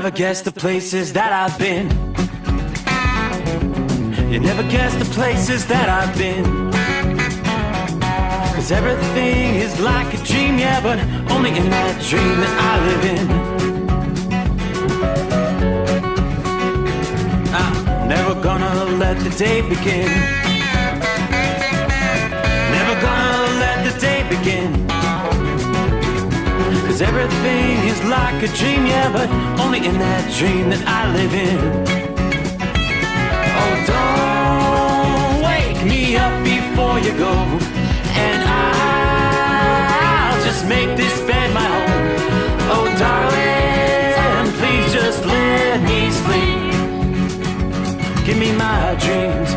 never guess the places that I've been. You never guess the places that I've been. 'Cause everything is like a dream, yeah, but only in that dream that I live in. I'm never gonna let the day begin. Never gonna let the day begin. 'Cause everything is like a dream, yeah, but only in that dream that I live in. Oh, don't wake me up before you go, and I'll just make this bed my home. Oh, darling, please just let me sleep. Give me my dreams.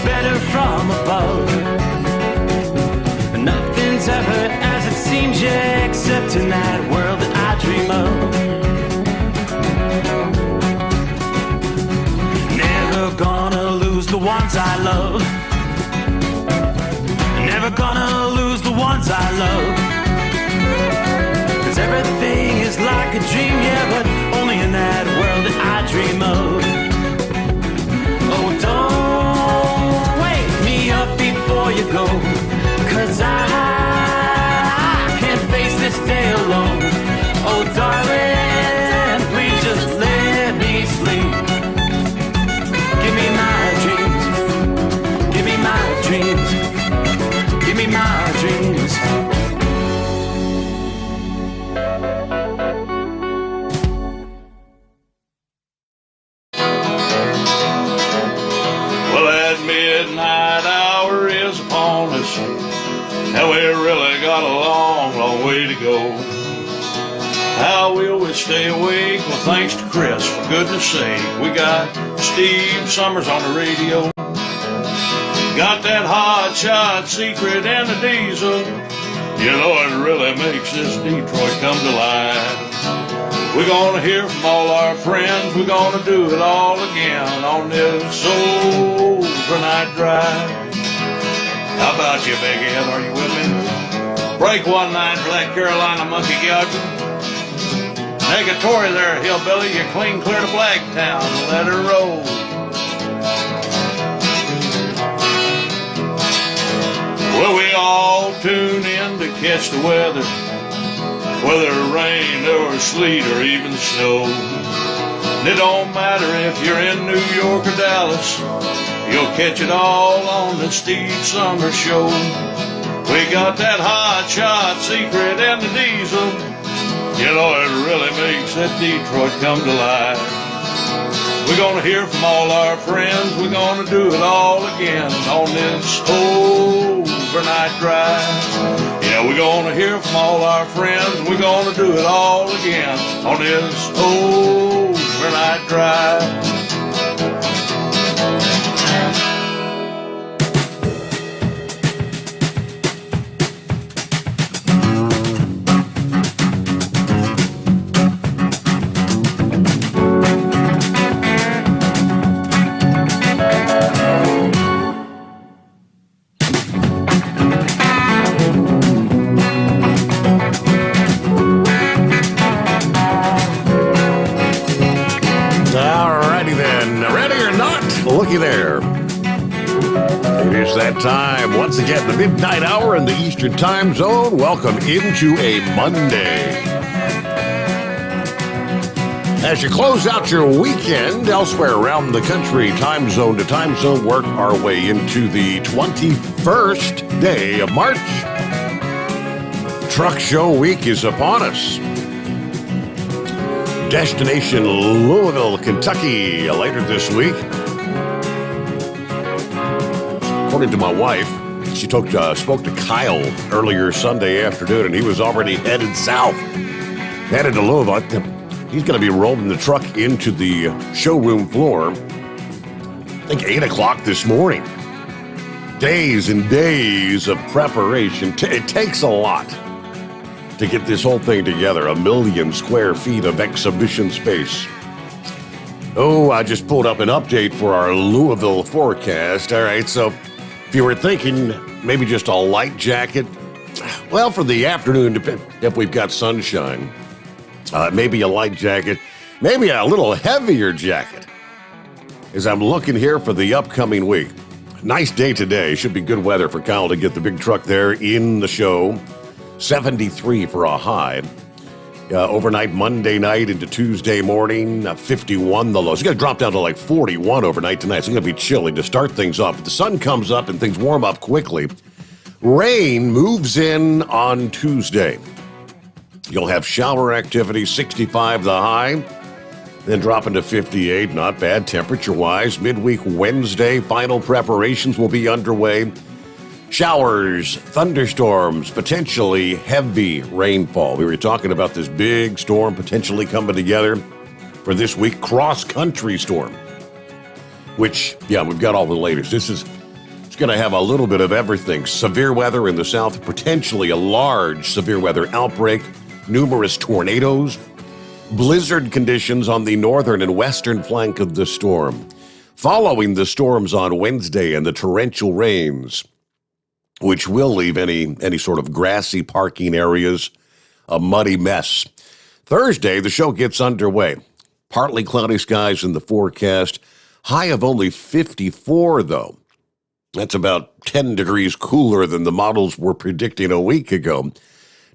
Better from above. Nothing's ever as it seems, yeah, except in that world that I dream of. Never gonna lose the ones I love. Never gonna lose the ones I love. 'Cause everything is like a dream, yeah, but only in that world that I dream of. Oh, don't wake me up before you go, 'cause I can't face this day alone. Oh, darling, please just let me sleep. Give me my dreams. Give me my dreams. Give me my dreams. Midnight hour is upon us, and we really got a long, long way to go. How will we stay awake? Well, thanks to Chris, for goodness sake. We got Steve Sommers on the radio. Got that hot shot secret and the diesel. You know it really makes this Detroit come to life. We're gonna hear from all our friends. We're gonna do it all again on this overnight drive. How about you, Big Ed? Are you with me? Break one line for that Carolina monkey gouger. Negatory there, hillbilly. You clean clear to Blacktown. Let her roll. Well, we all tune in to catch the weather, whether rain or sleet or even snow. And it don't matter if you're in New York or Dallas, you'll catch it all on the Steve Sommers Show. We got that hot shot secret and the diesel. You know it really makes that Detroit come to life. We're gonna hear from all our friends. We're gonna do it all again on this overnight drive. Yeah, we're gonna hear from all our friends. We're gonna do it all again on this overnight drive. Looky there. It is that time. Once again, the midnight hour in the Eastern Time Zone. Welcome into a Monday. As you close out your weekend elsewhere around the country, time zone to time zone, work our way into the 21st day of March. Truck Show Week is upon us. Destination Louisville, Kentucky later this week. According to my wife, she spoke to Kyle earlier Sunday afternoon, and he was already headed south, headed to Louisville. He's going to be rolling the truck into the showroom floor, I think 8 o'clock this morning. Days and days of preparation. It takes a lot to get this whole thing together. 1 million square feet of exhibition space. Oh, I just pulled up an update for our Louisville forecast. All right, so if you were thinking maybe just a light jacket, well, for the afternoon, if we've got sunshine, maybe a light jacket, maybe a little heavier jacket. As I'm looking here for the upcoming week. Nice day today. Should be good weather for Kyle to get the big truck there in the show. 73 for a high. Overnight Monday night into Tuesday morning, 51 the low. It's going to drop down to like 41 overnight tonight. It's going to be chilly to start things off. But the sun comes up and things warm up quickly. Rain moves in on Tuesday. You'll have shower activity, 65 the high. Then dropping to 58, not bad temperature-wise. Midweek Wednesday, final preparations will be underway. Showers, thunderstorms, potentially heavy rainfall. We were talking about this big storm potentially coming together for this week, cross-country storm, which, yeah, we've got all the latest. It's going to have a little bit of everything. Severe weather in the south, potentially a large severe weather outbreak, numerous tornadoes, blizzard conditions on the northern and western flank of the storm. Following the storms on Wednesday and the torrential rains, which will leave any sort of grassy parking areas a muddy mess. Thursday, the show gets underway. Partly cloudy skies in the forecast. High of only 54, though. That's about 10 degrees cooler than the models were predicting a week ago.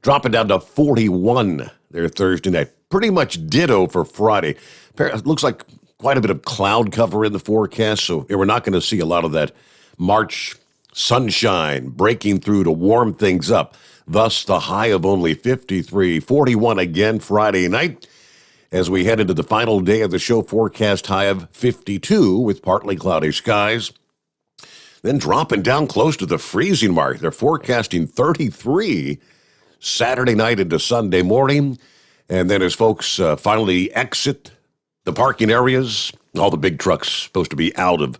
Dropping down to 41 there Thursday night. Pretty much ditto for Friday. It looks like quite a bit of cloud cover in the forecast, so we're not going to see a lot of that March sunshine breaking through to warm things up. Thus, the high of only 53. 41 again Friday night. As we head into the final day of the show, forecast high of 52 with partly cloudy skies. Then dropping down close to the freezing mark. They're forecasting 33 Saturday night into Sunday morning. And then as folks finally exit the parking areas, all the big trucks supposed to be out of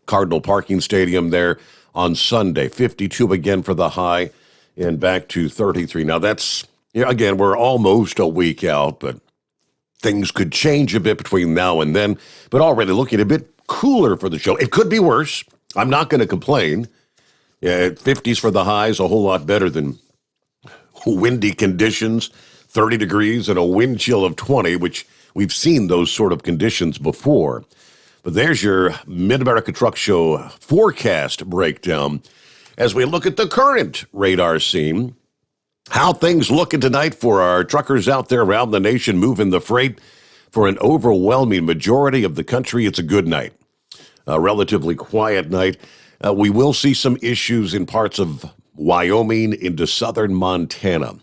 Cardinal Parking Stadium there on Sunday. 52 again for the high and back to 33. Now that's, again, we're almost a week out, but things could change a bit between now and then. But already looking a bit cooler for the show. It could be worse. I'm not going to complain. 50s for the highs, a whole lot better than windy conditions. 30 degrees and a wind chill of 20, which we've seen those sort of conditions before. But there's your Mid-America Truck Show forecast breakdown as we look at the current radar scene. How things looking tonight for our truckers out there around the nation moving the freight. For an overwhelming majority of the country, it's a good night. A relatively quiet night. We will see some issues in parts of Wyoming into southern Montana.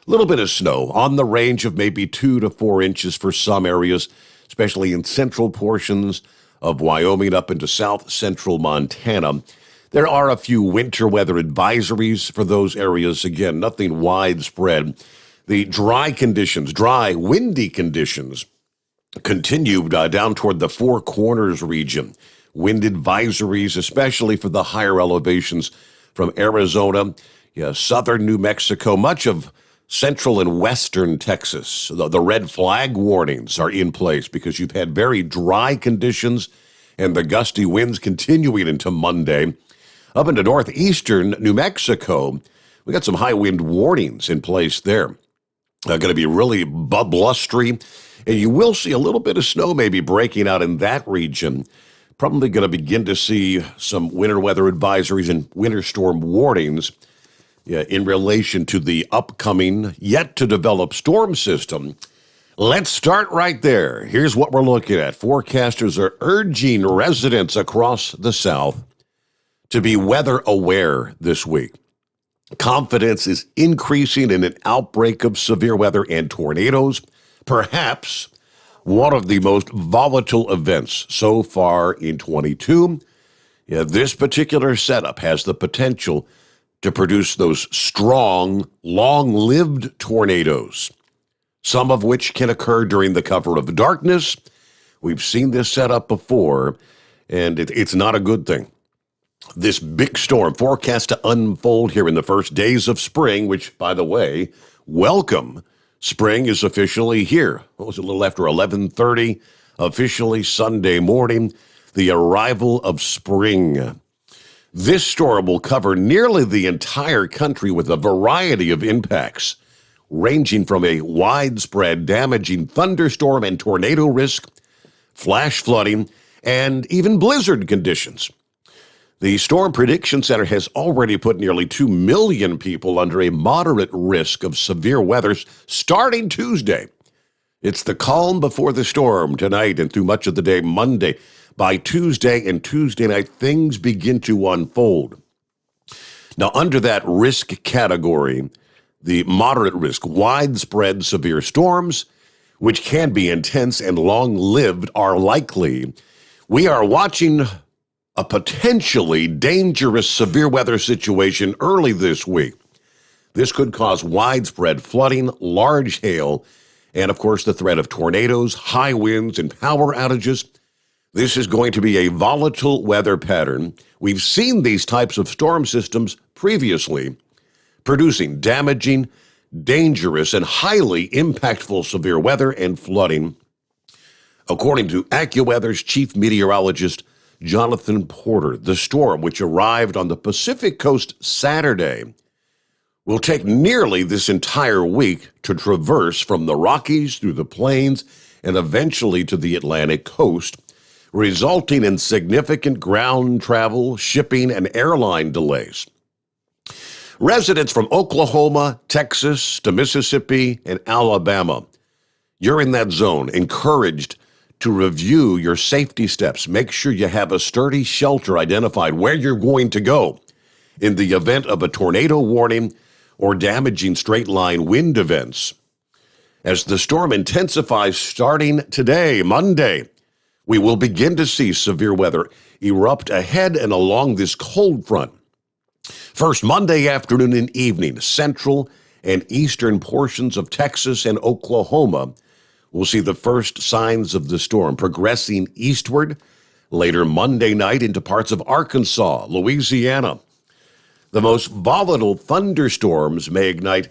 A little bit of snow on the range of maybe 2 to 4 inches for some areas, especially in central portions of Wyoming up into south central Montana. There are a few winter weather advisories for those areas. Again, nothing widespread. The dry, windy conditions continue down toward the Four Corners region. Wind advisories, especially for the higher elevations from Arizona, southern New Mexico, much of central and western Texas. The red flag warnings are in place because you've had very dry conditions and the gusty winds continuing into Monday. Up into northeastern New Mexico, we got some high wind warnings in place there. Going to be really blustery, and you will see a little bit of snow maybe breaking out in that region. Probably going to begin to see some winter weather advisories and winter storm warnings in relation to the upcoming, yet-to-develop storm system. Let's start right there. Here's what we're looking at. Forecasters are urging residents across the South to be weather aware this week. Confidence is increasing in an outbreak of severe weather and tornadoes, perhaps one of the most volatile events so far in 22. Yeah, this particular setup has the potential to produce those strong, long-lived tornadoes, some of which can occur during the cover of darkness. We've seen this setup before, and it's not a good thing. This big storm forecast to unfold here in the first days of spring, which, by the way, welcome. Spring is officially here. It was a little after 11:30, officially Sunday morning, the arrival of spring. This storm will cover nearly the entire country with a variety of impacts, ranging from a widespread damaging thunderstorm and tornado risk, flash flooding, and even blizzard conditions. The Storm Prediction Center has already put nearly 2 million people under a moderate risk of severe weather starting Tuesday. It's the calm before the storm tonight and through much of the day Monday. By Tuesday and Tuesday night, things begin to unfold. Now, under that risk category, the moderate risk, widespread severe storms, which can be intense and long-lived, are likely. We are watching a potentially dangerous severe weather situation early this week. This could cause widespread flooding, large hail, and, of course, the threat of tornadoes, high winds, and power outages. This is going to be a volatile weather pattern. We've seen these types of storm systems previously, producing damaging, dangerous, and highly impactful severe weather and flooding. According to AccuWeather's chief meteorologist, Jonathan Porter, the storm, which arrived on the Pacific coast Saturday, will take nearly this entire week to traverse from the Rockies through the plains and eventually to the Atlantic coast, resulting in significant ground travel, shipping, and airline delays. Residents from Oklahoma, Texas, to Mississippi, and Alabama, you're in that zone, encouraged to review your safety steps. Make sure you have a sturdy shelter identified where you're going to go in the event of a tornado warning or damaging straight-line wind events. As the storm intensifies starting today, Monday, we will begin to see severe weather erupt ahead and along this cold front. First, Monday afternoon and evening, central and eastern portions of Texas and Oklahoma will see the first signs of the storm progressing eastward. Later Monday night into parts of Arkansas, Louisiana. The most volatile thunderstorms may ignite,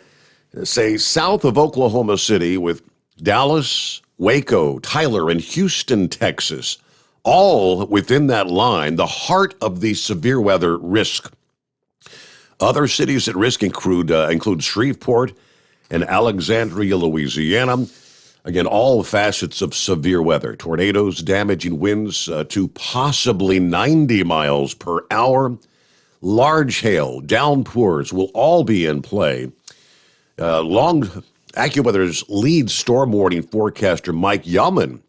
say, south of Oklahoma City with Dallas, Waco, Tyler, and Houston, Texas, all within that line, the heart of the severe weather risk. Other cities at risk include Shreveport and Alexandria, Louisiana. Again, all facets of severe weather, tornadoes, damaging winds to possibly 90 miles per hour, large hail, downpours will all be in play. AccuWeather's lead storm warning forecaster, Mike Yaman,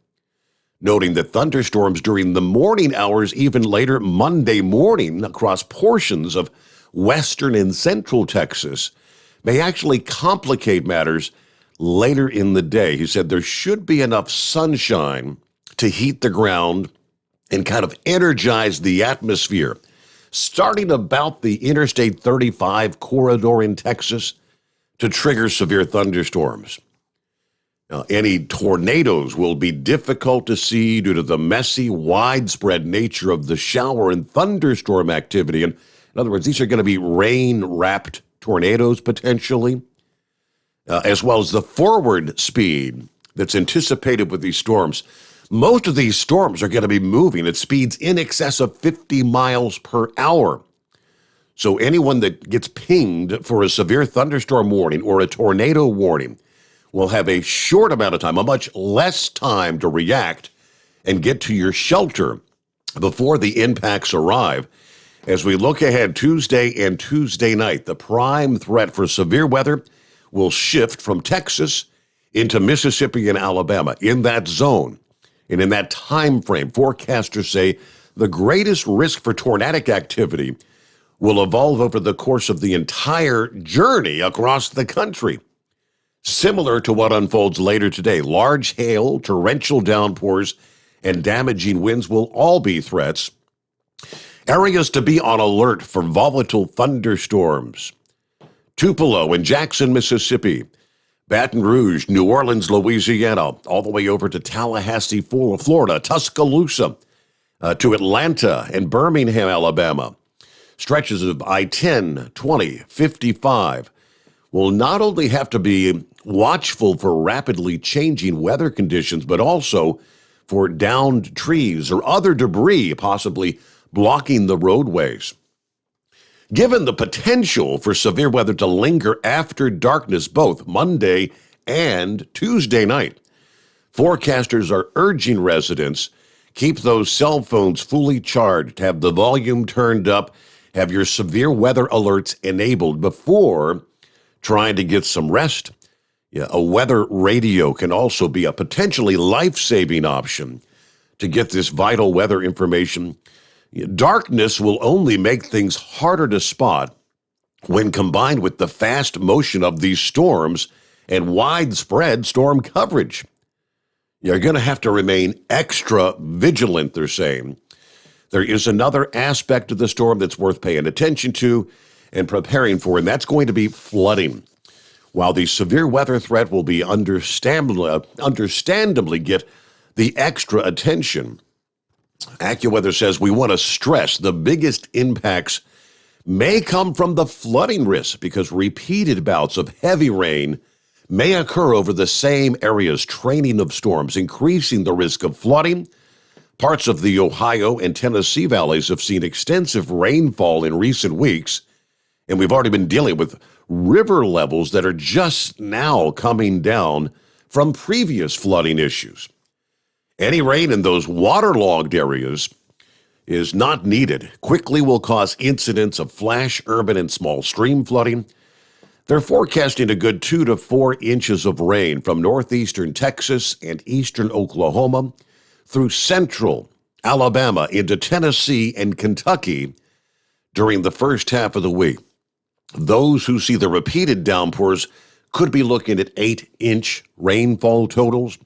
noting that thunderstorms during the morning hours, even later Monday morning, across portions of western and central Texas, may actually complicate matters later in the day. He said there should be enough sunshine to heat the ground and kind of energize the atmosphere, starting about the Interstate 35 corridor in Texas, to trigger severe thunderstorms. Now, any tornadoes will be difficult to see due to the messy, widespread nature of the shower and thunderstorm activity. And in other words, these are going to be rain-wrapped tornadoes potentially, as well as the forward speed that's anticipated with these storms. Most of these storms are going to be moving at speeds in excess of 50 miles per hour. So anyone that gets pinged for a severe thunderstorm warning or a tornado warning will have a short amount of time, a much less time to react and get to your shelter before the impacts arrive. As we look ahead Tuesday and Tuesday night, the prime threat for severe weather will shift from Texas into Mississippi and Alabama. In that zone and in that time frame, forecasters say the greatest risk for tornadic activity will evolve over the course of the entire journey across the country. Similar to what unfolds later today, large hail, torrential downpours, and damaging winds will all be threats. Areas to be on alert for volatile thunderstorms. Tupelo and Jackson, Mississippi. Baton Rouge, New Orleans, Louisiana, all the way over to Tallahassee, Florida, Tuscaloosa, to Atlanta and Birmingham, Alabama. Stretches of I-10, 20, 55 will not only have to be watchful for rapidly changing weather conditions, but also for downed trees or other debris possibly blocking the roadways. Given the potential for severe weather to linger after darkness both Monday and Tuesday night, forecasters are urging residents keep those cell phones fully charged, have the volume turned up, have your severe weather alerts enabled before trying to get some rest. Yeah, a weather radio can also be a potentially life-saving option to get this vital weather information. Darkness will only make things harder to spot when combined with the fast motion of these storms and widespread storm coverage. You're going to have to remain extra vigilant, they're saying. There is another aspect of the storm that's worth paying attention to and preparing for, and that's going to be flooding. While the severe weather threat will be understandably get the extra attention, AccuWeather says we want to stress the biggest impacts may come from the flooding risk because repeated bouts of heavy rain may occur over the same areas, training of storms, increasing the risk of flooding. Parts of the Ohio and Tennessee valleys have seen extensive rainfall in recent weeks, and we've already been dealing with river levels that are just now coming down from previous flooding issues. Any rain in those waterlogged areas is not needed. Quickly will cause incidents of flash urban and small stream flooding. They're forecasting a good 2 to 4 inches of rain from northeastern Texas and eastern Oklahoma through central Alabama into Tennessee and Kentucky during the first half of the week. Those who see the repeated downpours could be looking at 8-inch rainfall totals.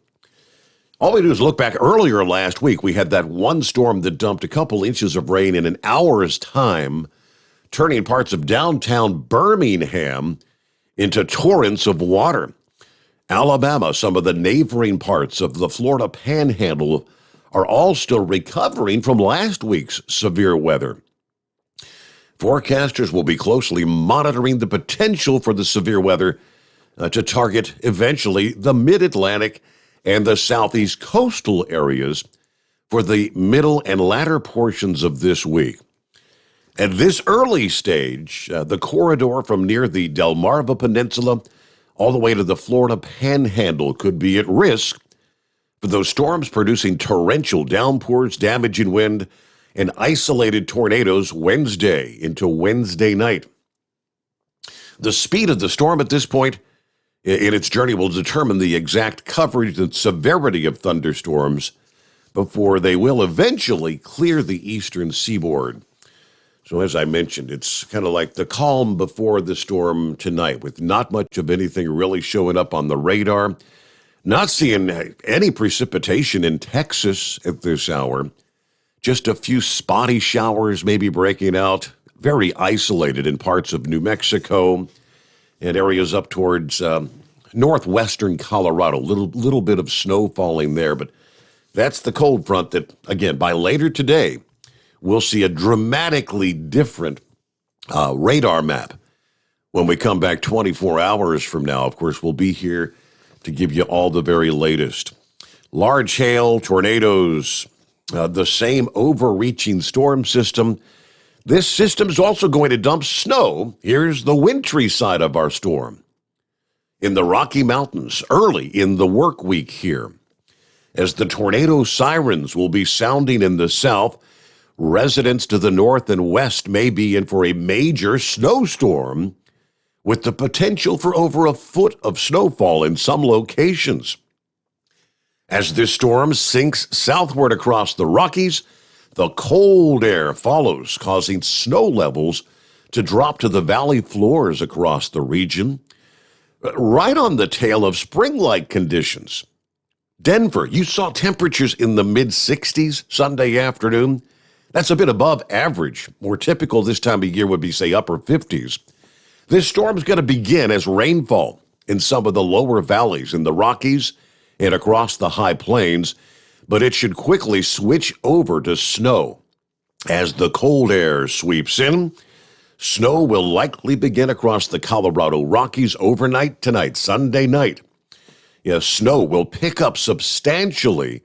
All we do is look back earlier last week. We had that one storm that dumped a couple inches of rain in an hour's time, turning parts of downtown Birmingham into torrents of water. Alabama, some of the neighboring parts of the Florida Panhandle are all still recovering from last week's severe weather. Forecasters will be closely monitoring the potential for the severe weather to target eventually the mid-Atlantic and the southeast coastal areas for the middle and latter portions of this week. At this early stage, the corridor from near the Delmarva Peninsula all the way to the Florida Panhandle could be at risk for those storms producing torrential downpours, damaging wind, and isolated tornadoes Wednesday into Wednesday night. The speed of the storm at this point in its journey will determine the exact coverage and severity of thunderstorms before they will eventually clear the eastern seaboard. So as I mentioned, it's kind of like the calm before the storm tonight, with not much of anything really showing up on the radar. Not seeing any precipitation in Texas at this hour. Just a few spotty showers maybe breaking out, very isolated in parts of New Mexico and areas up towards northwestern Colorado. Little bit of snow falling there, but that's the cold front that, again, by later today, we'll see a dramatically different radar map. When we come back 24 hours from now, of course, we'll be here to give you all the very latest. Large hail, tornadoes, the same overreaching storm system. This system is also going to dump snow. Here's the wintry side of our storm. In the Rocky Mountains, early in the work week here. As the tornado sirens will be sounding in the south, residents to the north and west may be in for a major snowstorm with the potential for over a foot of snowfall in some locations. As this storm sinks southward across the Rockies, the cold air follows, causing snow levels to drop to the valley floors across the region. Right on the tail of spring-like conditions. Denver, you saw temperatures in the mid-60s Sunday afternoon. That's a bit above average. More typical this time of year would be, say, upper 50s. This storm's going to begin as rainfall in some of the lower valleys in the Rockies and across the high plains, but it should quickly switch over to snow. As the cold air sweeps in, snow will likely begin across the Colorado Rockies overnight tonight, Sunday night. Yes, snow will pick up substantially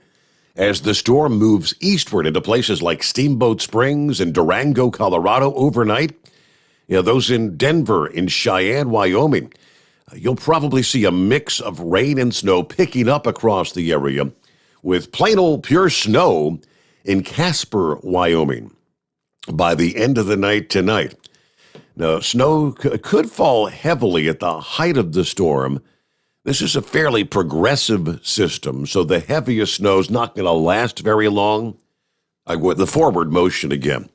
as the storm moves eastward into places like Steamboat Springs and Durango, Colorado overnight. Those in Denver, in Cheyenne, Wyoming, you'll probably see a mix of rain and snow picking up across the area with plain old pure snow in Casper, Wyoming by the end of the night tonight. Now, snow could fall heavily at the height of the storm. This is a fairly progressive system, so the heaviest snow is not going to last very long. I go with the forward motion again.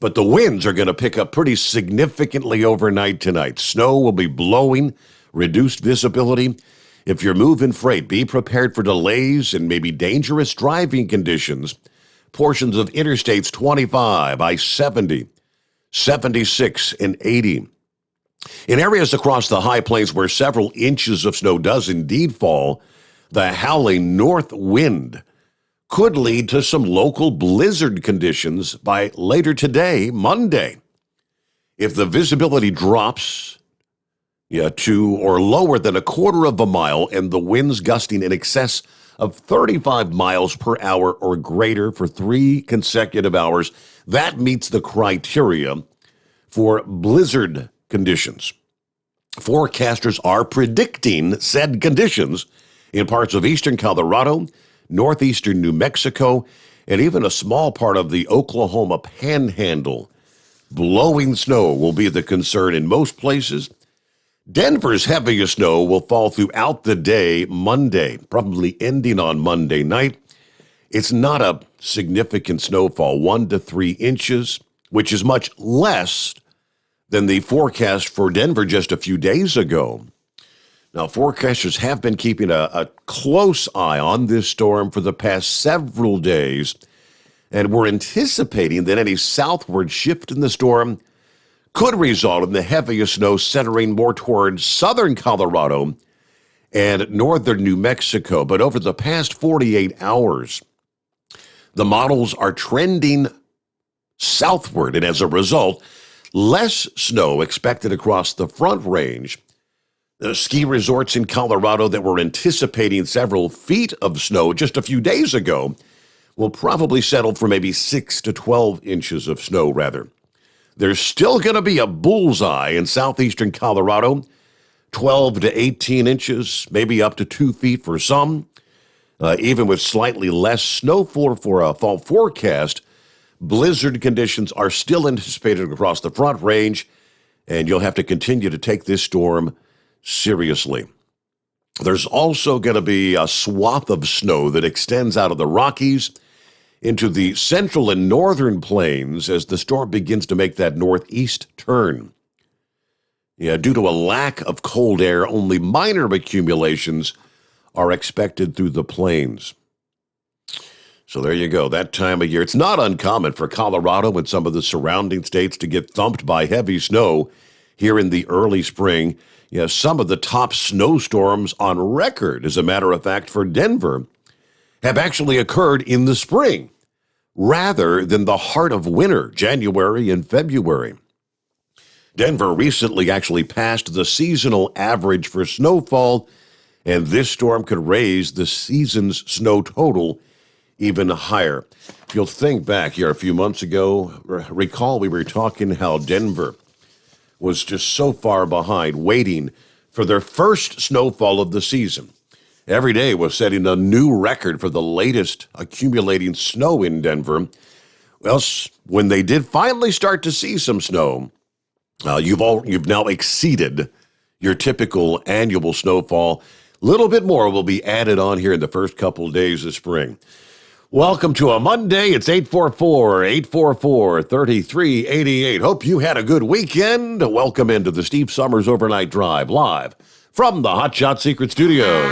But the winds are going to pick up pretty significantly overnight tonight. Snow will be blowing, reduced visibility. If you're moving freight, be prepared for delays and maybe dangerous driving conditions. Portions of Interstates 25, I-70, 76, and 80. In areas across the high plains where several inches of snow does indeed fall, the howling north wind could lead to some local blizzard conditions by later today, Monday. If the visibility drops to or lower than a quarter of a mile and the winds gusting in excess of 35 miles per hour or greater for 3 consecutive hours, that meets the criteria for blizzard conditions. Forecasters are predicting said conditions in parts of eastern Colorado, northeastern New Mexico, and even a small part of the Oklahoma Panhandle. Blowing snow will be the concern in most places. Denver's heaviest snow will fall throughout the day Monday, probably ending on Monday night. It's not a significant snowfall, 1 to 3 inches, which is much less than the forecast for Denver just a few days ago. Now, forecasters have been keeping a close eye on this storm for the past several days, and we're anticipating that any southward shift in the storm could result in the heaviest snow centering more towards southern Colorado and northern New Mexico. But over the past 48 hours, the models are trending southward, and as a result, less snow expected across the Front Range. The ski resorts in Colorado that were anticipating several feet of snow just a few days ago will probably settle for maybe 6 to 12 inches of snow, rather. There's still going to be a bullseye in southeastern Colorado, 12 to 18 inches, maybe up to 2 feet for some. Even with slightly less snowfall for a fall forecast, blizzard conditions are still anticipated across the Front Range, and you'll have to continue to take this storm seriously. There's also going to be a swath of snow that extends out of the Rockies into the central and northern plains as the storm begins to make that northeast turn. Due to a lack of cold air, only minor accumulations are expected through the plains. So there you go, that time of year. It's not uncommon for Colorado and some of the surrounding states to get thumped by heavy snow here in the early spring. Some of the top snowstorms on record, as a matter of fact, for Denver, have actually occurred in the spring rather than the heart of winter, January and February. Denver recently actually passed the seasonal average for snowfall, and this storm could raise the season's snow total even higher. If you'll think back here a few months ago, recall we were talking how Denver was just so far behind, waiting for their first snowfall of the season. Every day was setting a new record for the latest accumulating snow in Denver. Well, when they did finally start to see some snow, you've now exceeded your typical annual snowfall. A little bit more will be added on here in the first couple of days of spring. Welcome to a Monday. It's 844-844-3388. Hope you had a good weekend. Welcome into the Steve Sommers Overnight Drive, live from the Hot Shot Secret Studios.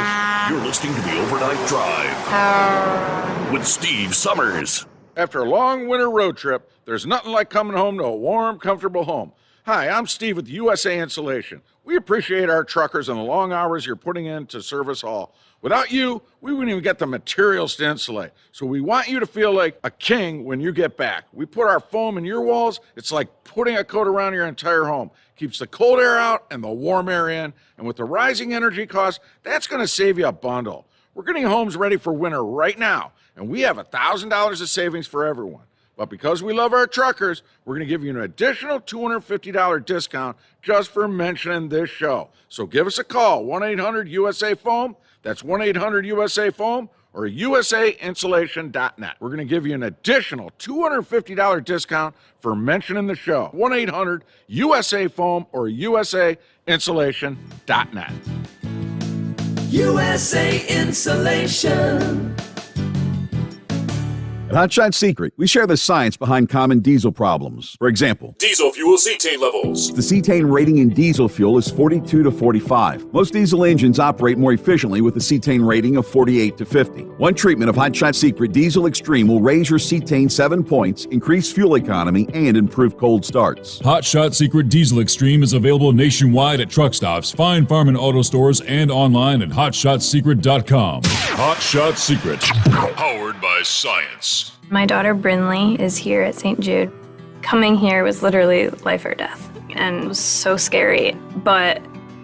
You're listening to the Overnight Drive with Steve Sommers. After a long winter road trip, there's nothing like coming home to a warm, comfortable home. Hi, I'm Steve with USA Insulation. We appreciate our truckers and the long hours you're putting in to serve us all. Without you, we wouldn't even get the materials to insulate. So we want you to feel like a king when you get back. We put our foam in your walls. It's like putting a coat around your entire home. Keeps the cold air out and the warm air in. And with the rising energy costs, that's going to save you a bundle. We're getting homes ready for winter right now, and we have $1,000 of savings for everyone. But because we love our truckers, we're going to give you an additional $250 discount just for mentioning this show. So give us a call, 1-800-USA-FOAM. That's 1-800-USA-FOAM or usainsulation.net. We're going to give you an additional $250 discount for mentioning the show. 1-800-USA-FOAM or usainsulation.net. USA Insulation. At Hot Shot Secret, we share the science behind common diesel problems. For example, Diesel fuel cetane levels. the cetane rating in diesel fuel is 42 to 45. Most diesel engines operate more efficiently with a cetane rating of 48 to 50. One treatment of Hot Shot Secret Diesel Extreme will raise your cetane 7 points, increase fuel economy, and improve cold starts. Hot Shot Secret Diesel Extreme is available nationwide at truck stops, fine farm and auto stores, and online at hotshotsecret.com. Hot Shot Secret. Powered by science. My daughter Brinley is here at St. Jude. Coming here was literally life or death, and it was so scary. But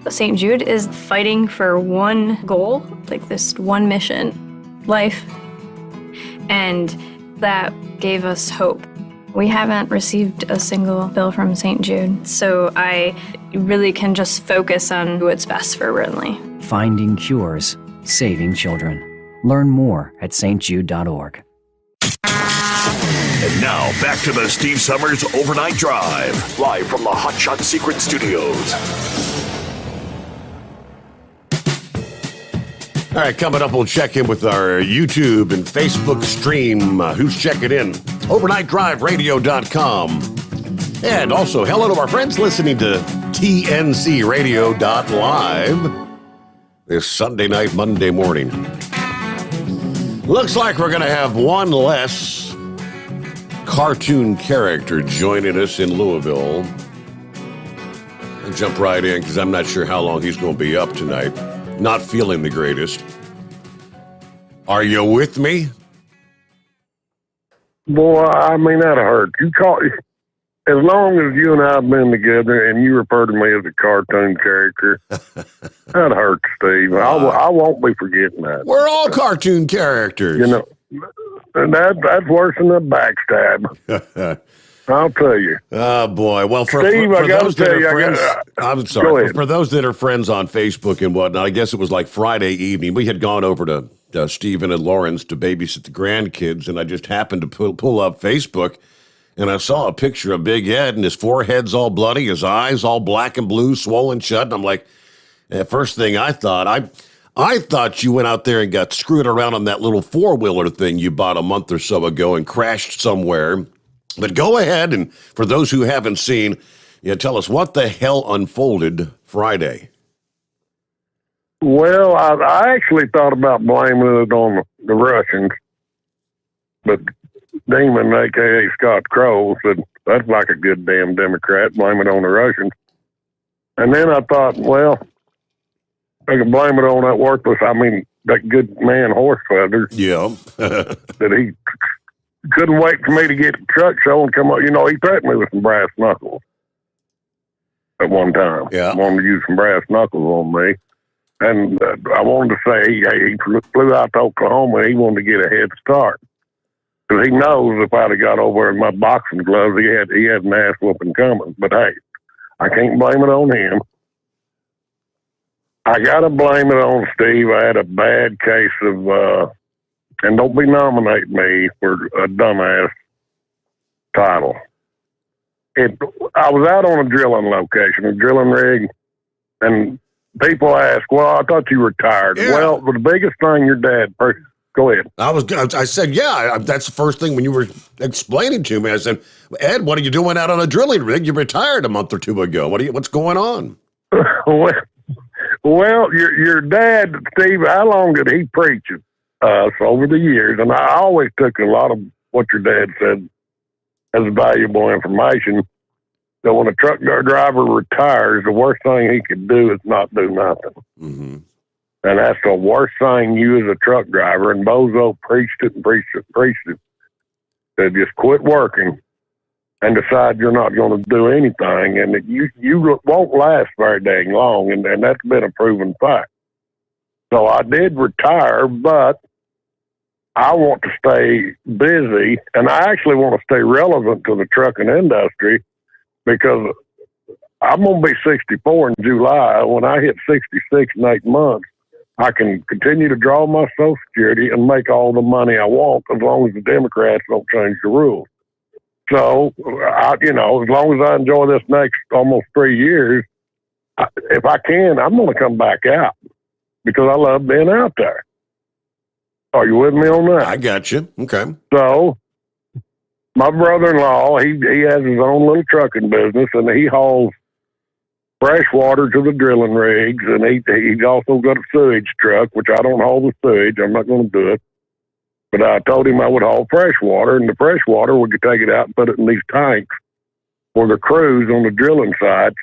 St. Jude is fighting for one goal, like this one mission, life. And that gave us hope. We haven't received a single bill from St. Jude, so I really can just focus on what's best for Brinley. Finding cures, saving children. Learn more at stjude.org. And now, back to the Steve Sommers Overnight Drive, live from the Hot Shot Secret Studios. All right, coming up, we'll check in with our YouTube and Facebook stream. Who's checking in? OvernightDriveRadio.com. And also, hello to our friends listening to TNCRadio.live this Sunday night, Monday morning. Looks like we're going to have one less cartoon character joining us in Louisville. I'll jump right in because I'm not sure how long he's going to be up tonight. Not feeling the greatest. Are you with me? Boy, I mean, that'll hurt. You call as long as you and I have been together and you refer to me as a cartoon character, that hurts, Steve. I won't be forgetting that. We're all cartoon characters. You know, and that's worse than a backstab. I'll tell you. Oh, boy. Well, for Steve, for I got to those that tell are you, friends, I'm go sorry. ahead. For those that are friends on Facebook and whatnot, I guess it was like Friday evening. We had gone over to Stephen and Lawrence to babysit the grandkids, and I just happened to pull up Facebook, and I saw a picture of Big Ed, and his forehead's all bloody, his eyes all black and blue, swollen shut, and I'm like, first thing I thought, I thought you went out there and got screwed around on that little four-wheeler thing you bought a month or so ago and crashed somewhere. But go ahead, and for those who haven't seen, tell us what the hell unfolded Friday. Well, I actually thought about blaming it on the Russians, but Demon, a.k.a. Scott Crow, said, that's like a good damn Democrat, blame it on the Russians. And then I thought, well, I could blame it on that good man Horsefeather. Yeah. That he couldn't wait for me to get the truck show and come up. You know, he threatened me with some brass knuckles at one time. Yeah. Wanted to use some brass knuckles on me. And I wanted to say he flew out to Oklahoma and he wanted to get a head start. Because he knows if I'd have got over in my boxing gloves, he had an ass whooping coming. But hey, I can't blame it on him. I got to blame it on Steve. I had a bad case of, and don't be nominating me for a dumbass title. I was out on a drilling location, a drilling rig, and people ask, well, I thought you retired. Yeah. Well, the biggest thing your dad, go ahead. I said, yeah, that's the first thing when you were explaining to me. I said, Ed, what are you doing out on a drilling rig? You retired a month or two ago. What's going on? Well, your dad, Steve, how long did he preach us over the years? And I always took a lot of what your dad said as valuable information. That when a truck driver retires, the worst thing he could do is not do nothing. Mm-hmm. And that's the worst thing you as a truck driver. And Bozo preached it and preached it and preached it. Said just quit working and decide you're not going to do anything, and that you won't last very dang long, and that's been a proven fact. So I did retire, but I want to stay busy, and I actually want to stay relevant to the trucking industry because I'm going to be 64 in July. When I hit 66 in 8 months, I can continue to draw my Social Security and make all the money I want as long as the Democrats don't change the rules. So, as long as I enjoy this next almost 3 years, if I can, I'm going to come back out because I love being out there. Are you with me on that? I got you. Okay. So, my brother-in-law, he has his own little trucking business, and he hauls fresh water to the drilling rigs, and he's also got a sewage truck, which I don't haul the sewage. I'm not going to do it. But I told him I would haul fresh water, and the fresh water, we could take it out and put it in these tanks for the crews on the drilling sites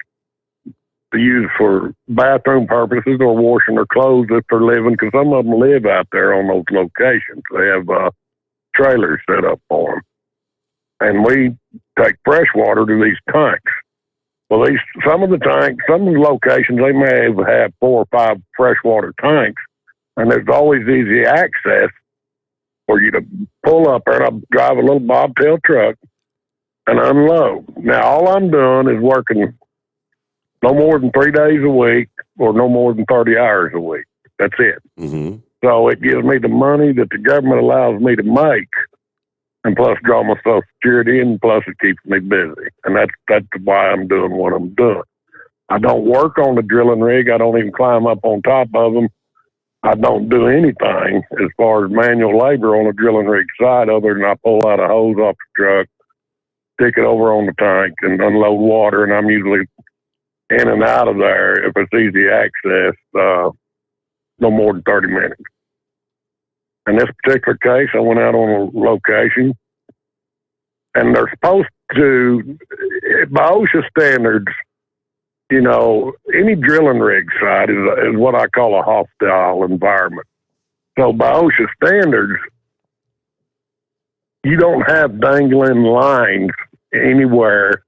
to use for bathroom purposes or washing their clothes if they're living, because some of them live out there on those locations. They have trailers set up for them. And we take fresh water to these tanks. Well, some of the locations, they may have 4 or 5 freshwater tanks, and there's always easy access for you to pull up there, and I'll drive a little bobtail truck and unload. Now, all I'm doing is working no more than 3 days a week or no more than 30 hours a week. That's it. Mm-hmm. So it gives me the money that the government allows me to make, and plus draw my Social Security, and plus it keeps me busy. And that's why I'm doing what I'm doing. I don't work on the drilling rig. I don't even climb up on top of them. I don't do anything as far as manual labor on a drilling rig side other than I pull out a hose off the truck, stick it over on the tank, and unload water, and I'm usually in and out of there, if it's easy access, no more than 30 minutes. In this particular case, I went out on a location, and they're supposed to, by OSHA standards, any drilling rig site is what I call a hostile environment. So by OSHA standards, you don't have dangling lines anywhere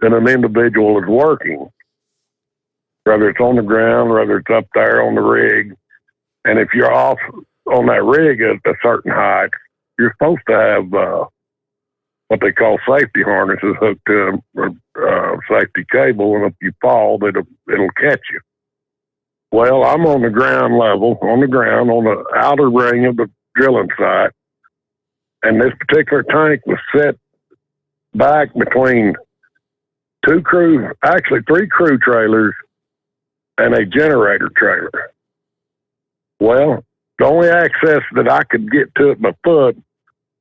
that an individual is working, whether it's on the ground, whether it's up there on the rig. And if you're off on that rig at a certain height, you're supposed to have what they call safety harnesses hooked to safety cable, and if you fall, it'll catch you. Well, I'm on the ground level, on the outer ring of the drilling site, and this particular tank was set back between 3 crew trailers and a generator trailer. Well, the only access that I could get to it by foot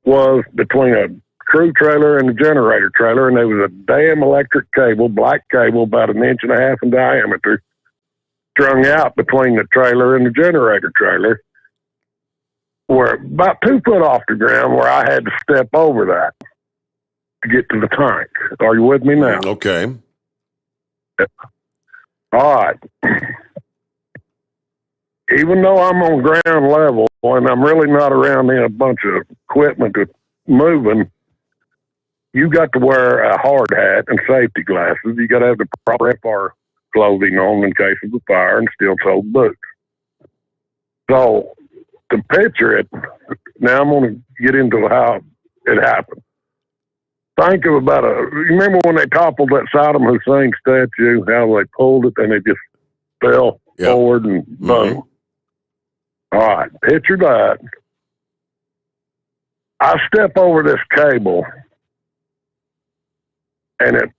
was between a crew trailer and a generator trailer, and there was a damn electric cable, black cable, about 1.5 inches in diameter, strung out between the trailer and the generator trailer, where about 2 foot off the ground, where I had to step over that to get to the tank. Are you with me now? Okay. All right. Even though I'm on ground level and I'm really not around in a bunch of equipment that's moving, you got to wear a hard hat and safety glasses. You got to have the proper FR clothing on in case of a fire, and steel-toed boots. So to picture it, now I'm going to get into how it happened. Think of you remember when they toppled that Saddam Hussein statue, how they pulled it and it just fell forward and boom. Mm-hmm. All right, picture that. I step over this cable, and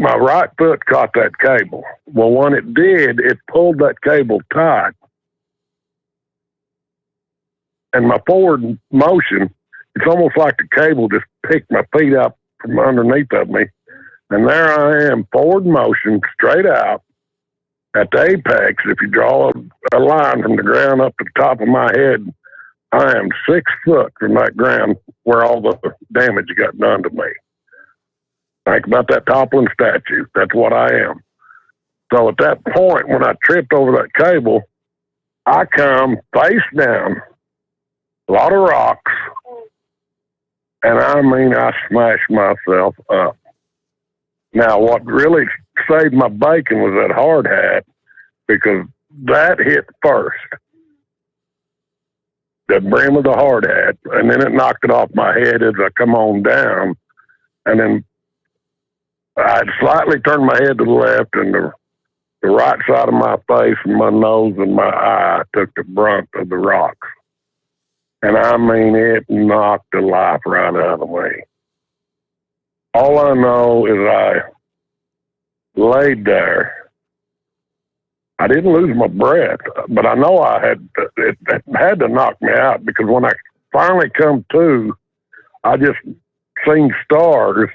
my right foot caught that cable. Well, when it did, it pulled that cable tight. And my forward motion, it's almost like the cable just picked my feet up from underneath of me. And there I am, forward motion, straight out, at the apex, if you draw a line from the ground up to the top of my head, I am 6 foot from that ground where all the damage got done to me. Think about that toppling statue. That's what I am. So at that point, when I tripped over that cable, I come face down, a lot of rocks, and I mean, I smashed myself up. Now, what really saved my bacon was that hard hat, because that hit first. The brim of the hard hat, and then it knocked it off my head as I come on down, and then I'd slightly turned my head to the left, and the right side of my face and my nose and my eye took the brunt of the rocks. And I mean, it knocked the life right out of me. All I know is I laid there. I didn't lose my breath, but I know it had to knock me out, because when I finally come to, I just seen stars,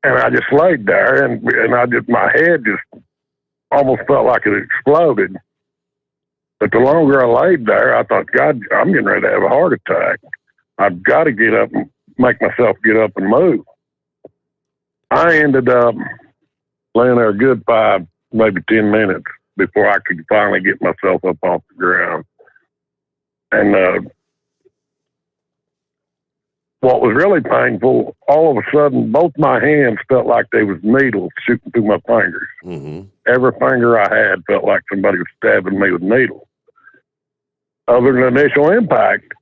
and I just laid there, and my head just almost felt like it exploded. But the longer I laid there, I thought, God, I'm getting ready to have a heart attack. I've got to get up and make myself get up and move. I ended up laying there a good 5, maybe 10 minutes before I could finally get myself up off the ground. And what was really painful, all of a sudden, both my hands felt like they was needles shooting through my fingers. Mm-hmm. Every finger I had felt like somebody was stabbing me with needles. Other than the initial impact,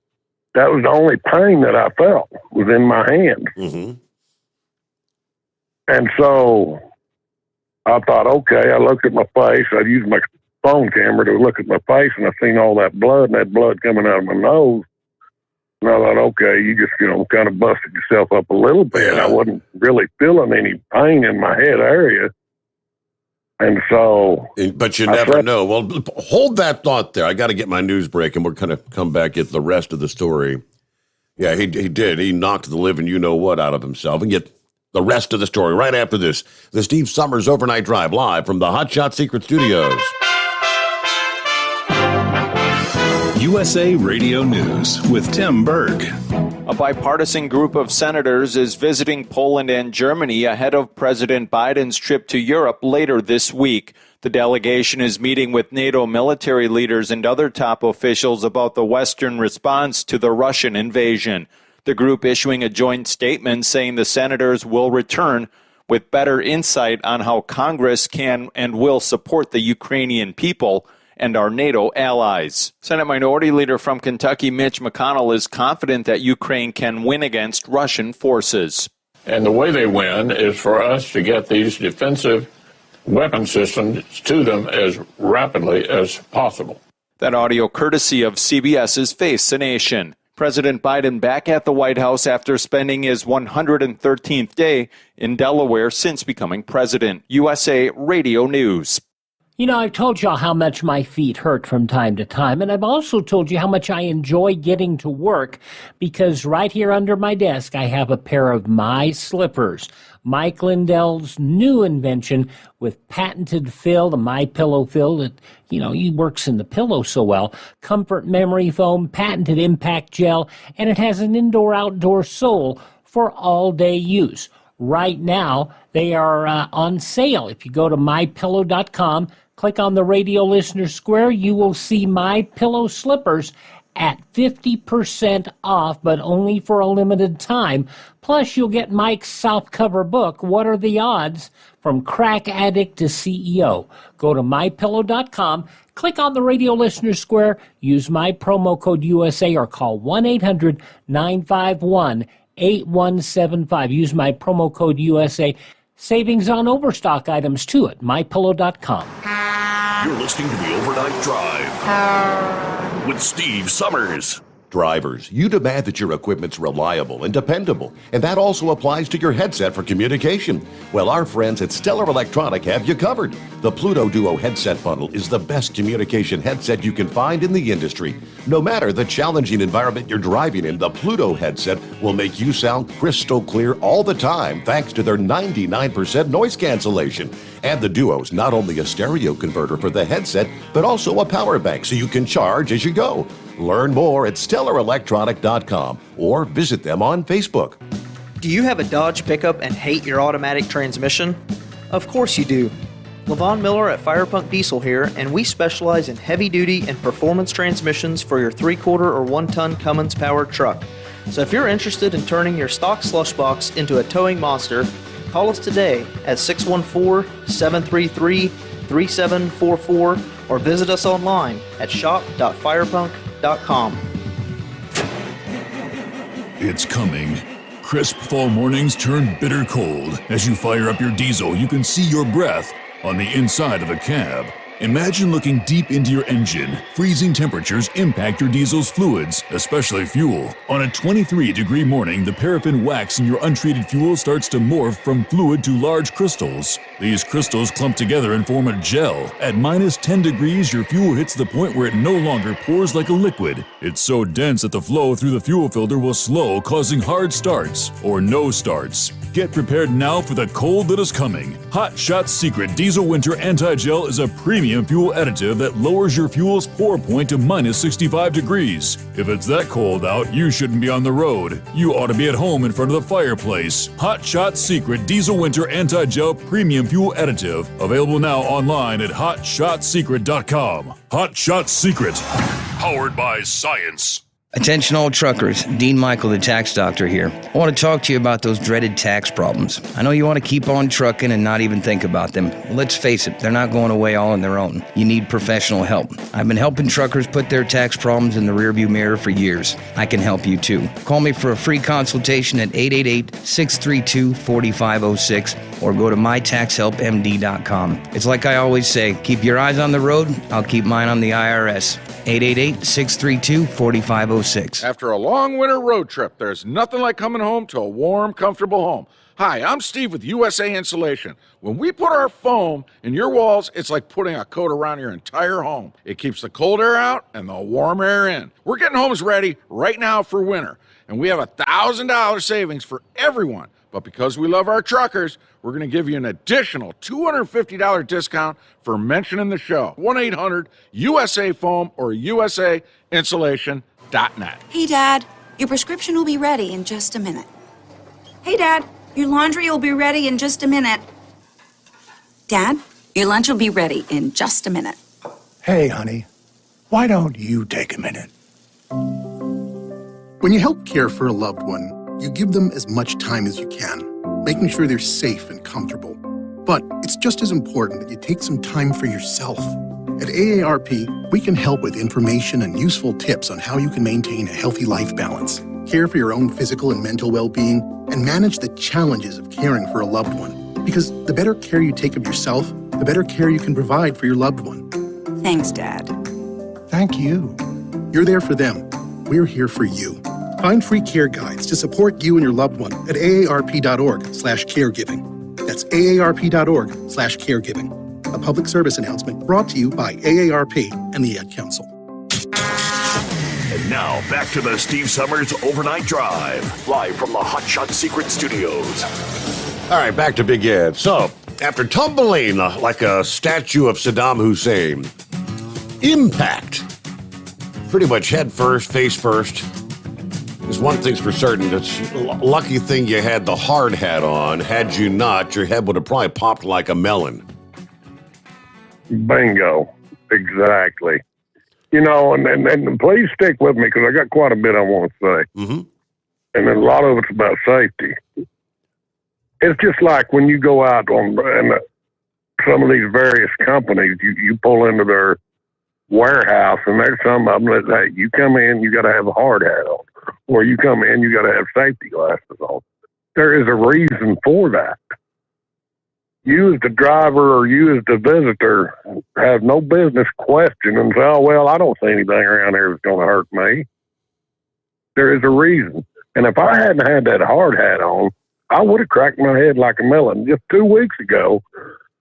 that was the only pain that I felt, was in my hand. Mm-hmm. And so I thought, okay, I looked at my face. I used my phone camera to look at my face, and I seen all that blood, and that blood coming out of my nose. And I thought, okay, you just, kind of busted yourself up a little bit. I wasn't really feeling any pain in my head area. And so... But you never know. Well, hold that thought there. I got to get my news break, and we're going to come back at the rest of the story. Yeah, he did. He knocked the living you-know-what out of himself, and get the rest of the story right after this. The Steve Sommers Overnight Drive, live from the Hot Shot Secret Studios. USA Radio News with Tim Berg. A bipartisan group of senators is visiting Poland and Germany ahead of President Biden's trip to Europe later this week. The delegation is meeting with NATO military leaders and other top officials about the Western response to the Russian invasion. The group issuing a joint statement saying the senators will return with better insight on how Congress can and will support the Ukrainian people and our NATO allies. Senate Minority Leader from Kentucky, Mitch McConnell, is confident that Ukraine can win against Russian forces. And the way they win is for us to get these defensive weapon systems to them as rapidly as possible. That audio courtesy of CBS's Face the Nation. President Biden back at the White House after spending his 113th day in Delaware since becoming president. USA Radio News. I've told y'all how much my feet hurt from time to time, and I've also told you how much I enjoy getting to work, because right here under my desk I have a pair of my slippers. Mike Lindell's new invention with patented fill, the My Pillow fill that, he works in the pillow so well, comfort memory foam, patented impact gel, and it has an indoor-outdoor sole for all-day use. Right now, they are on sale. If you go to mypillow.com, click on the radio listener square, you will see My Pillow slippers at 50% off, but only for a limited time. Plus, you'll get Mike's softcover book, What Are the Odds? From Crack Addict to CEO. Go to mypillow.com, click on the radio listener square, use my promo code USA, or call 1-800-951-8175. Use my promo code USA. Savings on overstock items, too, at mypillow.com. You're listening to the Overnight Drive with Steve Sommers. Drivers, you demand that your equipment's reliable and dependable, and that also applies to your headset for communication. Well, our friends at Stellar Electronic have you covered. The Pluto Duo headset bundle is the best communication headset you can find in the industry. No matter the challenging environment you're driving in, the Pluto headset will make you sound crystal clear all the time thanks to their 99% noise cancellation. And the Duo's not only a stereo converter for the headset, but also a power bank so you can charge as you go. Learn more at StellarElectronic.com or visit them on Facebook. Do you have a Dodge pickup and hate your automatic transmission? Of course you do. LaVon Miller at Firepunk Diesel here, and we specialize in heavy-duty and performance transmissions for your 3-quarter or 1-ton Cummins powered truck. So if you're interested in turning your stock slush box into a towing monster, call us today at 614-733-3744 or visit us online at shop.firepunk.com. It's coming. Crisp fall mornings turn bitter cold. As you fire up your diesel, you can see your breath on the inside of a cab. Imagine looking deep into your engine. Freezing temperatures impact your diesel's fluids, especially fuel. On a 23-degree morning, the paraffin wax in your untreated fuel starts to morph from fluid to large crystals. These crystals clump together and form a gel. At minus 10 degrees, your fuel hits the point where it no longer pours like a liquid. It's so dense that the flow through the fuel filter will slow, causing hard starts or no starts. Get prepared now for the cold that is coming. Hot Shot Secret Diesel Winter Anti-Gel is a premium fuel additive that lowers your fuel's pour point to minus 65 degrees. If it's that cold out, you shouldn't be on the road. You ought to be at home in front of the fireplace. Hot Shot Secret Diesel Winter Anti-Gel Premium Fuel Additive. Available now online at hotshotsecret.com. Hot Shot Secret. Powered by science. Attention all truckers, Dean Michael, the tax doctor here. I want to talk to you about those dreaded tax problems. I know you want to keep on trucking and not even think about them. Well, let's face it, they're not going away all on their own. You need professional help. I've been helping truckers put their tax problems in the rearview mirror for years. I can help you too. Call me for a free consultation at 888-632-4506 or go to mytaxhelpmd.com. It's like I always say, keep your eyes on the road, I'll keep mine on the IRS. 888-632-4506. After a long winter road trip, there's nothing like coming home to a warm, comfortable home. Hi, I'm Steve with USA Insulation. When we put our foam in your walls, it's like putting a coat around your entire home. It keeps the cold air out and the warm air in. We're getting homes ready right now for winter, and we have $1,000 savings for everyone. But because we love our truckers, we're going to give you an additional $250 discount for mentioning the show. 1-800-USA-FOAM or USAinsulation.net. Hey, Dad, your prescription will be ready in just a minute. Hey, Dad, your laundry will be ready in just a minute. Dad, your lunch will be ready in just a minute. Hey, honey, why don't you take a minute? When you help care for a loved one, you give them as much time as you can, making sure they're safe and comfortable. But it's just as important that you take some time for yourself. At AARP, we can help with information and useful tips on how you can maintain a healthy life balance, care for your own physical and mental well-being, and manage the challenges of caring for a loved one. Because the better care you take of yourself, the better care you can provide for your loved one. Thanks, Dad. Thank you. You're there for them. We're here for you. Find free care guides to support you and your loved one at aarp.org/caregiving. That's aarp.org/caregiving. A public service announcement brought to you by AARP and the Ad Council. And now back to the Steve Sommers Overnight Drive, live from the Hot Shot Secret Studios. All right, back to Big Ed. So, after tumbling like a statue of Saddam Hussein, impact, pretty much head first, face first. There's one thing's for certain. It's a lucky thing you had the hard hat on. Had you not, your head would have probably popped like a melon. Bingo. Exactly. You know, and please stick with me because I got quite a bit I want to say. Mm-hmm. And then a lot of it's about safety. It's just like when you go out on some of these various companies, you pull into their warehouse and there's some of them that, hey, you come in, you got to have a hard hat on. Or you come in, you got to have safety glasses on. There is a reason for that. You as the driver or you as the visitor have no business questioning and say, oh, well, I don't see anything around here that's going to hurt me. There is a reason. And if I hadn't had that hard hat on, I would have cracked my head like a melon. Just 2 weeks ago,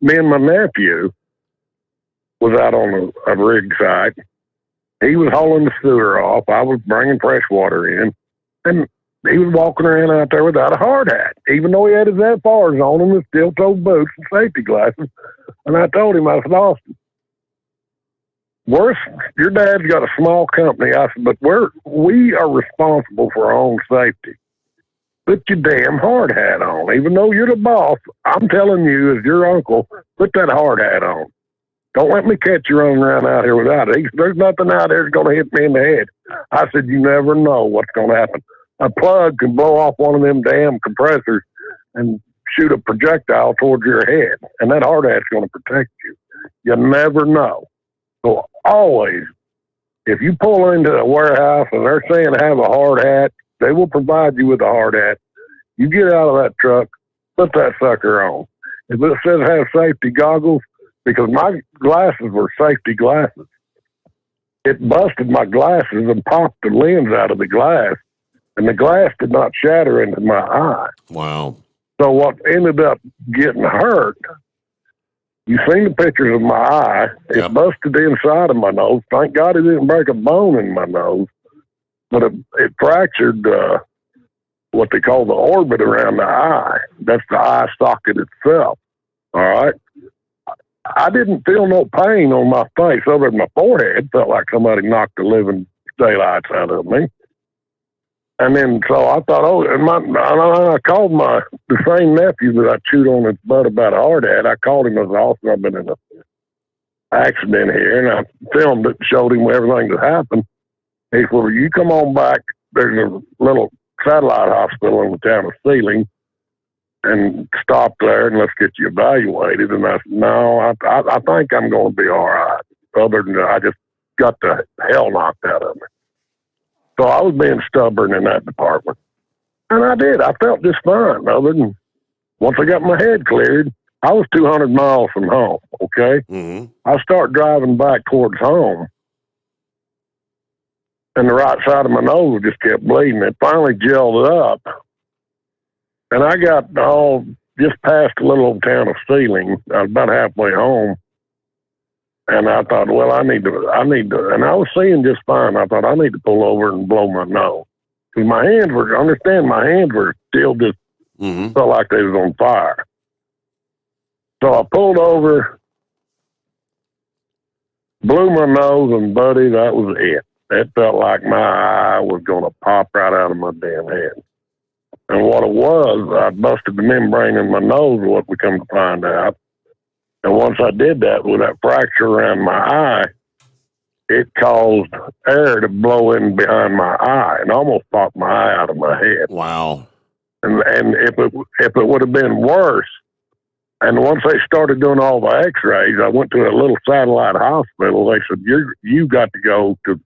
me and my nephew was out on a rig site. He was hauling the sewer off. I was bringing fresh water in. And he was walking around out there without a hard hat, even though he had his FRs on him and steel-toed boots and safety glasses. And I told him, I said, Austin, your dad's got a small company. I said, but we are responsible for our own safety. Put your damn hard hat on. Even though you're the boss, I'm telling you, as your uncle, put that hard hat on. Don't let me catch you running around out here without it. There's nothing out there that's going to hit me in the head. I said, you never know what's going to happen. A plug can blow off one of them damn compressors and shoot a projectile towards your head, and that hard hat's going to protect you. You never know. So always, if you pull into a warehouse and they're saying have a hard hat, they will provide you with a hard hat. You get out of that truck, put that sucker on. If it says have safety goggles, because my glasses were safety glasses, it busted my glasses and popped the lens out of the glass, and the glass did not shatter into my eye. Wow. So what ended up getting hurt, you seen the pictures of my eye. It busted inside of my nose. Thank God it didn't break a bone in my nose, but it fractured what they call the orbit around the eye. That's the eye socket itself. All right. I didn't feel no pain on my face other than my forehead. Felt like somebody knocked the living daylights out of me. And then, so I thought, I called the same nephew that I chewed on his butt about a hard hat. I called him as Austin. I've been in an accident here, and I filmed it and showed him everything that happened. He said, well, you come on back. There's a little satellite hospital in the town of Sealing, and stop there and let's get you evaluated. And I said, no, I think I'm going to be all right. Other than I just got the hell knocked out of me. So I was being stubborn in that department. And I did. I felt just fine. Other than once I got my head cleared, I was 200 miles from home, okay? Mm-hmm. I start driving back towards home, and the right side of my nose just kept bleeding. It finally gelled up, and I got just past the little old town of Sealing. I was about halfway home. And I thought, well, I need to, and I was seeing just fine. I thought I need to pull over and blow my nose. Because my hands were still just, felt like they was on fire. So I pulled over, blew my nose, and buddy, that was it. It felt like my eye was going to pop right out of my damn head. And what it was, I busted the membrane in my nose, what we come to find out. And once I did that with that fracture around my eye, it caused air to blow in behind my eye and almost popped my eye out of my head. Wow. And if it would have been worse, and once they started doing all the x-rays, I went to a little satellite hospital. They said, you got to go to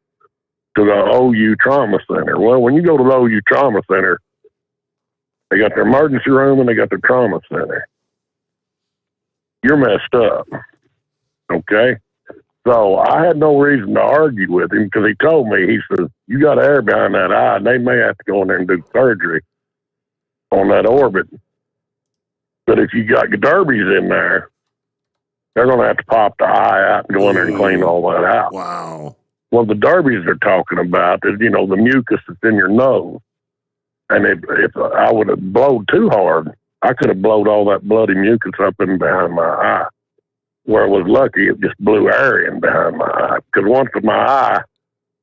the OU Trauma Center. Well, when you go to the OU Trauma Center, they got their emergency room and they got their trauma center. You're messed up. Okay? So I had no reason to argue with him because he told me, he said, you got air behind that eye, and they may have to go in there and do surgery on that orbit. But if you got derbies in there, they're going to have to pop the eye out and go in there and clean all that out. Wow. Well, the derbies they're talking about is, the mucus that's in your nose. And if I would have blowed too hard, I could have blowed all that bloody mucus up in behind my eye. Where it was lucky, it just blew air in behind my eye. Because once my eye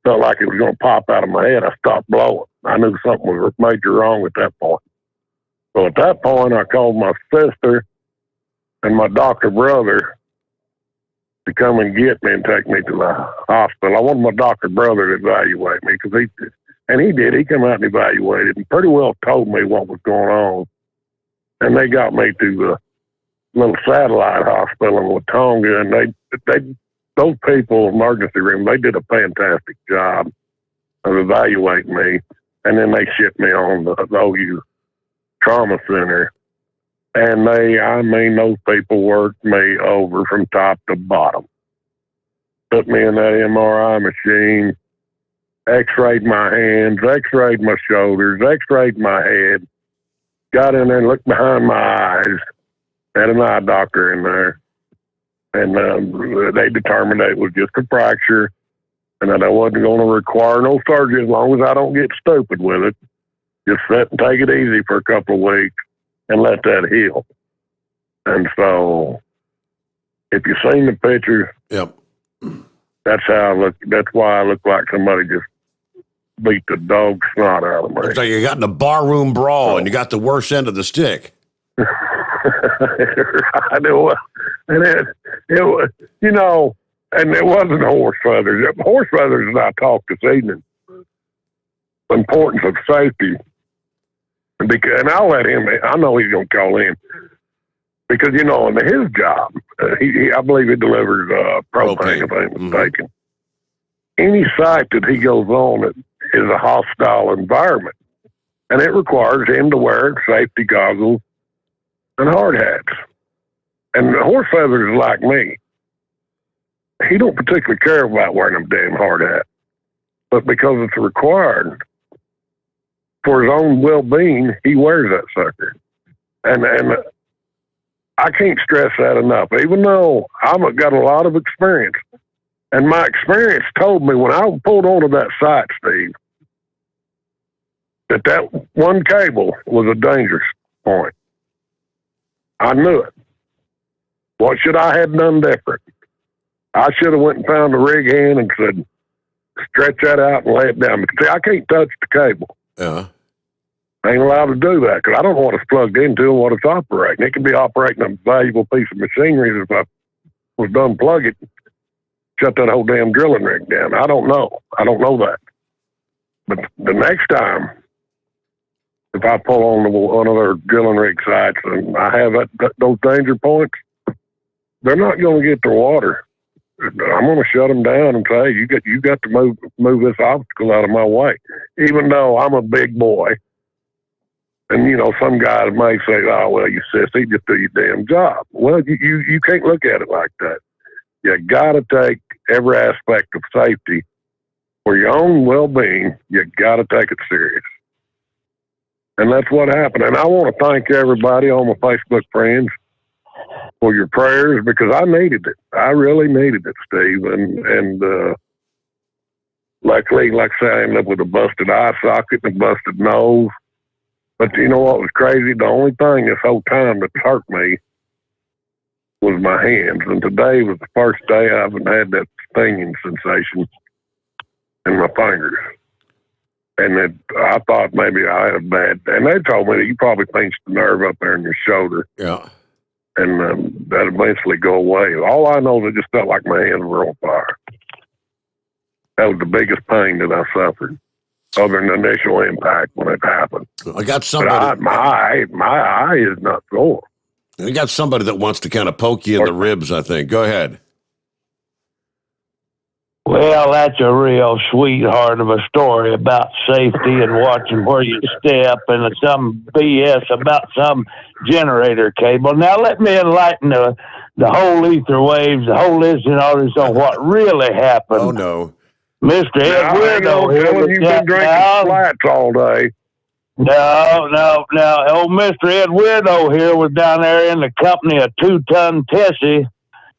felt like it was going to pop out of my head, I stopped blowing. I knew something was major wrong at that point. So at that point, I called my sister and my doctor brother to come and get me and take me to the hospital. I wanted my doctor brother to evaluate me because he did. He came out and evaluated and pretty well told me what was going on. And they got me to the little satellite hospital in Watonga, and those people, emergency room, they did a fantastic job of evaluating me. And then they shipped me on the OU Trauma Center. And those people worked me over from top to bottom. Put me in that MRI machine, X-rayed my hands, X-rayed my shoulders, X-rayed my head. Got in there and looked behind my eyes. Had an eye doctor in there. And they determined that it was just a fracture and that I wasn't going to require no surgery as long as I don't get stupid with it. Just sit and take it easy for a couple of weeks and let that heal. And so, if you've seen the pictures, yep, that's how I look. That's why I look like somebody just beat the dog snot out of me. So you got in a barroom brawl and you got the worst end of the stick. I know, and it was, you know, and it wasn't horse feathers. Horse feathers, and I talked this evening. The importance of safety. And I'll let him, I know he's going to call in. Because, you know, in his job, I believe he delivers propane, if I'm mistaken. Any site that he goes on is a hostile environment. And it requires him to wear safety goggles and hard hats. And horse feathers is like me. He don't particularly care about wearing them damn hard hats. But because it's required, for his own well-being, he wears that sucker. And I can't stress that enough. Even though I've got a lot of experience, and my experience told me when I pulled onto that site, Steve, that one cable was a dangerous point. I knew it. What should I have done different? I should have went and found the rig hand and said, stretch that out and lay it down. Because see, I can't touch the cable. Yeah. I ain't allowed to do that because I don't know what it's plugged into and what it's operating. It could be operating a valuable piece of machinery if I was done plug it, shut that whole damn drilling rig down. I don't know. I don't know that. But the next time, if I pull on one of their drilling rig sites and I have those danger points, they're not going to get the water. I'm going to shut them down and say, hey, you got to move this obstacle out of my way. Even though I'm a big boy. And, you know, some guys may say, oh, well, you sissy, just do your damn job. Well, you can't look at it like that. You got to take every aspect of safety for your own well-being. You got to take it serious. And that's what happened. And I want to thank everybody, all my Facebook friends, for your prayers because I needed it. I really needed it, Steve. And luckily, like I say, I ended up with a busted eye socket and a busted nose. But you know what was crazy? The only thing this whole time that hurt me was my hands. And today was the first day I haven't had that stinging sensation in my fingers. And I thought maybe I had a bad... And they told me that you probably pinched the nerve up there in your shoulder. Yeah. And that eventually go away. All I know is it just felt like my hands were on fire. That was the biggest pain that I suffered. Other than the initial impact when it happened. I got somebody. My eye is not sore. I got somebody that wants to kind of poke you in the ribs, I think. Go ahead. Well, that's a real sweetheart of a story about safety and watching where you step and some BS about some generator cable. Now, let me enlighten the whole ether waves, the whole listening audience on what really happened. Oh, no. Mr. Ed Widow here. You've been drinking flats all day. No. Old Mr. Ed Widow here was down there in the company of 2-ton Tessie.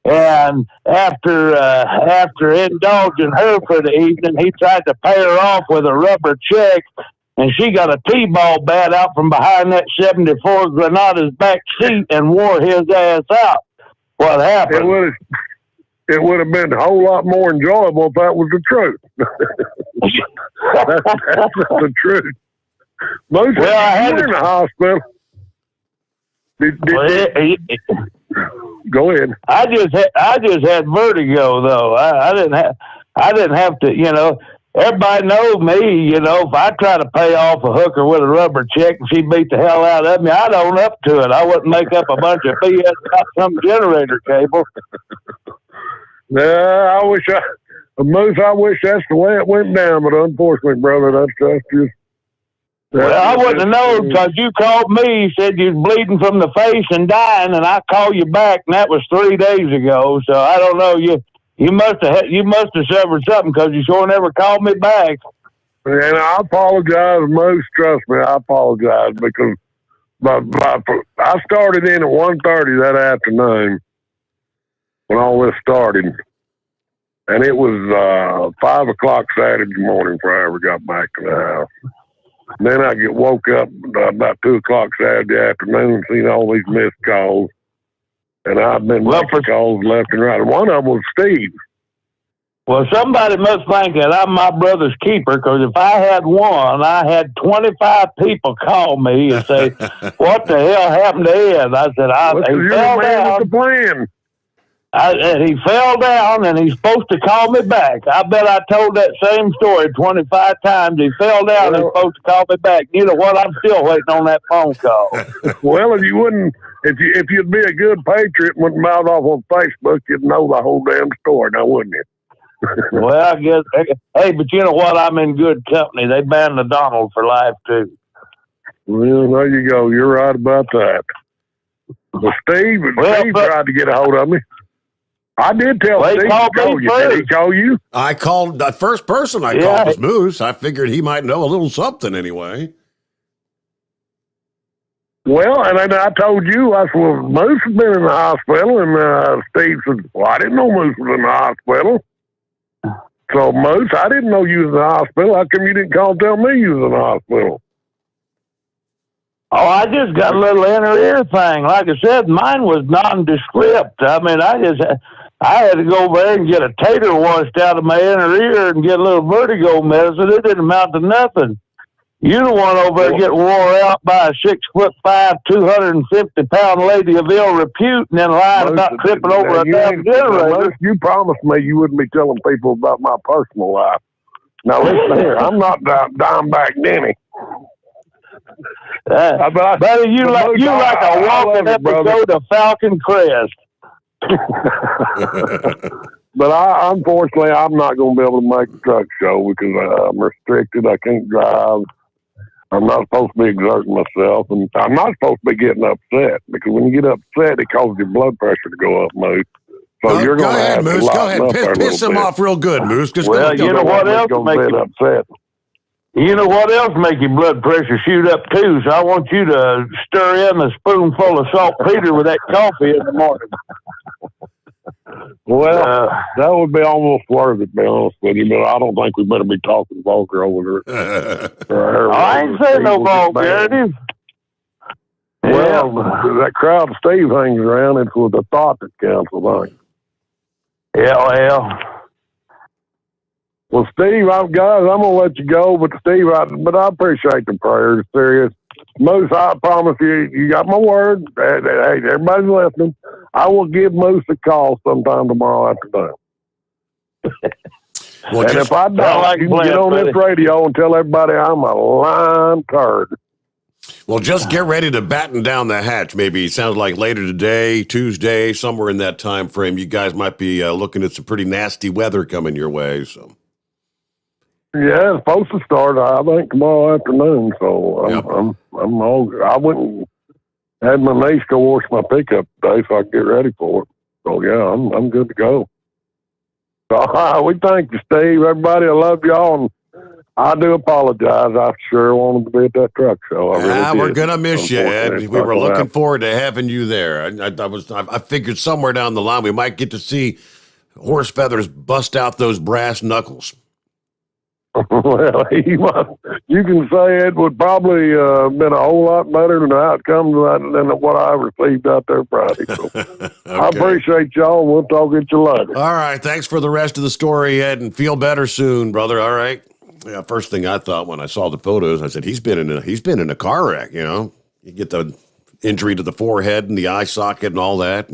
And after indulging her for the evening, he tried to pay her off with a rubber check. And she got a T-ball bat out from behind that 74 Granada's back seat and wore his ass out. What happened? It would have been a whole lot more enjoyable if that was the truth. That's not the truth. Most well, I had in the hospital. Go ahead. I just had vertigo though. I didn't have to. You know, everybody knows me. You know, if I try to pay off a hooker with a rubber check and she beat the hell out of me, I'd own up to it. I wouldn't make up a bunch of BS about some generator cable. I wish that's the way it went down, but unfortunately, brother, that's just. Well, I wouldn't have known because you called me, said you was bleeding from the face and dying, and I called you back, and that was 3 days ago. So I don't know. You must have suffered something because you sure never called me back. And I apologize, most. Trust me, I apologize because I started in at 1:30 that afternoon when all this started, and it was 5 o'clock Saturday morning before I ever got back to the house. Then I woke up about 2 o'clock Saturday afternoon and seen all these missed calls, and I've been making calls left and right. One of them was Steve. Well, somebody must think that I'm my brother's keeper, because if I had one, I had 25 people call me and say, "What the hell happened to Ed?" I said, "He fell down." The plan. And he fell down, and he's supposed to call me back. I bet I told that same story 25 times. He fell down, and he's supposed to call me back. You know what? I'm still waiting on that phone call. Well, if you'd be a good patriot and wouldn't mouth off on Facebook, you'd know the whole damn story, now wouldn't you? Well, I guess. Hey, but you know what? I'm in good company. They banned the Donald for life too. Well, there you go. You're right about that. But Steve tried to get a hold of me. I did tell Steve to call you. Did he call you? I called the first person I called was Moose. I figured he might know a little something anyway. Well, and then I told you, I said, well, Moose has been in the hospital, and Steve said, well, I didn't know Moose was in the hospital. So, Moose, I didn't know you was in the hospital. How come you didn't call and tell me you was in the hospital? Oh, I just got a little inner ear thing. Like I said, mine was nondescript. I mean, I had to go over there and get a tater washed out of my inner ear and get a little vertigo medicine. It didn't amount to nothing. You're the one over there getting wore out by a 6'5", 250-pound lady of ill repute, and then lying about tripping over a damn generator. You promised me you wouldn't be telling people about my personal life. Now listen here, I'm not Dimeback Denny. Buddy, you like a walking episode of Falcon Crest. But unfortunately, I'm not going to be able to make the truck show because I'm restricted. I can't drive. I'm not supposed to be exerting myself, and I'm not supposed to be getting upset because when you get upset, it causes your blood pressure to go up, Moose. So you're going to have to lighten up there a little bit. Piss him off real good, Moose. Well, you know what else make you upset? You know what else make your blood pressure shoot up too? So I want you to stir in a spoonful of saltpeter with that coffee in the morning. Well, that would be almost worth it, to be honest with you, but I don't think we better be talking vulgar over there. I ain't saying no vulgarity. Well, that crowd Steve hangs around, it's with the thought that counts, I think. Yeah, well, Steve, guys, I'm going to let you go, but Steve, I appreciate the prayers, serious. Moose, I promise you got my word. Hey, everybody's listening. I will give Moose a call sometime tomorrow afternoon. Well, and if I don't, you can get on this radio and tell everybody I'm a lying turd. Well, just get ready to batten down the hatch. Maybe it sounds like later today, Tuesday, somewhere in that time frame, you guys might be looking at some pretty nasty weather coming your way. So. Yeah, it's supposed to start, I think, tomorrow afternoon. So I'm all. I went and had my niece go wash my pickup today, so I can get ready for it. So yeah, I'm good to go. So we thank you, Steve. Everybody, I love y'all, and I do apologize. I sure wanted to be at that truck show. We're gonna miss you, Ed. We were looking forward to having you there. I figured somewhere down the line we might get to see Horse Feathers bust out those brass knuckles. Well, you can say it would probably been a whole lot better than the outcome than what I received out there Friday. So okay. I appreciate y'all. We'll talk at you later. All right. Thanks for the rest of the story, Ed, and feel better soon, brother. All right. Yeah. First thing I thought when I saw the photos, I said he's been in a car wreck. You know, you get the injury to the forehead and the eye socket and all that.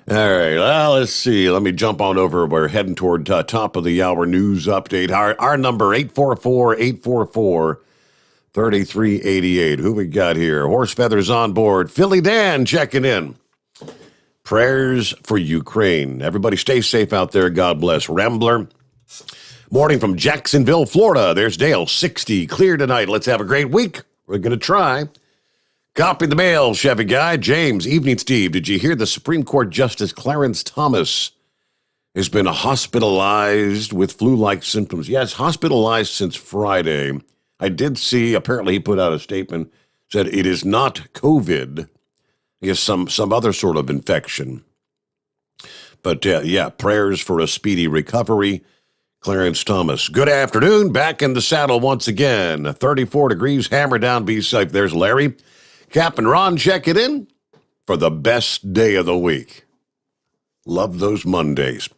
All right, well, let's see. Let me jump on over. We're heading toward top of the hour news update. Our number, 844-844-3388. Who we got here? Horse Feathers on board. Philly Dan checking in. Prayers for Ukraine. Everybody stay safe out there. God bless. Rambler. Morning from Jacksonville, Florida. There's Dale, 60. Clear tonight. Let's have a great week. We're going to try. Copy the mail, Chevy Guy. James, evening, Steve. Did you hear the Supreme Court Justice Clarence Thomas has been hospitalized with flu-like symptoms. Yes, hospitalized since Friday. I did see, apparently he put out a statement, said it is not COVID. He has some other sort of infection. But prayers for a speedy recovery. Clarence Thomas. Good afternoon. Back in the saddle once again. 34 degrees, hammer down, be safe. There's Larry. Captain Ron checking in for the best day of the week. Love those Mondays.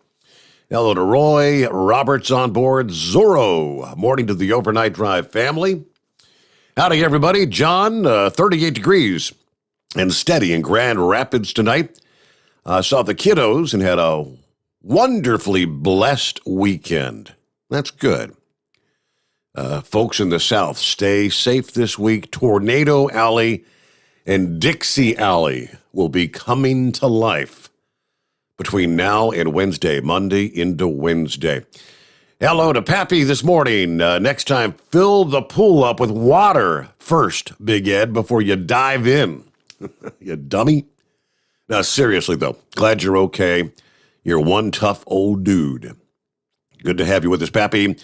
Hello to Roy. Robert's on board. Zorro. Morning to the Overnight Drive family. Howdy, everybody. John, 38 degrees and steady in Grand Rapids tonight. Saw the kiddos and had a wonderfully blessed weekend. That's good. Folks in the South, stay safe this week. Tornado Alley and Dixie Alley will be coming to life between now and Wednesday, Monday into Wednesday. Hello to Pappy this morning. Next time, fill the pool up with water first, Big Ed, before you dive in. You dummy. Now, seriously, though, glad you're okay. You're one tough old dude. Good to have you with us, Pappy.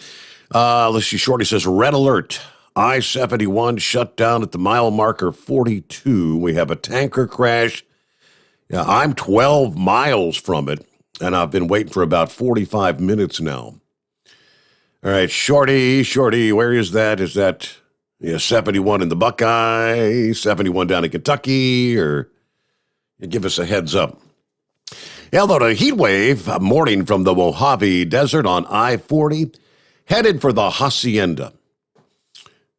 Let's see, Shorty says, red alert. I-71 shut down at the mile marker 42. We have a tanker crash. Yeah, I'm 12 miles from it, and I've been waiting for about 45 minutes now. All right, Shorty, where is that? Is that 71 in the Buckeye, 71 down in Kentucky, or give us a heads up? Hello to Heatwave, morning from the Mojave Desert on I-40, headed for the Hacienda.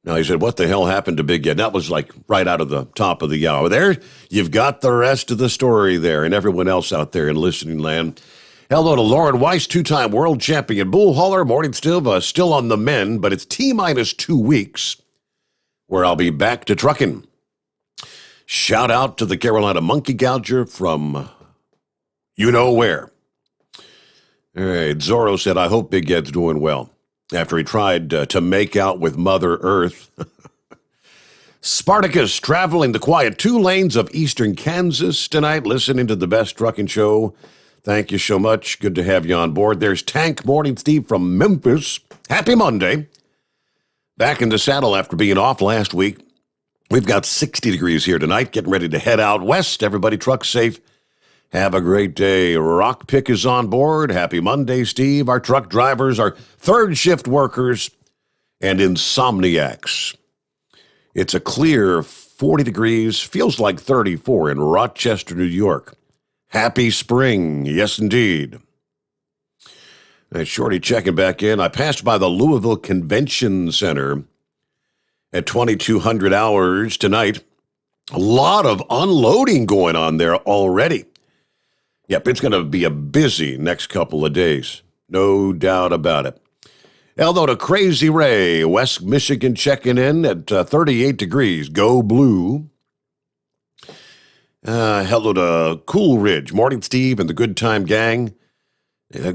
Now, he said, what the hell happened to Big Ed? That was like right out of the top of the hour. There, you've got the rest of the story there and everyone else out there in listening land. Hello to Lauren Weiss, two-time world champion bull hauler. Morning still on the men, but it's T-minus 2 weeks where I'll be back to trucking. Shout out to the Carolina Monkey Gouger from you know where. All right, Zorro said, I hope Big Ed's doing well after he tried to make out with Mother Earth. Spartacus traveling the quiet 2 lanes of eastern Kansas tonight, listening to the best trucking show. Thank you so much. Good to have you on board. There's Tank Morning Steve from Memphis. Happy Monday. Back in the saddle after being off last week. We've got 60 degrees here tonight, getting ready to head out west. Everybody truck safe. Have a great day. Rock Pick is on board. Happy Monday, Steve. Our truck drivers, our third shift workers, and insomniacs. It's a clear 40 degrees, feels like 34 in Rochester, New York. Happy spring. Yes, indeed. Hey, Shorty checking back in. I passed by the Louisville Convention Center at 2200 hours tonight. A lot of unloading going on there already. Yep, it's going to be a busy next couple of days. No doubt about it. Hello to Crazy Ray, West Michigan checking in at 38 degrees. Go blue. Hello to Cool Ridge. Morning, Steve, and the Good Time Gang.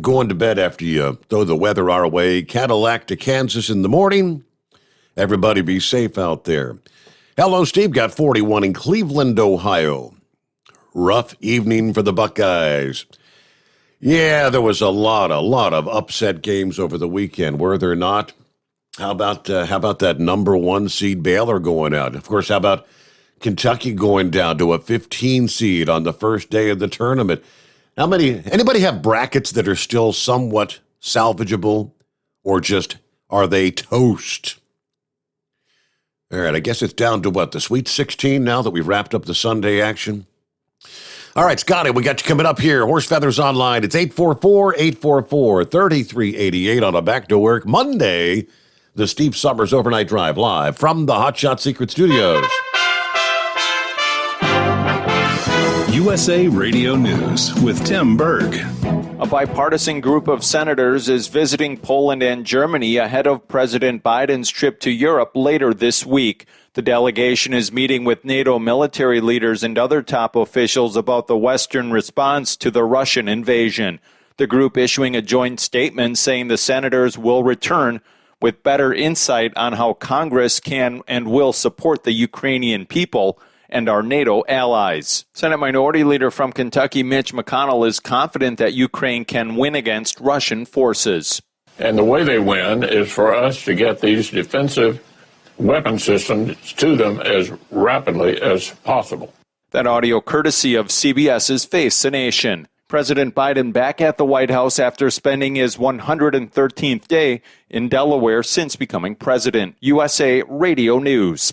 Going to bed after you throw the weather our way. Cadillac to Kansas in the morning. Everybody be safe out there. Hello, Steve. Got 41 in Cleveland, Ohio. Rough evening for the Buckeyes. Yeah, there was a lot of upset games over the weekend, were there not? How about that number 1 seed Baylor going out? Of course, how about Kentucky going down to a 15 seed on the first day of the tournament? Anybody have brackets that are still somewhat salvageable, or just are they toast? All right, I guess it's down to what, the Sweet 16 now that we've wrapped up the Sunday action? All right, Scotty, we got you coming up here. Horse Feathers Online. It's 844-844-3388 on a back to work Monday. The Steve Summers Overnight Drive live from the Hot Shot Secret Studios. USA Radio News with Tim Berg. A bipartisan group of senators is visiting Poland and Germany ahead of President Biden's trip to Europe later this week. The delegation is meeting with NATO military leaders and other top officials about the Western response to the Russian invasion. The group issuing a joint statement saying the senators will return with better insight on how Congress can and will support the Ukrainian people and our NATO allies. Senate Minority Leader from Kentucky, Mitch McConnell, is confident that Ukraine can win against Russian forces. And the way they win is for us to get these defensive weapon systems to them as rapidly as possible. That audio courtesy of CBS's Face the Nation. President Biden back at the White House after spending his 113th day in Delaware since becoming president. USA Radio News.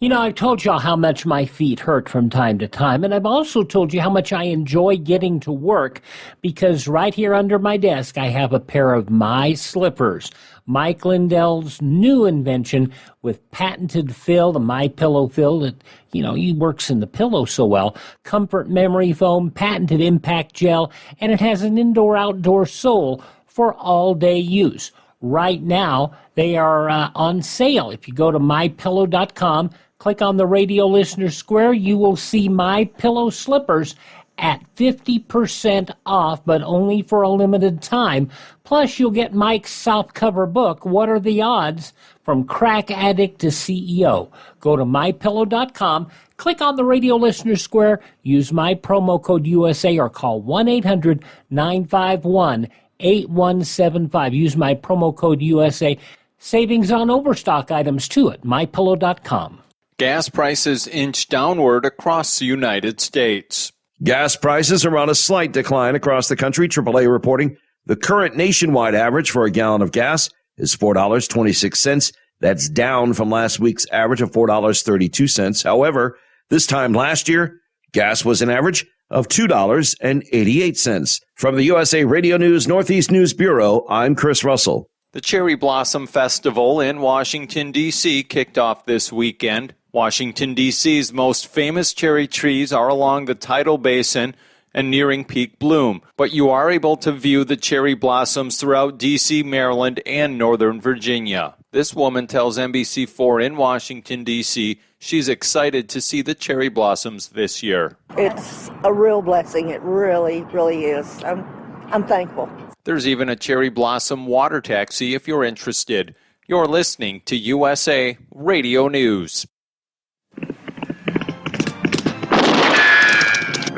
You know, I've told y'all how much my feet hurt from time to time, and I've also told you how much I enjoy getting to work because right here under my desk I have a pair of my slippers. Mike Lindell's new invention with patented fill, the My Pillow fill that, he works in the pillow so well, comfort memory foam, patented impact gel, and it has an indoor-outdoor sole for all-day use. Right now, they are on sale. If you go to mypillow.com, click on the radio listener square, you will see My Pillow slippers at 50% off, but only for a limited time. Plus, you'll get Mike's softcover book, What Are the Odds? From Crack Addict to CEO. Go to mypillow.com, click on the radio listener square, use my promo code USA, or call 1-800-951-8175. Use my promo code USA. Savings on overstock items, too, at mypillow.com. Gas prices inch downward across the United States. Gas prices are on a slight decline across the country. AAA reporting the current nationwide average for a gallon of gas is $4.26. That's down from last week's average of $4.32. However, this time last year, gas was an average of $2.88. From the USA Radio News Northeast News Bureau, I'm Chris Russell. The Cherry Blossom Festival in Washington, D.C. kicked off this weekend. Washington, D.C.'s most famous cherry trees are along the tidal basin and nearing peak bloom, but you are able to view the cherry blossoms throughout D.C., Maryland, and Northern Virginia. This woman tells NBC4 in Washington, D.C. she's excited to see the cherry blossoms this year. It's a real blessing. It really, really is. I'm thankful. There's even a cherry blossom water taxi if you're interested. You're listening to USA Radio News.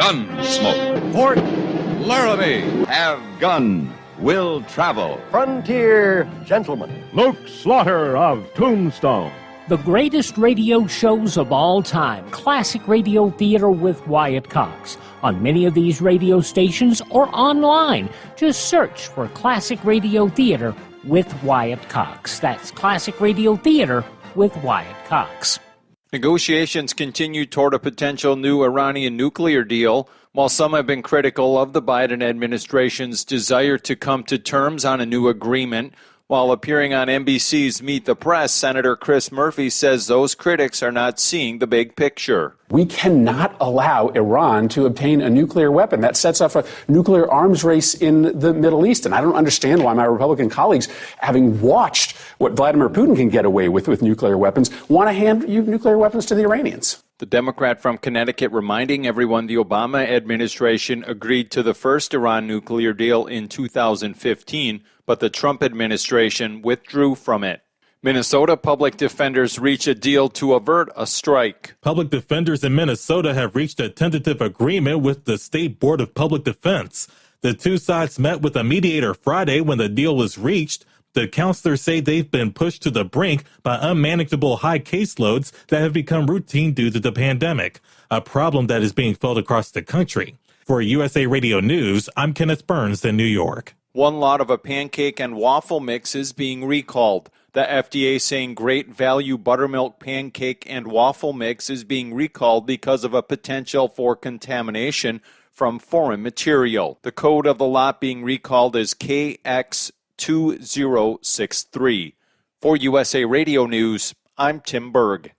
Gunsmoke. Fort Laramie. Have gun. Will travel. Frontier gentleman. Luke Slaughter of Tombstone. The greatest radio shows of all time. Classic radio theater with Wyatt Cox. On many of these radio stations or online. Just search for Classic Radio Theater with Wyatt Cox. That's Classic Radio Theater with Wyatt Cox. Negotiations continue toward a potential new Iranian nuclear deal. While some have been critical of the Biden administration's desire to come to terms on a new agreement, while appearing on NBC's Meet the Press, Senator Chris Murphy says those critics are not seeing the big picture. We cannot allow Iran to obtain a nuclear weapon. That sets up a nuclear arms race in the Middle East. And I don't understand why my Republican colleagues, having watched what Vladimir Putin can get away with nuclear weapons, want to hand nuclear weapons to the Iranians. The Democrat from Connecticut reminding everyone the Obama administration agreed to the first Iran nuclear deal in 2015, but the Trump administration withdrew from it. Minnesota public defenders reach a deal to avert a strike. Public defenders in Minnesota have reached a tentative agreement with the State Board of Public Defense. The two sides met with a mediator Friday when the deal was reached. The counselors say they've been pushed to the brink by unmanageable high caseloads that have become routine due to the pandemic, a problem that is being felt across the country. For USA Radio News, I'm Kenneth Burns in New York. One lot of a pancake and waffle mix is being recalled. The FDA saying Great Value Buttermilk Pancake and Waffle Mix is being recalled because of a potential for contamination from foreign material. The code of the lot being recalled is KX2063. For USA Radio News, I'm Tim Berg.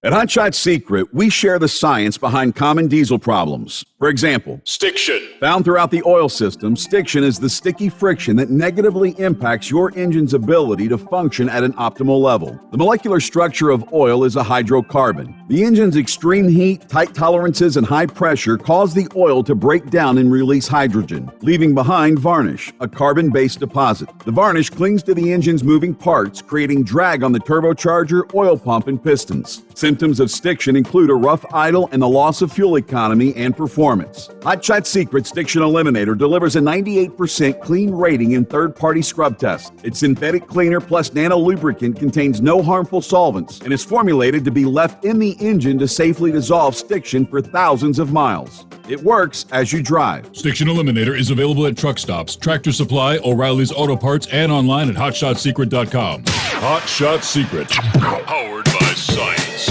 At Hot Shot Secret, we share the science behind common diesel problems. For example, stiction. Found throughout the oil system, stiction is the sticky friction that negatively impacts your engine's ability to function at an optimal level. The molecular structure of oil is a hydrocarbon. The engine's extreme heat, tight tolerances, and high pressure cause the oil to break down and release hydrogen, leaving behind varnish, a carbon-based deposit. The varnish clings to the engine's moving parts, creating drag on the turbocharger, oil pump, and pistons. Symptoms of stiction include a rough idle and the loss of fuel economy and performance. Hot Shot Secret Stiction Eliminator delivers a 98% clean rating in third-party scrub tests. Its synthetic cleaner plus nano lubricant contains no harmful solvents and is formulated to be left in the engine to safely dissolve stiction for thousands of miles. It works as you drive. Stiction Eliminator is available at truck stops, Tractor Supply, O'Reilly's Auto Parts, and online at HotShotSecret.com. Hot Shot Secret. Powered by science.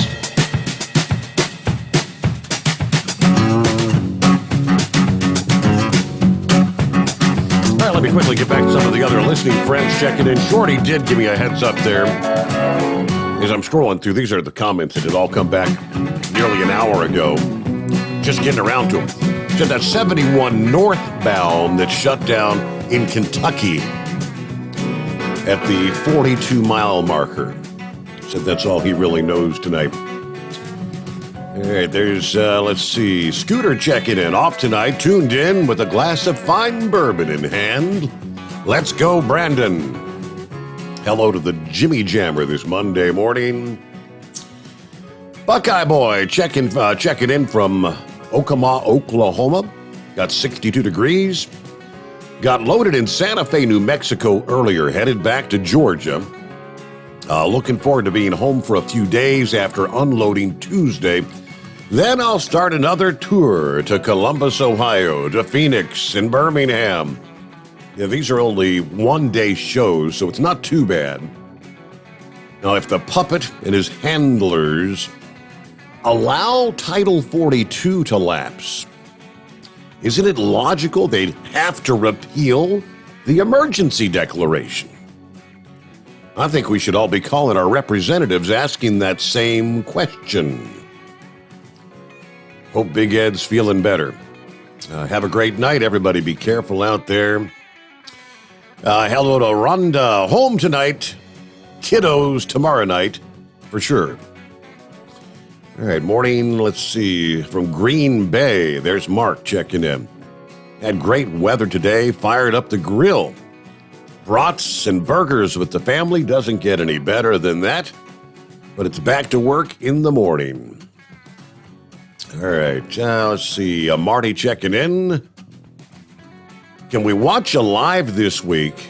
All right, let me quickly get back to some of the other listening friends checking in. Shorty did give me a heads up there. As I'm scrolling through, these are the comments that had all come back nearly an hour ago. Just getting around to them. Said that 71 northbound that shut down in Kentucky at the 42-mile marker. Said that's all he really knows tonight. All right, there's, let's see, Scooter checking in. Off tonight, tuned in with a glass of fine bourbon in hand. Let's go, Brandon. Hello to the Jimmy Jammer this Monday morning. Buckeye Boy checking in from Okama, Oklahoma. Got 62 degrees. Got loaded in Santa Fe, New Mexico earlier. Headed back to Georgia. Looking forward to being home for a few days after unloading Tuesday. Then I'll start another tour to Columbus, Ohio, to Phoenix and Birmingham. Yeah, these are only one-day shows, so it's not too bad. Now, if the puppet and his handlers allow Title 42 to lapse, isn't it logical they'd have to repeal the emergency declaration? I think we should all be calling our representatives asking that same question. Hope Big Ed's feeling better. Have a great night, everybody. Be careful out there. Hello to Rhonda. Home tonight. Kiddos tomorrow night, for sure. All right, morning, let's see, from Green Bay. There's Mark checking in. Had great weather today. Fired up the grill. Brats and burgers with the family. Doesn't get any better than that. But it's back to work in the morning. All right, let's see. Marty checking in. Can we watch a live this week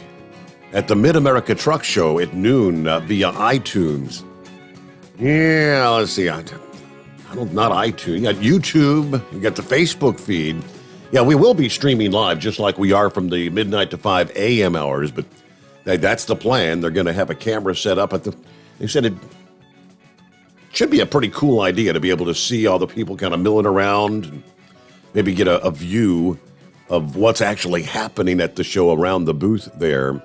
at the Mid-America Truck Show at noon via iTunes? Yeah, let's see. Not iTunes. You got YouTube. You got the Facebook feed. Yeah, we will be streaming live just like we are from the midnight to 5 a.m. hours, but that's the plan. They're going to have a camera set up they said it should be a pretty cool idea to be able to see all the people kind of milling around and maybe get a view of what's actually happening at the show around the booth there.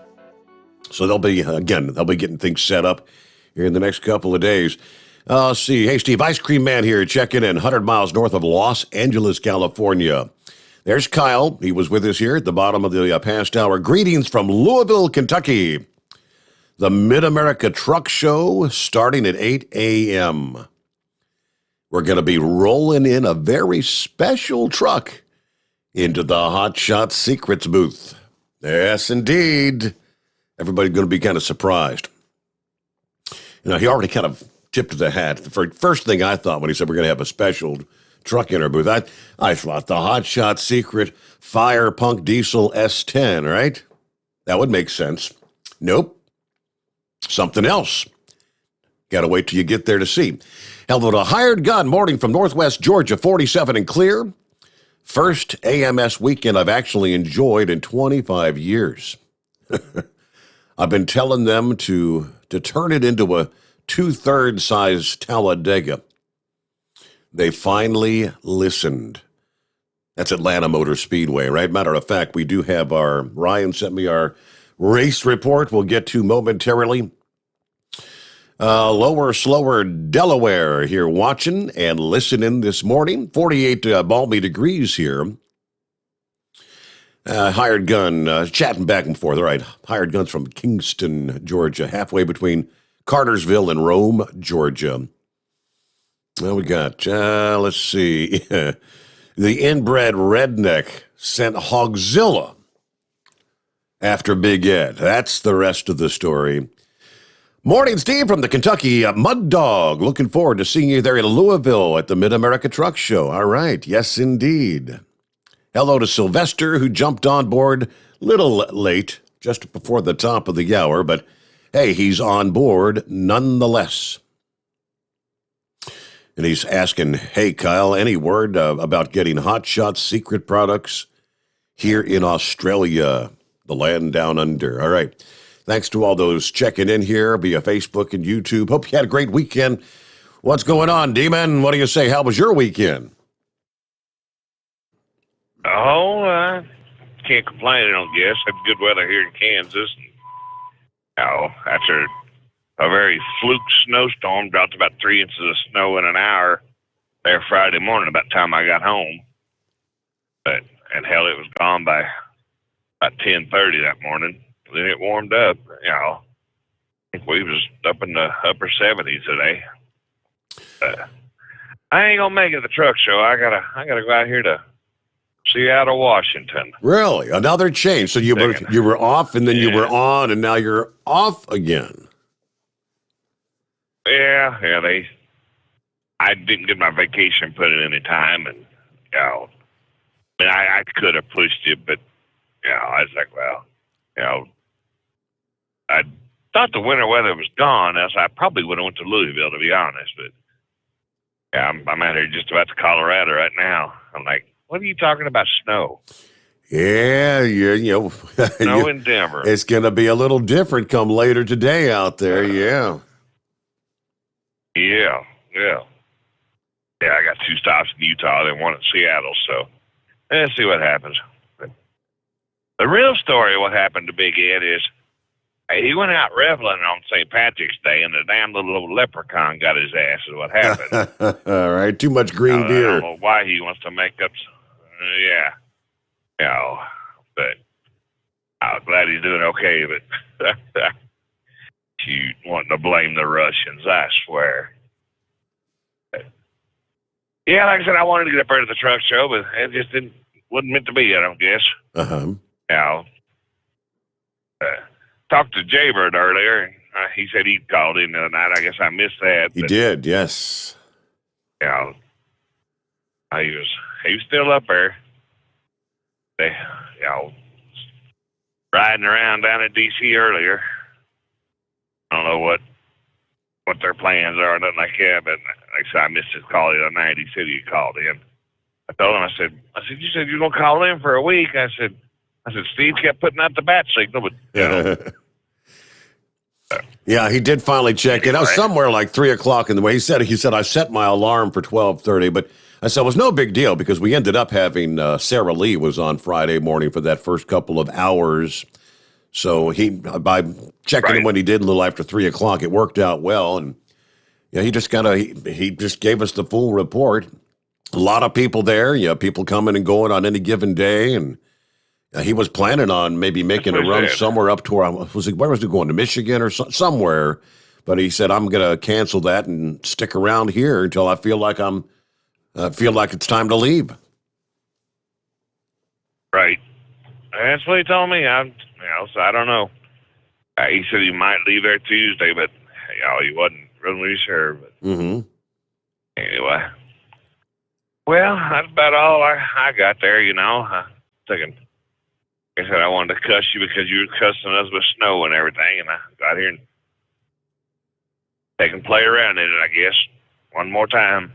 So they'll be getting things set up here in the next couple of days. Let's see. Hey, Steve, Ice Cream Man here checking in 100 miles north of Los Angeles, California. There's Kyle. He was with us here at the bottom of the past hour. Greetings from Louisville, Kentucky. The Mid-America Truck Show starting at 8 a.m. We're going to be rolling in a very special truck into the Hot Shot Secrets booth. Yes, indeed. Everybody's going to be kind of surprised. You know, he already kind of tipped the hat. The first thing I thought when he said we're going to have a special truck in our booth, I thought the Hot Shot Secret Fire Punk Diesel S10, right? That would make sense. Nope. Something else. Got to wait till you get there to see. Hello to Hired Gun, morning from Northwest Georgia, 47 and clear. First AMS weekend I've actually enjoyed in 25 years. I've been telling them to turn it into a 2/3 size Talladega. They finally listened. That's Atlanta Motor Speedway, right? Matter of fact, we do have Ryan sent me our race report we'll get to momentarily. Lower, slower Delaware here watching and listening this morning. 48 balmy degrees here. Hired Gun, chatting back and forth. All right, Hired Gun's from Kingston, Georgia, halfway between Cartersville and Rome, Georgia. Well, we got, let's see, the inbred redneck sent Hogzilla after Big Ed. That's the rest of the story. Morning, Steve, from the Kentucky Mud Dog. Looking forward to seeing you there in Louisville at the Mid-America Truck Show. All right. Yes, indeed. Hello to Sylvester, who jumped on board little late, just before the top of the hour, but hey, he's on board nonetheless. And he's asking, hey, Kyle, any word about getting Hot Shot Secret products here in Australia, the land down under? All right. Thanks to all those checking in here via Facebook and YouTube. Hope you had a great weekend. What's going on, D-Man? What do you say? How was your weekend? Oh, can't complain, I don't guess. Had good weather here in Kansas. After a very fluke snowstorm, dropped about 3 inches of snow in an hour there Friday morning about the time I got home. And hell, it was gone by about 10:30 that morning. Then it warmed up. I think we was up in the upper 70s today. I ain't gonna make it to the truck show. I gotta go out here to Seattle, Washington. Really? Another change. So you were off, and then you were on, and now you're off again. Yeah. I didn't get my vacation put in any time, and I could have pushed it, but I was like, well, I thought the winter weather was gone, else I probably would have went to Louisville, to be honest. But I'm out here just about to Colorado right now. I'm like, what are you talking about snow? Yeah, Snow in Denver. It's going to be a little different come later today out there, yeah. Yeah, I got 2 stops in Utah and 1 in Seattle, so let's see what happens. But the real story of what happened to Big Ed is he went out reveling on St. Patrick's Day, and the damn little leprechaun got his ass is what happened. All right, too much green beer. I don't know why he wants to make up... but I'm glad he's doing okay, but you wanting to blame the Russians, I swear. But, yeah, like I said, I wanted to get up there to the truck show, but it just wasn't meant to be, I don't guess. Uh-huh. Talked to Jaybird earlier, and he said he'd called in the other night. I guess I missed that. He did, yes. He was still up there. They, riding around down at D.C. earlier. I don't know what their plans are, nothing like that, but like I said, I missed his call the other night. He said he called in. I told him, I said, you said you were going to call in for a week. I said, Steve kept putting out the bat signal, but, Yeah, he did finally check it. I was somewhere like 3 o'clock in the way. He said, I set my alarm for 12:30, but I said it was no big deal because we ended up having Sarah Lee was on Friday morning for that first couple of hours. So by checking him when he did a little after 3 o'clock, it worked out well. And he just he just gave us the full report. A lot of people there, people coming and going on any given day. And he was planning on maybe making a run somewhere up to where was he going, to Michigan or somewhere? But he said, I'm going to cancel that and stick around here until I feel like it's time to leave. Right. That's what he told me. So I don't know. He said he might leave there Tuesday, but he wasn't really sure. But anyway, well, that's about all I got there. I said I wanted to cuss you because you were cussing us with snow and everything, and I got here and they can play around in it, I guess, one more time.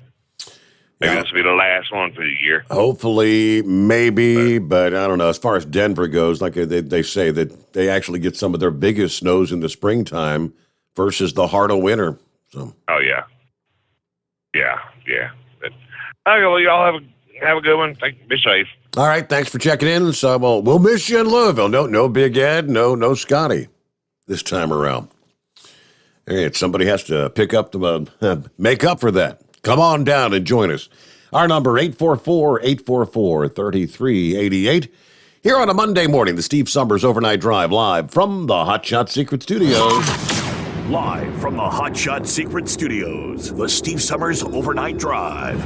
Maybe this will be the last one for the year. Hopefully, maybe, but I don't know. As far as Denver goes, like they say that they actually get some of their biggest snows in the springtime versus the heart of winter. So. Oh, yeah. But, okay, well, y'all have a good one. Be safe. All right, thanks for checking in. So we'll miss you in Louisville. No Big Ed, no Scotty this time around. All right, somebody has to pick up make up for that. Come on down and join us. Our number, 844-844-3388. Here on a Monday morning, the Steve Sommers Overnight Drive live from the Hot Shot Secret Studios. Live from the Hot Shot Secret Studios, the Steve Summers Overnight Drive.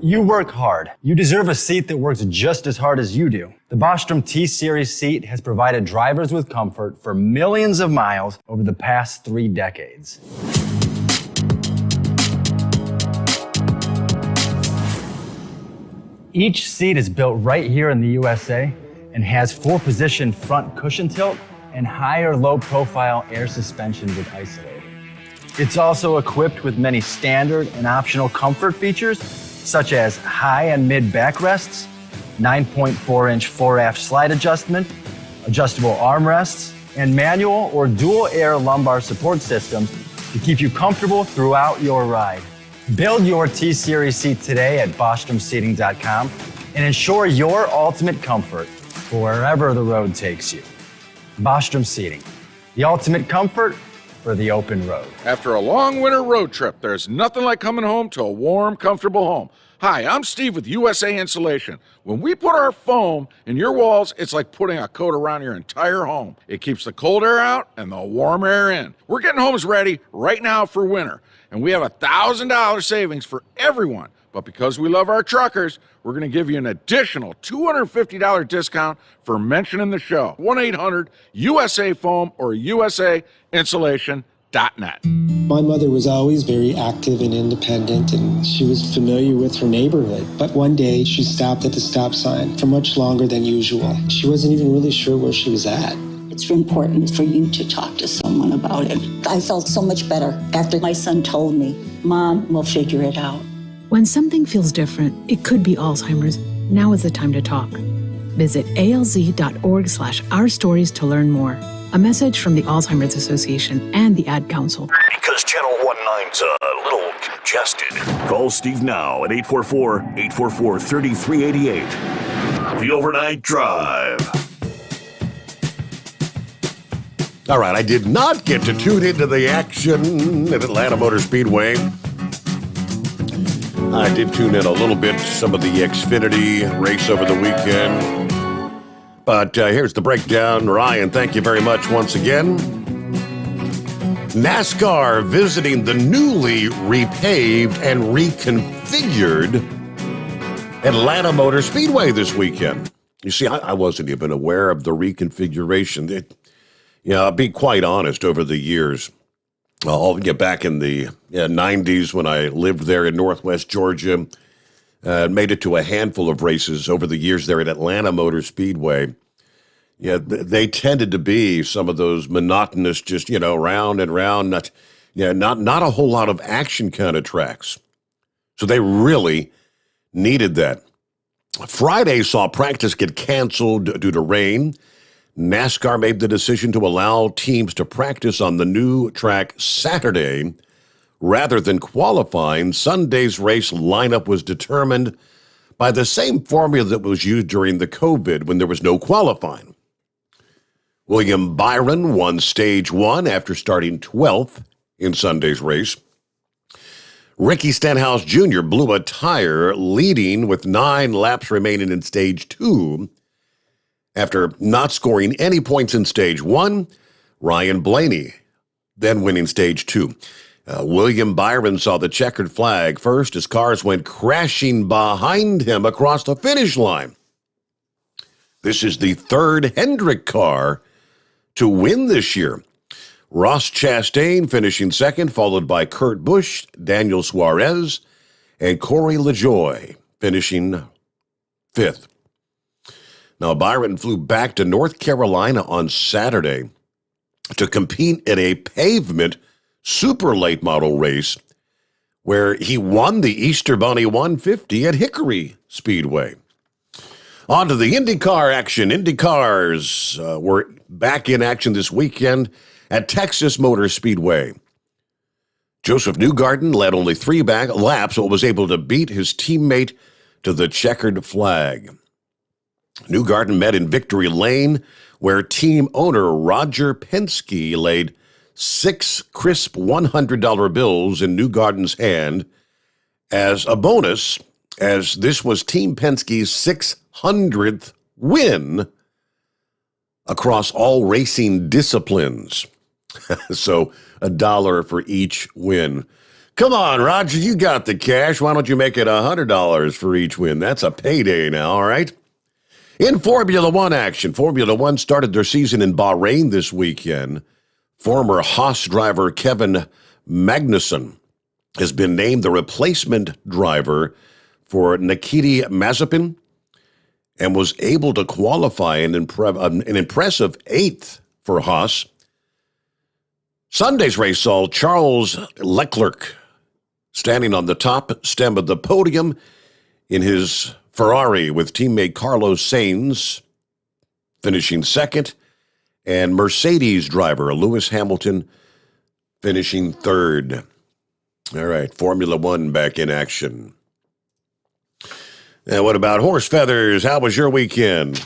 You work hard. You deserve a seat that works just as hard as you do. The Bostrom T-Series seat has provided drivers with comfort for millions of miles over the past 3 decades. Each seat is built right here in the USA and has 4-position front cushion tilt and higher low-profile air suspension with isolator. It's also equipped with many standard and optional comfort features, such as high and mid backrests, 9.4-inch fore-aft slide adjustment, adjustable armrests, and manual or dual air lumbar support systems to keep you comfortable throughout your ride. Build your T-Series seat today at BostromSeating.com and ensure your ultimate comfort for wherever the road takes you. Bostrom Seating, the ultimate comfort for the open road. After a long winter road trip, there's nothing like coming home to a warm, comfortable home. Hi, I'm Steve with USA Insulation. When we put our foam in your walls, it's like putting a coat around your entire home. It keeps the cold air out and the warm air in. We're getting homes ready right now for winter, and we have $1,000 savings for everyone. But because we love our truckers, we're going to give you an additional $250 discount for mentioning the show. 1-800-USA-FOAM or USAinsulation.net. My mother was always very active and independent, and she was familiar with her neighborhood. But one day, she stopped at the stop sign for much longer than usual. She wasn't even really sure where she was at. It's important for you to talk to someone about it. I felt so much better after my son told me, Mom, we'll figure it out. When something feels different, it could be Alzheimer's. Now is the time to talk. Visit alz.org/ourstories to learn more. A message from the Alzheimer's Association and the Ad Council. Because Channel 19's a little congested. Call Steve now at 844-844-3388. The Overnight Drive. All right, I did not get to tune into the action at Atlanta Motor Speedway. I did tune in a little bit to some of the Xfinity race over the weekend. But here's the breakdown. Ryan, thank you very much once again. NASCAR visiting the newly repaved and reconfigured Atlanta Motor Speedway this weekend. You see, I wasn't even aware of the reconfiguration. I'll be quite honest, over the years, I'll get back in the 90s when I lived there in Northwest Georgia, made it to a handful of races over the years there at Atlanta Motor Speedway. Yeah, they tended to be some of those monotonous, just, round and round, not a whole lot of action kind of tracks. So they really needed that. Friday saw practice get canceled due to rain. NASCAR made the decision to allow teams to practice on the new track Saturday rather than qualifying. Sunday's race lineup was determined by the same formula that was used during the COVID when there was no qualifying. William Byron won Stage 1 after starting 12th in Sunday's race. Ricky Stenhouse Jr. blew a tire leading with 9 laps remaining in Stage 2. After not scoring any points in Stage 1, Ryan Blaney then winning Stage 2. William Byron saw the checkered flag first as cars went crashing behind him across the finish line. This is the third Hendrick car to win this year. Ross Chastain finishing second, followed by Kurt Busch, Daniel Suarez, and Corey LaJoie finishing fifth. Now, Byron flew back to North Carolina on Saturday to compete in a pavement super late model race where he won the Easter Bunny 150 at Hickory Speedway. On to the Indy Car Action. Indy Cars were back in action this weekend at Texas Motor Speedway. Joseph Newgarden led only 3 laps, but was able to beat his teammate to the checkered flag. Newgarden met in victory lane, where team owner Roger Penske laid 6 crisp $100 bills in Newgarden's hand as a bonus, as this was Team Penske's 600th win across all racing disciplines. So $1 for each win. Come on, Roger, you got the cash. Why don't you make it $100 for each win? That's a payday now, all right? In Formula One action, Formula One started their season in Bahrain this weekend. Former Haas driver Kevin Magnussen has been named the replacement driver for Nikita Mazepin and was able to qualify an impressive 8th for Haas. Sunday's race saw Charles Leclerc standing on the top stem of the podium in his Ferrari with teammate Carlos Sainz finishing second, and Mercedes driver Lewis Hamilton finishing third. All right, Formula One back in action. And what about horse feathers? How was your weekend?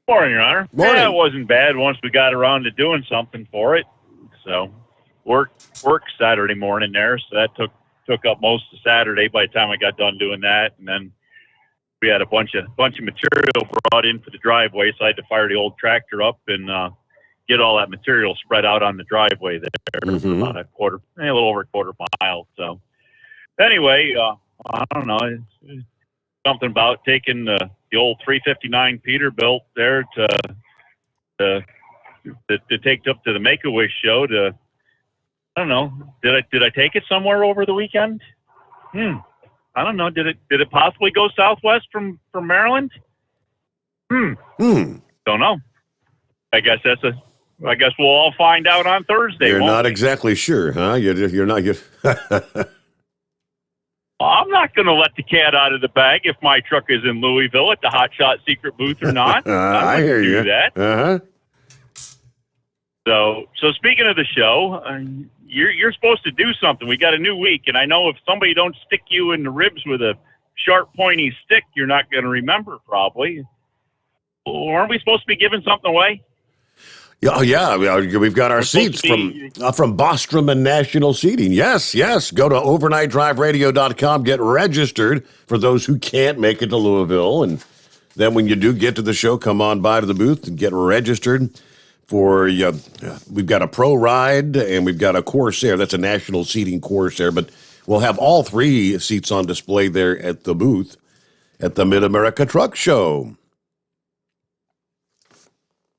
Morning, Your Honor. Morning. Yeah, it wasn't bad once we got around to doing something for it. So work Saturday morning there, so that took up most of Saturday by the time I got done doing that. And then we had a bunch of material brought in for the driveway, so I had to fire the old tractor up and get all that material spread out on the driveway there. Mm-hmm. About a little over a quarter mile. So anyway, I don't know. It's something about taking the old 359 Peterbilt there to take up to the Make-A-Wish show to, I don't know. Did I take it somewhere over the weekend? I don't know. Did it possibly go southwest from Maryland? Don't know. I guess we'll all find out on Thursday. You're won't not we? exactly sure, huh? You're not. I'm not going to let the cat out of the bag if my truck is in Louisville at the Hot Shot secret booth or not. I hear do you. that. Uh-huh. So speaking of the show, you're supposed to do something. We got a new week, and I know if somebody don't stick you in the ribs with a sharp, pointy stick, you're not going to remember probably. Aren't we supposed to be giving something away? Yeah, we've got our seats from Bostrom and National Seating. Yes. Go to overnightdriveradio.com, get registered for those who can't make it to Louisville. And then when you do get to the show, come on by to the booth and get registered for we've got a Pro Ride and we've got a Corsair. That's a National Seating Corsair, but we'll have all 3 seats on display there at the booth at the Mid-America Truck Show.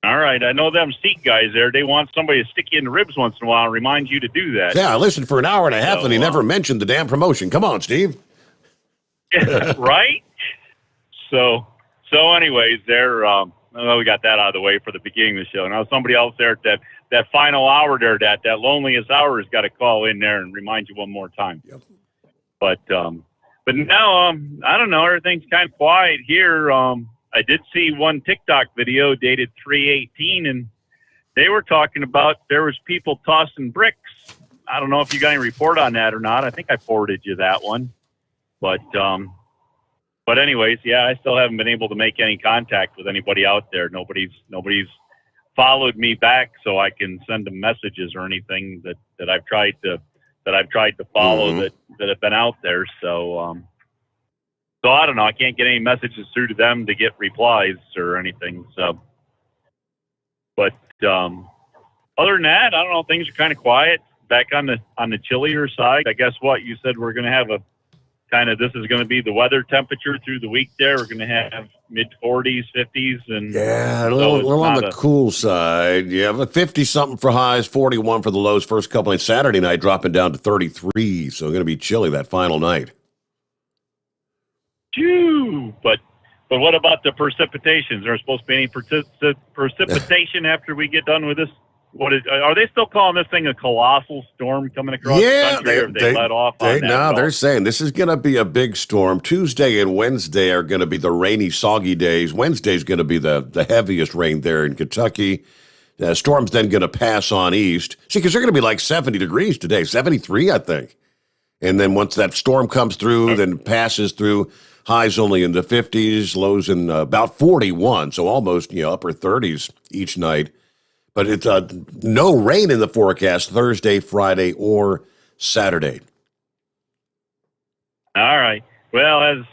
All right, I know them seat guys there. They want somebody to stick you in the ribs once in a while and remind you to do that. Yeah, I listened for an hour and a half, and he never mentioned the damn promotion. Come on, Steve. Right? So anyways, there. We got that out of the way for the beginning of the show. Now somebody else there at that final hour there, that loneliest hour, has got to call in there and remind you one more time. Yep. But now I don't know. Everything's kind of quiet here. I did see one TikTok video dated 3/18, and they were talking about there was people tossing bricks. I don't know if you got any report on that or not. I think I forwarded you that one. But anyways, yeah, I still haven't been able to make any contact with anybody out there. Nobody's followed me back so I can send them messages or anything that I've tried to follow that have been out there. So I don't know. I can't get any messages through to them to get replies or anything. So, but other than that, I don't know. Things are kind of quiet. Back on the chillier side. I guess what you said, we're going to have this is going to be the weather temperature through the week. There, we're going to have mid 40s, 50s, and a little on the cool side. Yeah, 50-something for highs, 41 for the lows. First couple nights. Saturday night dropping down to 33. So going to be chilly that final night. But what about the precipitation? Is there supposed to be any precipitation after we get done with this? Are they still calling this thing a colossal storm coming across the country? Or have they let off on that? No, they're saying this is going to be a big storm. Tuesday and Wednesday are going to be the rainy, soggy days. Wednesday's going to be the heaviest rain there in Kentucky. The storm's then going to pass on east. See, because they're going to be like 70 degrees today, 73, I think. And then once that storm comes through, then passes through, highs only in the 50s, lows in about 41, so almost upper 30s each night. But it's no rain in the forecast Thursday, Friday, or Saturday. All right. Well, as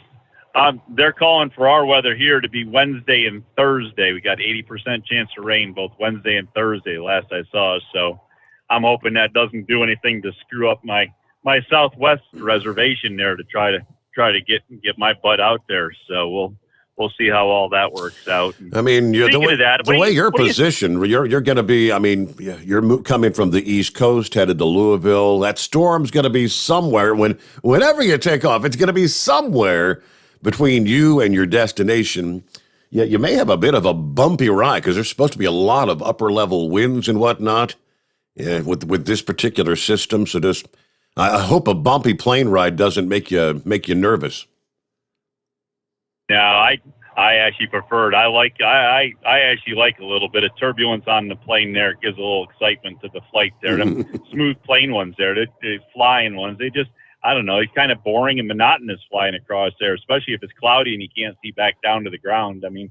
They're calling for our weather here to be Wednesday and Thursday. We got 80% chance of rain both Wednesday and Thursday, last I saw. So I'm hoping that doesn't do anything to screw up my Southwest reservation there to try to get my butt out there. So we'll see how all that works out. I mean, the way you're positioned, you're going to be, I mean, you're coming from the East Coast, headed to Louisville. That storm's going to be somewhere. Whenever you take off, it's going to be somewhere between you and your destination. Yeah, you may have a bit of a bumpy ride because there's supposed to be a lot of upper-level winds and whatnot with this particular system. So I hope a bumpy plane ride doesn't make you nervous. No, I actually prefer it. I actually like a little bit of turbulence on the plane there. It gives a little excitement to the flight there. Them smooth plane ones there, the flying ones, they just, I don't know, it's kind of boring and monotonous flying across there, especially if it's cloudy and you can't see back down to the ground. I mean,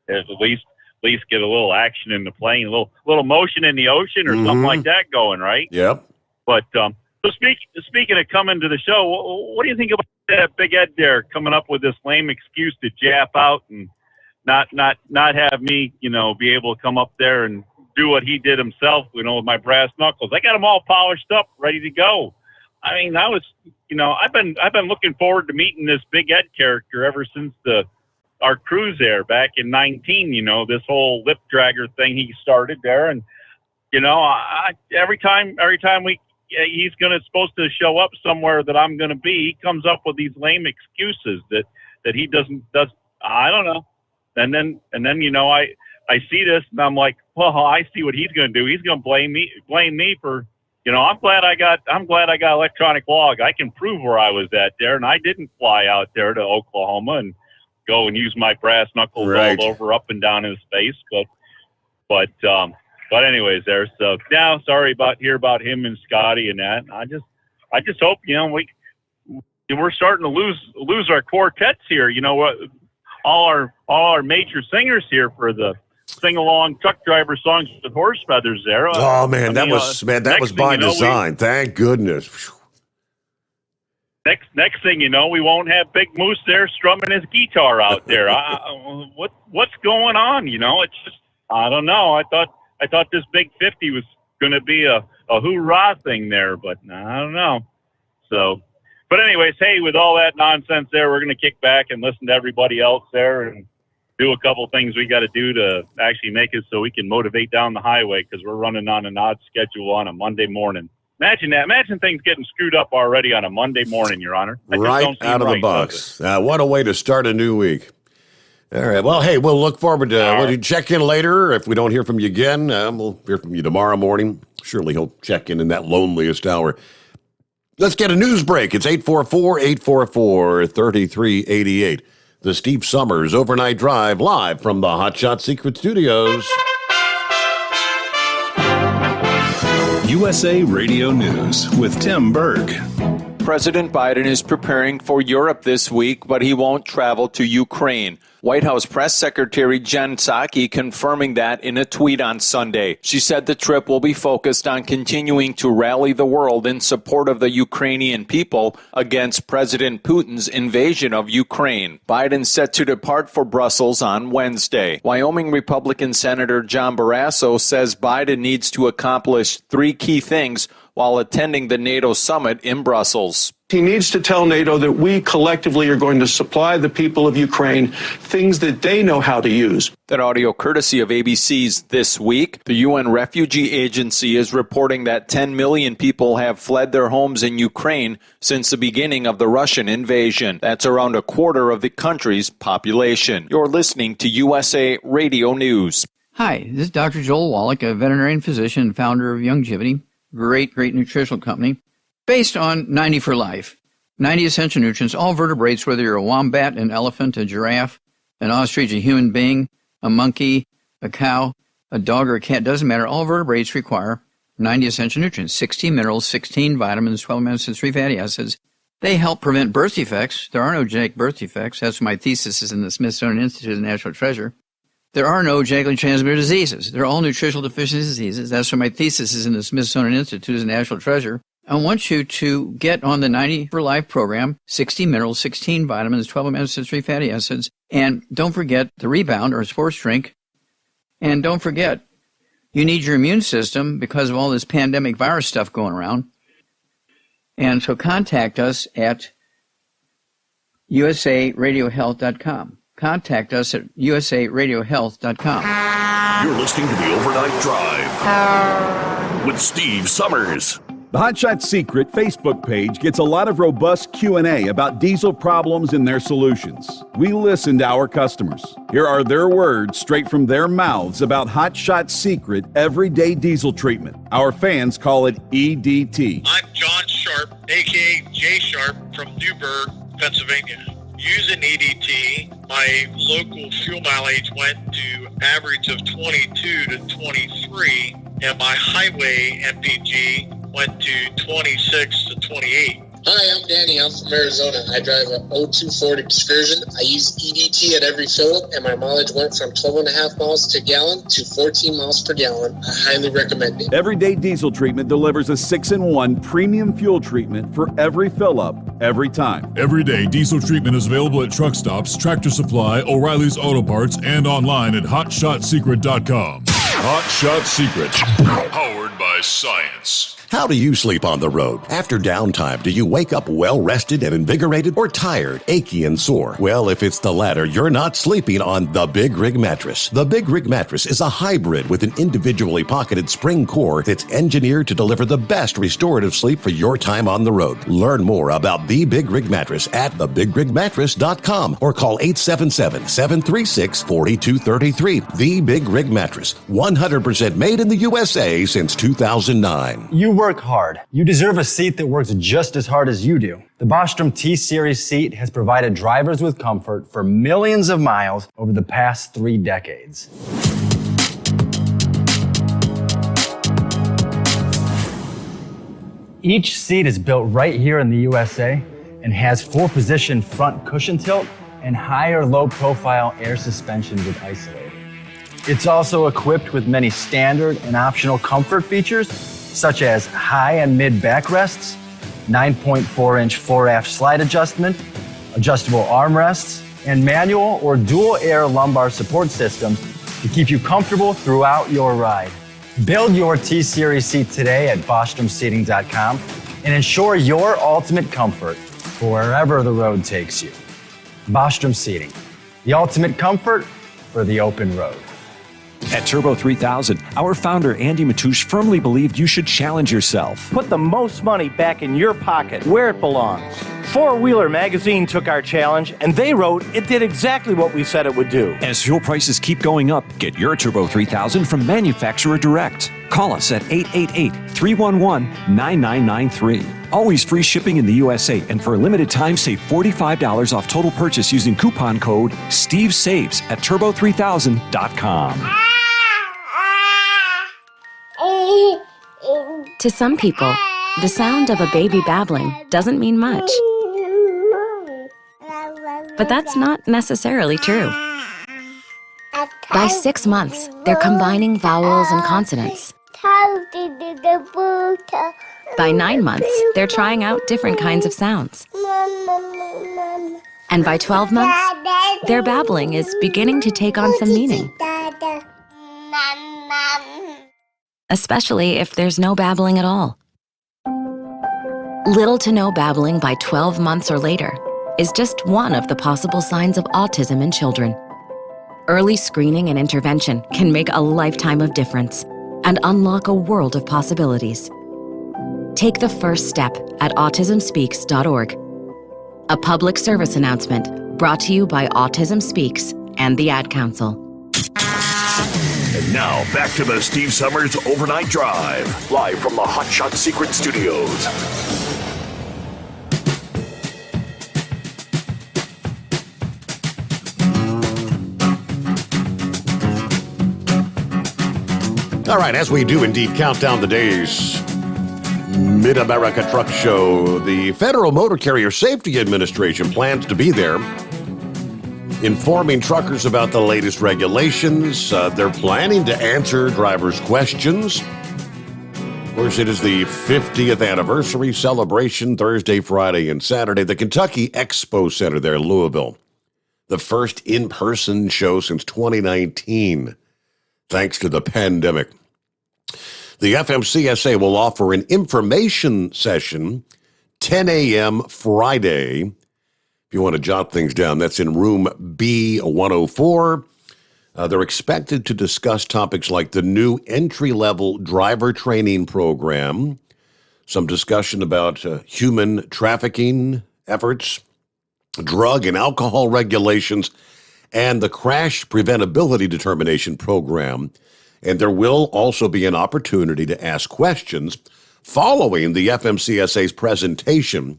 at least get a little action in the plane, a little motion in the ocean or something like that going, right? Yep. But so speaking of coming to the show, what do you think about that Big Ed there coming up with this lame excuse to jap out and not have me, be able to come up there and do what he did himself, with my brass knuckles? I got them all polished up, ready to go. I mean, that was, I've been looking forward to meeting this Big Ed character ever since our cruise there back in 19. This whole lip dragger thing he started there, and every time he's supposed to show up somewhere that I'm going to be, he comes up with these lame excuses that he does. I don't know. And then I see this and I'm like, well, I see what he's going to do. He's going to blame me for, I'm glad I got electronic log. I can prove where I was at there, and I didn't fly out there to Oklahoma and go and use my brass knuckles all over, up and down his face. But anyways, there. So now, sorry hear about him and Scotty and that. I just hope we're starting to lose our quartets here. All our major singers here for the sing-along truck driver songs with horse feathers there. Oh man, that was by design. Thank goodness. Next thing you know, we won't have Big Moose there strumming his guitar out there. What's going on? It's just, I don't know. I thought this Big 50 was going to be a hoorah thing there, but I don't know. So, but anyways, hey, with all that nonsense there, we're going to kick back and listen to everybody else there and do a couple things we got to do to actually make it so we can motivate down the highway, because we're running on an odd schedule on a Monday morning. Imagine that. Imagine things getting screwed up already on a Monday morning, Your Honor. Right out of the box. What a way to start a new week. All right. Well, hey, we'll look forward to we'll check in later. If we don't hear from you again, we'll hear from you tomorrow morning. Surely he'll check in that loneliest hour. Let's get a news break. It's 844-844-3388. The Steve Sommers Overnight Drive, live from the Hotshot Secret Studios. USA Radio News with Tim Berg. President Biden is preparing for Europe this week, but he won't travel to Ukraine. White House Press Secretary Jen Psaki confirming that in a tweet on Sunday. She said the trip will be focused on continuing to rally the world in support of the Ukrainian people against President Putin's invasion of Ukraine. Biden's set to depart for Brussels on Wednesday. Wyoming Republican Senator John Barrasso says Biden needs to accomplish 3 key things while attending the NATO summit in Brussels. He needs to tell NATO that we collectively are going to supply the people of Ukraine things that they know how to use. That audio courtesy of ABC's This Week. The UN Refugee Agency is reporting that 10 million people have fled their homes in Ukraine since the beginning of the Russian invasion. That's around a quarter of the country's population. You're listening to USA Radio News. Hi, this is Dr. Joel Wallach, a veterinarian physician and founder of Youngevity. Great nutritional company based on 90 for life. 90 essential nutrients, all vertebrates, whether you're a wombat, an elephant, a giraffe, an ostrich, a human being, a monkey, a cow, a dog, or a cat, doesn't matter. All vertebrates require 90 essential nutrients, 16 minerals, 16 vitamins, 12 amino acids, 3 fatty acids. They help prevent birth defects. There are no genetic birth defects. That's my thesis is in the Smithsonian Institute of Natural Treasure. There are no genetically transmitted diseases. They're all nutritional deficiency diseases. That's why my thesis is in the Smithsonian Institute of Natural Treasure. I want you to get on the 90 for Life program, 60 minerals, 16 vitamins, 12 omega-3 fatty acids, and don't forget the Rebound or sports drink. And don't forget, you need your immune system because of all this pandemic virus stuff going around. And so contact us at usaradiohealth.com. Contact us at usaradiohealth.com. You're listening to the Overnight Drive with Steve Summers. The Hotshot Secret Facebook page gets a lot of robust Q&A about diesel problems and their solutions. We listen to our customers. Here are their words straight from their mouths about Hotshot Secret Everyday Diesel Treatment. Our fans call it EDT. I'm John Sharp, a.k.a. Jay Sharp from Newburgh, Pennsylvania. Using EDT, my local fuel mileage went to average of 22 to 23, and my highway MPG went to 26 to 28. Hi, I'm Danny. I'm from Arizona. I drive an 02 Ford Excursion. I use EDT at every fill-up, and my mileage went from 12.5 miles to gallon to 14 miles per gallon. I highly recommend it. Everyday Diesel Treatment delivers a 6-in-1 premium fuel treatment for every fill-up, every time. Everyday Diesel Treatment is available at truck stops, Tractor Supply, O'Reilly's Auto Parts, and online at HotShotSecret.com. Hotshot Secret, powered by science. How do you sleep on the road? After downtime, do you wake up well-rested and invigorated or tired, achy, and sore? Well, if it's the latter, you're not sleeping on the Big Rig Mattress. The Big Rig Mattress is a hybrid with an individually pocketed spring core that's engineered to deliver the best restorative sleep for your time on the road. Learn more about the Big Rig Mattress at thebigrigmattress.com or call 877-736-4233. The Big Rig Mattress, 100% made in the USA since 2009. You work hard. You deserve a seat that works just as hard as you do. The Bostrom T-Series seat has provided drivers with comfort for millions of miles over the past 3 decades. Each seat is built right here in the USA and has 4-position front cushion tilt and higher low-profile air suspension with isolator. It's also equipped with many standard and optional comfort features, such as high and mid backrests, 9.4-inch fore-aft slide adjustment, adjustable armrests, and manual or dual air lumbar support systems to keep you comfortable throughout your ride. Build your T-Series seat today at BostromSeating.com and ensure your ultimate comfort for wherever the road takes you. Bostrom Seating, the ultimate comfort for the open road. At Turbo 3000, our founder Andy Matouche firmly believed you should challenge yourself. Put the most money back in your pocket, where it belongs. Four Wheeler magazine took our challenge, and they wrote it did exactly what we said it would do. As fuel prices keep going up, get your Turbo 3000 from manufacturer direct. Call us at 888-311-9993. Always free shipping in the USA, and for a limited time, save $45 off total purchase using coupon code STEVESAVES at turbo3000.com. To some people, the sound of a baby babbling doesn't mean much. But that's not necessarily true. By 6 months, they're combining vowels and consonants. By 9 months, they're trying out different kinds of sounds. And by 12 months, their babbling is beginning to take on some meaning. Especially if there's no babbling at all. Little to no babbling by 12 months or later is just one of the possible signs of autism in children. Early screening and intervention can make a lifetime of difference and unlock a world of possibilities. Take the first step at autismspeaks.org. A public service announcement brought to you by Autism Speaks and the Ad Council. And now, back to the Steve Summers Overnight Drive, live from the Hotshot Secret Studios. All right, as we do indeed count down the days, Mid-America Truck Show, the Federal Motor Carrier Safety Administration plans to be there, informing truckers about the latest regulations. They're planning to answer drivers' questions. course, it is the 50th anniversary celebration Thursday, Friday, and Saturday. The Kentucky Expo Center there in Louisville. The first in-person show since 2019, thanks to the pandemic. The FMCSA will offer an information session 10 a.m. Friday. If you want to jot things down, that's in room B104. They're expected to discuss topics like the new entry-level driver training program, some discussion about human trafficking efforts, drug and alcohol regulations, and the crash preventability determination program. And there will also be an opportunity to ask questions following the FMCSA's presentation.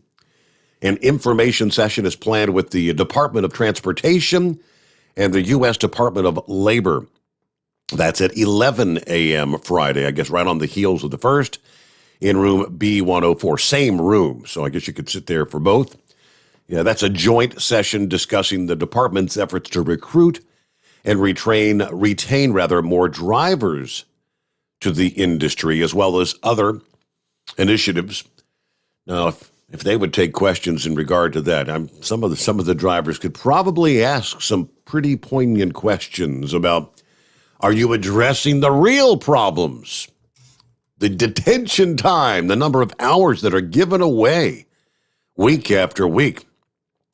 An information session is planned with the Department of Transportation and the U.S. Department of Labor. That's at 11 a.m. Friday, I guess right on the heels of the first, in room B104. Same room, so I guess you could sit there for both. Yeah, that's a joint session discussing the department's efforts to recruit and retain more drivers to the industry, as well as other initiatives. Now, if they would take questions in regard to that, some of the drivers could probably ask some pretty poignant questions about, are you addressing the real problems? The detention time, the number of hours that are given away week after week,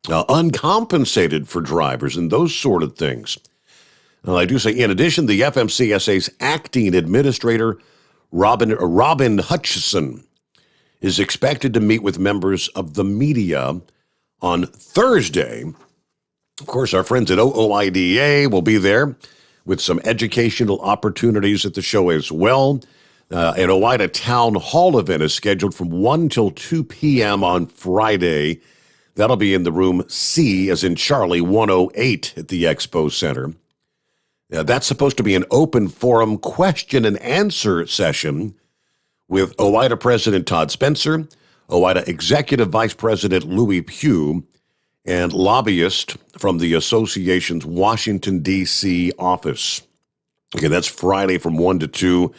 uncompensated for drivers and those sort of things. I do say, in addition, the FMCSA's acting administrator, Robin Hutchison, is expected to meet with members of the media on Thursday. Of course, our friends at OOIDA will be there with some educational opportunities at the show as well. An OOIDA Town Hall event is scheduled from 1 till 2 p.m. on Friday. That'll be in the room C, as in Charlie, 108 at the Expo Center. That's supposed to be an open forum question and answer session with OOIDA President Todd Spencer, OOIDA Executive Vice President Louis Pugh, and lobbyist from the association's Washington, D.C. office. Okay, that's Friday from 1 to 2.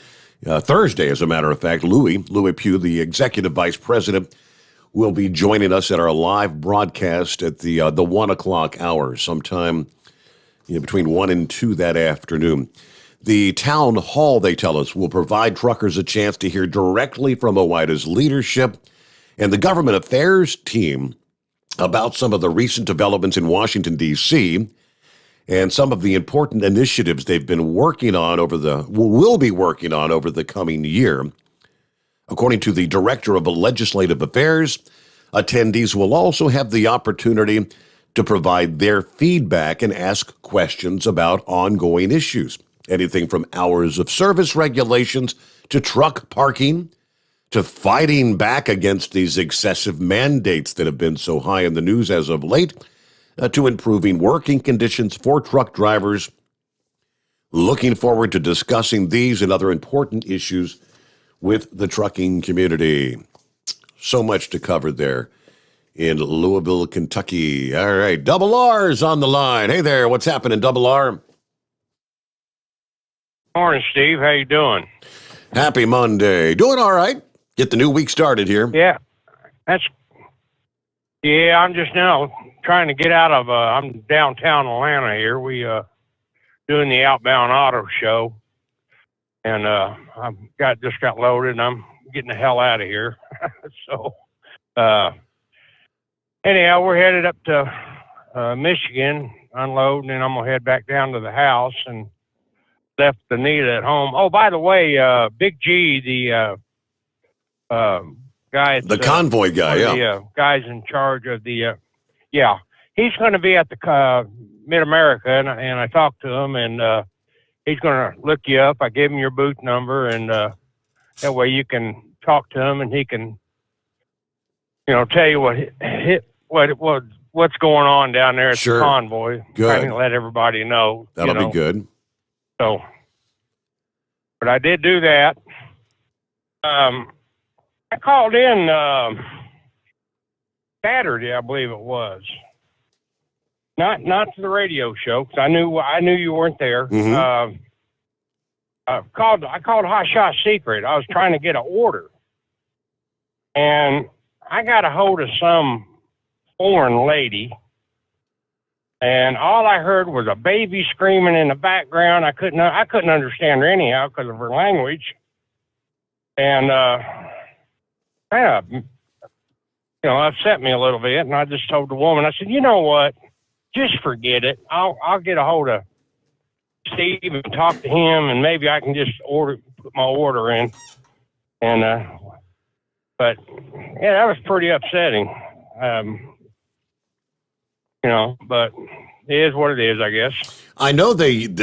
Thursday, as a matter of fact, Louis Pugh, the Executive Vice President, will be joining us at our live broadcast at the 1 o'clock hour, sometime between 1 and 2 that afternoon. The town hall, they tell us, will provide truckers a chance to hear directly from OOIDA's leadership and the government affairs team about some of the recent developments in Washington, D.C., and some of the important initiatives they've been working on will be working on over the coming year. According to the Director of Legislative Affairs, attendees will also have the opportunity to provide their feedback and ask questions about ongoing issues. Anything from hours of service regulations to truck parking to fighting back against these excessive mandates that have been so high in the news as of late, to improving working conditions for truck drivers. Looking forward to discussing these and other important issues with the trucking community. So much to cover there in Louisville, Kentucky. All right, Double R's on the line. Hey there, what's happening, Double R? Morning, Steve. How you doing? Happy Monday. Doing all right. Get the new week started here. Yeah, I'm just now trying to get out of, I'm downtown Atlanta here. We doing the outbound auto show, and just got loaded, and I'm getting the hell out of here. So, anyhow, we're headed up to Michigan, unloading, and I'm gonna head back down to the house and left Anita at home. Oh, by the way, Big G, the guy, the convoy guy, the guys in charge of the, he's going to be at the Mid-America, and I talked to him, and he's going to look you up. I gave him your booth number, and that way you can talk to him, and he can, tell you what's going on down there at the convoy. Good. Trying to let everybody know. That'll be good. So, but I did do that. I called in Saturday, I believe it was. Not to the radio show, because I knew you weren't there. Mm-hmm. I called Hot Shot Secret. I was trying to get an order. And I got a hold of some foreign lady. And all I heard was a baby screaming in the background. I couldn't understand her anyhow because of her language. And kind of, upset me a little bit. And I just told the woman, I said, you know what? Just forget it. I'll get a hold of Steve and talk to him, and maybe I can just put my order in. And but yeah, that was pretty upsetting. But it is what it is, I guess. I know they use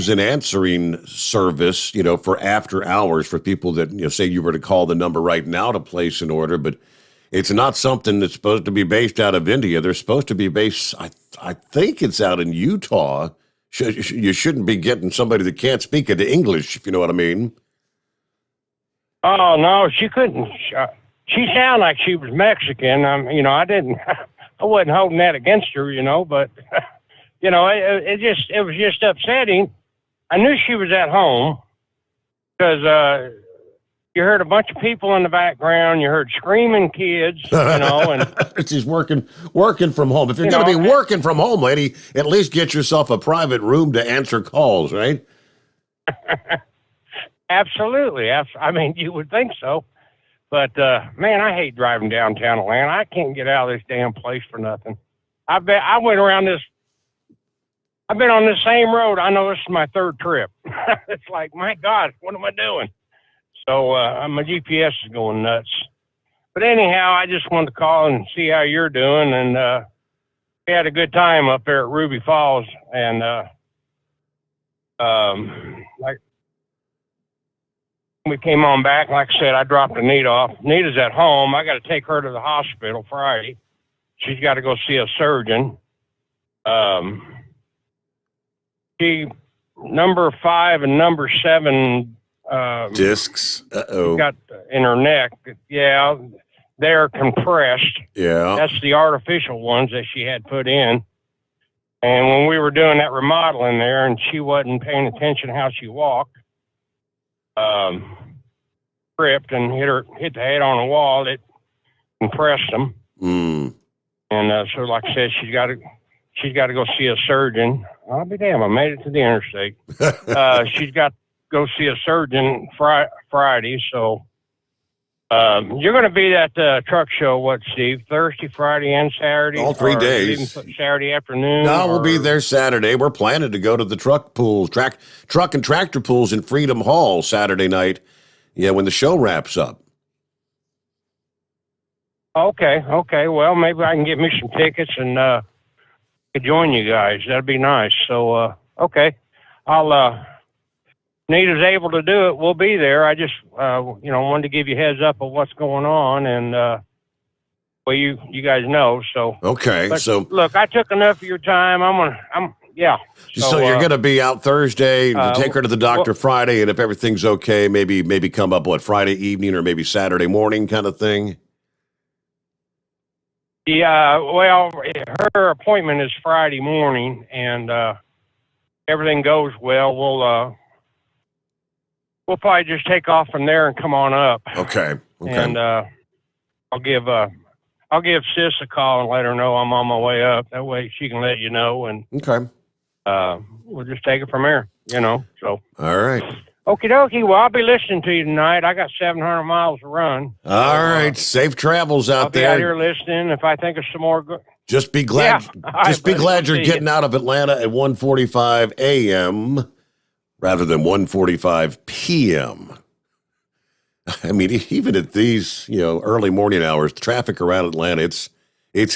an answering service, for after hours for people that, say you were to call the number right now to place an order, but it's not something that's supposed to be based out of India. They're supposed to be based, I think it's out in Utah. You shouldn't be getting somebody that can't speak it English, if you know what I mean. Oh, no, she couldn't. She sounded like she was Mexican. I wasn't holding that against her, but, it was just upsetting. I knew she was at home because you heard a bunch of people in the background. You heard screaming kids, and she's working from home. If you're going to be working from home, lady, at least get yourself a private room to answer calls, right? Absolutely. I mean, you would think so. But, man, I hate driving downtown Atlanta. I can't get out of this damn place for nothing. I've been on this same road. I know this is my third trip. It's like, my God, what am I doing? So my GPS is going nuts. But anyhow, I just wanted to call and see how you're doing. And we had a good time up there at Ruby Falls. And we came on back. Like I said, I dropped Anita off. Anita's at home. I got to take her to the hospital Friday. She's got to go see a surgeon. She number 5 and number 7 discs. Got in her neck. Yeah, they're compressed. Yeah, that's the artificial ones that she had put in. And when we were doing that remodeling there, and she wasn't paying attention how she walked, tripped and hit the head on a wall. It compressed them. And so, like I said, she's got to go see a surgeon. I'll be damned, I made it to the interstate. She's got to go see a surgeon Friday. So you're going to be at the truck show, what, Steve? Thursday, Friday, and Saturday? All 3 days. Saturday afternoon? No, we'll be there Saturday. We're planning to go to the truck pools, truck and tractor pools in Freedom Hall Saturday night. Yeah, when the show wraps up. Okay. Well, maybe I can get me some tickets and could join you guys. That'd be nice. So, okay. I'll, Nita's able to do it. We'll be there. I just, wanted to give you a heads up of what's going on. And, well, you guys know, so. Okay. But, so look, I took enough of your time. Yeah. So you're going to be out Thursday, take her to the doctor Friday, and if everything's okay, maybe come up, Friday evening or maybe Saturday morning kind of thing? Yeah, well, her appointment is Friday morning, and everything goes well. We'll probably just take off from there and come on up. Okay. And I'll give Sis a call and let her know I'm on my way up. That way she can let you know, and okay. We'll just take it from there, so. All right. Okie dokie. Well, I'll be listening to you tonight. I got 700 miles to run. All right. Safe travels out there. I'll be out here listening. If I think of some more good. Just be glad. Yeah. Be glad you're getting out of Atlanta at 1:45 a.m. rather than 1:45 p.m. I mean, even at these, early morning hours, the traffic around Atlanta, it's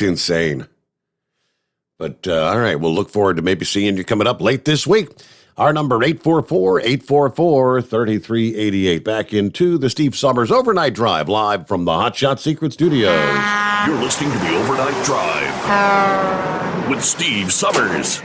insane. But, all right, we'll look forward to maybe seeing you coming up late this week. Our number, 844-844-3388. Back into the Steve Sommers Overnight Drive, live from the Hot Shot Secret Studios. You're listening to the Overnight Drive with Steve Sommers.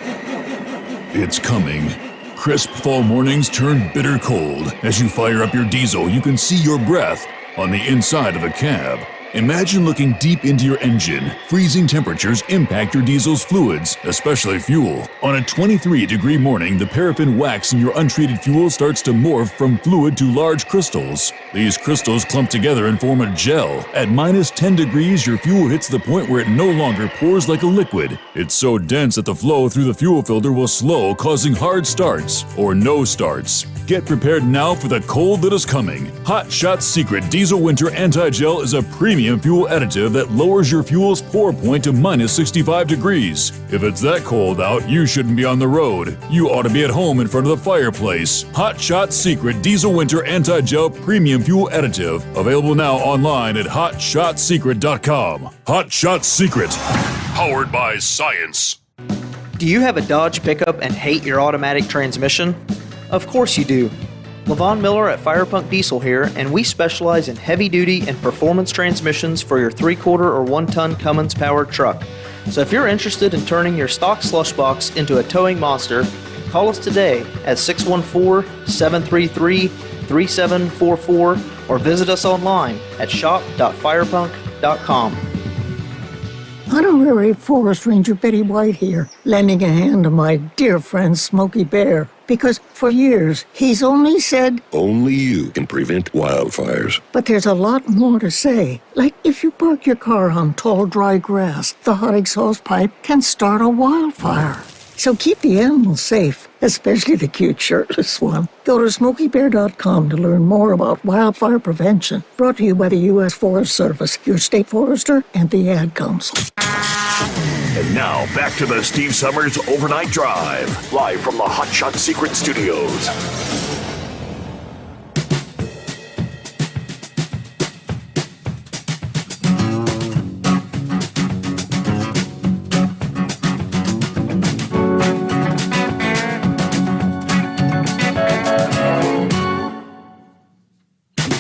It's coming. Crisp fall mornings turn bitter cold. As you fire up your diesel, you can see your breath on the inside of the cab. Imagine looking deep into your engine. Freezing temperatures impact your diesel's fluids, especially fuel. On a 23-degree morning, the paraffin wax in your untreated fuel starts to morph from fluid to large crystals. These crystals clump together and form a gel. At minus 10 degrees, your fuel hits the point where it no longer pours like a liquid. It's so dense that the flow through the fuel filter will slow, causing hard starts or no starts. Get prepared now for the cold that is coming. Hot Shot's Secret Diesel Winter Anti-Gel is a premium fuel additive that lowers your fuel's pour point to minus 65 degrees. If it's that cold out, you shouldn't be on the road. You ought to be at home in front of the fireplace. Hot Shot's Secret Diesel Winter Anti-Gel Premium Fuel Additive. Available now online at hotshotsecret.com. Hot Shot Secret. Powered by science. Do you have a Dodge pickup and hate your automatic transmission? Of course you do. LaVon Miller at Firepunk Diesel here, and we specialize in heavy-duty and performance transmissions for your 3/4 or 1-ton Cummins-powered truck. So if you're interested in turning your stock slush box into a towing monster, call us today at 614-733-3744 or visit us online at shop.firepunk.com. Honorary Forest Ranger Betty White here, lending a hand to my dear friend Smokey Bear. Because for years, he's only said, only you can prevent wildfires. But there's a lot more to say. Like if you park your car on tall, dry grass, the hot exhaust pipe can start a wildfire. So keep the animals safe, especially the cute shirtless one. Go to SmokeyBear.com to learn more about wildfire prevention. Brought to you by the U.S. Forest Service, your state forester, and the Ad Council. And now, back to the Steve Summers Overnight Drive, live from the Hot Shot Secret Studios.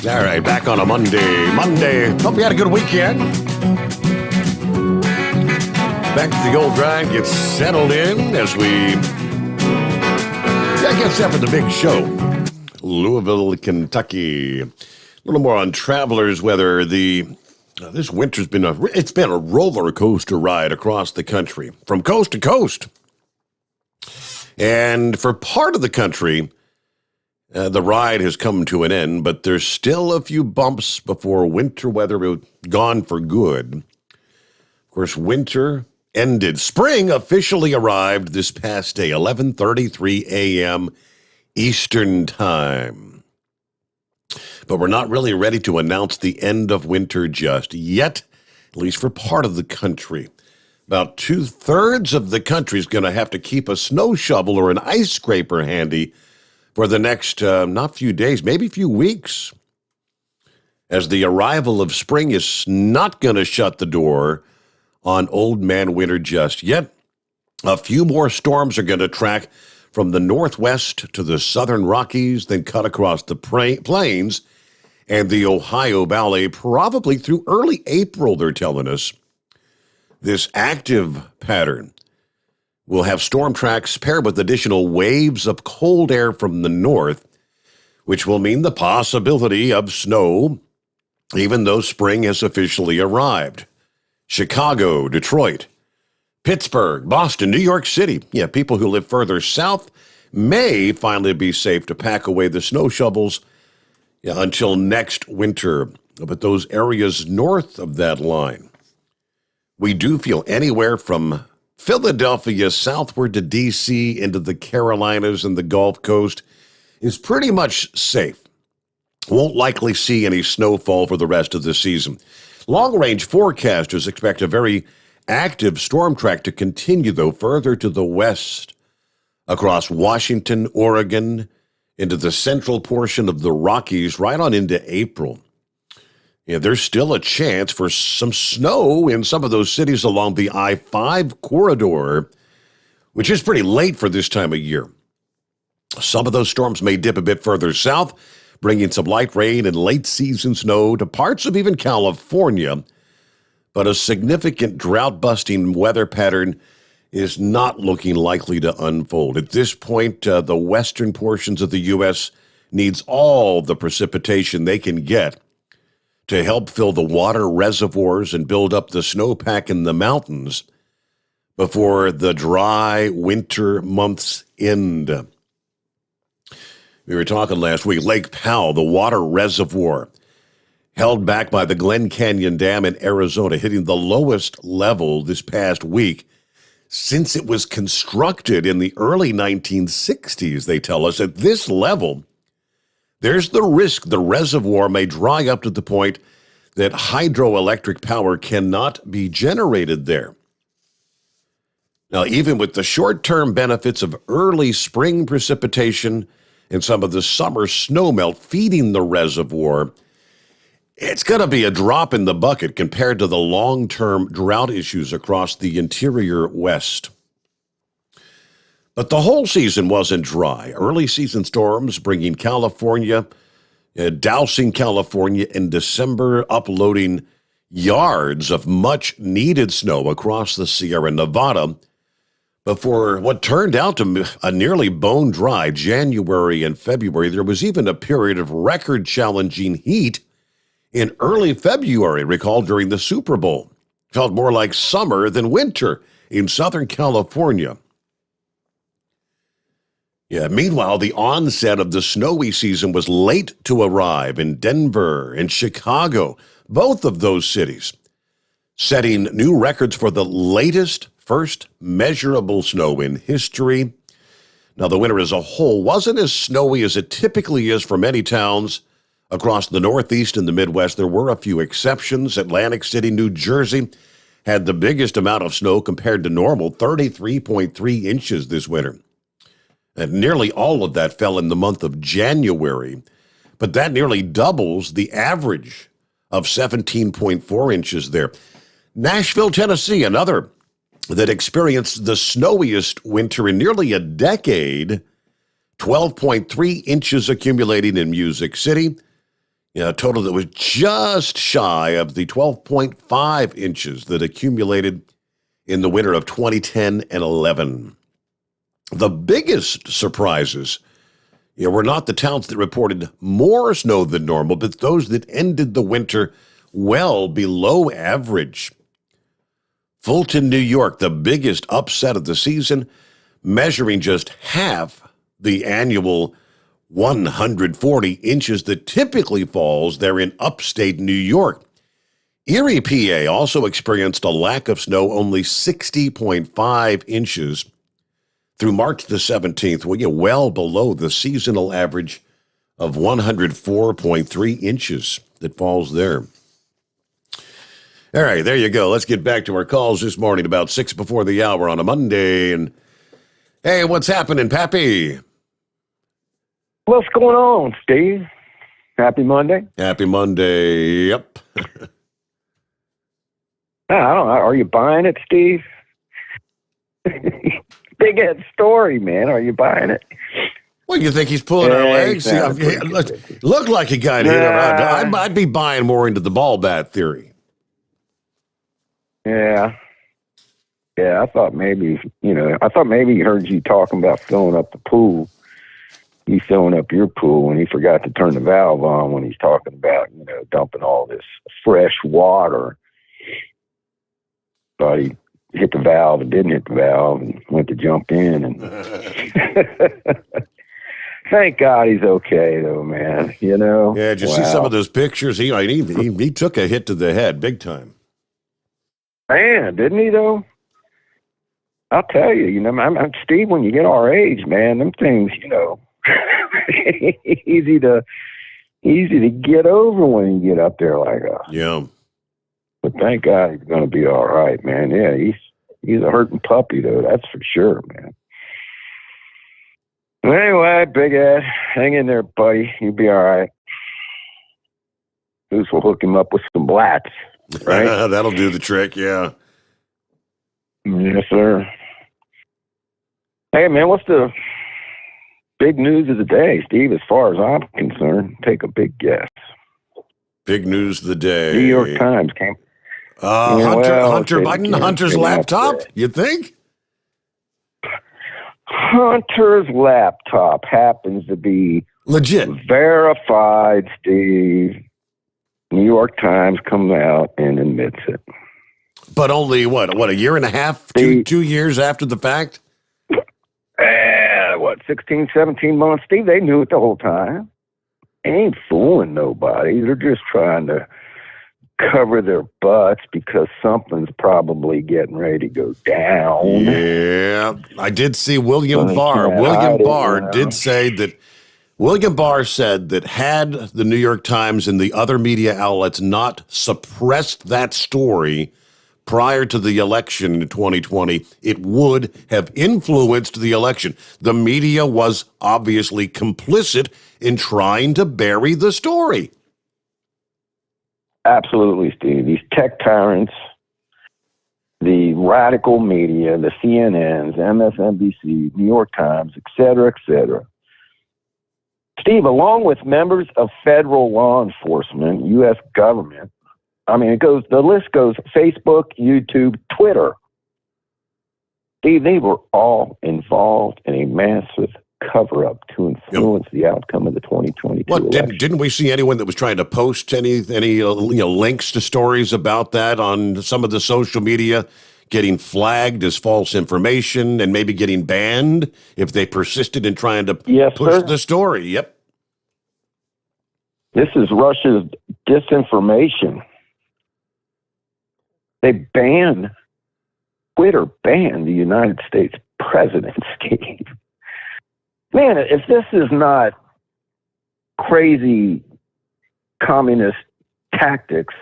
All right, back on a Monday. Hope you had a good weekend. Back to the old grind, get settled in as we get set for the big show. Louisville, Kentucky. A little more on travelers weather. This winter's been a roller coaster ride across the country, from coast to coast. And for part of the country, the ride has come to an end, but there's still a few bumps before winter weather gone for good. Of course, winter ended. Spring officially arrived this past day, 11:33 a.m. Eastern Time. But we're not really ready to announce the end of winter just yet, at least for part of the country. About 2/3 of the country is going to have to keep a snow shovel or an ice scraper handy for the next, not few days, maybe few weeks, as the arrival of spring is not going to shut the door on Old Man Winter just yet. A few more storms are going to track from the northwest to the southern Rockies, then cut across the plains and the Ohio Valley, probably through early April, they're telling us. This active pattern will have storm tracks paired with additional waves of cold air from the north, which will mean the possibility of snow, even though spring has officially arrived. Chicago, Detroit, Pittsburgh, Boston, New York City. Yeah, people who live further south may finally be safe to pack away the snow shovels until next winter. But those areas north of that line, we do feel anywhere from Philadelphia southward to D.C. into the Carolinas and the Gulf Coast is pretty much safe. Won't likely see any snowfall for the rest of the season. Long-range forecasters expect a very active storm track to continue, though, further to the west, across Washington, Oregon, into the central portion of the Rockies, right on into April. Yeah, there's still a chance for some snow in some of those cities along the I-5 corridor, which is pretty late for this time of year. Some of those storms may dip a bit further south, bringing some light rain and late-season snow to parts of even California. But a significant drought-busting weather pattern is not looking likely to unfold. At this point, the western portions of the U.S. needs all the precipitation they can get to help fill the water reservoirs and build up the snowpack in the mountains before the dry winter months end. We were talking last week, Lake Powell, the water reservoir, held back by the Glen Canyon Dam in Arizona, hitting the lowest level this past week since it was constructed in the early 1960s, they tell us. At this level, there's the risk the reservoir may dry up to the point that hydroelectric power cannot be generated there. Now, even with the short-term benefits of early spring precipitation and some of the summer snowmelt feeding the reservoir, it's going to be a drop in the bucket compared to the long-term drought issues across the interior West. But the whole season wasn't dry. Early season storms bringing California, dousing California in December, uploading yards of much-needed snow across the Sierra Nevada before what turned out to be a nearly bone-dry January and February. There was even a period of record-challenging heat in early February, recall during the Super Bowl. Felt more like summer than winter in Southern California. Yeah, meanwhile, the onset of the snowy season was late to arrive in Denver and Chicago, both of those cities, setting new records for the latest first measurable snow in history. Now, the winter as a whole wasn't as snowy as it typically is for many towns across the Northeast and the Midwest. There were a few exceptions. Atlantic City, New Jersey, had the biggest amount of snow compared to normal, 33.3 inches this winter. And nearly all of that fell in the month of January, but that nearly doubles the average of 17.4 inches there. Nashville, Tennessee, another that experienced the snowiest winter in nearly a decade, 12.3 inches accumulating in Music City. A total that was just shy of the 12.5 inches that accumulated in the winter of 2010 and 11. The biggest surprises were not the towns that reported more snow than normal, but those that ended the winter well below average. Fulton, New York, the biggest upset of the season, measuring just half the annual 140 inches that typically falls there in upstate New York. Erie, PA also experienced a lack of snow, only 60.5 inches through March the 17th, well below the seasonal average of 104.3 inches that falls there. All right, there you go. Let's get back to our calls this morning about 6 before the hour on a Monday. And hey, what's happening, Pappy? What's going on, Steve? Happy Monday. Happy Monday. Yep. I don't know. Are you buying it, Steve? Big head story, man. Are you buying it? Well, you think he's pulling our legs? Looked like he got hit around. I'd be buying more into the ball bat theory. Yeah. Yeah, I thought maybe he heard you talking about filling up the pool. You filling up your pool and he forgot to turn the valve on when he's talking about, dumping all this fresh water. But he hit the valve and didn't hit the valve and went to jump in. And thank God he's okay, though, man. Yeah, did you see some of those pictures? He took a hit to the head big time. Man, didn't he, though? I'll tell you, I'm Steve, when you get our age, man, them things, easy to get over when you get up there like that. Yeah. But thank God he's going to be all right, man. Yeah, he's a hurting puppy, though. That's for sure, man. Anyway, Big Ed, hang in there, buddy. You'll be all right. This will hook him up with some blats, right? That'll do the trick, yeah. Yes, sir. Hey, man, what's the big news of the day, Steve? As far as I'm concerned, take a big guess. Big news of the day. New York Times came. Hunter Biden, Hunter's laptop, you think? Hunter's laptop happens to be legit, verified, Steve. New York Times comes out and admits it. But only, a year and a half, two years after the fact? 16, 17 months? Steve, they knew it the whole time. They ain't fooling nobody. They're just trying to cover their butts because something's probably getting ready to go down. Yeah, I did see William Barr. William Barr said that had the New York Times and the other media outlets not suppressed that story prior to the election in 2020, it would have influenced the election. The media was obviously complicit in trying to bury the story. Absolutely, Steve. These tech tyrants, the radical media, the CNNs, MSNBC, New York Times, et cetera, Steve, along with members of federal law enforcement, U.S. government, the list goes Facebook, YouTube, Twitter. Steve, they were all involved in a massive cover-up to influence the outcome of the 2022 election. Didn't we see anyone that was trying to post any links to stories about that on some of the social media getting flagged as false information and maybe getting banned if they persisted in trying to push the story? Yep. This is Russia's disinformation. Twitter banned the United States president, Steve. Man, if this is not crazy communist tactics,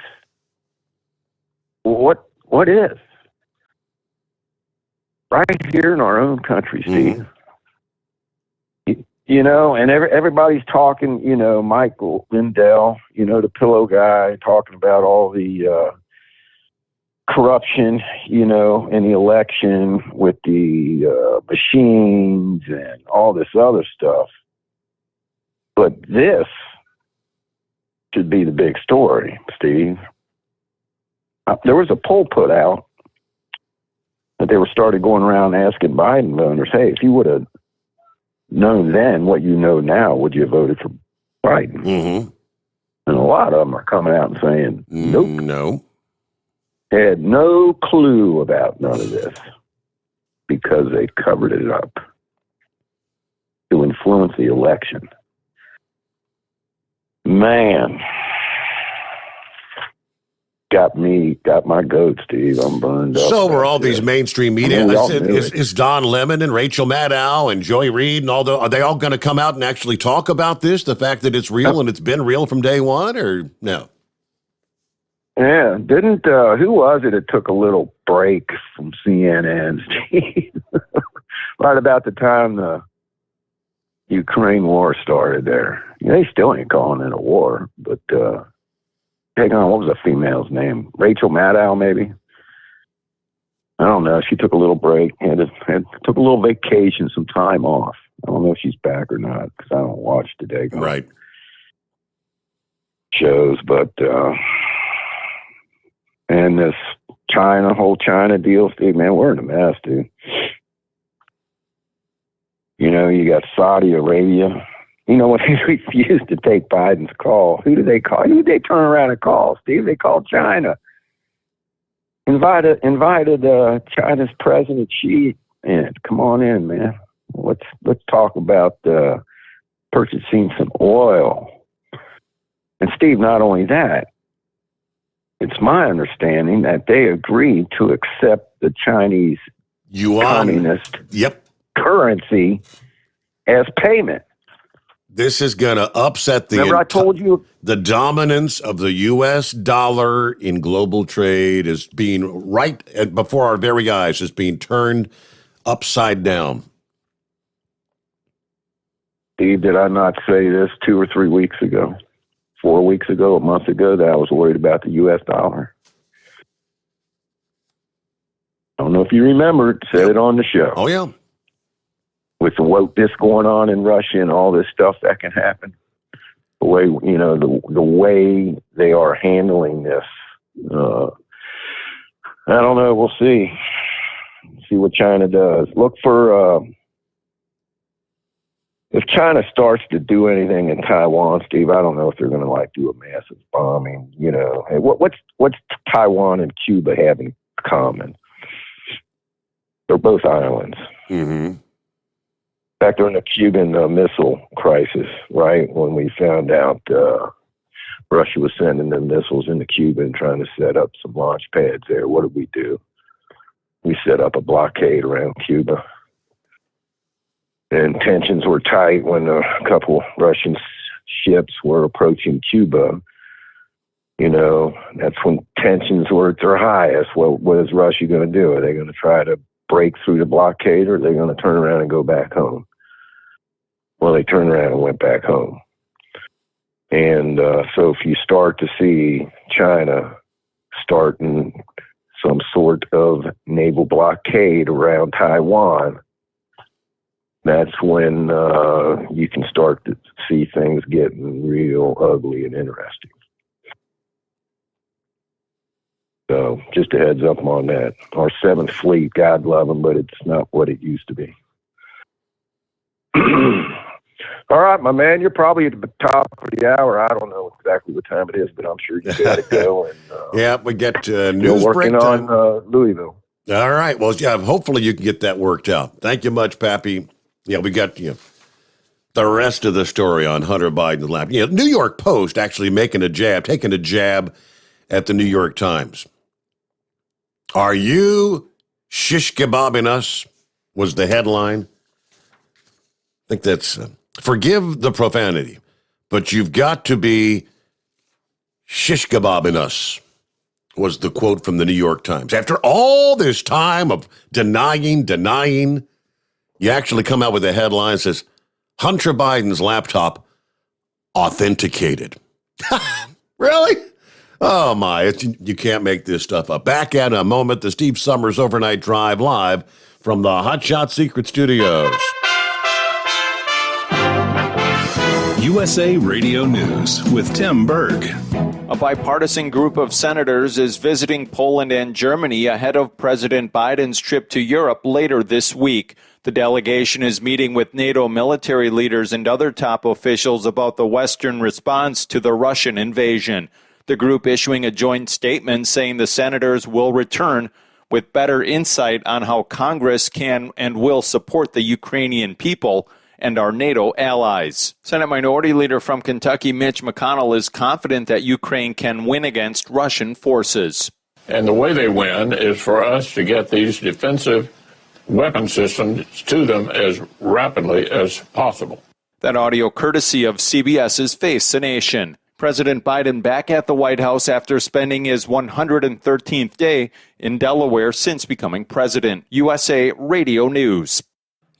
what is? Right here in our own country, Steve. And everybody's talking, Michael Lindell, the pillow guy, talking about all the corruption, in the election with the machines and all this other stuff. But this should be the big story, Steve. There was a poll put out that they started going around asking Biden voters, hey, if you would have known then what you know now, would you have voted for Biden? Mm-hmm. And a lot of them are coming out and saying, nope. No. Had no clue about none of this because they covered it up to influence the election. Man, got my goat, Steve. I'm burned up. So were all these mainstream media. Is Don Lemon and Rachel Maddow and Joy Reid and are they all going to come out and actually talk about this, the fact that it's real and it's been real from day one, or no? Yeah, didn't, who was it that took a little break from CNN, Steve? Right about the time the Ukraine war started there. They still ain't calling it a war, but, hang on, what was the female's name? Rachel Maddow, maybe? I don't know. She took a little break, took a little vacation, some time off. I don't know if she's back or not, because I don't watch today. Right. Shows, but, and this whole China deal, Steve, man, we're in a mess, dude. You got Saudi Arabia. When they refused to take Biden's call, who did they call? Who did they turn around and call, Steve? They called China. Invited China's President Xi in. Come on in, man. Let's talk about purchasing some oil. And Steve, not only that, it's my understanding that they agreed to accept the Chinese yuan communist currency as payment. This is going to upset Remember I told you the dominance of the U.S. dollar in global trade is being right before our very eyes is being turned upside down. Steve, did I not say this 2 or 3 weeks ago? 4 weeks ago, a month ago, that I was worried about the U.S. dollar. I don't know if you remember, said it on the show. Oh, yeah. With this going on in Russia and all this stuff that can happen. The way, the way they are handling this. I don't know. We'll see. See what China does. Look for if China starts to do anything in Taiwan, Steve, I don't know if they're going to like do a massive bombing. You know, hey, what's Taiwan and Cuba have in common? They're both islands. Mm-hmm. Back during the Cuban missile crisis, right, when we found out Russia was sending the missiles into Cuba and trying to set up some launch pads there, what did we do? We set up a blockade around Cuba. And tensions were tight when a couple Russian ships were approaching Cuba. You know, that's when tensions were at their highest. Well, what is Russia going to do? Are they going to try to break through the blockade, or are they going to turn around and go back home? Well, they turned around and went back home. And so if you start to see China starting some sort of naval blockade around Taiwan, that's when you can start to see things getting real ugly and interesting. So just a heads up on that. Our 7th Fleet, God love them, but it's not what it used to be. All right, my man, you're probably at the top of the hour. I don't know exactly what time it is, but I'm sure you got to go. And yeah, we get news working break time. on Louisville. All right. Well, yeah, hopefully you can get that worked out. Thank you much, Pappy. Yeah, we got the rest of the story on Hunter Biden's lap. New York Post actually taking a jab at the New York Times. Are you shish kebabbing us? Was the headline. I think that's, forgive the profanity, but you've got to be shish kebabbing us, was the quote from the New York Times. After all this time of denying, you actually come out with a headline that says, Hunter Biden's laptop authenticated. Really? Oh, my. You can't make this stuff up. Back at a moment, the Steve Sommers Overnight Drive live from the Hot Shot Secret Studios. USA Radio News with Tim Berg. A bipartisan group of senators is visiting Poland and Germany ahead of President Biden's trip to Europe later this week. The delegation is meeting with NATO military leaders and other top officials about the Western response to the Russian invasion. The group issuing a joint statement saying the senators will return with better insight on how Congress can and will support the Ukrainian people and our NATO allies. Senate Minority Leader from Kentucky, Mitch McConnell, is confident that Ukraine can win against Russian forces. And the way they win is for us to get these defensive weapon systems to them as rapidly as possible. That audio courtesy of CBS's Face the Nation. President Biden back at the White House after spending his 113th day in Delaware since becoming president. USA Radio News.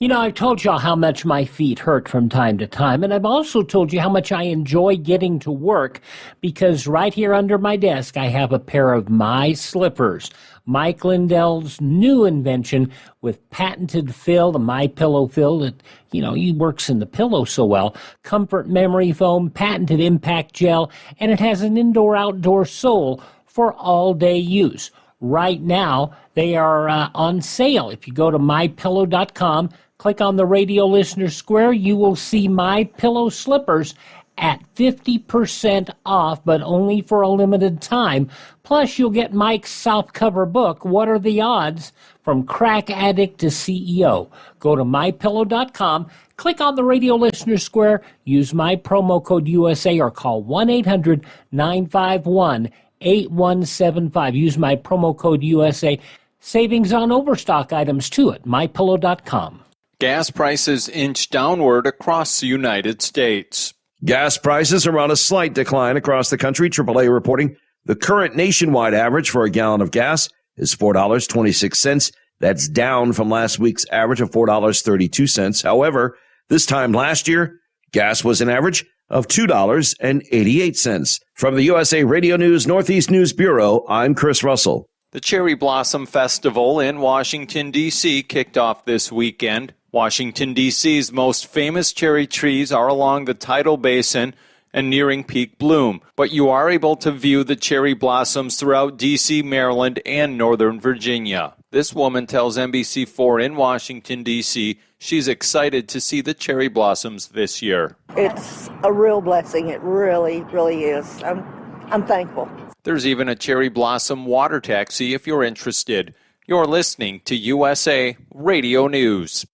You know, I've told y'all how much my feet hurt from time to time, and I've also told you how much I enjoy getting to work because right here under my desk I have a pair of my slippers. Mike Lindell's new invention with patented fill, the My Pillow fill that, he works in the pillow so well, comfort memory foam, patented impact gel, and it has an indoor-outdoor sole for all-day use. Right now, they are on sale. If you go to mypillow.com, click on the radio listener square, you will see My Pillow slippers at 50% off, but only for a limited time. Plus, you'll get Mike's softcover book, What Are the Odds? From Crack Addict to CEO. Go to mypillow.com, click on the radio listener square, use my promo code USA, or call 1-800-951-8175. Use my promo code USA. Savings on overstock items, too, at mypillow.com. Gas prices inch downward across the United States. Gas prices are on a slight decline across the country. AAA reporting the current nationwide average for a gallon of gas is $4.26. That's down from last week's average of $4.32. However, this time last year, gas was an average of $2.88. From the USA Radio News Northeast News Bureau, I'm Chris Russell. The Cherry Blossom Festival in Washington, D.C. kicked off this weekend. Washington, D.C.'s most famous cherry trees are along the tidal basin and nearing peak bloom, but you are able to view the cherry blossoms throughout D.C., Maryland, and Northern Virginia. This woman tells NBC4 in Washington, D.C., she's excited to see the cherry blossoms this year. It's a real blessing. It really, really is. I'm thankful. There's even a cherry blossom water taxi if you're interested. You're listening to USA Radio News.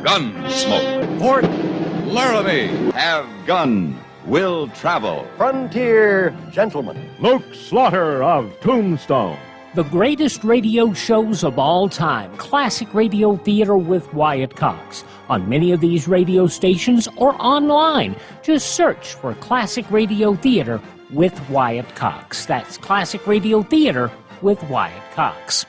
Gunsmoke. Fort Laramie. Have gun. Will travel. Frontier Gentleman. Luke Slaughter of Tombstone. The greatest radio shows of all time. Classic radio theater with Wyatt Cox. On many of these radio stations or online. Just search for Classic Radio Theater with Wyatt Cox. That's Classic Radio Theater with Wyatt Cox.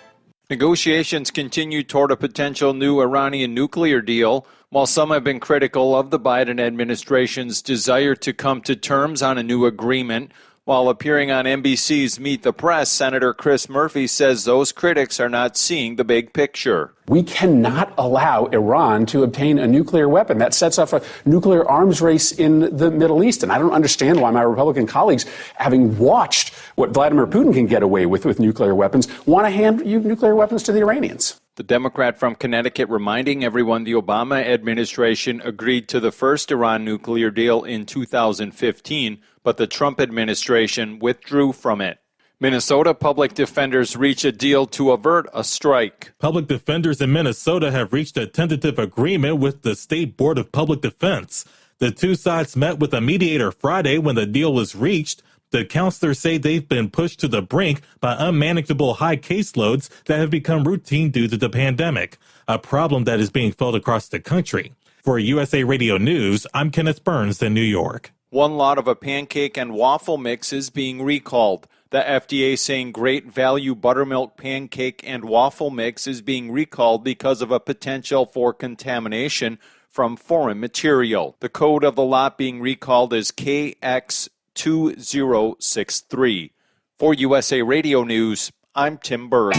Negotiations continue toward a potential new Iranian nuclear deal. While some have been critical of the Biden administration's desire to come to terms on a new agreement, while appearing on NBC's Meet the Press, Senator Chris Murphy says those critics are not seeing the big picture. We cannot allow Iran to obtain a nuclear weapon. That sets off a nuclear arms race in the Middle East. And I don't understand why my Republican colleagues, having watched what Vladimir Putin can get away with nuclear weapons, want to hand nuclear weapons to the Iranians. The Democrat from Connecticut reminding everyone the Obama administration agreed to the first Iran nuclear deal in 2015, but the Trump administration withdrew from it. Minnesota public defenders reach a deal to avert a strike. Public defenders in Minnesota have reached a tentative agreement with the State Board of Public Defense. The two sides met with a mediator Friday when the deal was reached. The counselors say they've been pushed to the brink by unmanageable high caseloads that have become routine due to the pandemic, a problem that is being felt across the country. For USA Radio News, I'm Kenneth Burns in New York. One lot of a pancake and waffle mix is being recalled. The FDA saying Great Value Buttermilk Pancake and Waffle Mix is being recalled because of a potential for contamination from foreign material. The code of the lot being recalled is KX2063. For USA Radio News, I'm Tim Berg.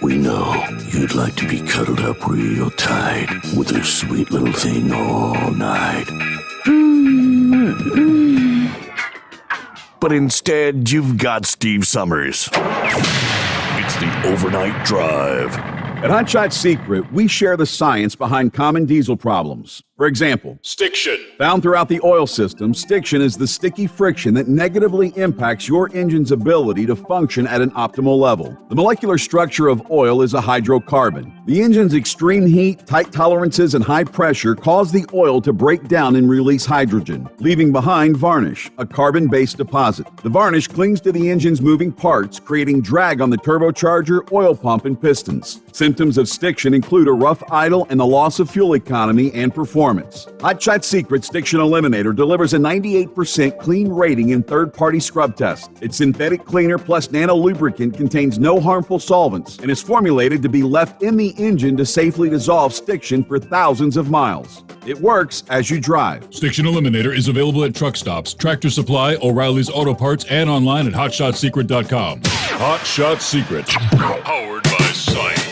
We know you'd like to be cuddled up real tight with a sweet little thing all night. But instead, you've got Steve Sommers. It's the Overnight Drive. At Hot Shot Secret, we share the science behind common diesel problems. For example, stiction. Found throughout the oil system, stiction is the sticky friction that negatively impacts your engine's ability to function at an optimal level. The molecular structure of oil is a hydrocarbon. The engine's extreme heat, tight tolerances, and high pressure cause the oil to break down and release hydrogen, leaving behind varnish, a carbon-based deposit. The varnish clings to the engine's moving parts, creating drag on the turbocharger, oil pump, and pistons. Symptoms of stiction include a rough idle and the loss of fuel economy and performance. Hot Shot Secret Stiction Eliminator delivers a 98% clean rating in third-party scrub tests. Its synthetic cleaner plus nano lubricant contains no harmful solvents and is formulated to be left in the engine to safely dissolve stiction for thousands of miles. It works as you drive. Stiction Eliminator is available at truck stops, Tractor Supply, O'Reilly's Auto Parts, and online at hotshotsecret.com. Hot Shot Secret. Powered by science.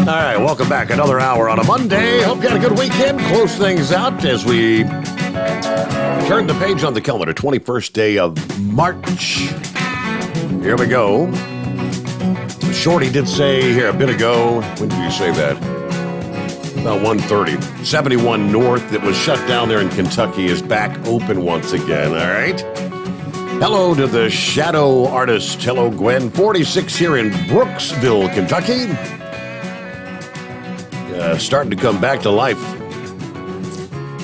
All right, welcome back. Another hour on a Monday. Hope you had a good weekend. Close things out as we turn the page on the calendar. 21st day of March. Here we go. Shorty did say here a bit ago, when did you say that? About 1:30. 71 North that was shut down there in Kentucky is back open once again, all right? Hello to the shadow artist. Hello, Gwen. 46 here in Brooksville, Kentucky. Starting to come back to life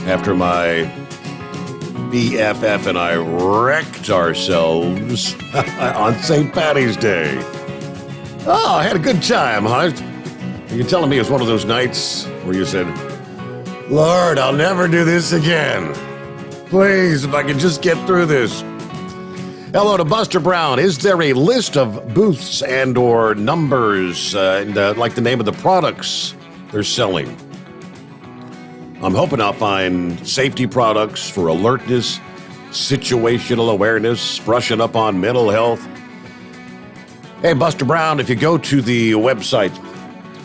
after my BFF and I wrecked ourselves on St. Patty's Day. Oh, I had a good time, huh? You're telling me it was one of those nights where you said, Lord, I'll never do this again. Please, if I could just get through this. Hello to Buster Brown. Is there a list of booths and or numbers, like the name of the products they're selling? I'm hoping I'll find safety products for alertness, situational awareness, brushing up on mental health, Hey, Buster Brown, if you go to the website,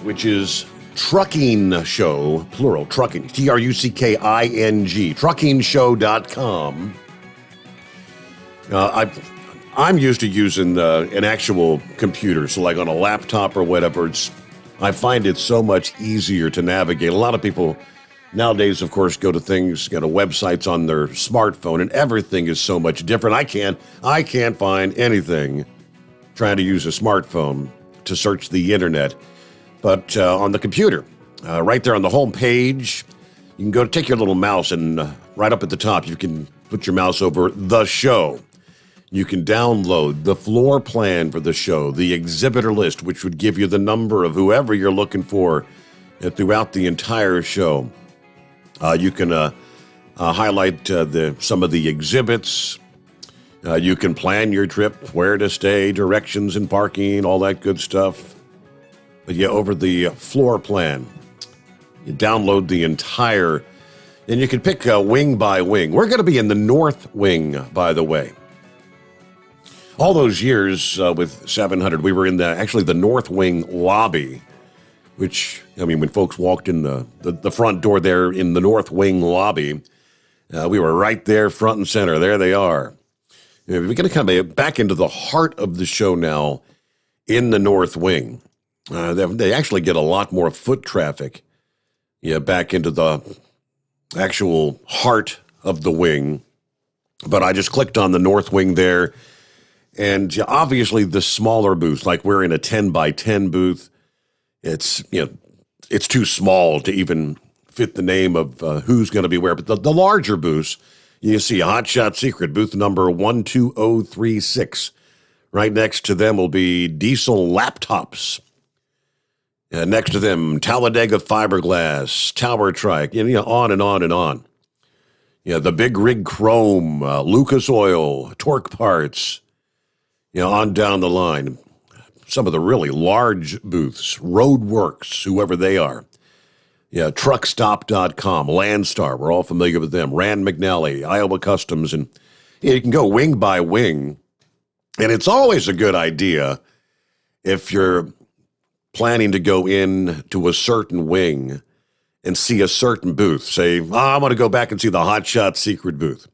which is Trucking Show, plural, Trucking, Trucking, truckingshow.com. I'm used to using an actual computer, so like on a laptop or whatever, I find it so much easier to navigate. A lot of people nowadays, of course, go to websites on their smartphone, and everything is so much different. I can't find anything trying to use a smartphone to search the internet. But on the computer, right there on the home page, you can go take your little mouse and right up at the top, you can put your mouse over the show. You can download the floor plan for the show, the exhibitor list, which would give you the number of whoever you're looking for throughout the entire show. You can highlight some of the exhibits. You can plan your trip, where to stay, directions and parking, all that good stuff. But yeah, over the floor plan, you download the entire, and you can pick wing by wing. We're going to be in the north wing, by the way. All those years with 700, we were in the north wing lobby, which, I mean, when folks walked in the front door there in the north wing lobby, we were right there front and center. There they are. We're going to come back into the heart of the show now in the north wing. They actually get a lot more foot traffic back into the actual heart of the wing. But I just clicked on the north wing there. And obviously the smaller booths, like we're in a 10 by 10 booth, it's too small to even fit the name of who's going to be where. But the larger booths, you see Hot Shot Secret, booth number 12036. Right next to them will be Diesel Laptops. Next to them, Talladega Fiberglass, Tower Trike, on and on and on. The Big Rig Chrome, Lucas Oil, Torque Parts, on down the line. Some of the really large booths, Roadworks, whoever they are. Truckstop.com, Landstar, we're all familiar with them. Rand McNally, Iowa Customs, and you can go wing by wing. And it's always a good idea if you're planning to go in to a certain wing and see a certain booth. Say, I'm going to go back and see the Hot Shot Secret booth.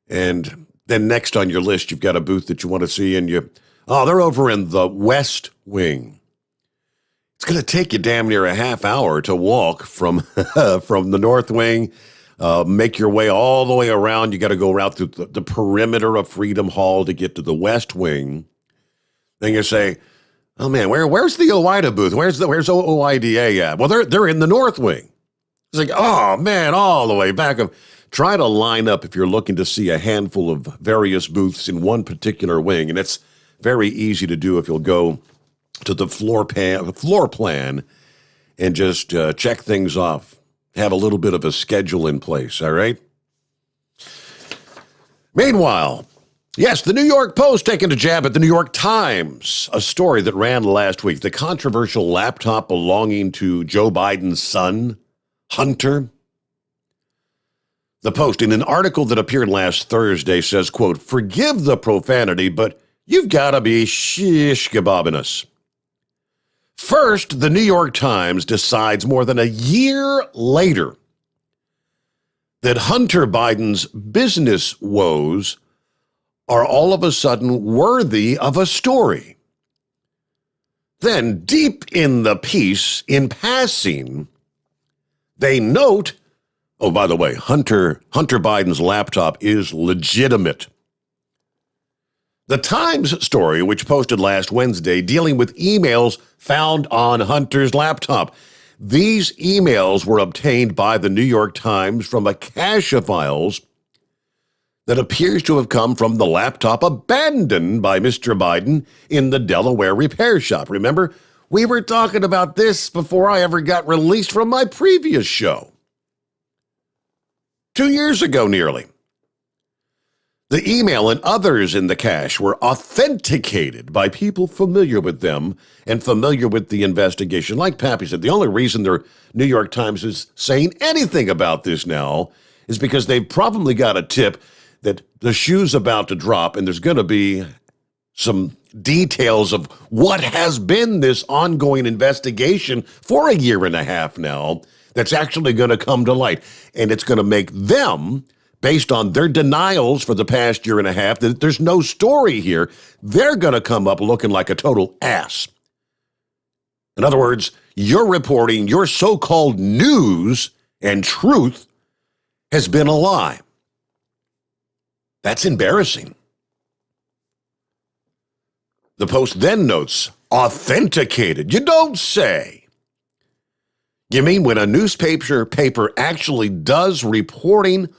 And then next on your list, you've got a booth that you want to see, and they're over in the West Wing. It's going to take you damn near a half hour to walk from from the North Wing, make your way all the way around. You got to go around through the perimeter of Freedom Hall to get to the West Wing. Then you say, oh man, where's the OIDA booth? Where's OIDA at? Well, they're in the North Wing. It's like, oh man, all the way back. Try to line up if you're looking to see a handful of various booths in one particular wing, and it's very easy to do if you'll go to the floor plan and just check things off. Have a little bit of a schedule in place, all right? Meanwhile, yes, the New York Post taking a jab at the New York Times, a story that ran last week. The controversial laptop belonging to Joe Biden's son, Hunter. The Post, in an article that appeared last Thursday, says, quote, forgive the profanity, but you've got to be shish kebabbing us. First, the New York Times decides more than a year later that Hunter Biden's business woes are all of a sudden worthy of a story. Then, deep in the piece, in passing, they note, oh, by the way, Hunter Biden's laptop is legitimate. The Times story, which posted last Wednesday, dealing with emails found on Hunter's laptop. These emails were obtained by the New York Times from a cache of files that appears to have come from the laptop abandoned by Mr. Biden in the Delaware repair shop. Remember, we were talking about this before I ever got released from my previous show. 2 years ago, nearly. The email and others in the cache were authenticated by people familiar with them and familiar with the investigation. Like Pappy said, the only reason the New York Times is saying anything about this now is because they've probably got a tip that the shoe's about to drop and there's going to be some details of what has been this ongoing investigation for a year and a half now that's actually going to come to light. And it's going to make them, based on their denials for the past year and a half, that there's no story here, they're going to come up looking like a total ass. In other words, your reporting, your so-called news and truth has been a lie. That's embarrassing. The Post then notes, authenticated. You don't say. You mean when a newspaper actually does reporting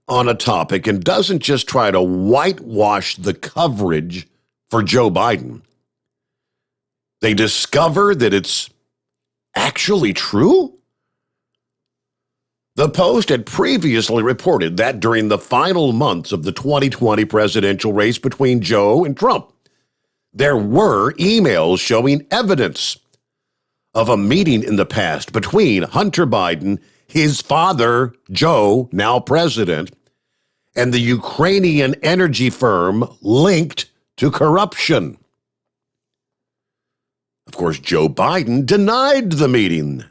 on a topic and doesn't just try to whitewash the coverage for Joe Biden, they discover that it's actually true? The Post had previously reported that during the final months of the 2020 presidential race between Joe and Trump, there were emails showing evidence of a meeting in the past between Hunter Biden, his father, Joe, now president, and the Ukrainian energy firm linked to corruption. Of course, Joe Biden denied the meeting.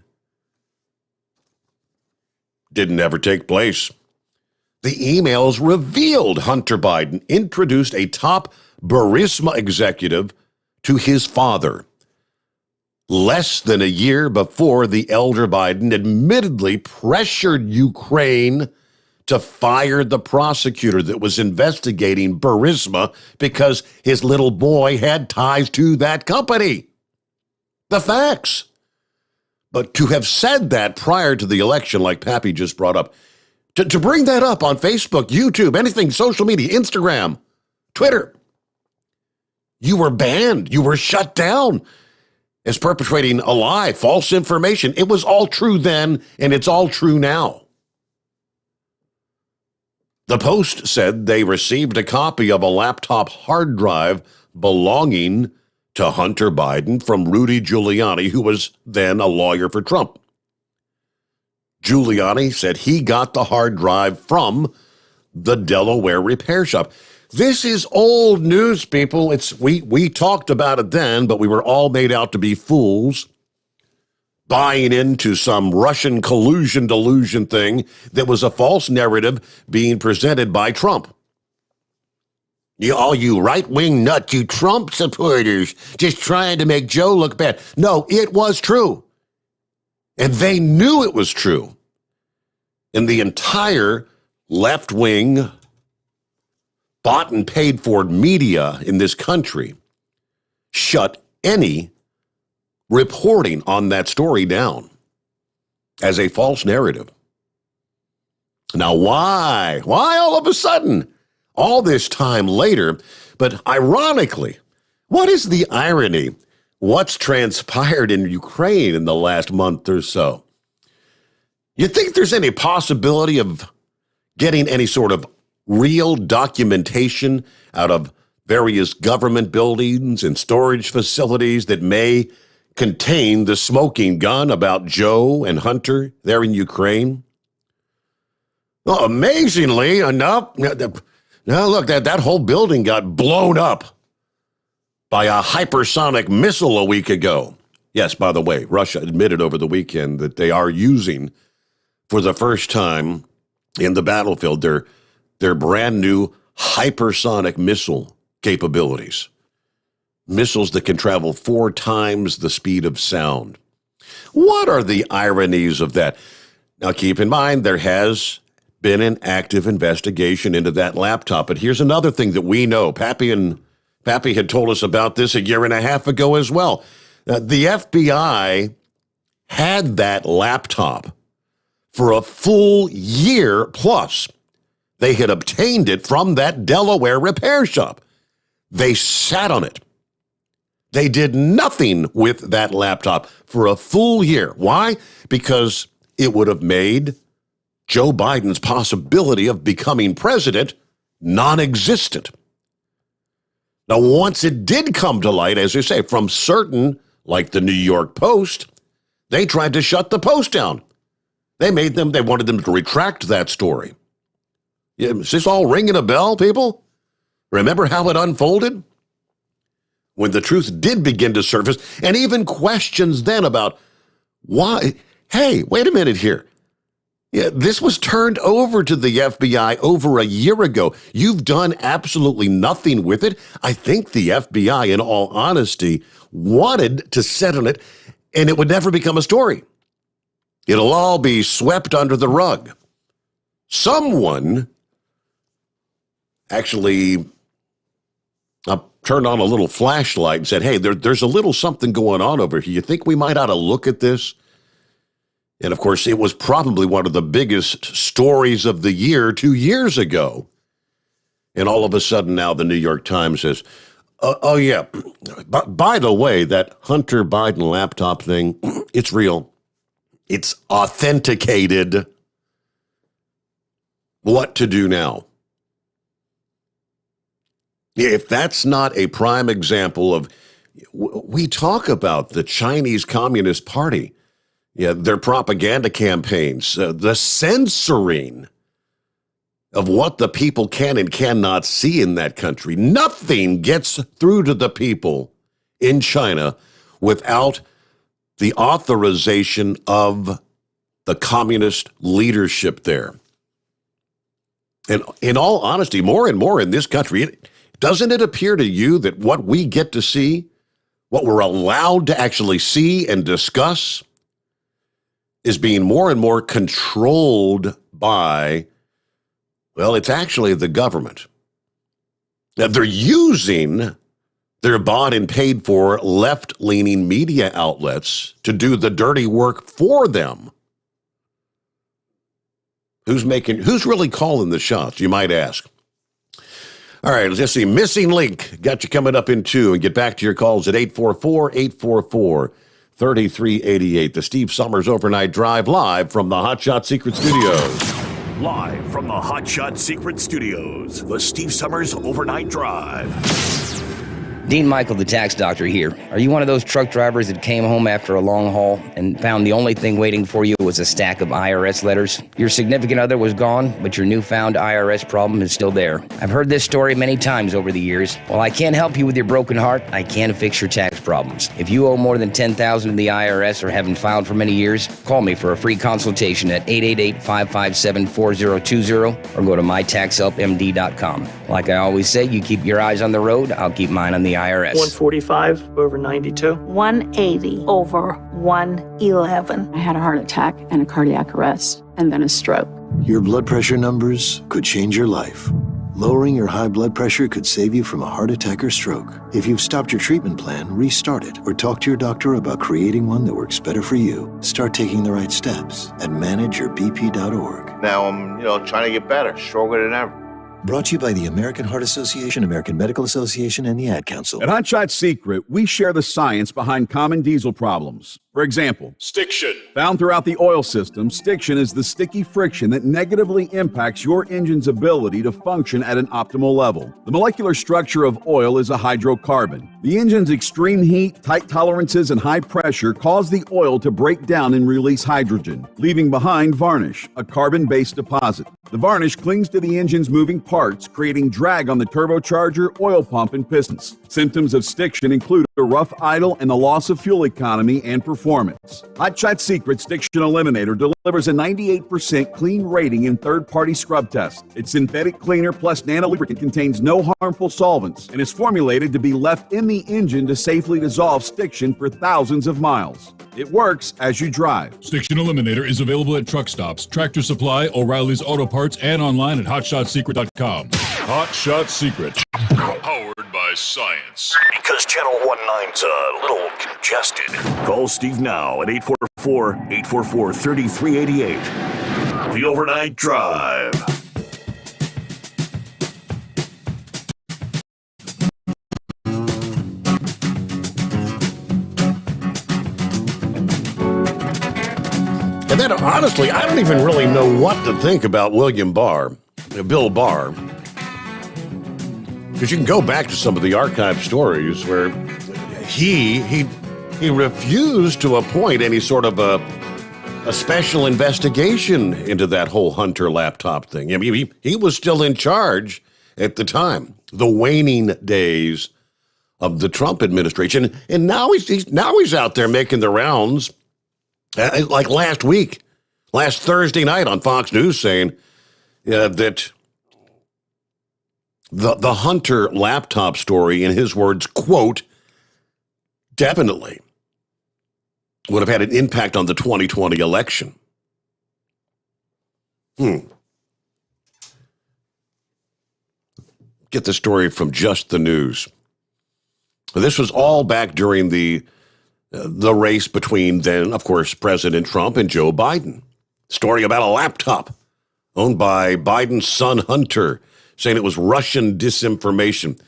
Didn't ever take place. The emails revealed Hunter Biden introduced a top Burisma executive to his father less than a year before the elder Biden admittedly pressured Ukraine to fire the prosecutor that was investigating Burisma because his little boy had ties to that company. The facts. But to have said that prior to the election, like Pappy just brought up, to bring that up on Facebook, YouTube, anything, social media, Instagram, Twitter, you were banned. You were shut down as perpetrating a lie, false information. It was all true then, and it's all true now. The Post said they received a copy of a laptop hard drive belonging to Hunter Biden from Rudy Giuliani, who was then a lawyer for Trump. Giuliani said he got the hard drive from the Delaware repair shop. This is old news, people. We talked about it then, but we were all made out to be fools, buying into some Russian collusion delusion thing that was a false narrative being presented by Trump. All you right-wing nut, you Trump supporters, just trying to make Joe look bad. No, it was true. And they knew it was true. And the entire left-wing bought and paid for media in this country shut any reporting on that story down as a false narrative. Now, why? Why all of a sudden? All this time later, but ironically, what is the irony? What's transpired in Ukraine in the last month or so? You think there's any possibility of getting any sort of real documentation out of various government buildings and storage facilities that may contain the smoking gun about Joe and Hunter there in Ukraine? Well, amazingly enough, now look, that whole building got blown up by a hypersonic missile a week ago. Yes, by the way, Russia admitted over the weekend that they are using, for the first time in the battlefield, their brand new hypersonic missile capabilities. Missiles that can travel 4 times the speed of sound. What are the ironies of that? Now, keep in mind, there has been an active investigation into that laptop. But here's another thing that we know. Pappy had told us about this a year and a half ago as well. The FBI had that laptop for a full year plus. They had obtained it from that Delaware repair shop. They sat on it. They did nothing with that laptop for a full year. Why? Because it would have made Joe Biden's possibility of becoming president non-existent. Now, once it did come to light, as you say, from certain, like the New York Post, they tried to shut the Post down. They wanted them to retract that story. Is this all ringing a bell, people? Remember how it unfolded? when the truth did begin to surface, and even questions then about why. Hey, wait a minute here. Yeah, this was turned over to the FBI over a year ago. You've done absolutely nothing with it. I think the FBI, in all honesty, wanted to sit on it, and it would never become a story. It'll all be swept under the rug. Someone actually turned on a little flashlight and said, hey, there's a little something going on over here. You think we might ought to look at this? And, of course, it was probably one of the biggest stories of the year 2 years ago. And all of a sudden now the New York Times says, oh, yeah, by the way, that Hunter Biden laptop thing, it's real. It's authenticated. What to do now? If that's not a prime example of, we talk about the Chinese Communist Party, their propaganda campaigns, the censoring of what the people can and cannot see in that country. Nothing gets through to the people in China without the authorization of the communist leadership there. And in all honesty, more and more in this country, doesn't it appear to you that what we get to see, what we're allowed to actually see and discuss, is being more and more controlled by, well, it's actually the government. Now, they're using their bought and paid for left-leaning media outlets to do the dirty work for them. Who's really calling the shots, you might ask? All right, let's just see. Missing link. Got you coming up in 2, and get back to your calls at 844-844-3388. The Steve Sommers Overnight Drive, live from the Hot Shot Secret Studios. Live from the Hot Shot Secret Studios, the Steve Sommers Overnight Drive. Dean Michael, the tax doctor here. Are you one of those truck drivers that came home after a long haul and found the only thing waiting for you was a stack of IRS letters? Your significant other was gone, but your newfound IRS problem is still there. I've heard this story many times over the years. While I can't help you with your broken heart, I can fix your tax problems. If you owe more than $10,000 to the IRS or haven't filed for many years, call me for a free consultation at 888-557-4020 or go to mytaxhelpmd.com. Like I always say, you keep your eyes on the road, I'll keep mine on the IRS. 145 over 92. 180 over 111. I had a heart attack and a cardiac arrest and then a stroke. Your blood pressure numbers could change your life. Lowering your high blood pressure could save you from a heart attack or stroke. If you've stopped your treatment plan, restart it or talk to your doctor about creating one that works better for you. Start taking the right steps at manageyourbp.org. Now I'm, trying to get better, stronger than ever. Brought to you by the American Heart Association, American Medical Association, and the Ad Council. At Hot Shot Secret, we share the science behind common diesel problems. For example, stiction. Found throughout the oil system, stiction is the sticky friction that negatively impacts your engine's ability to function at an optimal level. The molecular structure of oil is a hydrocarbon. The engine's extreme heat, tight tolerances, and high pressure cause the oil to break down and release hydrogen, leaving behind varnish, a carbon-based deposit. The varnish clings to the engine's moving parts, creating drag on the turbocharger, oil pump, and pistons. Symptoms of stiction include a rough idle and the loss of fuel economy and performance. Hot Shot Secret Stiction Eliminator delivers a 98% clean rating in third-party scrub tests. Its synthetic cleaner plus nano-lubricant contains no harmful solvents and is formulated to be left in the engine to safely dissolve stiction for thousands of miles. It works as you drive. Stiction Eliminator is available at truck stops, Tractor Supply, O'Reilly's Auto Parts, and online at hotshotsecret.com. Hot Shot Secret. Powered by science. Because Channel 19's a little congested. Call Steve now at 844-844-3388. The Overnight Drive. And then, honestly, I don't even really know what to think about Bill Barr. Because you can go back to some of the archive stories where he refused to appoint any sort of a special investigation into that whole Hunter laptop thing. I mean, he was still in charge at the time, the waning days of the Trump administration. And now he's out there making the rounds, like last Thursday night on Fox News, saying that the Hunter laptop story, in his words, quote, definitely would have had an impact on the 2020 election. Get the story from Just the News. This was all back during the race between then, of course, President Trump and Joe Biden. Story about a laptop owned by Biden's son Hunter, saying it was Russian disinformation.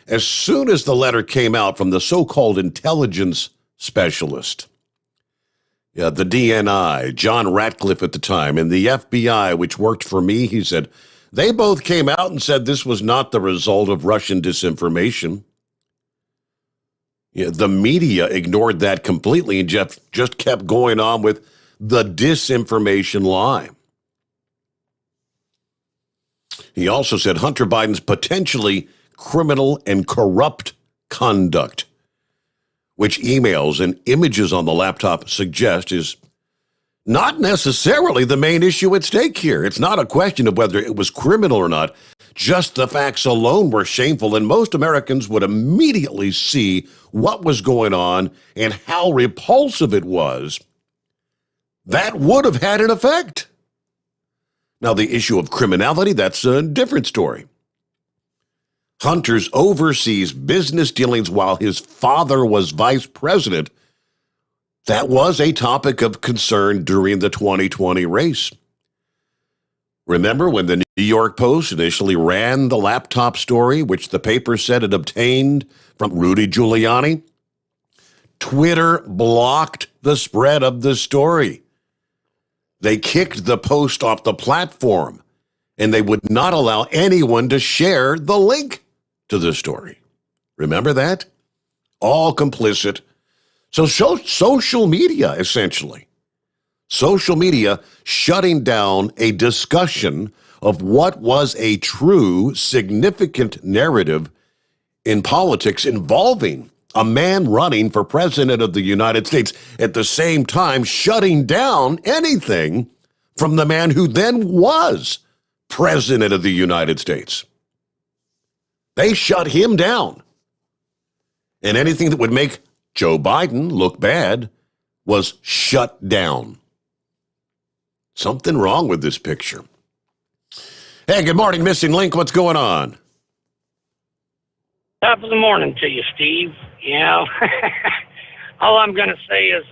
As soon as the letter came out from the so-called intelligence specialist, the DNI, John Ratcliffe at the time, and the FBI, which worked for me, he said, they both came out and said this was not the result of Russian disinformation. The media ignored that completely and just kept going on with the disinformation lie. He also said Hunter Biden's potentially criminal and corrupt conduct, which emails and images on the laptop suggest is not necessarily the main issue at stake here. It's not a question of whether it was criminal or not. Just the facts alone were shameful, and most Americans would immediately see what was going on and how repulsive it was. That would have had an effect. Now, the issue of criminality, that's a different story. Hunter's overseas business dealings while his father was vice president, that was a topic of concern during the 2020 race. Remember when the New York Post initially ran the laptop story, which the paper said it obtained from Rudy Giuliani? Twitter blocked the spread of the story. They kicked the Post off the platform, and they would not allow anyone to share the link to the story. Remember that? All complicit. So social media, essentially. Social media shutting down a discussion of what was a true, significant narrative in politics involving a man running for president of the United States, at the same time shutting down anything from the man who then was president of the United States. They shut him down. And anything that would make Joe Biden look bad was shut down. Something wrong with this picture. Hey, good morning, Missing Link. What's going on? Top of the morning to you, Steve. You know, all I'm going to say is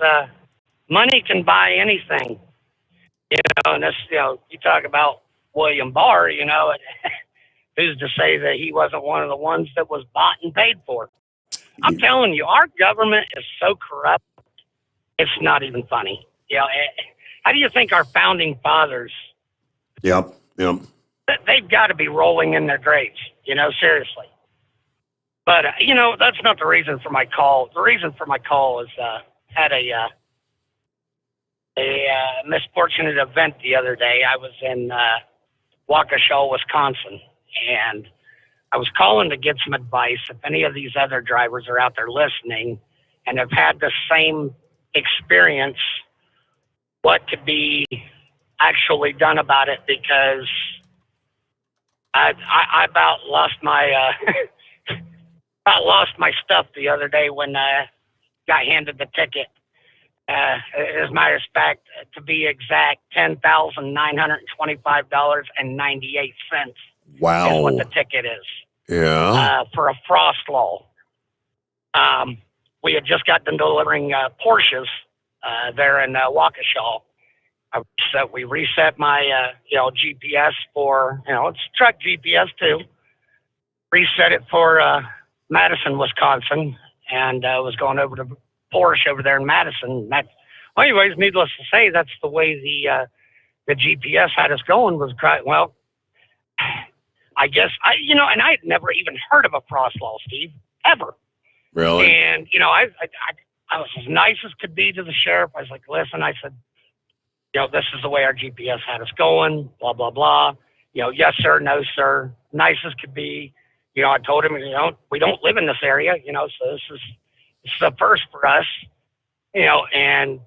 money can buy anything. You know, and this, you talk about William Barr, who's to say that he wasn't one of the ones that was bought and paid for? I'm telling you, our government is so corrupt, it's not even funny. How do you think our founding fathers, Yep. they've got to be rolling in their graves, seriously. But, that's not the reason for my call. The reason for my call is had a misfortunate event the other day. I was in Waukesha, Wisconsin, and I was calling to get some advice. If any of these other drivers are out there listening and have had the same experience, what could be actually done about it, because I about lost my stuff the other day when I got handed the ticket. As a matter of fact, to be exact, $10,925.98. Wow. Is what the ticket is. Yeah. For a frost lull. We had just got done delivering Porsches there in Waukesha. So we reset my GPS for, it's truck GPS too. Reset it for Madison, Wisconsin, and was going over to Porsche over there in Madison. Anyways, needless to say, that's the way the GPS had us going. Was well, I guess and I had never even heard of a frost lull, Steve, ever. Really? And I was as nice as could be to the sheriff. I was like, listen, I said, this is the way our GPS had us going. Blah blah blah. Yes sir, no sir. Nice as could be. I told him, we don't live in this area, so this is a first for us, and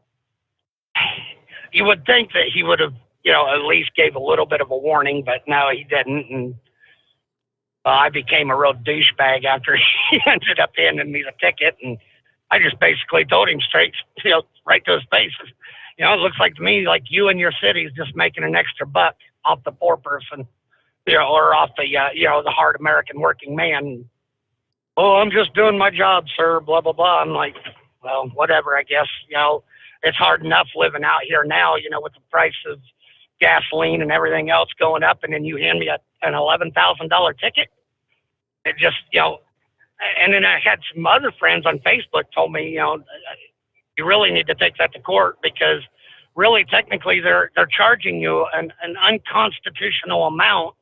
you would think that he would have, at least gave a little bit of a warning, but no, he didn't. And I became a real douchebag after he ended up handing me the ticket. And I just basically told him straight, right to his face, it looks like to me like you and your city is just making an extra buck off the poor person, or off the, the hard American working man. Oh, I'm just doing my job, sir, blah, blah, blah. I'm like, well, whatever, I guess, it's hard enough living out here now, with the price of gasoline and everything else going up, and then you hand me an $11,000 ticket. It just, and then I had some other friends on Facebook told me, you really need to take that to court, because really technically they're charging you an unconstitutional amount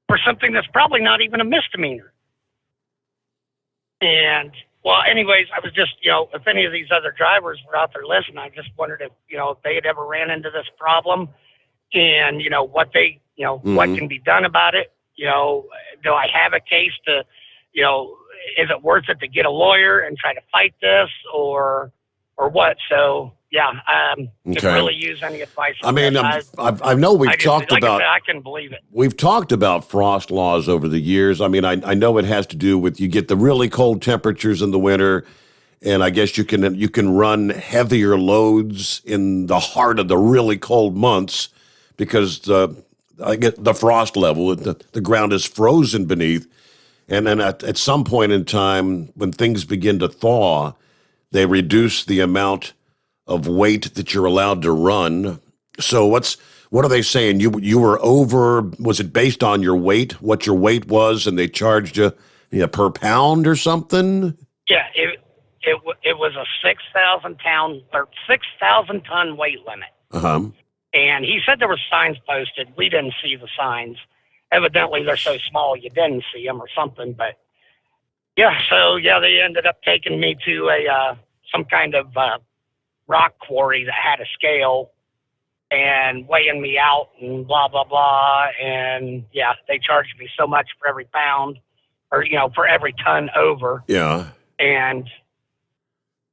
for something that's probably not even a misdemeanor. And well, anyways, I was just, if any of these other drivers were out there listening, I just wondered if, if they had ever ran into this problem, and, what they, what can be done about it. Do I have a case to, is it worth it to get a lawyer and try to fight this, or what? So, yeah, could really use any advice. I mean, I know we've talked about, I can believe it. We've talked about frost laws over the years. I mean, I know it has to do with, you get the really cold temperatures in the winter, and I guess you can run heavier loads in the heart of the really cold months, because I get the frost level, the ground is frozen beneath. And then at some point in time, when things begin to thaw, they reduce the amount of weight that you're allowed to run. So what are they saying? You were over, was it based on your weight, what your weight was, and they charged you per pound or something? Yeah, it was a 6,000 ton weight limit. Uh-huh. And he said there were signs posted. We didn't see the signs. Evidently, they're so small you didn't see them or something. But yeah, so yeah, they ended up taking me to some kind of rock quarry that had a scale and weighing me out and blah blah blah. And yeah, they charged me so much for every pound, or for every ton over. Yeah. And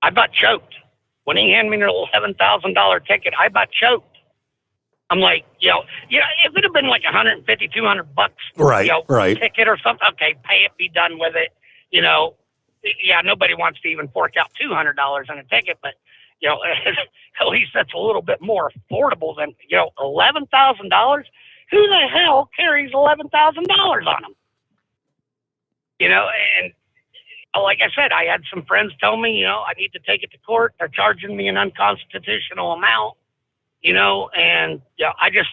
I about choked when he handed me the $11,000 ticket. I about choked. I'm like, if it had been like $150, $200, right, ticket or something, okay, pay it, be done with it. Yeah, nobody wants to even fork out $200 on a ticket, but at least that's a little bit more affordable than $11,000. Who the hell carries $11,000 on them? And like I said, I had some friends tell me, I need to take it to court. They're charging me an unconstitutional amount. And I just,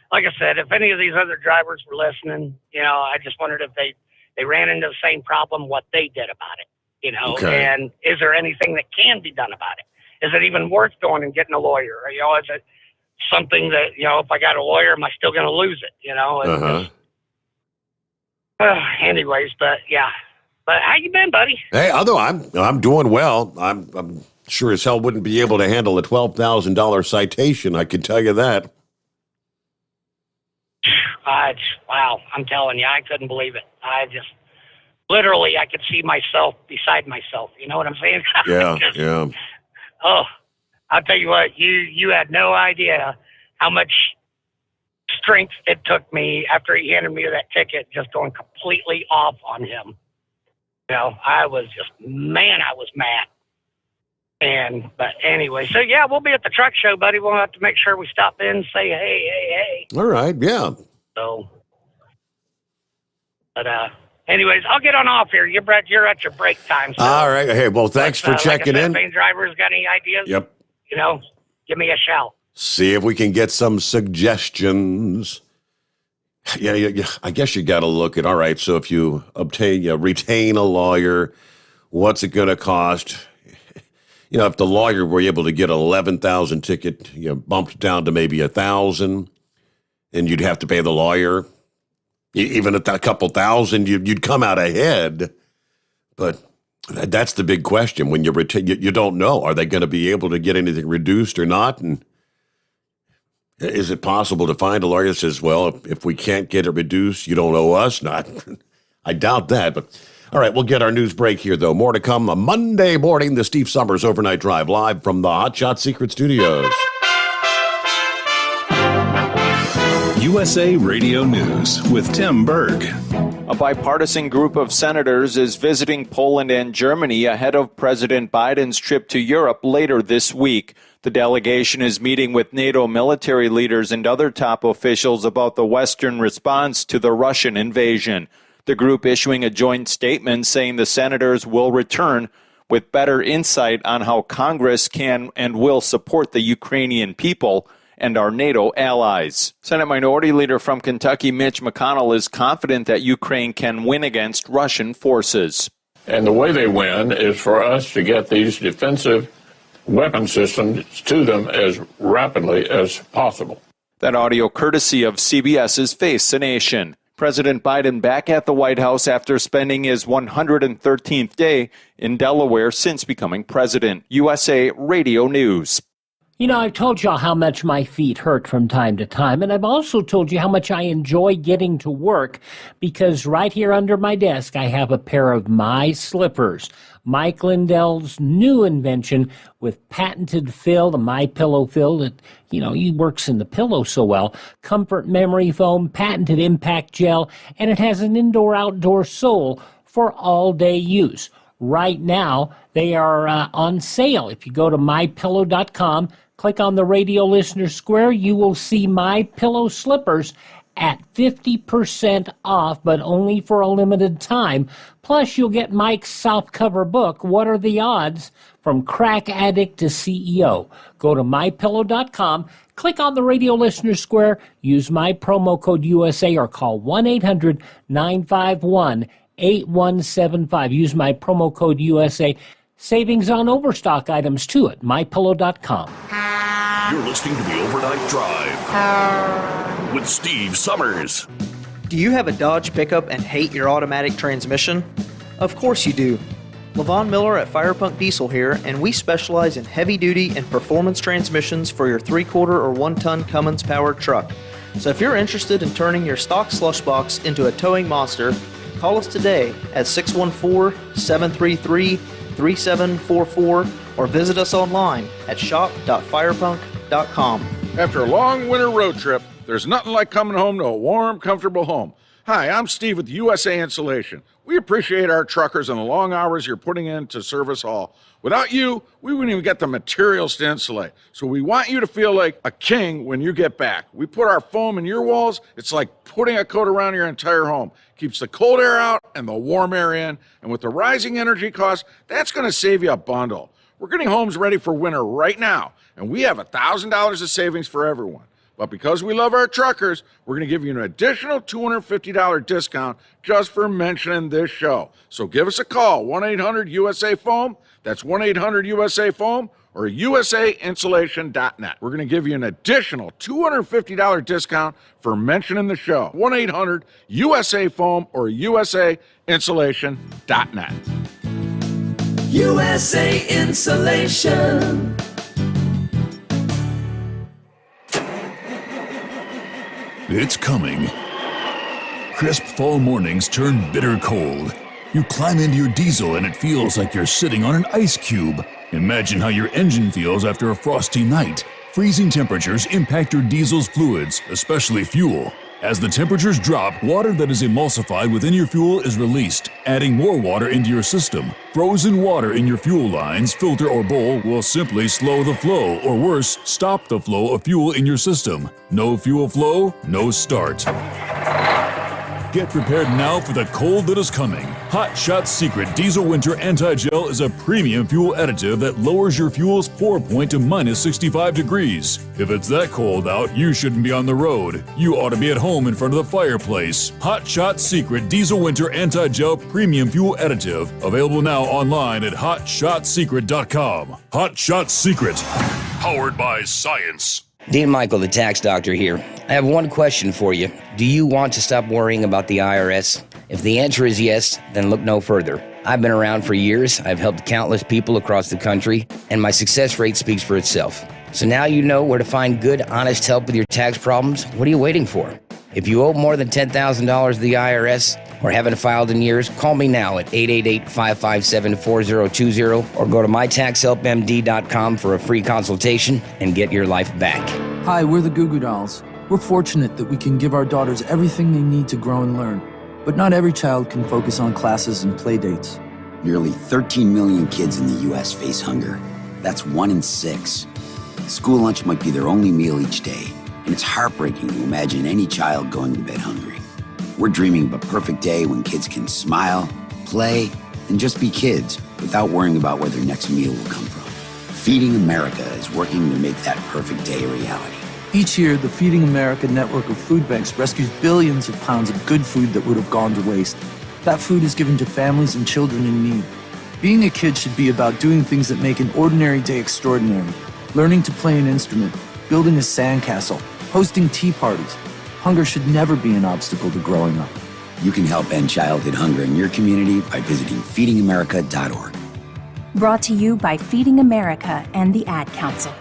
like I said, if any of these other drivers were listening, I just wondered if they ran into the same problem, what they did about it, Okay. And is there anything that can be done about it? Is it even worth going and getting a lawyer? Or, is it something that, if I got a lawyer, am I still going to lose it? Uh-huh. Anyways, but yeah. But how you been, buddy? Hey, although I'm doing well. I'm sure as hell wouldn't be able to handle a $12,000 citation. I can tell you that. Wow, I'm telling you, I couldn't believe it. I just, literally, I could see myself beside myself. You know what I'm saying? Yeah, yeah. Oh, I'll tell you what, you had no idea how much strength it took me after he handed me that ticket, just going completely off on him. I was mad. But anyway, so yeah, we'll be at the truck show, buddy. We'll have to make sure we stop in and say, hey. All right, yeah. So, but anyways, I'll get on off here. You're at your break time. So All right. Hey, well, thanks for checking in. If any drivers got any ideas? Yep. Give me a shout. See if we can get some suggestions. Yeah. I guess you got to look at, all right, so if you retain a lawyer, what's it going to cost? If the lawyer were able to get an 11,000 ticket, bumped down to maybe 1,000, and you'd have to pay the lawyer, even at a couple thousand, you'd come out ahead. But that's the big question. When you don't know, are they going to be able to get anything reduced or not? And is it possible to find a lawyer that says, well, if we can't get it reduced, you don't owe us? Not. I doubt that, but all right, we'll get our news break here, though. More to come on Monday morning, the Steve Sommers Overnight Drive, live from the Hot Shot Secret Studios. USA Radio News with Tim Berg. A bipartisan group of senators is visiting Poland and Germany ahead of President Biden's trip to Europe later this week. The delegation is meeting with NATO military leaders and other top officials about the Western response to the Russian invasion. The group issuing a joint statement saying the senators will return with better insight on how Congress can and will support the Ukrainian people and our NATO allies. Senate Minority Leader from Kentucky, Mitch McConnell, is confident that Ukraine can win against Russian forces. And the way they win is for us to get these defensive weapon systems to them as rapidly as possible. That audio courtesy of CBS's Face the Nation. President Biden back at the White House after spending his 113th day in Delaware since becoming president. USA Radio News. You know, I've told y'all how much my feet hurt from time to time, and I've also told you how much I enjoy getting to work because right here under my desk I have a pair of my slippers. Mike Lindell's new invention with patented fill, the My Pillow fill that, he works in the pillow so well, comfort memory foam, patented impact gel, and it has an indoor-outdoor sole for all-day use. Right now, they are on sale. If you go to mypillow.com, click on the radio listener square, you will see My Pillow slippers at 50% off, but only for a limited time. Plus, you'll get Mike's softcover book, What Are the Odds? From Crack Addict to CEO. Go to mypillow.com, click on the radio listener square, use my promo code USA, or call 1-800-951-8175. Use my promo code USA. Savings on overstock items, too, at mypillow.com. You're listening to the Overnight Drive with Steve Sommers. Do you have a Dodge pickup and hate your automatic transmission? Of course you do. Levon Miller at Firepunk Diesel here, and we specialize in heavy-duty and performance transmissions for your 3-quarter or 1-ton Cummins-powered truck. So if you're interested in turning your stock slush box into a towing monster, call us today at 614-733-3744 or visit us online at shop.firepunk.com. After a long winter road trip, there's nothing like coming home to a warm, comfortable home. Hi, I'm Steve with USA Insulation. We appreciate our truckers and the long hours you're putting in to serve us all. Without you, we wouldn't even get the materials to insulate. So we want you to feel like a king when you get back. We put our foam in your walls. It's like putting a coat around your entire home. Keeps the cold air out and the warm air in. And with the rising energy costs, that's going to save you a bundle. We're getting homes ready for winter right now, and we have $1,000 of savings for everyone. But because we love our truckers, we're going to give you an additional $250 discount just for mentioning this show. So give us a call, 1-800-USA-FOAM. That's 1-800-USA-FOAM or usainsulation.net. We're going to give you an additional $250 discount for mentioning the show. 1-800-USA-FOAM or usainsulation.net. USA Insulation. It's coming. Crisp fall mornings turn bitter cold. You climb into your diesel and it feels like you're sitting on an ice cube. Imagine how your engine feels after a frosty night. Freezing temperatures impact your diesel's fluids, especially fuel. As the temperatures drop, water that is emulsified within your fuel is released, adding more water into your system. Frozen water in your fuel lines, filter, or bowl will simply slow the flow, or worse, stop the flow of fuel in your system. No fuel flow, no start. Get prepared now for the cold that is coming. Hot Shot Secret Diesel Winter Anti-Gel is a premium fuel additive that lowers your fuel's pour point to minus 65 degrees. If it's that cold out, you shouldn't be on the road. You ought to be at home in front of the fireplace. Hot Shot Secret Diesel Winter Anti-Gel Premium Fuel Additive. Available now online at hotshotsecret.com. Hot Shot Secret. Powered by science. Dean Michael, the tax doctor here. I have one question for you. Do you want to stop worrying about the IRS? If the answer is yes, then look no further. I've been around for years, I've helped countless people across the country, and my success rate speaks for itself. So now you know where to find good, honest help with your tax problems. What are you waiting for? If you owe more than $10,000 to the IRS, or haven't filed in years, call me now at 888-557-4020 or go to mytaxhelpmd.com for a free consultation and get your life back. Hi, we're the Goo Goo Dolls. We're fortunate that we can give our daughters everything they need to grow and learn. But not every child can focus on classes and play dates. Nearly 13 million kids in the U.S. face hunger. That's 1 in 6. School lunch might be their only meal each day, and it's heartbreaking to imagine any child going to bed hungry. We're dreaming of a perfect day when kids can smile, play, and just be kids without worrying about where their next meal will come from. Feeding America is working to make that perfect day a reality. Each year, the Feeding America network of food banks rescues billions of pounds of good food that would have gone to waste. That food is given to families and children in need. Being a kid should be about doing things that make an ordinary day extraordinary. Learning to play an instrument, building a sandcastle, hosting tea parties. Hunger should never be an obstacle to growing up. You can help end childhood hunger in your community by visiting feedingamerica.org. Brought to you by Feeding America and the Ad Council.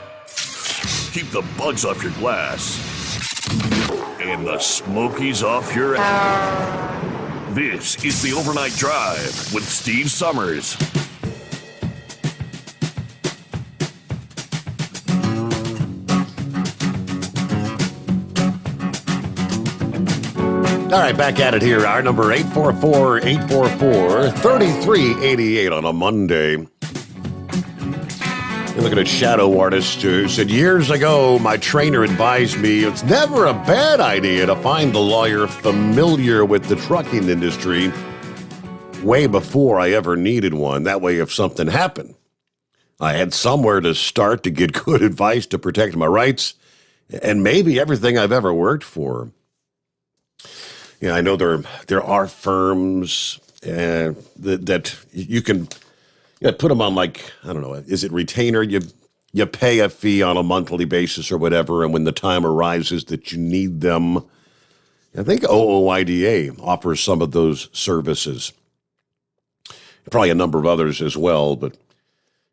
Keep the bugs off your glass and the Smokies off your ass. This is the Overnight Drive with Steve Sommers. All right, back at it here. Our number 844-844-3388 on a Monday. You're looking at Shadow Artist who said, years ago, my trainer advised me it's never a bad idea to find a lawyer familiar with the trucking industry way before I ever needed one. That way, if something happened, I had somewhere to start to get good advice to protect my rights and maybe everything I've ever worked for. Yeah, I know there are firms that you can put them on, like, I don't know, is it retainer? You pay a fee on a monthly basis or whatever, and when the time arises that you need them, I think OOIDA offers some of those services. Probably a number of others as well, but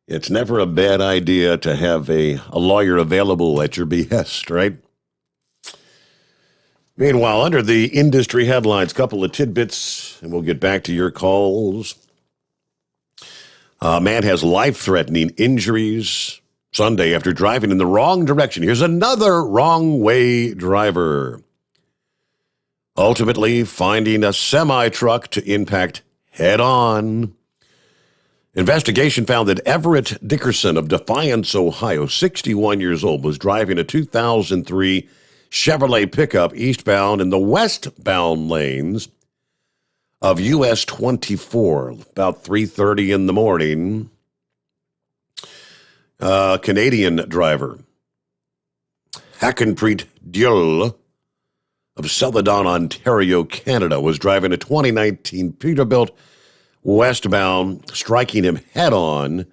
it's never a bad idea to have a lawyer available at your behest, right? Meanwhile, under the industry headlines, couple of tidbits, and we'll get back to your calls. A man has life-threatening injuries Sunday after driving in the wrong direction. Here's another wrong-way driver. Ultimately, finding a semi-truck to impact head-on. Investigation found that Everett Dickerson of Defiance, Ohio, 61 years old, was driving a 2003 Chevrolet pickup eastbound in the westbound lanes of US 24, about 3:30 in the morning. Canadian driver, Hackenpreet Dill of Celadon, Ontario, Canada, was driving a 2019 Peterbilt westbound, striking him head-on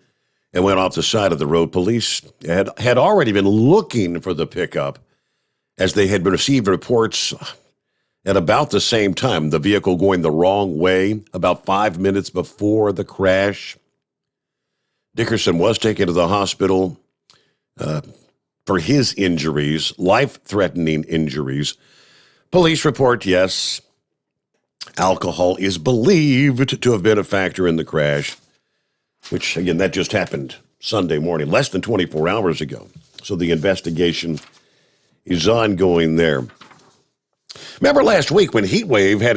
and went off the side of the road. Police had already been looking for the pickup as they had received reports at about the same time, the vehicle going the wrong way, about 5 minutes before the crash. Dickerson was taken to the hospital for his injuries, life-threatening injuries. Police report, yes, alcohol is believed to have been a factor in the crash, which, again, that just happened Sunday morning, less than 24 hours ago. So the investigation is ongoing there. Remember last week when Heatwave had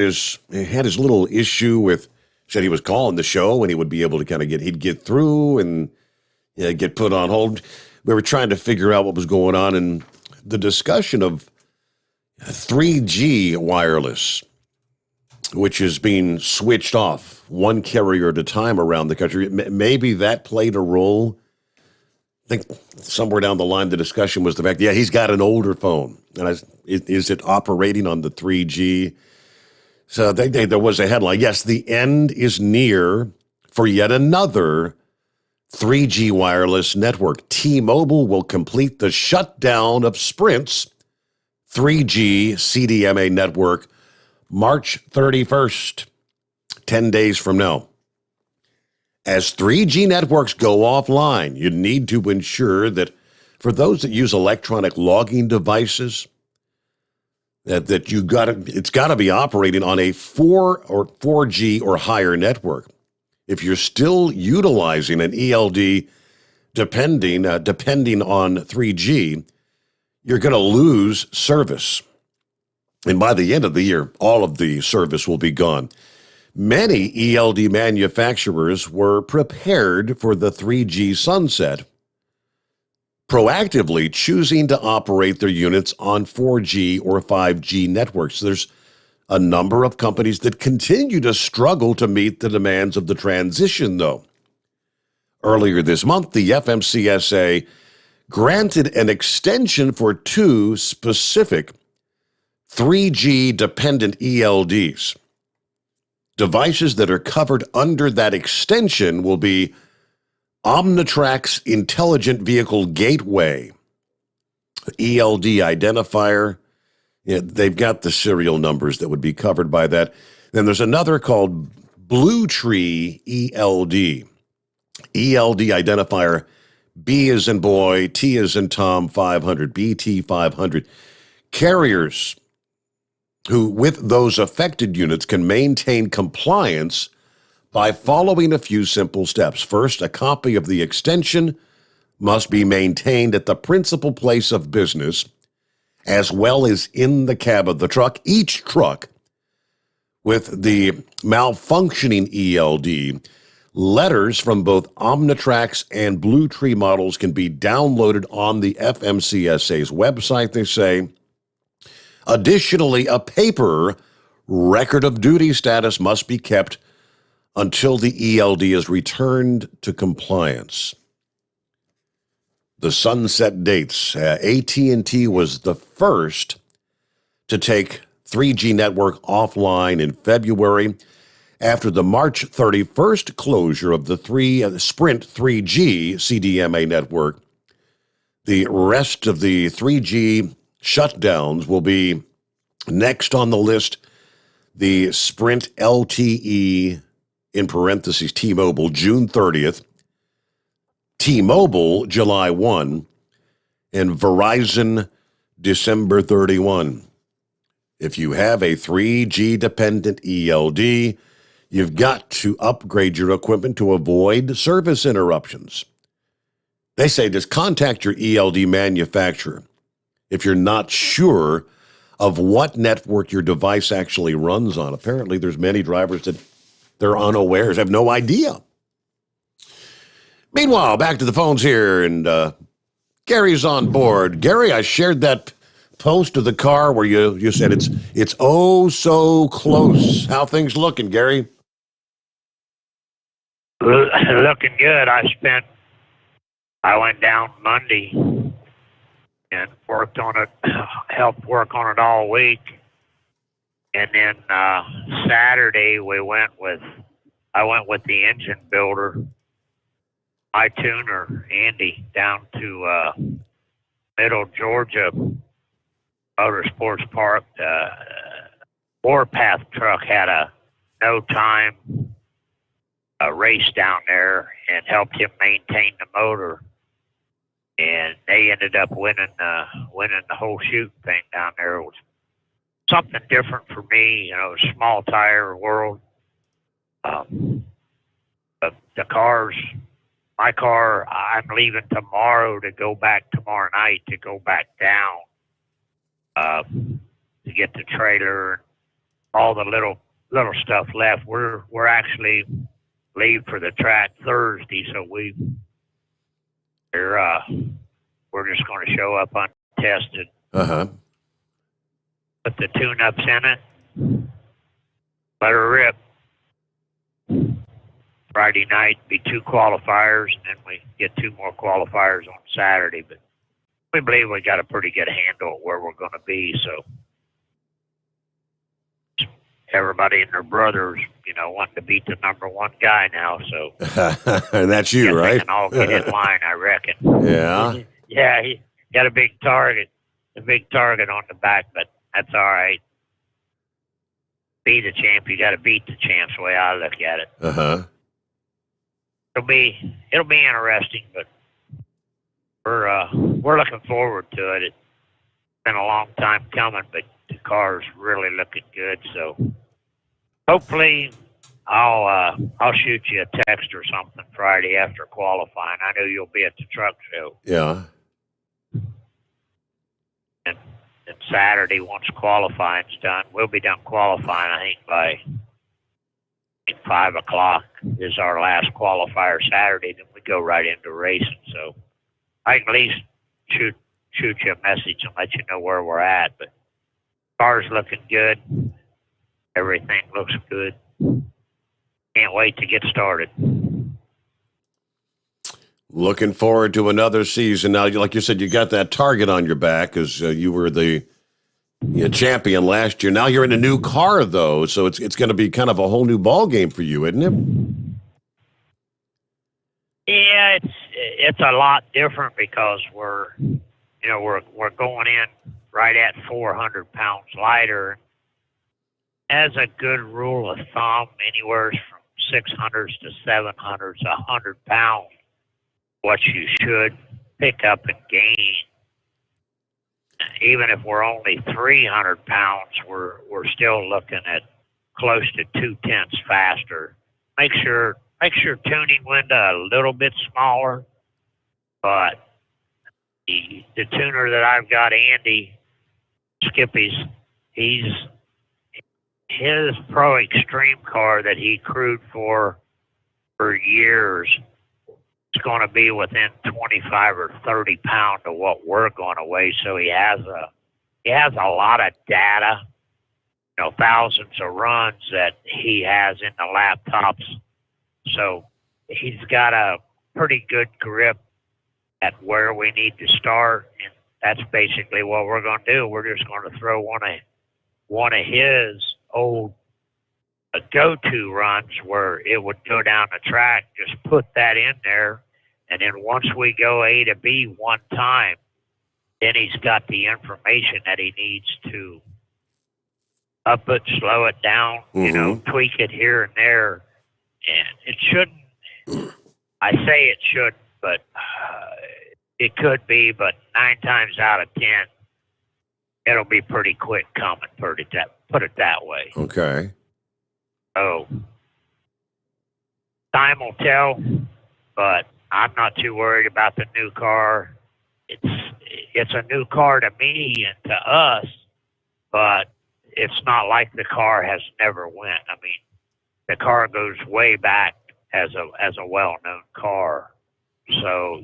his little issue with, said he was calling the show and he would be able to kind of he'd get through and get put on hold. We were trying to figure out what was going on, and the discussion of 3G wireless, which is being switched off one carrier at a time around the country. Maybe that played a role. I think somewhere down the line, the discussion was the fact, he's got an older phone. And is it operating on the 3G? So there was a headline. Yes, the end is near for yet another 3G wireless network. T-Mobile will complete the shutdown of Sprint's 3G CDMA network March 31st, 10 days from now. As 3G networks go offline, you need to ensure that for those that use electronic logging devices, that it's got to be operating on a 4G or higher network. If you're still utilizing an ELD depending on 3G, you're going to lose service. And by the end of the year, all of the service will be gone. Many ELD manufacturers were prepared for the 3G sunset, proactively choosing to operate their units on 4G or 5G networks. There's a number of companies that continue to struggle to meet the demands of the transition, though. Earlier this month, the FMCSA granted an extension for 2 specific 3G-dependent ELDs. Devices that are covered under that extension will be Omnitrack's Intelligent Vehicle Gateway, ELD identifier. Yeah, they've got the serial numbers that would be covered by that. Then there's another called Blue Tree ELD, ELD identifier B as in boy, T as in Tom 500, BT 500. Carriers who, with those affected units, can maintain compliance by following a few simple steps. First, a copy of the extension must be maintained at the principal place of business, as well as in the cab of the truck. Each truck with the malfunctioning ELD, letters from both Omnitrack's and Blue Tree models can be downloaded on the FMCSA's website, they say. Additionally, a paper record of duty status must be kept until the ELD is returned to compliance. The sunset dates. AT&T was the first to take 3G network offline in February after the March 31st closure of the Sprint 3G CDMA network. The rest of the 3G shutdowns will be next on the list. The Sprint LTE, in parentheses, T-Mobile, June 30th, T-Mobile, July 1, and Verizon, December 31. If you have a 3G-dependent ELD, you've got to upgrade your equipment to avoid service interruptions. They say just contact your ELD manufacturer if you're not sure of what network your device actually runs on. Apparently, there's many drivers that they're unawares, have no idea. Meanwhile, back to the phones here, and Gary's on board. Gary, I shared that post of the car where you said it's oh so close. How things looking, Gary? Looking good. I went down Monday and worked on it, helped work on it all week. And then Saturday I went with the engine builder, my tuner, Andy, down to Middle Georgia Motorsports Park. Warpath truck had a no-time race down there and helped him maintain the motor. And they ended up winning the whole shoot thing down there. It was something different for me, small tire world. But my car, I'm leaving tomorrow to go back tomorrow night to go back down to get the trailer and all the little stuff left. We're actually leave for the track Thursday, so we're just going to show up untested. Put the tune-ups in it, let her rip. Friday night be 2 qualifiers, and then we get 2 more qualifiers on Saturday. But we believe we got a pretty good handle of where we're going to be. So everybody and their brothers, wanting to beat the number 1 guy now. So and that's you, right? They can all get in line, I reckon. Yeah. Yeah, he got a big target on the back, but that's all right. Be the champ, you got to beat the champ. The way I look at it. It'll be interesting, but we're looking forward to it. It's been a long time coming, but car's really looking good. So hopefully I'll shoot you a text or something Friday after qualifying. I know you'll be at the truck show. Yeah. And Saturday, once qualifying's done, we'll be done qualifying, I think, by 5 o'clock is our last qualifier Saturday. Then we go right into racing. So I can at least shoot you a message and let you know where we're at. But car's looking good. Everything looks good. Can't wait to get started. Looking forward to another season. Now, like you said, you got that target on your back because you were the champion last year. Now you're in a new car, though, so it's going to be kind of a whole new ball game for you, isn't it? Yeah, it's a lot different because we're going in right at 400 pounds lighter. As a good rule of thumb, anywhere from 600s to 700s, 100 pounds, what you should pick up and gain. Even if we're only 300 pounds, we're still looking at close to 2/10 faster. Make sure tuning window a little bit smaller, but the tuner that I've got, Andy Skippy's, his Pro Extreme car that he crewed for years is going to be within 25 or 30 pounds of what we're going to weigh. So he has a lot of data, thousands of runs that he has in the laptops. So he's got a pretty good grip at where we need to start, and that's basically what we're going to do. We're just going to throw one of his old go-to runs where it would go down the track, just put that in there, and then once we go A to B one time, then he's got the information that he needs to up it, slow it down, tweak it here and there. And it shouldn't, I say it should, but it could be, but 9 times out of 10, it'll be pretty quick coming, put it that way. Okay. So time will tell, but I'm not too worried about the new car. It's a new car to me and to us, but it's not like the car has never went. I mean, the car goes way back as a well-known car. So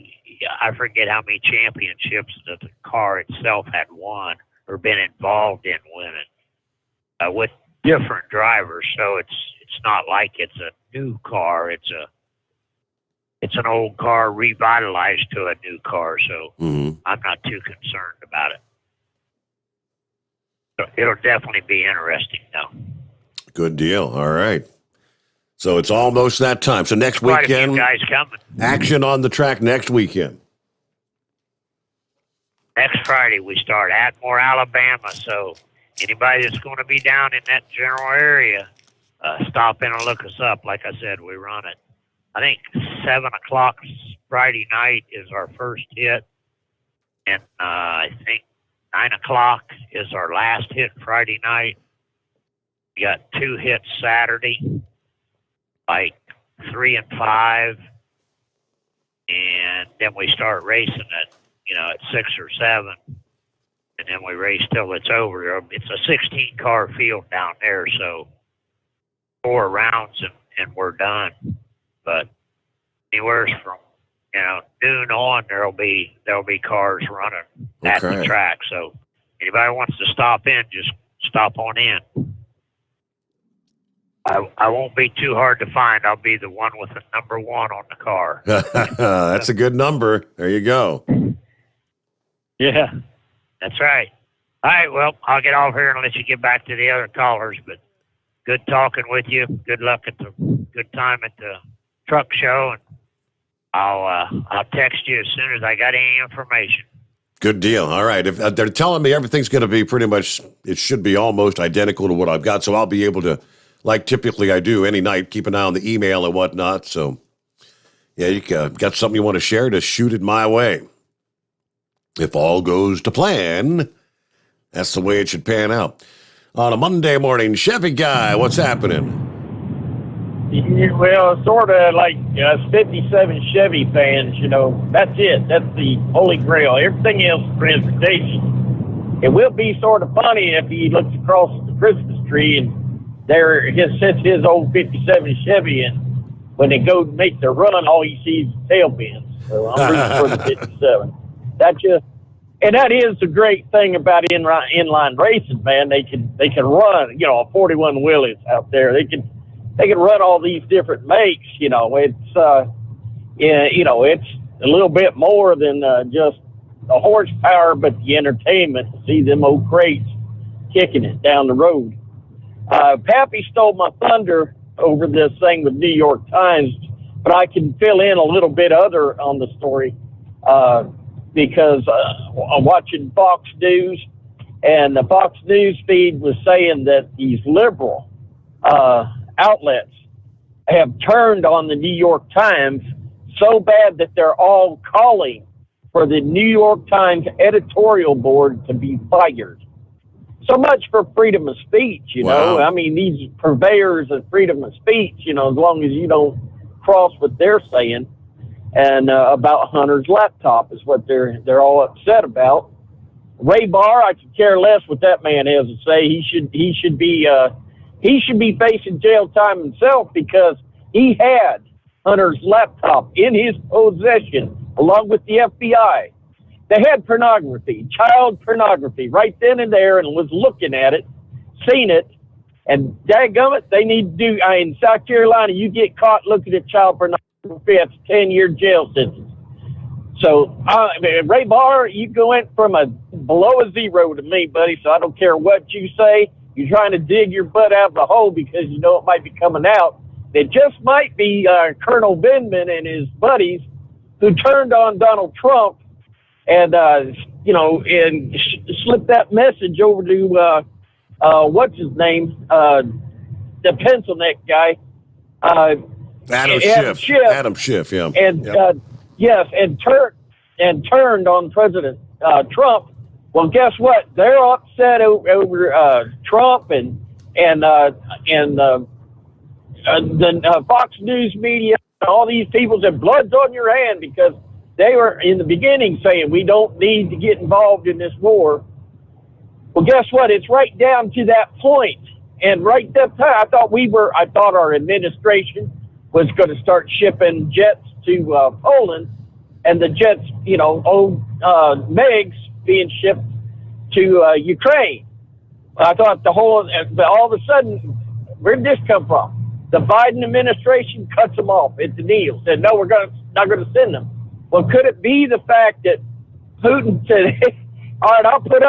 I forget how many championships that the car itself had won or been involved in winning with different drivers. So it's not like it's a new car. It's an old car revitalized to a new car. So I'm not too concerned about it. So it'll definitely be interesting, though. Good deal. All right. So it's almost that time. So next Quite weekend, a few guys coming. action on the track next weekend. Next Friday we start Atmore, Alabama. So anybody that's going to be down in that general area, stop in and look us up. Like I said, we run it. I think 7 o'clock Friday night is our first hit, and I think 9 o'clock is our last hit Friday night. We got 2 hits Saturday, like 3 and 5, and then we start racing at 6 or 7, and then we race till it's over. It's a 16-car field down there, so 4 rounds and we're done. But anywhere from noon on, there'll be cars running at the track. So anybody wants to stop in, just stop on in. I won't be too hard to find. I'll be the one with the number 1 on the car. That's a good number. There you go. Yeah, that's right. All right, well, I'll get off here and let you get back to the other callers. But good talking with you. Good luck good time at the truck show, and I'll text you as soon as I got any information. Good deal. All right. If they're telling me everything's going to be pretty much, it should be almost identical to what I've got, so I'll be able to, like typically I do any night, keep an eye on the email and whatnot. So, yeah, you got something you want to share, just shoot it my way. If all goes to plan, that's the way it should pan out. on a Monday morning. Chevy Guy, what's happening? Well, sort of like 57 Chevy fans, that's it. That's the holy grail. Everything else is transportation. It will be sort of funny if he looks across the Christmas tree and there sits his old 57 Chevy, and when they go make their run, all he sees is tail bends. So I'm rooting for the 57. And that is the great thing about inline racing, man. They can run, a 41 Willys out there. They can run all these different makes. It's it's a little bit more than just the horsepower, but the entertainment to see them old crates kicking it down the road. Pappy stole my thunder over this thing with New York Times, but I can fill in a little bit other on the story because I'm watching Fox News, and the Fox News feed was saying that these liberal outlets have turned on the New York Times so bad that they're all calling for the New York Times editorial board to be fired. So much for freedom of speech, Wow. I mean, these purveyors of freedom of speech, as long as you don't cross what they're saying. And about Hunter's laptop is what they're all upset about. Ray Barr, I could care less what that man has to say. He should be facing jail time himself because he had Hunter's laptop in his possession along with the FBI. They had pornography, child pornography, right then and there, and was looking at it, seen it, and dadgummit, they need to do. In South Carolina, you get caught looking at child pornography, it's a 10-year jail sentence. So, Ray Barr, you went from below a zero to me, buddy, so I don't care what you say. You're trying to dig your butt out of the hole because you know it might be coming out. It just might be Colonel Vindman and his buddies who turned on Donald Trump and slipped that message over to what's his name, the pencil neck guy, Adam Schiff, yeah. And yes, and turned on President Trump. Well, guess what? They're upset over Trump and the Fox News media. All these people said blood's on your hand because they were in the beginning saying we don't need to get involved in this war. Well, guess what? It's right down to that point. And right that time, I thought our administration was going to start shipping jets to Poland, and the jets, old MiGs being shipped to Ukraine. I thought all of a sudden, where did this come from? The Biden administration cuts them off at the knee, said, no, we're not going to send them. Well, could it be the fact that Putin said, all right, I'll put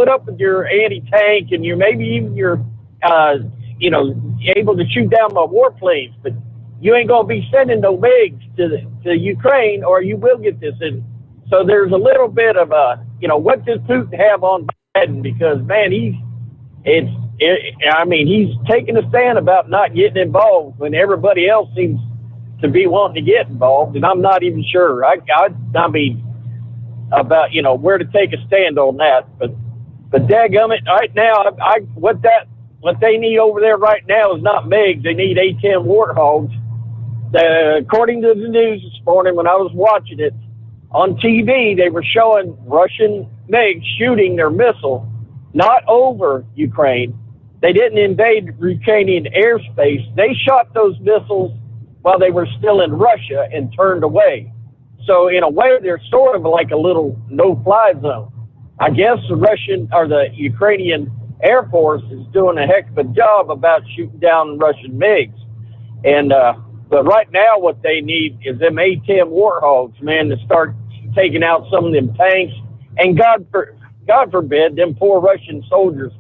up with your anti-tank and maybe even your, able to shoot down my warplanes, but you ain't going to be sending no MiGs to Ukraine or you will get this. And so there's a little bit of what does Putin have on Biden? Because, man, he's taking a stand about not getting involved when everybody else seems to be wanting to get involved, and I'm not even sure. I mean, about where to take a stand on that. But dadgummit, right now, what they need over there right now is not MiGs. They need A-10 Warthogs. According to the news this morning, when I was watching it on TV, they were showing Russian MiGs shooting their missile not over Ukraine. They didn't invade Ukrainian airspace. They shot those missiles while they were still in Russia and turned away. So in a way, they're sort of like a little no-fly zone. I guess the Ukrainian Air Force is doing a heck of a job about shooting down Russian MiGs. And but right now, what they need is them A-10 Warthogs, man, to start taking out some of them tanks. And God forbid, them poor Russian soldiers,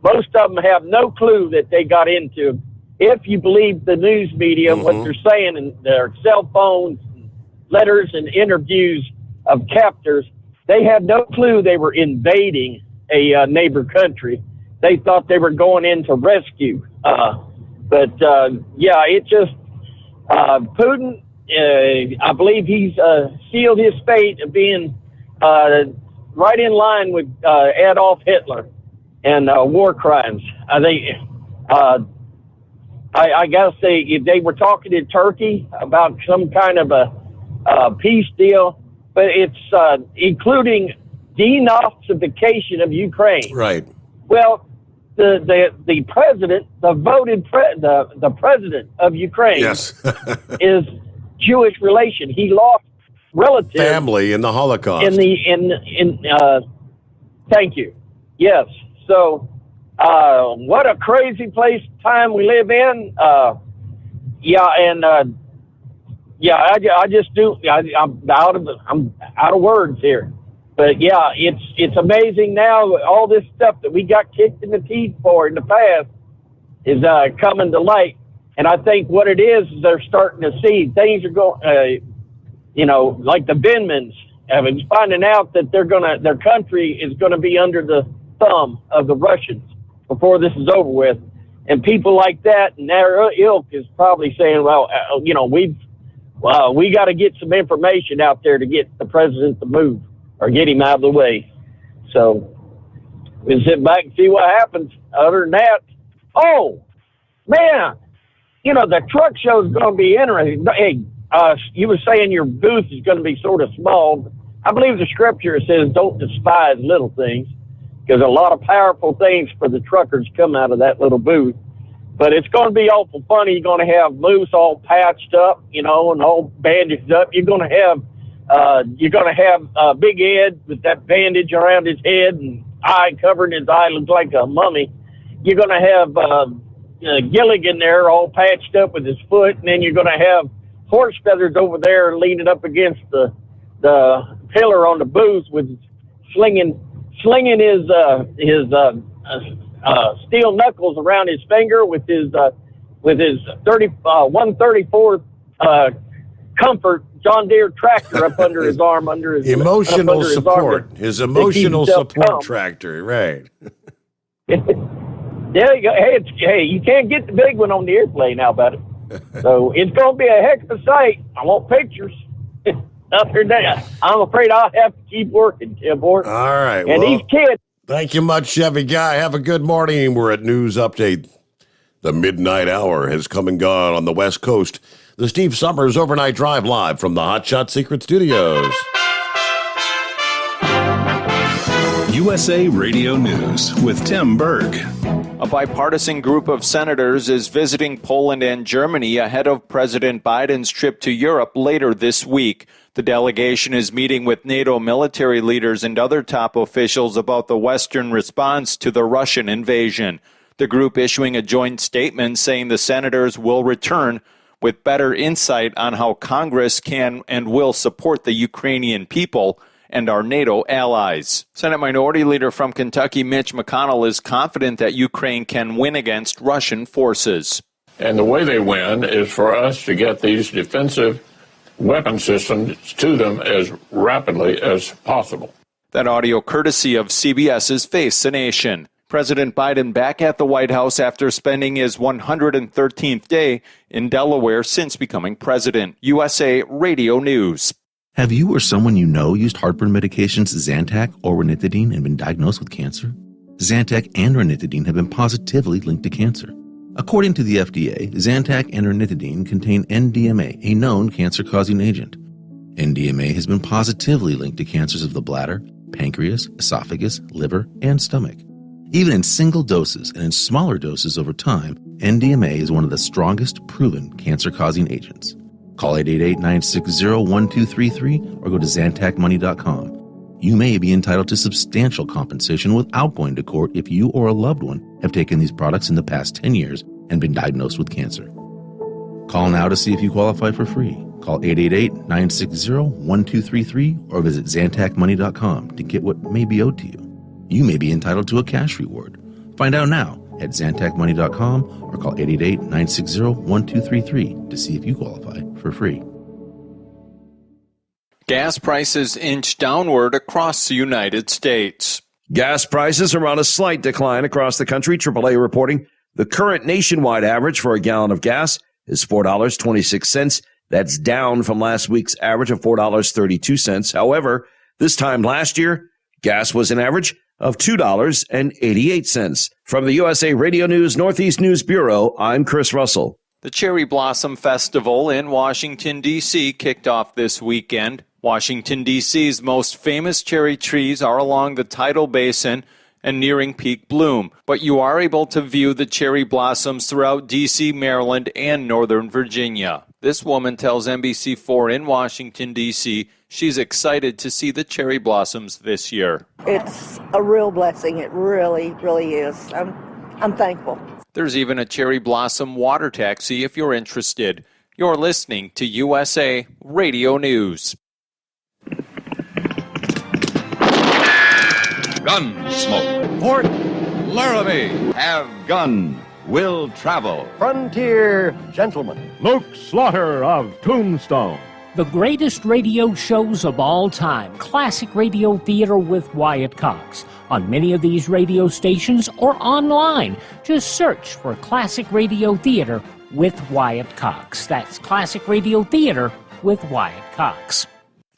most of them have no clue that they got into. If you believe the news media, what they're saying in their cell phones, letters, and interviews of captors, they had no clue they were invading a neighbor country. They thought they were going in to rescue. It just, Putin, I believe he's sealed his fate of being right in line with Adolf Hitler. and war crimes. I think I gotta say they were talking in Turkey about some kind of a peace deal, but it's including denazification of Ukraine. Right. Well, the president, the president of Ukraine, Yes. is Jewish relation. He lost relatives, family in the Holocaust. Thank you. Yes. So, what a crazy time we live in. I just do. I'm out of words here. But yeah, it's amazing now. All this stuff that we got kicked in the teeth for in the past is coming to light. And I think what it is they're starting to see things are going. Like the Vindmans, finding out that their country is gonna be under the thumb of the Russians before this is over with. And people like that and their ilk is probably saying, well, we got to get some information out there to get the president to move or get him out of the way. So we'll sit back and see what happens. Other than that, oh man, the truck show is going to be interesting. Hey, you were saying your booth is going to be sort of small. I believe the scripture says don't despise little things, because a lot of powerful things for the truckers come out of that little booth. But it's going to be awful funny. You're going to have Moose all patched up, and all bandaged up. You're going to have Big Ed with that bandage around his head and eye covering his eye, looks like a mummy. You're going to have Gilligan there all patched up with his foot, and then you're going to have Horse Feathers over there leaning up against the pillar on the booth with slinging his steel knuckles around his finger with his 134 Comfort John Deere tractor up under his arm, under his emotional support. His emotional support tractor, right? There you go. Hey, you can't get the big one on the airplane. How about it? So it's going to be a heck of a sight. I want pictures. Other than that, I'm afraid I'll have to keep working, Tim. All right. And these kids. Thank you much, Chevy Guy. Have a good morning. We're at News Update. The midnight hour has come and gone on the West Coast. The Steve Sommers Overnight Drive live from the Hot Shot Secret Studios. USA Radio News with Tim Berg. A bipartisan group of senators is visiting Poland and Germany ahead of President Biden's trip to Europe later this week. The delegation is meeting with NATO military leaders and other top officials about the Western response to the Russian invasion. The group issuing a joint statement saying the senators will return with better insight on how Congress can and will support the Ukrainian people and our NATO allies. Senate Minority Leader from Kentucky, Mitch McConnell, is confident that Ukraine can win against Russian forces. And the way they win is for us to get these defensive weapon systems to them as rapidly as possible. That audio courtesy of CBS's Face the Nation. President Biden back at the White House after spending his 113th day in Delaware since becoming president. USA Radio News. Have you or someone you know used heartburn medications Zantac or ranitidine and been diagnosed with cancer? Zantac and ranitidine have been positively linked to cancer. According to the FDA, Zantac and ranitidine contain NDMA, a known cancer-causing agent. NDMA has been positively linked to cancers of the bladder, pancreas, esophagus, liver, and stomach. Even in single doses and in smaller doses over time, NDMA is one of the strongest proven cancer-causing agents. Call 888-960-1233 or go to ZantacMoney.com. You may be entitled to substantial compensation without going to court if you or a loved one have taken these products in the past 10 years and been diagnosed with cancer. Call now to see if you qualify for free. Call 888-960-1233 or visit ZantacMoney.com to get what may be owed to you. You may be entitled to a cash reward. Find out now at ZantacMoney.com or call 888-960-1233 to see if you qualify for free. Gas prices inch downward across the United States. Gas prices are on a slight decline across the country. AAA reporting the current nationwide average for a gallon of gas is $4.26. That's down from last week's average of $4.32. However, this time last year, gas was an average of $2.88. From the USA Radio News Northeast News Bureau, I'm Chris Russell. The Cherry Blossom Festival in Washington, D.C. kicked off this weekend. Washington, D.C.'s most famous cherry trees are along the tidal basin and nearing peak bloom, but you are able to view the cherry blossoms throughout D.C., Maryland, and Northern Virginia. This woman tells NBC4 in Washington, D.C., she's excited to see the cherry blossoms this year. It's a real blessing. It really, really is. I'm thankful. There's even a cherry blossom water taxi if you're interested. You're listening to USA Radio News. Gunsmoke. Fort Laramie. Have gun. Will travel. Frontier Gentleman. Luke Slaughter of Tombstone. The greatest radio shows of all time, Classic Radio Theater with Wyatt Cox. On many of these radio stations or online, just search for Classic Radio Theater with Wyatt Cox. That's Classic Radio Theater with Wyatt Cox.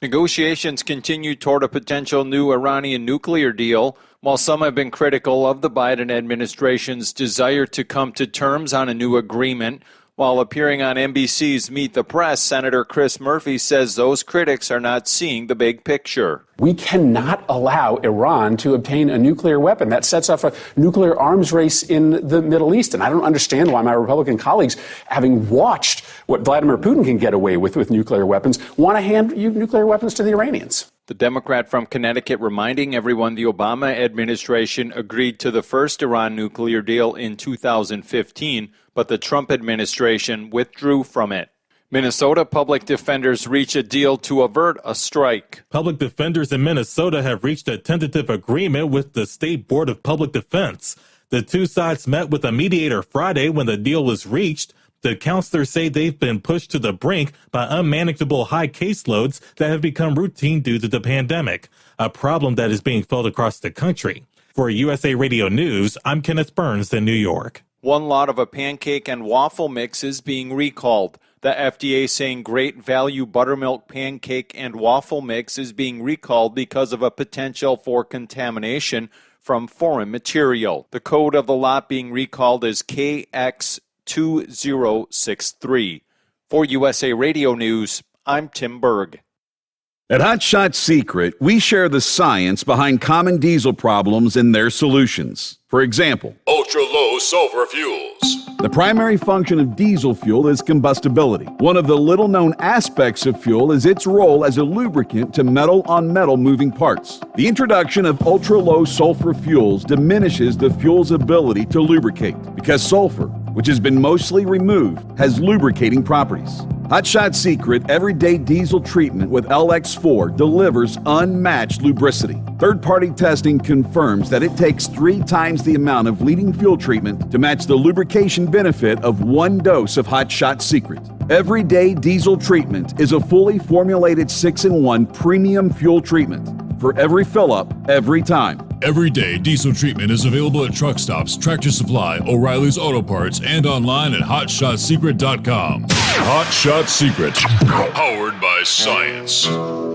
Negotiations continue toward a potential new Iranian nuclear deal. While some have been critical of the Biden administration's desire to come to terms on a new agreement, while appearing on NBC's Meet the Press, Senator Chris Murphy says those critics are not seeing the big picture. We cannot allow Iran to obtain a nuclear weapon. That sets off a nuclear arms race in the Middle East. And I don't understand why my Republican colleagues, having watched what Vladimir Putin can get away with nuclear weapons, want to hand nuclear weapons to the Iranians. The Democrat from Connecticut reminding everyone the Obama administration agreed to the first Iran nuclear deal in 2015, but the Trump administration withdrew from it. Minnesota public defenders reach a deal to avert a strike. Public defenders in Minnesota have reached a tentative agreement with the State Board of Public Defense. The two sides met with a mediator Friday when the deal was reached. The counselors say they've been pushed to the brink by unmanageable high caseloads that have become routine due to the pandemic, a problem that is being felt across the country. For USA Radio News, I'm Kenneth Burns in New York. One lot of a pancake and waffle mix is being recalled. The FDA saying Great Value Buttermilk Pancake and Waffle Mix is being recalled because of a potential for contamination from foreign material. The code of the lot being recalled is KX2063. For USA Radio News, I'm Tim Berg. At Hot Shot Secret, we share the science behind common diesel problems and their solutions. For example, ultra-low sulfur fuels. The primary function of diesel fuel is combustibility. One of the little-known aspects of fuel is its role as a lubricant to metal-on-metal moving parts. The introduction of ultra-low sulfur fuels diminishes the fuel's ability to lubricate because sulfur, which has been mostly removed, has lubricating properties. Hot Shot Secret Everyday Diesel Treatment with LX4 delivers unmatched lubricity. Third-party testing confirms that it takes 3 times the amount of leading fuel treatment to match the lubrication benefit of 1 dose of Hot Shot Secret. Everyday Diesel Treatment is a fully formulated 6-in-1 premium fuel treatment for every fill-up, every time. Everyday Diesel Treatment is available at truck stops, Tractor Supply, O'Reilly's Auto Parts, and online at HotShotSecret.com. Hot Shot Secret, powered by science. Well,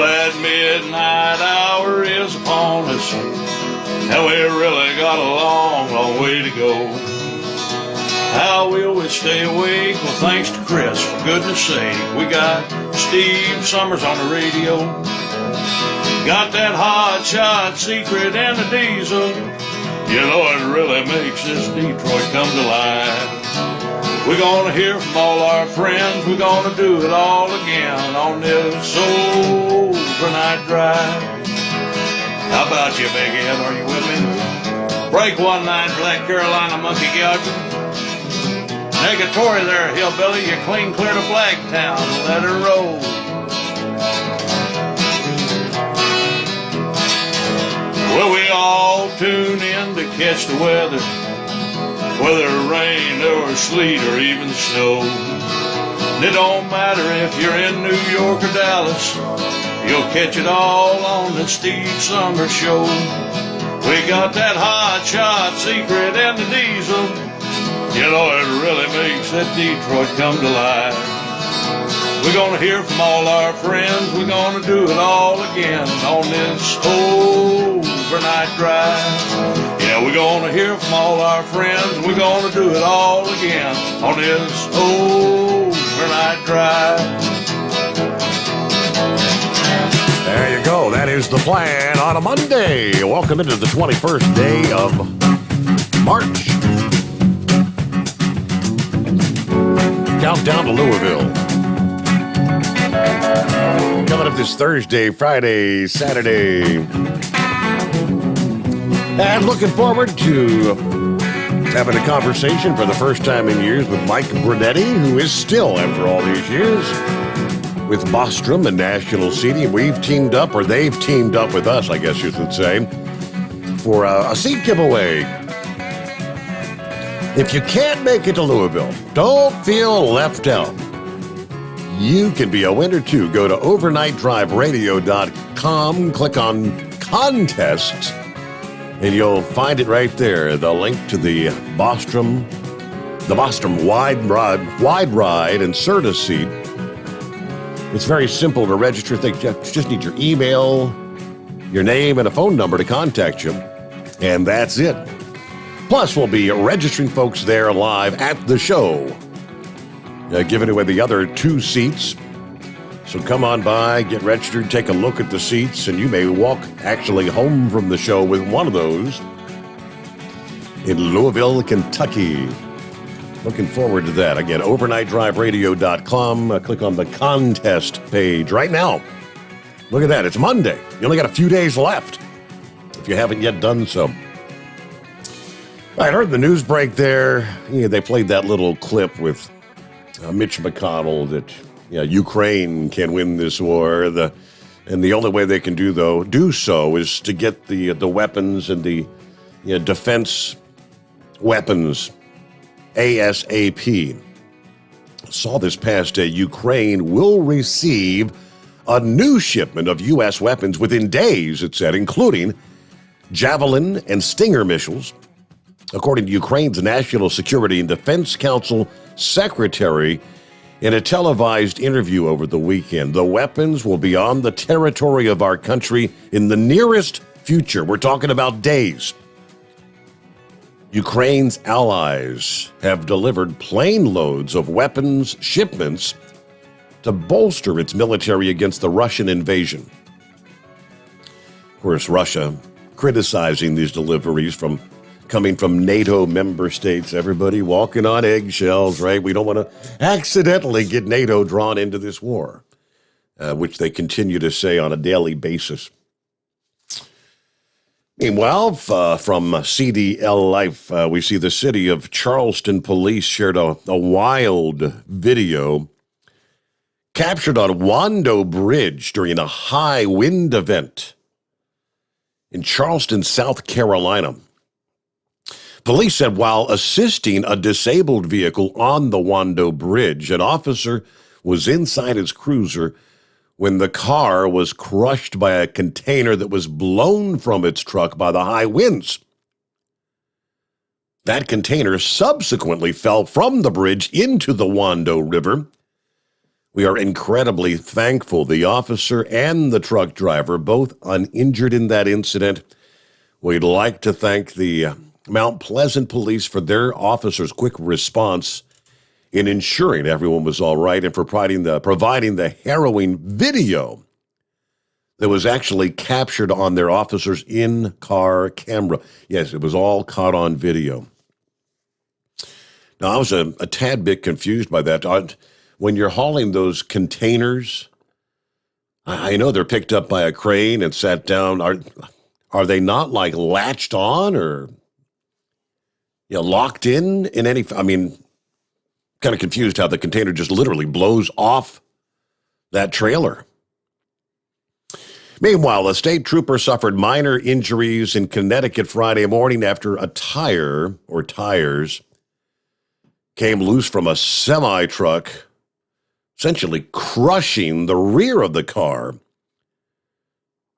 that midnight hour is upon us, and we really got a long, long way to go. How will we stay awake? Well, thanks to Chris, for goodness sake. We got Steve Sommers on the radio. Got that Hot Shot Secret and the diesel. You know it really makes this Detroit come to life. We're gonna hear from all our friends. We're gonna do it all again on this overnight drive. How about you, Big Ed? Are you with me? Break 1-9, Black Carolina monkey gouger. Negatory there, hillbilly. You clean clear to Blacktown. Let her roll. Well, we all tune in to catch the weather, whether rain or sleet or even snow. And it don't matter if you're in New York or Dallas, you'll catch it all on the Steve Sommers Show. We got that Hot Shot Secret and the diesel. You know, it really makes that Detroit come to life. We're gonna hear from all our friends. We're gonna do it all again on this overnight drive. Yeah, we're gonna hear from all our friends. We're gonna do it all again on this overnight drive. There you go. That is the plan on a Monday. Welcome into the 21st day of March. Countdown to Louisville. Coming up this Thursday, Friday, Saturday. And looking forward to having a conversation for the first time in years with Mike Brunetti, who is still, after all these years, with Bostrom and National Seating. We've teamed up, or they've teamed up with us, I guess you should say, for a seat giveaway. If you can't make it to Louisville, don't feel left out. You can be a winner too. Go to overnightdriveradio.com, click on contests, and you'll find it right there. The link to the Bostrom Wide Ride and Serta seat. It's very simple to register. You just need your email, your name, and a phone number to contact you, and that's it. Plus, we'll be registering folks there live at the show, giving away the other 2 seats. So come on by, get registered, take a look at the seats, and you may walk actually home from the show with one of those in Louisville, Kentucky. Looking forward to that. Again, overnightdriveradio.com. Click on the contest page right now. Look at that. It's Monday. You only got a few days left if you haven't yet done so. I heard the news break there. They played that little clip with Mitch McConnell that Ukraine can win this war. And the only way they can do so is to get the weapons and the defense weapons ASAP. Saw this past day, Ukraine will receive a new shipment of U.S. weapons within days, it said, including Javelin and Stinger missiles. According to Ukraine's National Security and Defense Council secretary, in a televised interview over the weekend, the weapons will be on the territory of our country in the nearest future. We're talking about days. Ukraine's allies have delivered plane loads of weapons shipments to bolster its military against the Russian invasion. Of course, Russia criticizing these deliveries coming from NATO member states. Everybody walking on eggshells, right? We don't want to accidentally get NATO drawn into this war, which they continue to say on a daily basis. Meanwhile, from CDL Life, we see the city of Charleston police shared a wild video captured on Wando Bridge during a high wind event in Charleston, South Carolina. Police said while assisting a disabled vehicle on the Wando Bridge, an officer was inside his cruiser when the car was crushed by a container that was blown from its truck by the high winds. That container subsequently fell from the bridge into the Wando River. We are incredibly thankful the officer and the truck driver, both uninjured in that incident. We'd like to thank the Mount Pleasant Police for their officers' quick response in ensuring everyone was all right and for providing the harrowing video that was actually captured on their officers' in-car camera. Yes, it was all caught on video. Now, I was a tad bit confused by that. When you're hauling those containers, I know they're picked up by a crane and sat down. Are they not like latched on or locked in any? I mean, kind of confused how the container just literally blows off that trailer. Meanwhile, a state trooper suffered minor injuries in Connecticut Friday morning after a tire or tires came loose from a semi-truck, essentially crushing the rear of the car.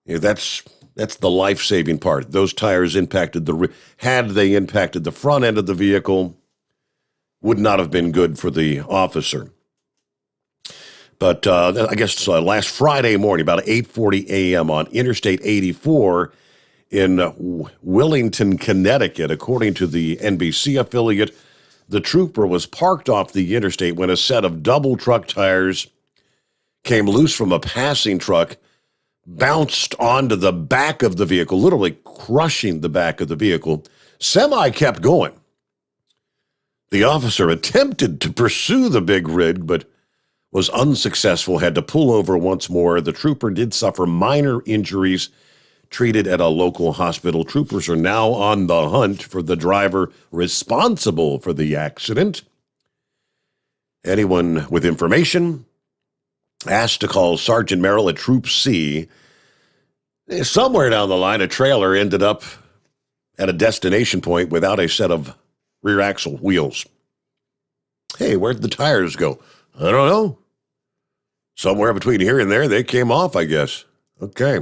That's the life-saving part. Those tires impacted the rear. Had they impacted the front end of the vehicle, would not have been good for the officer. But I guess last Friday morning, about 8:40 a.m. on Interstate 84 in Willington, Connecticut, according to the NBC affiliate, the trooper was parked off the interstate when a set of double truck tires came loose from a passing truck, bounced onto the back of the vehicle, literally crushing the back of the vehicle. Semi kept going. The officer attempted to pursue the big rig, but was unsuccessful, had to pull over once more. The trooper did suffer minor injuries, treated at a local hospital. Troopers are now on the hunt for the driver responsible for the accident. Anyone with information asked to call Sergeant Merrill at Troop C. Somewhere down the line, a trailer ended up at a destination point without a set of rear axle wheels. Hey, where'd the tires go? I don't know. Somewhere between here and there, they came off, I guess. Okay.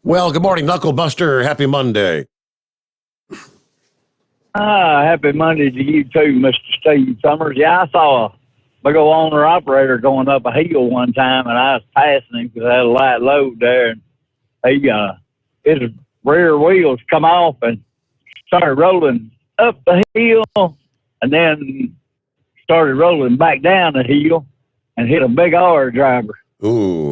Well, good morning, Knuckle Buster. Happy Monday. Happy Monday to you too, Mr. Steve Sommers. Yeah, I saw a big old owner-operator going up a hill one time, and I was passing him because I had a light load there, and his rear wheels come off and started rolling up the hill, and then started rolling back down the hill and hit a big R driver. Ooh.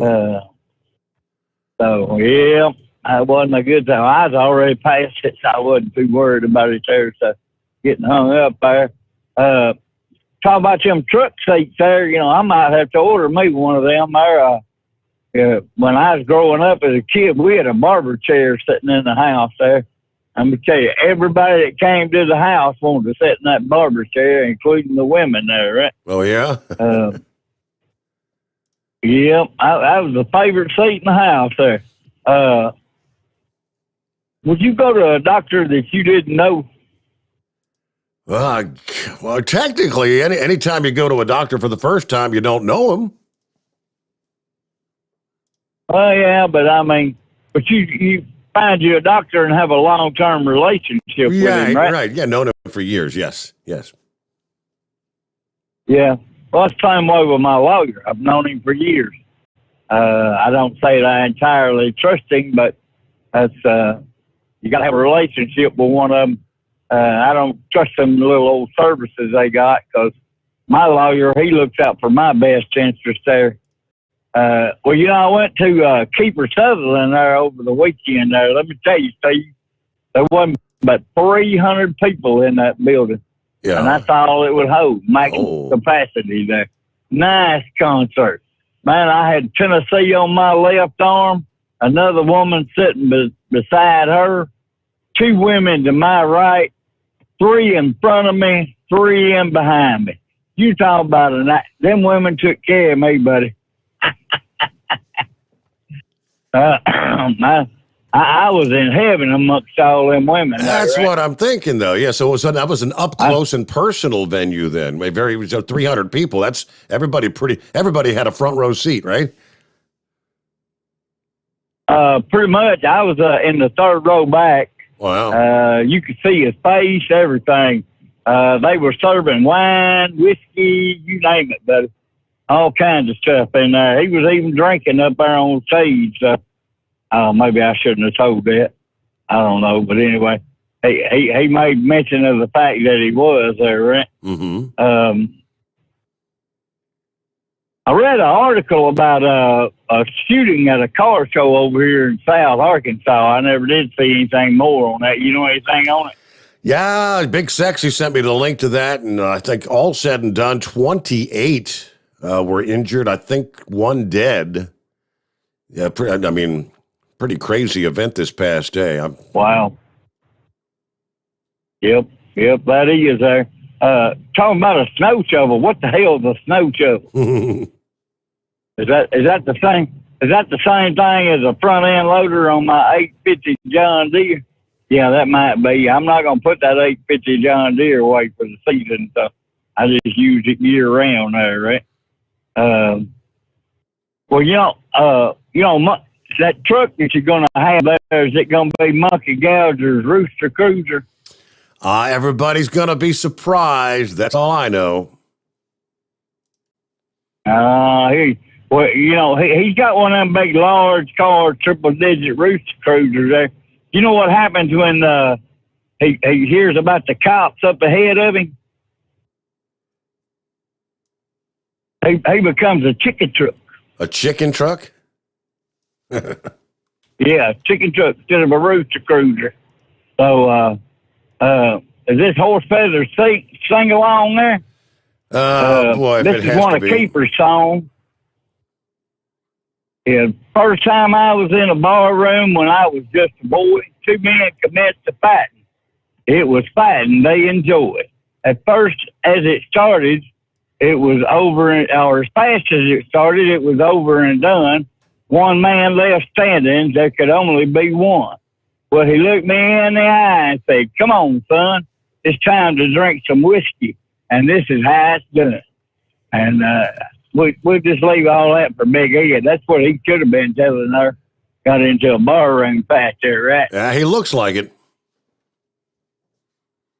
So, yeah, it wasn't a good time. I was already past it, so I wasn't too worried about it there. So, getting hung up there. Talk about them truck seats there. You know, I might have to order me one of them there. When I was growing up as a kid, we had a barber chair sitting in the house there. I'm going to tell you, everybody that came to the house wanted to sit in that barber chair, including the women there, right? Oh, yeah? Yeah, that was the favorite seat in the house there. Would you go to a doctor that you didn't know? Well, technically, anytime you go to a doctor for the first time, you don't know him. Oh, yeah, but I mean, you find you a doctor and have a long-term relationship with him, right? Right. Yeah, known him for years. Yes. Yeah. Well, it's the same way with my lawyer. I've known him for years. I don't say that I entirely trust him, but that's you got to have a relationship with one of them. I don't trust them little old services they got because my lawyer, he looks out for my best interest there. Well, you know, I went to Keeper Sutherland there over the weekend there. Let me tell you, Steve, there wasn't but 300 people in that building. Yeah. And that's all it would hold, maximum capacity there. Nice concert. Man, I had Tennessee on my left arm, another woman sitting beside her, two women to my right, three in front of me, three in behind me. You talk about it. Them women took care of me, buddy. I was in heaven amongst all them women. That's what I'm thinking, though. Yeah, so that was an up close and personal venue. Then, 300 people. That's everybody. Everybody had a front row seat, right? Pretty much. I was in the third row back. Wow. You could see his face, everything. They were serving wine, whiskey, you name it, buddy. All kinds of stuff in there. He was even drinking up there on stage. Maybe I shouldn't have told that. I don't know, but anyway, he made mention of the fact that he was there, right? Mm-hmm. I read an article about a shooting at a car show over here in South Arkansas. I never did see anything more on that. You know anything on it? Yeah, Big Sexy sent me the link to that, and I think all said and done, 28 were injured. I think one dead. Yeah, pretty crazy event this past day. Wow. Yep, that is there. Talking about a snow shovel. What the hell is a snow shovel? Is that the same? Is that the same thing as a front end loader on my 850 John Deere? Yeah, that might be. I'm not gonna put that 850 John Deere away for the season, so I just use it year round there, right? Well, that truck that you're gonna have there, is it gonna be Monkey Gouger's Rooster Cruiser? Everybody's gonna be surprised. That's all I know. He's got one of them big, large car, triple-digit rooster cruisers there. You know what happens when he hears about the cops up ahead of him? He becomes a chicken truck. A chicken truck? Yeah, chicken truck instead of a rooster cruiser. So, is this Horse Feather sing along there? Boy, if this it is has one to of be. Keeper's songs. Yeah, first time I was in a bar room when I was just a boy, two men commenced to fighting. It was fighting they enjoyed. At first, as it started, it was over, or as fast as it started, it was over and done. One man left standing, there could only be one. Well, he looked me in the eye and said, "Come on, son, it's time to drink some whiskey, and this is how it's done." And we'll just leave all that for Big Ed. That's what he could have been telling her. Got into a barroom fight there, right? Yeah, he looks like it.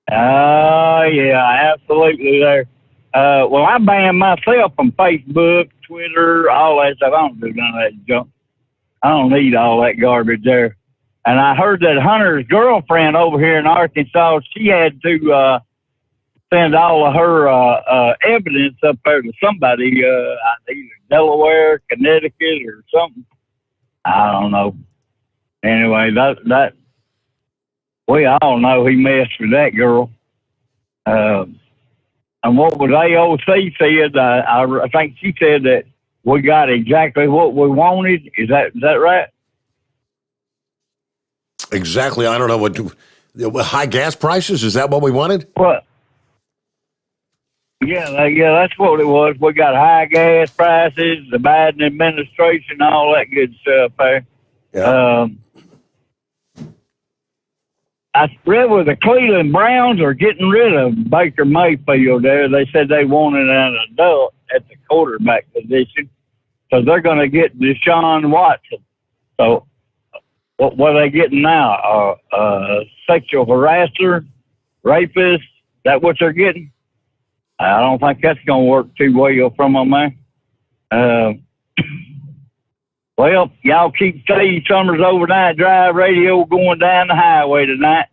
Yeah, absolutely there. Well, I banned myself from Facebook, Twitter, all that stuff. I don't do none of that junk. I don't need all that garbage there. And I heard that Hunter's girlfriend over here in Arkansas, she had to send all of her evidence up there to somebody, either Delaware, Connecticut, or something. I don't know. Anyway, that we all know he messed with that girl. And what was AOC said, I think she said that we got exactly what we wanted. Is that right? Exactly. I don't know what high gas prices. Is that what we wanted? What? Yeah, that's what it was. We got high gas prices, the Biden administration, all that good stuff there. Yeah. I read where the Cleveland Browns are getting rid of Baker Mayfield there. They said they wanted an adult at the quarterback position. So they're going to get Deshaun Watson. So what are they getting now? Sexual harasser, rapist? Is that what they're getting? I don't think that's going to work too well from them, man. Well, y'all keep Steve Sommers Overnight Drive radio going down the highway tonight.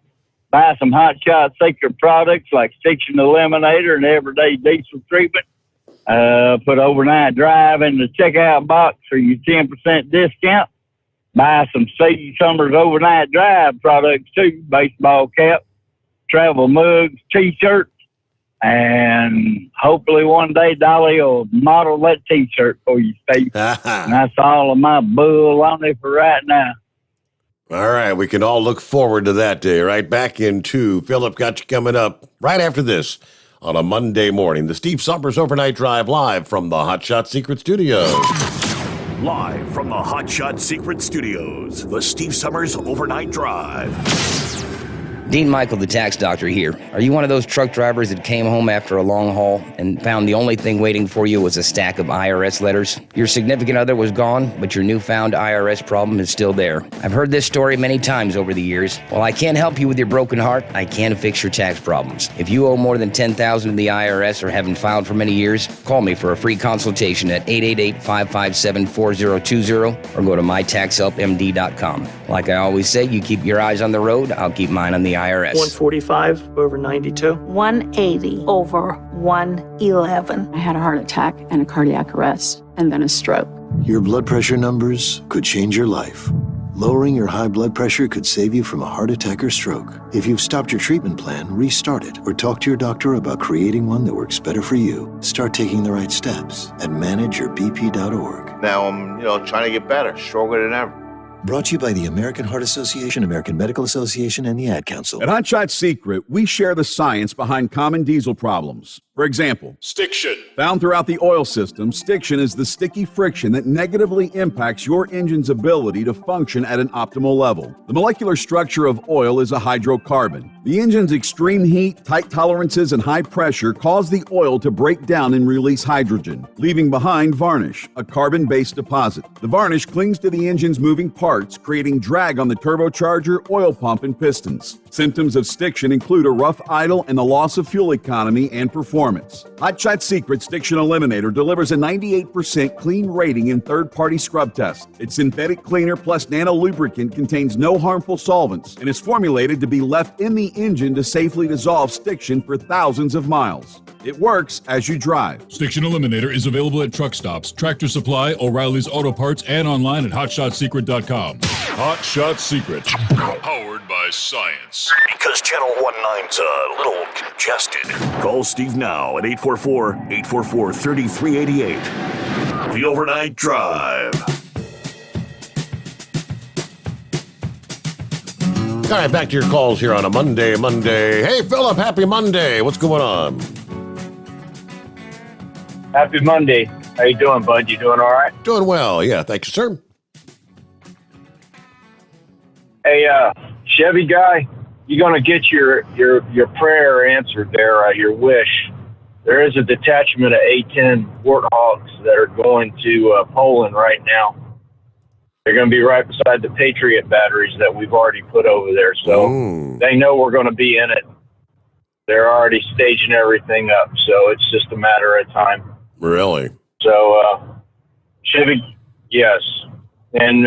Buy some Hot Shot Secret products like Stiction Eliminator and Everyday Diesel Treatment. Put Overnight Drive in the checkout box for your 10% discount. Buy some Steve Sommers Overnight Drive products too. Baseball cap, travel mugs, T-shirts. And hopefully one day Dolly will model that T-shirt for you, Steve. And that's all of my bull on it for right now. All right, we can all look forward to that day. Right back into Philip got you coming up right after this on a Monday morning. The Steve Sommers Overnight Drive live from the Hot Shot Secret Studios. Live from the Hot Shot Secret Studios, the Steve Sommers Overnight Drive. Dean Michael, the tax doctor here. Are you one of those truck drivers that came home after a long haul and found the only thing waiting for you was a stack of IRS letters? Your significant other was gone, but your newfound IRS problem is still there. I've heard this story many times over the years. While I can't help you with your broken heart, I can fix your tax problems. If you owe more than $10,000 to the IRS or haven't filed for many years, call me for a free consultation at 888-557-4020 or go to mytaxhelpmd.com. Like I always say, you keep your eyes on the road, I'll keep mine on the IRS. 145 over 92. 180 over 111. I had a heart attack and a cardiac arrest, and then a stroke. Your blood pressure numbers could change your life. Lowering your high blood pressure could save you from a heart attack or stroke. If you've stopped your treatment plan, restart it or talk to your doctor about creating one that works better for you. Start taking the right steps at manageyourbp.org. Now I'm, trying to get better, stronger than ever. Brought to you by the American Heart Association, American Medical Association, and the Ad Council. At Hot Shot Secret, we share the science behind common diesel problems. For example, stiction. Found throughout the oil system, stiction is the sticky friction that negatively impacts your engine's ability to function at an optimal level. The molecular structure of oil is a hydrocarbon. The engine's extreme heat, tight tolerances, and high pressure cause the oil to break down and release hydrogen, leaving behind varnish, a carbon-based deposit. The varnish clings to the engine's moving parts, creating drag on the turbocharger, oil pump, and pistons. Symptoms of stiction include a rough idle and the loss of fuel economy and performance. performance. Hot Shot Secret's Stiction Eliminator delivers a 98% clean rating in third-party scrub tests. Its synthetic cleaner plus nano lubricant contains no harmful solvents and is formulated to be left in the engine to safely dissolve stiction for thousands of miles. It works as you drive. Stiction Eliminator is available at truck stops, Tractor Supply, O'Reilly's Auto Parts, and online at HotShotSecret.com. Hot Shot Secret, powered by science. Because Channel 19's a little congested. Call Steve now at 844-844-3388. The Overnight Drive. All right, back to your calls here on a Monday. Hey, Philip, happy Monday. What's going on? Happy Monday. How you doing, bud? You doing all right? Doing well, yeah. Thank you, sir. Hey, Chevy guy, you're going to get your prayer answered there, your wish. There is a detachment of A-10 Warthogs that are going to Poland right now. They're going to be right beside the Patriot batteries that we've already put over there. So They know we're going to be in it. They're already staging everything up. So it's just a matter of time. Really? So, Chevy, yes. And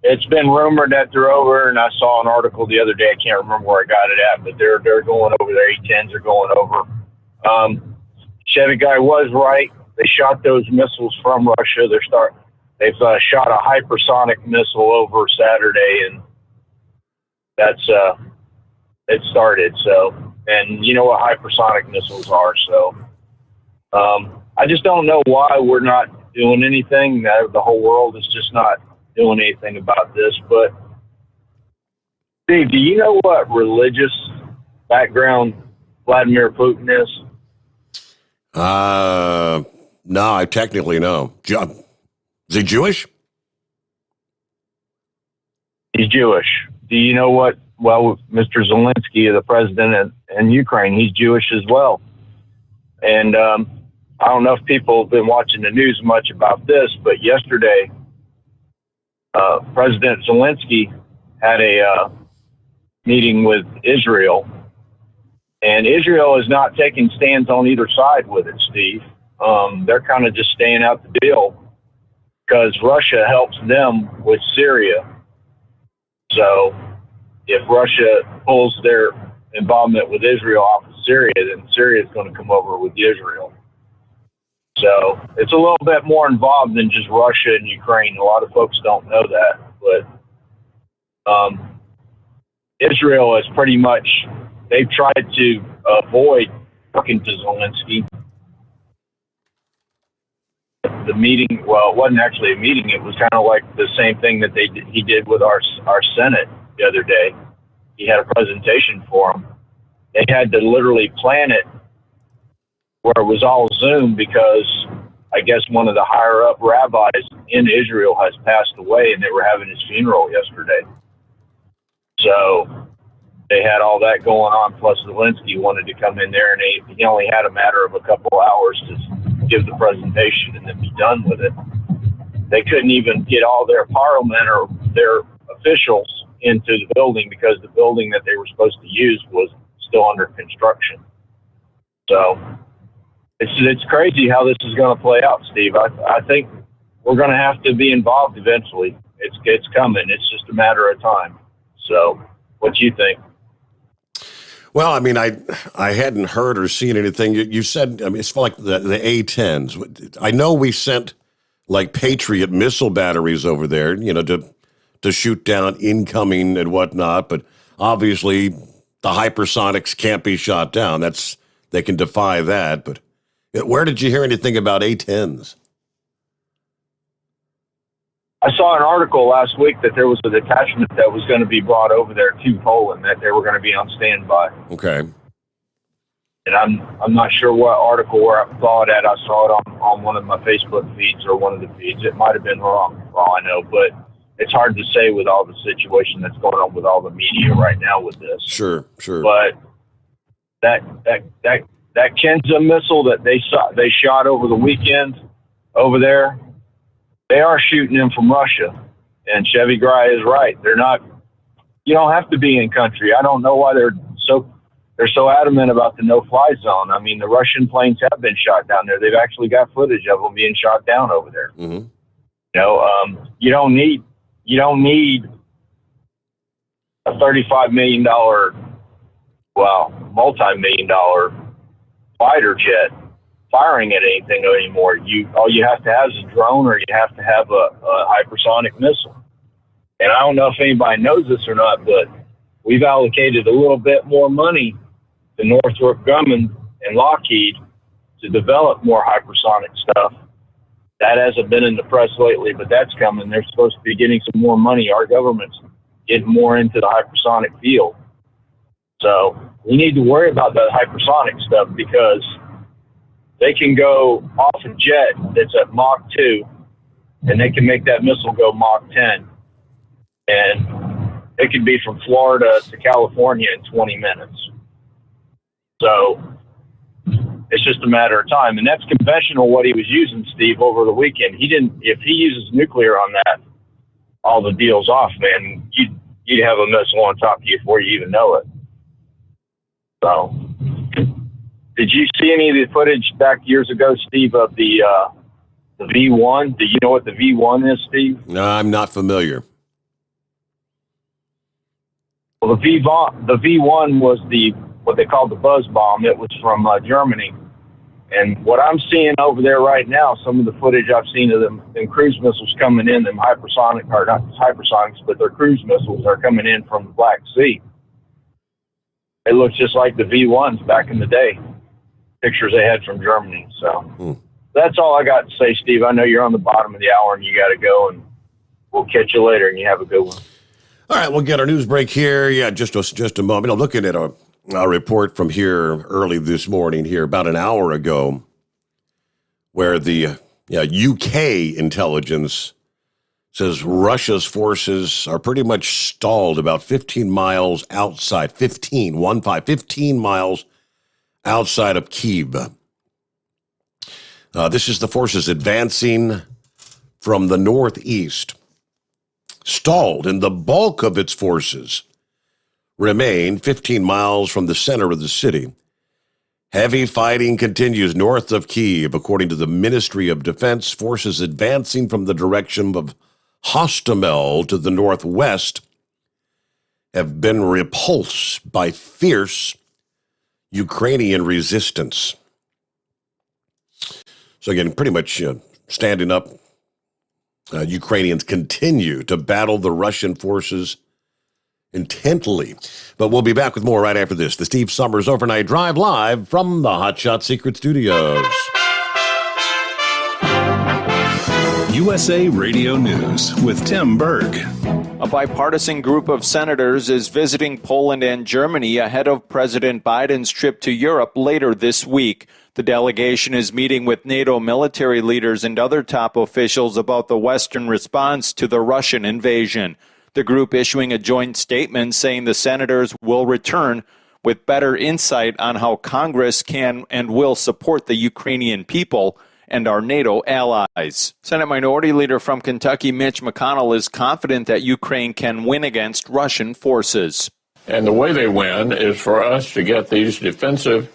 it's been rumored that they're over, and I saw an article the other day. I can't remember where I got it at, but they're going over there. A-10s are going over. Chevy guy was right. They shot those missiles from Russia. They've shot a hypersonic missile over Saturday, and that's it started. So, and you know what hypersonic missiles are. So, I just don't know why we're not doing anything. The whole world is just not doing anything about this. But Steve, do you know what religious background Vladimir Putin is? No, I technically know. Is he Jewish? He's Jewish. Do you know what? Well, Mr. Zelensky, the president in Ukraine, he's Jewish as well. And I don't know if people have been watching the news much about this, but yesterday, President Zelensky had a meeting with Israel, and Israel is not taking stands on either side with it, Steve. They're kind of just staying out the deal because Russia helps them with Syria. So if Russia pulls their involvement with Israel off of Syria, then Syria is going to come over with Israel. So it's a little bit more involved than just Russia and Ukraine. A lot of folks don't know that, but Israel is pretty much, they've tried to avoid talking to Zelensky. The meeting, well, it wasn't actually a meeting. It was kind of like the same thing that he did with our Senate the other day. He had a presentation for them. They had to literally plan it where it was all Zoom because I guess one of the higher up rabbis in Israel has passed away, and they were having his funeral yesterday. So they had all that going on, plus Zelensky wanted to come in there, and he only had a matter of a couple hours to give the presentation and then be done with it. They couldn't even get all their parliament or their officials into the building because the building that they were supposed to use was still under construction. So it's crazy how this is going to play out, Steve. I think we're going to have to be involved eventually. It's coming. It's just a matter of time. So what do you think? Well, I mean, I hadn't heard or seen anything. You said, I mean, it's like the A-10s. I know we sent like Patriot missile batteries over there, you know, to shoot down incoming and whatnot. But obviously, the hypersonics can't be shot down. They can defy that. But where did you hear anything about A-10s? I saw an article last week that there was a detachment that was going to be brought over there to Poland, that they were going to be on standby. Okay. And I'm not sure what article where I saw it at. I saw it on one of my Facebook feeds or one of the feeds. It might have been wrong, for all I know. But it's hard to say with all the situation that's going on with all the media right now with this. Sure. But that Kenza missile that they shot over the weekend over there, they are shooting them from Russia. And Chevy Gray is right. They're not, you don't have to be in country. I don't know why they're so they're so adamant about the no-fly zone. I mean, the Russian planes have been shot down there. They've actually got footage of them being shot down over there. Mm-hmm. You know, you don't need a $35 million, multi-million dollar fighter jet firing at anything anymore. All you have to have is a drone, or you have to have a hypersonic missile. And I don't know if anybody knows this or not, but we've allocated a little bit more money to Northrop Grumman and Lockheed to develop more hypersonic stuff. That hasn't been in the press lately, but that's coming. They're supposed to be getting some more money. Our government's getting more into the hypersonic field. So we need to worry about that hypersonic stuff, because they can go off a jet that's at Mach 2, and they can make that missile go Mach 10. And it could be from Florida to California in 20 minutes. So it's just a matter of time. And that's conventional what he was using, Steve, over the weekend. If he uses nuclear on that, all the deal's off, man. You'd have a missile on top of you before you even know it. So, did you see any of the footage back years ago, Steve, of the V1? Do you know what the V1 is, Steve? No, I'm not familiar. Well, the V1 was what they called the buzz bomb. It was from Germany. And what I'm seeing over there right now, some of the footage I've seen of them cruise missiles coming in, them hypersonic, or not hypersonics, but their cruise missiles are coming in from the Black Sea. It looks just like the V1s back in the day, pictures they had from Germany. So that's all I got to say, Steve. I know you're on the bottom of the hour and you got to go, and we'll catch you later, and you have a good one. All right, we'll get our news break here. Yeah, just a moment. I'm looking at a report from here early this morning, here about an hour ago, where the UK intelligence says Russia's forces are pretty much stalled about 15 miles outside, 15 miles outside of Kyiv. This is the forces advancing from the northeast, stalled, and the bulk of its forces remain 15 miles from the center of the city. Heavy fighting continues north of Kyiv, according to the Ministry of Defense. Forces advancing from the direction of Hostomel to the northwest have been repulsed by fierce Ukrainian resistance. So again, pretty much standing up, Ukrainians continue to battle the Russian forces intently. But we'll be back with more right after this. The Steve Sommers Overnight Drive, live from the Hot Shot Secret Studios. USA Radio News with Tim Berg. A bipartisan group of senators is visiting Poland and Germany ahead of President Biden's trip to Europe later this week. The delegation is meeting with NATO military leaders and other top officials about the Western response to the Russian invasion. The group issuing a joint statement saying the senators will return with better insight on how Congress can and will support the Ukrainian people and our NATO allies. Senate Minority Leader from Kentucky, Mitch McConnell, is confident that Ukraine can win against Russian forces. And the way they win is for us to get these defensive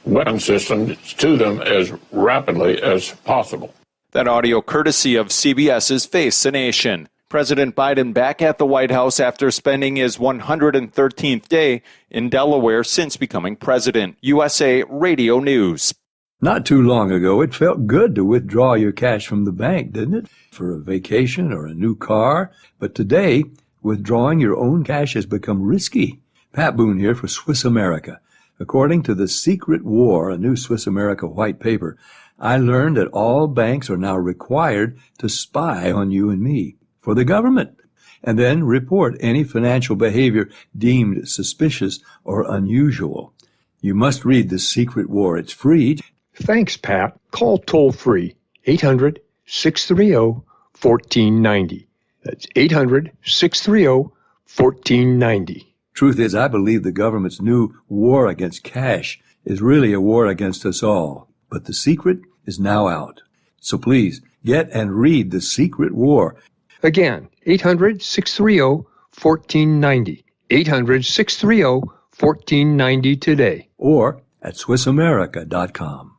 weapon systems to them as rapidly as possible. That audio courtesy of CBS's Face the Nation. President Biden back at the White House after spending his 113th day in Delaware since becoming president. USA Radio News. Not too long ago, it felt good to withdraw your cash from the bank, didn't it? For a vacation or a new car. But today, withdrawing your own cash has become risky. Pat Boone here for Swiss America. According to The Secret War, a new Swiss America white paper, I learned that all banks are now required to spy on you and me for the government, and then report any financial behavior deemed suspicious or unusual. You must read The Secret War. It's free. Thanks, Pat. Call toll-free 800-630-1490. That's 800-630-1490. Truth is, I believe the government's new war against cash is really a war against us all. But the secret is now out. So please, get and read The Secret War. Again, 800-630-1490. 800-630-1490. $14.90 today. Or at SwissAmerica.com.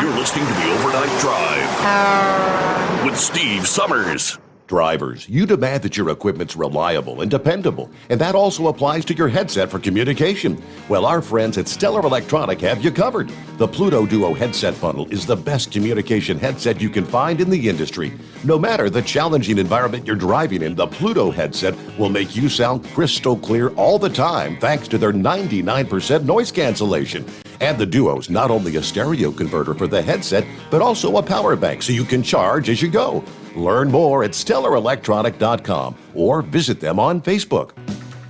You're listening to the Overnight Drive with Steve Sommers. Drivers, you demand that your equipment's reliable and dependable, and that also applies to your headset for communication. Well, our friends at Stellar Electronic have you covered. The Pluto Duo headset bundle is the best communication headset you can find in the industry. No matter the challenging environment you're driving in, the Pluto headset will make you sound crystal clear all the time thanks to their 99% noise cancellation. And the Duo's not only a stereo converter for the headset, but also a power bank so you can charge as you go. Learn more at StellarElectronic.com or visit them on Facebook.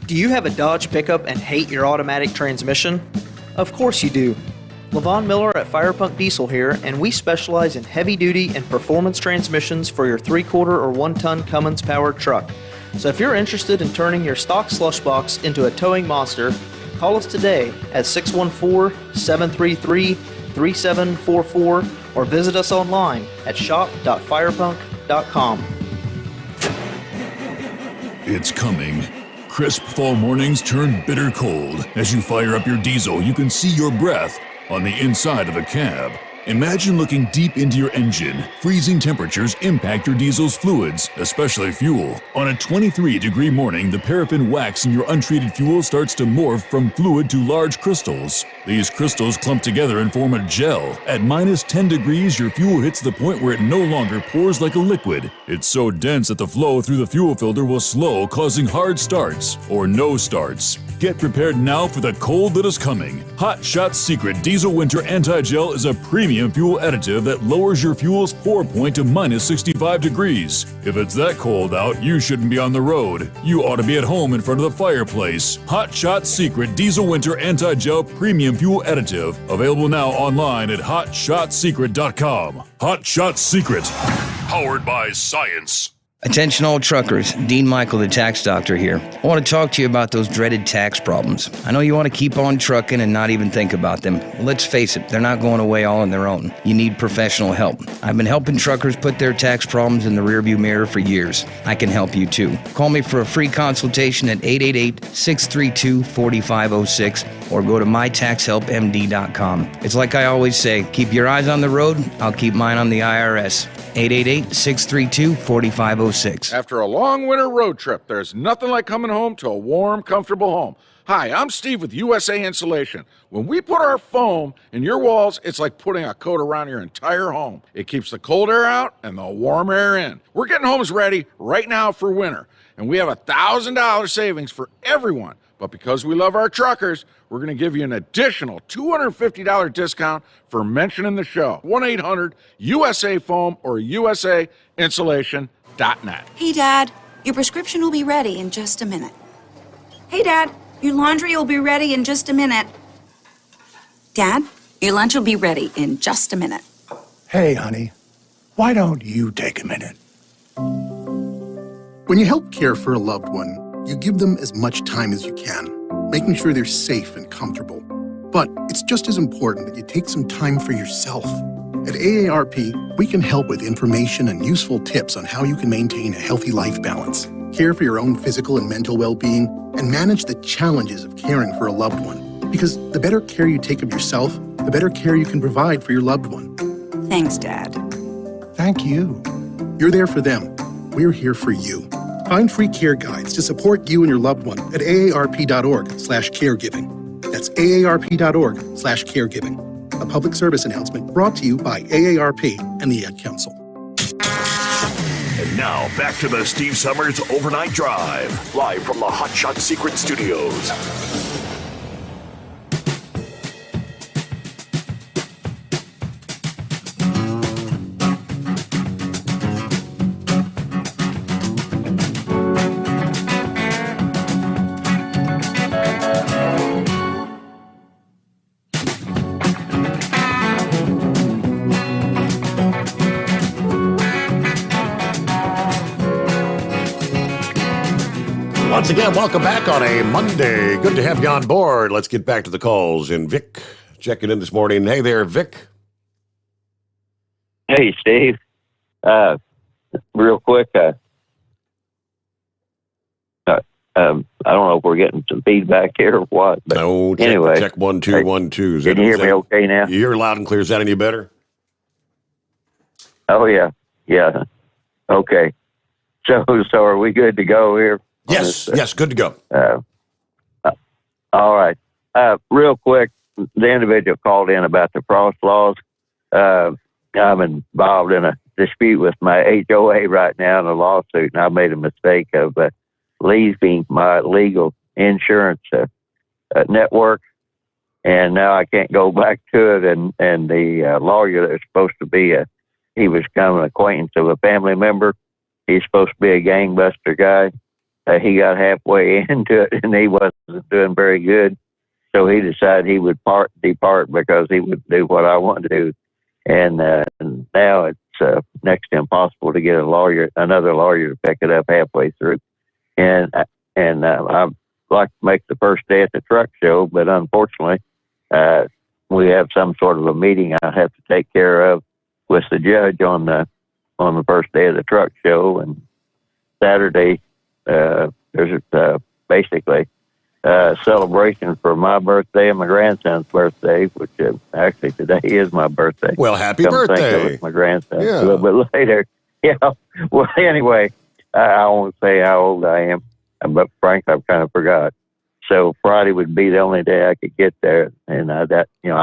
Do you have a Dodge pickup and hate your automatic transmission? Of course you do. LaVon Miller at Firepunk Diesel here, and we specialize in heavy-duty and performance transmissions for your 3-quarter or 1-ton Cummins-powered truck. So if you're interested in turning your stock slush box into a towing monster, call us today at 614-733-3744 or visit us online at shop.firepunk.com. It's coming. Crisp fall mornings turn bitter cold. As you fire up your diesel, you can see your breath on the inside of a cab. Imagine looking deep into your engine. Freezing temperatures impact your diesel's fluids, especially fuel. On a 23-degree morning, the paraffin wax in your untreated fuel starts to morph from fluid to large crystals. These crystals clump together and form a gel. At minus 10 degrees, your fuel hits the point where it no longer pours like a liquid. It's so dense that the flow through the fuel filter will slow, causing hard starts or no starts. Get prepared now for the cold that is coming. Hot Shot's Secret Diesel Winter Anti-Gel is a premium fuel additive that lowers your fuel's pour point to minus 65 degrees. If it's that cold out, you shouldn't be on the road. You ought to be at home in front of the fireplace. Hot Shot's Secret Diesel Winter Anti-Gel Premium Fuel Additive. Available now online at HotShotSecret.com. Hot Shot Secret. Powered by science. Attention all truckers, Dean Michael, the tax doctor here. I want to talk to you about those dreaded tax problems. I know you want to keep on trucking and not even think about them. Well, let's face it, they're not going away all on their own. You need professional help. I've been helping truckers put their tax problems in the rearview mirror for years. I can help you too. Call me for a free consultation at 888-632-4506 or go to mytaxhelpmd.com. It's like I always say, keep your eyes on the road, I'll keep mine on the IRS. 888-632-4506. After a long winter road trip, there's nothing like coming home to a warm, comfortable home. Hi, I'm Steve with USA Insulation. When we put our foam in your walls, it's like putting a coat around your entire home. It keeps the cold air out and the warm air in. We're getting homes ready right now for winter, and we have $1,000 savings for everyone. But because we love our truckers, we're going to give you an additional $250 discount for mentioning the show. 1-800-USA-FOAM or USAinsulation.net. Hey, Dad, your prescription will be ready in just a minute. Hey, Dad, your laundry will be ready in just a minute. Dad, your lunch will be ready in just a minute. Hey, honey, why don't you take a minute? When you help care for a loved one, you give them as much time as you can, making sure they're safe and comfortable. But it's just as important that you take some time for yourself. At AARP, we can help with information and useful tips on how you can maintain a healthy life balance, care for your own physical and mental well-being, and manage the challenges of caring for a loved one. Because the better care you take of yourself, the better care you can provide for your loved one. Thanks, Dad. Thank you. You're there for them. We're here for you. Find free care guides to support you and your loved one at aarp.org/caregiving. That's aarp.org/caregiving. A public service announcement brought to you by AARP and the Ad Council. And now back to the Steve Sommers Overnight Drive, live from the Hot Shot Secret Studios. Once again, welcome back on a Monday. Good to have you on board. Let's get back to the calls. And Vic checking in this morning. Hey there, Vic. Hey, Steve. Real quick, I don't know if we're getting some feedback here or what. But no, anyway. Check 1 2 1 2. Can you hear me okay now? You're loud and clear. Is that any better? Oh, yeah. Yeah. Okay. So are we good to go here? Yes. Yes, good to go. All right. Real quick, the individual called in about the frost laws. I'm involved in a dispute with my HOA right now in a lawsuit, and I made a mistake of leaving my legal insurance network, and now I can't go back to it. And the lawyer that's supposed to be he was kind of an acquaintance of a family member. He's supposed to be a gangbuster guy. He got halfway into it, and he wasn't doing very good. So he decided he would depart because he would do what I wanted to do. And now it's next to impossible to get another lawyer to pick it up halfway through. And I'd like to make the first day at the truck show, but unfortunately, we have some sort of a meeting I have to take care of with the judge on the first day of the truck show. And Saturday, there's basically a celebration for my birthday and my grandson's birthday, which actually today is my birthday. Well, happy Come birthday. Think of it, my grandson Yeah. a little bit later. Yeah. Well, anyway, I won't say how old I am, but frankly, I've kind of forgot. So Friday would be the only day I could get there, and I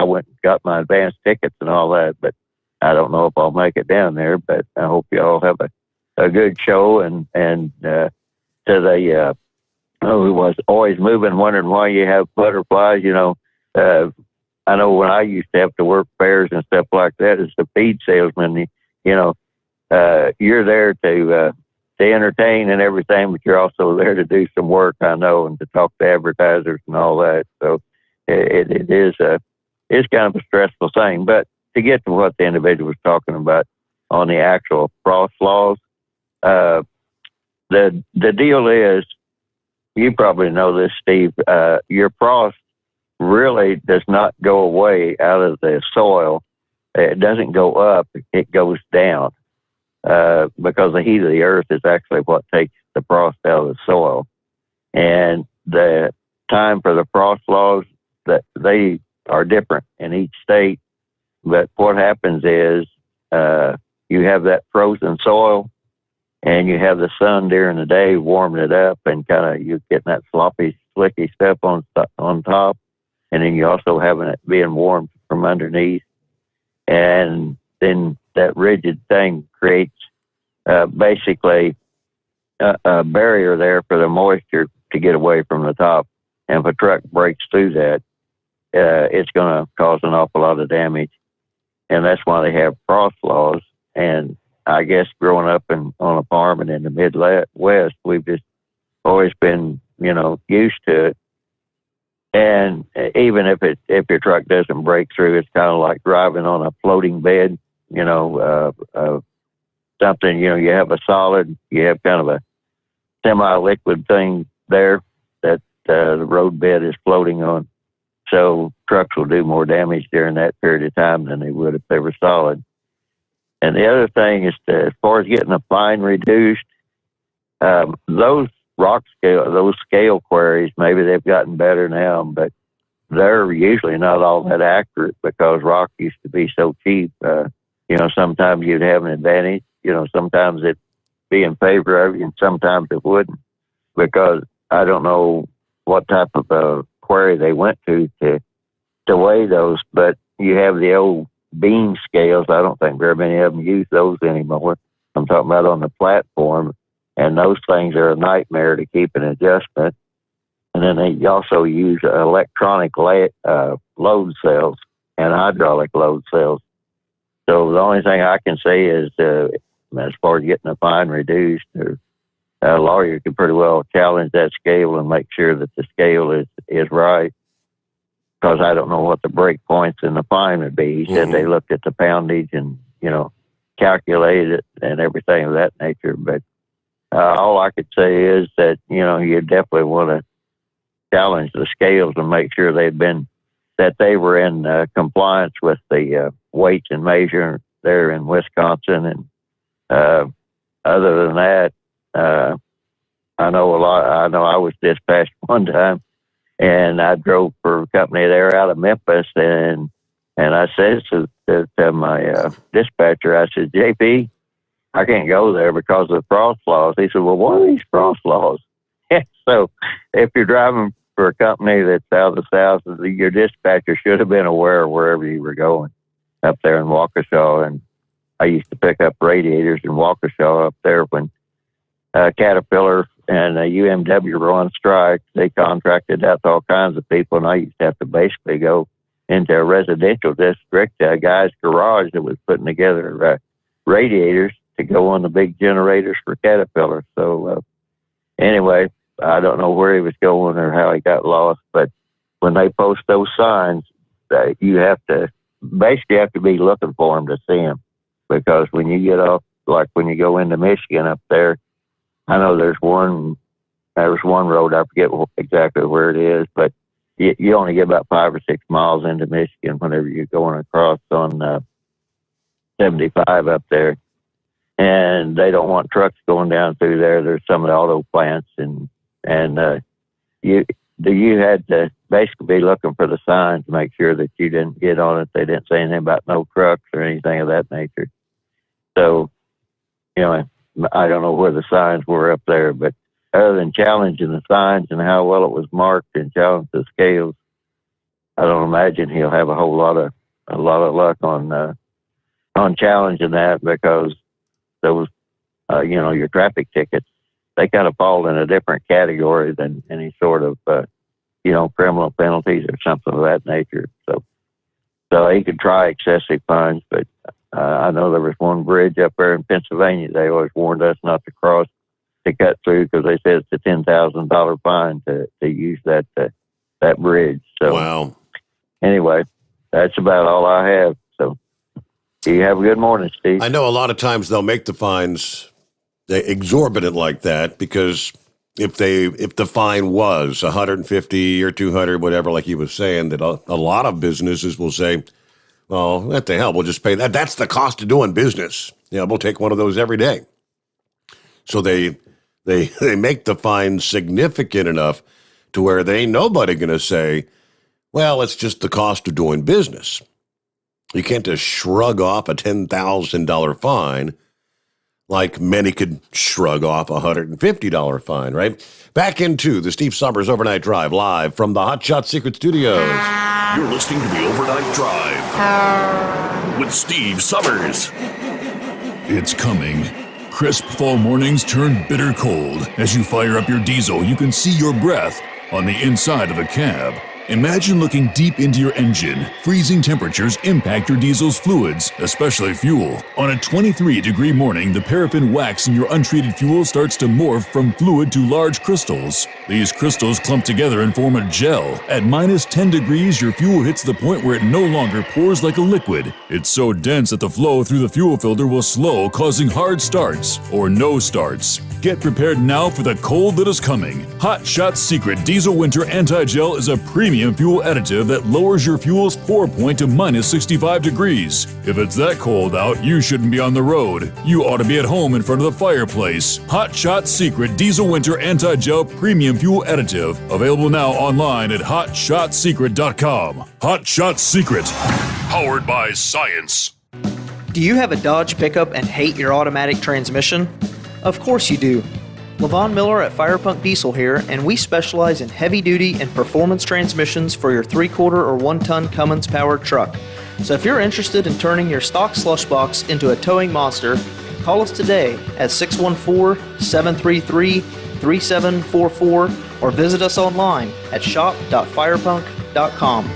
went and got my advance tickets and all that, but I don't know if I'll make it down there. But I hope you all have a good show, and to the who was always moving, wondering why you have butterflies. I know when I used to have to work fairs and stuff like that as a feed salesman, you're there to entertain and everything, but you're also there to do some work, I know, and to talk to advertisers and all that. So it is it's kind of a stressful thing. But to get to what the individual was talking about on the actual frost laws, the deal is, you probably know this, Steve, your frost really does not go away out of the soil. It doesn't go up, it goes down. Because the heat of the earth is actually what takes the frost out of the soil. And the time for the frost laws, that they are different in each state. But what happens is you have that frozen soil, and you have the sun during the day warming it up, and kind of you're getting that sloppy, slicky stuff on top. And then you also having it being warmed from underneath. And then that rigid thing creates basically a barrier there for the moisture to get away from the top. And if a truck breaks through that, it's going to cause an awful lot of damage. And that's why they have frost laws. And I guess growing up on a farm and in the Midwest, we've just always been, used to it. And even if your truck doesn't break through, it's kind of like driving on a floating bed. Something, you have a solid, you have kind of a semi-liquid thing there that the road bed is floating on. So trucks will do more damage during that period of time than they would if they were solid. And the other thing is, as far as getting the fine reduced, those scale quarries, maybe they've gotten better now, but they're usually not all that accurate because rock used to be so cheap. Sometimes you'd have an advantage. Sometimes it'd be in favor of you, and sometimes it wouldn't, because I don't know what type of quarry they went to weigh those. But you have the old beam scales. I don't think very many of them use those anymore. I'm talking about on the platform, and those things are a nightmare to keep an adjustment. And then they also use electronic load cells and hydraulic load cells. So the only thing I can say is, as far as getting a fine reduced, a lawyer could pretty well challenge that scale and make sure that the scale is right. Because I don't know what the break points in the fine would be. He said they looked at the poundage and, calculated it and everything of that nature. But all I could say is that, you definitely want to challenge the scales and make sure that they were in compliance with the weights and measure there in Wisconsin. And other than that, I know know I was dispatched one time, and I drove for a company there out of Memphis, and I said to my dispatcher, I said, JP, I can't go there because of the frost laws. He said, well, what are these frost laws? So if you're driving for a company that's out of the South, your dispatcher should have been aware of wherever you were going up there in Waukesha. And I used to pick up radiators in Waukesha up there when Caterpillar and UMW were on strike. They contracted out to all kinds of people, and I used to have to basically go into a residential district, a guy's garage that was putting together radiators to go on the big generators for Caterpillar. So anyway, I don't know where he was going or how he got lost, but when they post those signs, you have to be looking for them to see them, because when you get off, like when you go into Michigan up there, I know there's one road, I forget exactly where it is, but you only get about 5 or 6 miles into Michigan whenever you're going across on 75 up there. And they don't want trucks going down through there. There's some of the auto plants, and you had to basically be looking for the signs to make sure that you didn't get on it. They didn't say anything about no trucks or anything of that nature. So, I don't know where the signs were up there, but other than challenging the signs and how well it was marked and challenge the scales, I don't imagine he'll have a lot of luck on challenging that, because those, your traffic tickets, they kind of fall in a different category than any sort of, criminal penalties or something of that nature. So he could try excessive fines, but I know there was one bridge up there in Pennsylvania. They always warned us not to cross, to cut through, because they said it's a $10,000 fine to use that bridge. So wow. Anyway, that's about all I have. So you have a good morning, Steve. I know a lot of times they'll make the fines exorbitant like that, because if the fine was 150 or 200, whatever, like he was saying, that a lot of businesses will say, well, what the hell, we'll just pay that. That's the cost of doing business. Yeah, we'll take one of those every day. So they make the fine significant enough to where there ain't nobody going to say, well, it's just the cost of doing business. You can't just shrug off a $10,000 fine like many could shrug off a $150 fine, right? Back into the Steve Sommers Overnight Drive, live from the Hot Shot Secret Studios. You're listening to the Overnight Drive with Steve Sommers. It's coming. Crisp fall mornings turn bitter cold. As you fire up your diesel, you can see your breath on the inside of the cab. Imagine looking deep into your engine. Freezing temperatures impact your diesel's fluids, especially fuel. On a 23-degree morning, the paraffin wax in your untreated fuel starts to morph from fluid to large crystals. These crystals clump together and form a gel. At minus 10 degrees, your fuel hits the point where it no longer pours like a liquid. It's so dense that the flow through the fuel filter will slow, causing hard starts or no starts. Get prepared now for the cold that is coming. Hot Shot Secret Diesel Winter Anti-Gel is a premium fuel additive that lowers your fuel's pour point to minus 65 degrees. If it's that cold out, you shouldn't be on the road. You ought to be at home in front of the fireplace. Hot Shot Secret Diesel Winter Anti-Gel Premium Fuel Additive. Available now online at hotshotsecret.com. Hot Shot Secret. Powered by science. Do you have a Dodge pickup and hate your automatic transmission? Of course you do. Levon Miller at Firepunk Diesel here, and we specialize in heavy-duty and performance transmissions for your 3-quarter or 1-ton Cummins-powered truck. So if you're interested in turning your stock slush box into a towing monster, call us today at 614-733-3744 or visit us online at shop.firepunk.com.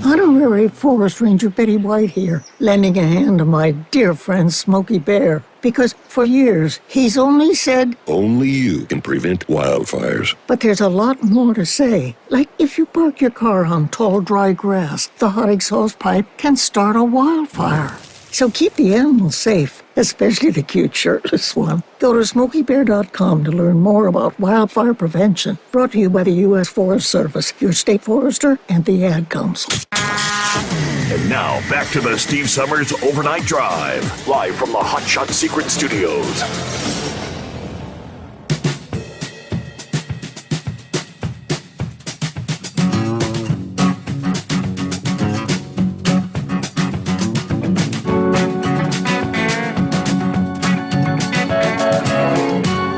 Honorary Forest Ranger Betty White here, lending a hand to my dear friend Smokey Bear. Because for years, he's only said, only you can prevent wildfires. But there's a lot more to say. Like if you park your car on tall, dry grass, the hot exhaust pipe can start a wildfire. So keep the animals safe, especially the cute shirtless one. Go to SmokeyBear.com to learn more about wildfire prevention. Brought to you by the U.S. Forest Service, your state forester, and the Ad Council. And now, back to the Steve Sommers Overnight Drive, live from the Hot Shot Secret Studios.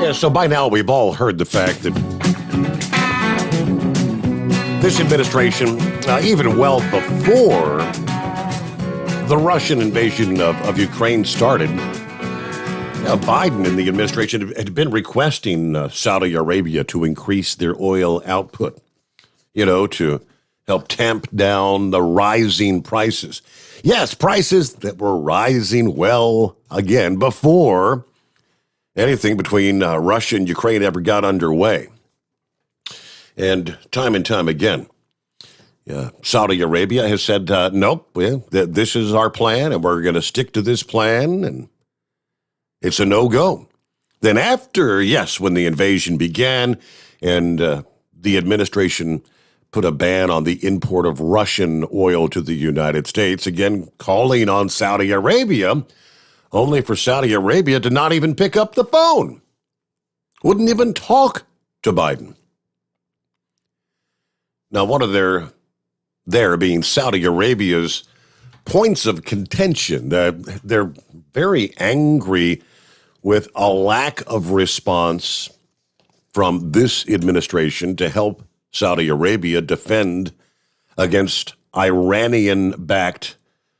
Yeah, so by now we've all heard the fact that this administration, even well before the Russian invasion of Ukraine started, Biden and the administration had been requesting Saudi Arabia to increase their oil output, to help tamp down the rising prices. Yes, prices that were rising, again, before anything between Russia and Ukraine ever got underway. And time again, Saudi Arabia has said, nope, this is our plan, and we're going to stick to this plan, and it's a no-go. Then after, when the invasion began and the administration put a ban on the import of Russian oil to the United States, again calling on Saudi Arabia, only for Saudi Arabia to not even pick up the phone. Wouldn't even talk to Biden. Now, one of their being Saudi Arabia's points of contention, they're very angry with a lack of response from this administration to help Saudi Arabia defend against Iranian-backed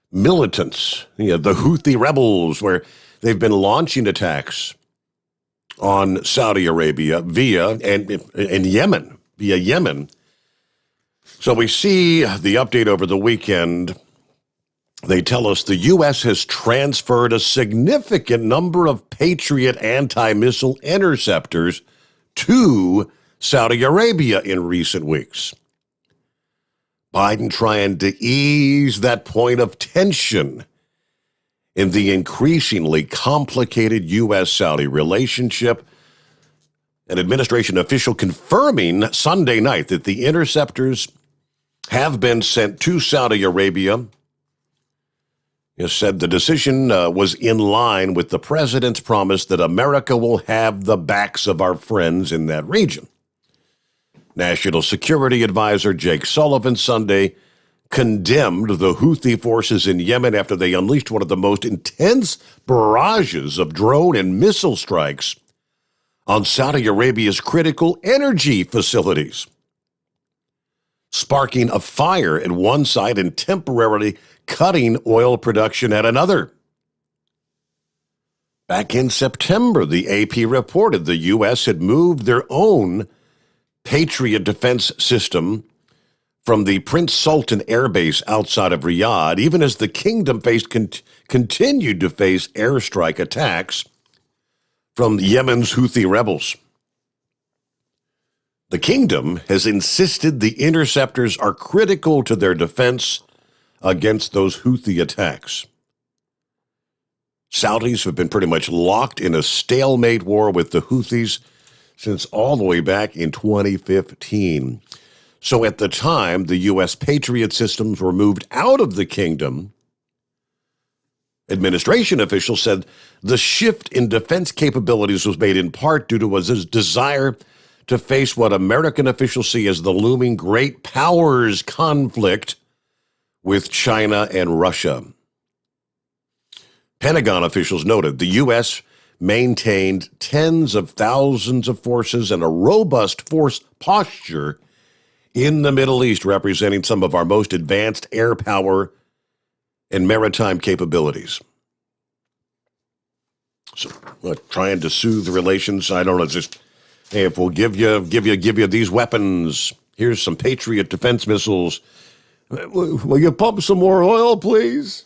militants, the Houthi rebels, where they've been launching attacks on Saudi Arabia via Yemen. So we see the update over the weekend. They tell us the U.S. has transferred a significant number of Patriot anti-missile interceptors to Saudi Arabia in recent weeks. Biden trying to ease that point of tension in the increasingly complicated U.S.-Saudi relationship. An administration official confirming Sunday night that the interceptors have been sent to Saudi Arabia. It said the decision was in line with the president's promise that America will have the backs of our friends in that region. National Security Advisor Jake Sullivan Sunday condemned the Houthi forces in Yemen after they unleashed one of the most intense barrages of drone and missile strikes on Saudi Arabia's critical energy facilities, sparking a fire at one site and temporarily cutting oil production at another. Back in September, the AP reported the U.S. had moved their own Patriot defense system from the Prince Sultan Air Base outside of Riyadh, even as the kingdom continued to face airstrike attacks from Yemen's Houthi rebels. The kingdom has insisted the interceptors are critical to their defense against those Houthi attacks. Saudis have been pretty much locked in a stalemate war with the Houthis since all the way back in 2015. So at the time, the U.S. Patriot systems were moved out of the kingdom. Administration officials said the shift in defense capabilities was made in part due to a desire to face what American officials see as the looming great powers conflict with China and Russia. Pentagon officials noted the U.S. maintained tens of thousands of forces and a robust force posture in the Middle East, representing some of our most advanced air power and maritime capabilities. So, trying to soothe the relations, I don't know, just, hey, if we'll give you these weapons, here's some Patriot defense missiles. Will you pump some more oil, please?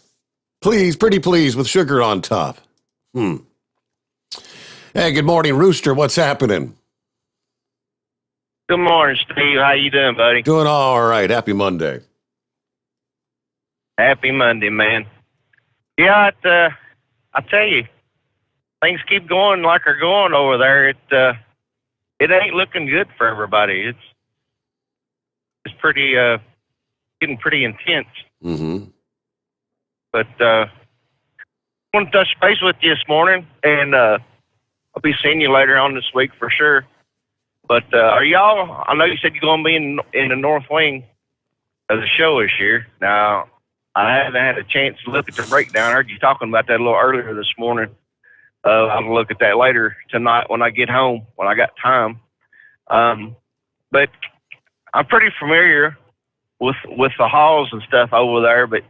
Please, pretty please, with sugar on top. Hey, good morning, Rooster. What's happening? Good morning, Steve. How you doing, buddy? Doing all right. Happy Monday. Happy Monday, man. Yeah, I tell you, things keep going like they're going over there. It ain't looking good for everybody. It's pretty getting pretty intense. Mm-hmm. But I want to touch base with you this morning, and I'll be seeing you later on this week for sure. But are y'all? I know you said you're going to be in the North Wing of the show this year. Now, I haven't had a chance to look at the breakdown. I heard you talking about that a little earlier this morning. I'll look at that later tonight when I get home, when I got time. But I'm pretty familiar with the halls and stuff over there. But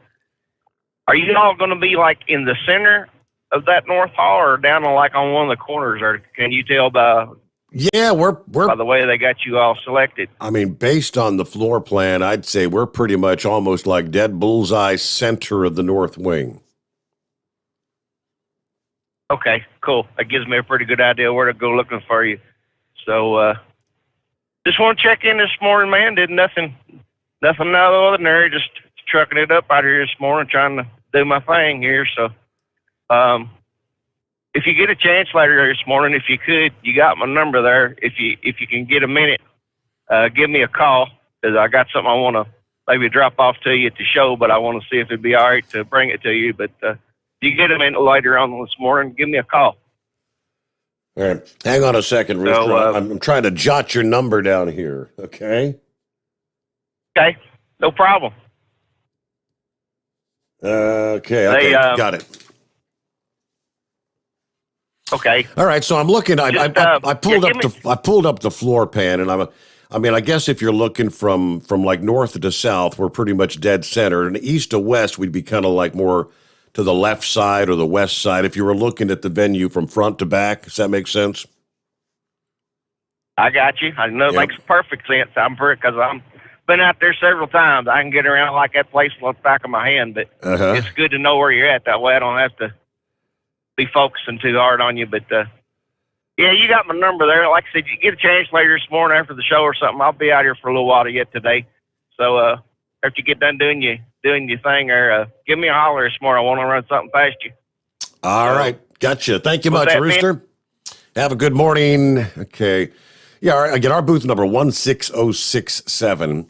are you all going to be like in the center of that north hall, or down on like on one of the corners? Or can you tell by we're by the way they got you all selected? I mean, based on the floor plan, I'd say we're pretty much almost like dead bullseye center of the north wing. Okay, cool. That gives me a pretty good idea where to go looking for you. So, just want to check in this morning, man. Did nothing out of the ordinary. Just trucking it up out here this morning, trying to do my thing here. So, if you get a chance later this morning, if you could, you got my number there. If you can get a minute, give me a call, because I got something I want to maybe drop off to you at the show, but I want to see if it'd be all right to bring it to you. But if you get a minute later on this morning, give me a call. All right. Hang on a second, Rooster. I'm trying to jot your number down here, okay? Okay, no problem. Okay, got it. Okay. All right, so I'm looking. I pulled up the floor plan, and I guess if you're looking from like north to south, we're pretty much dead center, and east to west, we'd be kind of like more to the left side or the west side. If you were looking at the venue from front to back, does that make sense? I got you. I know it makes perfect sense. Because I'm been out there several times. I can get around like that place on the back of my hand, but it's good to know where you're at. That way I don't have to be focusing too hard on you. But you got my number there. Like I said, you get a chance later this morning after the show or something, I'll be out here for a little while yet today. So after you get done doing your thing, or give me a holler this morning. I want to run something past you. All right, gotcha. Thank you much, Rooster. Man? Have a good morning. Okay, again, our booth number 16067.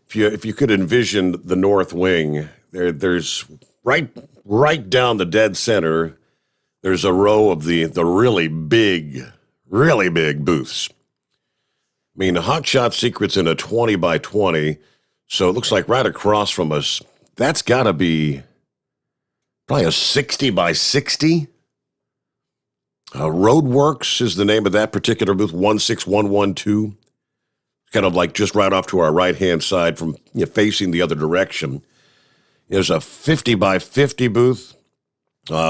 If you could envision the north wing, there's right down the dead center. There's a row of the really big booths. I mean, Hot Shot Secret's in a 20 by 20, so it looks like right across from us, that's got to be probably a 60 by 60. Roadworks is the name of that particular booth, 16112. Kind of like just right off to our right-hand side from facing the other direction. There's a 50 by 50 booth.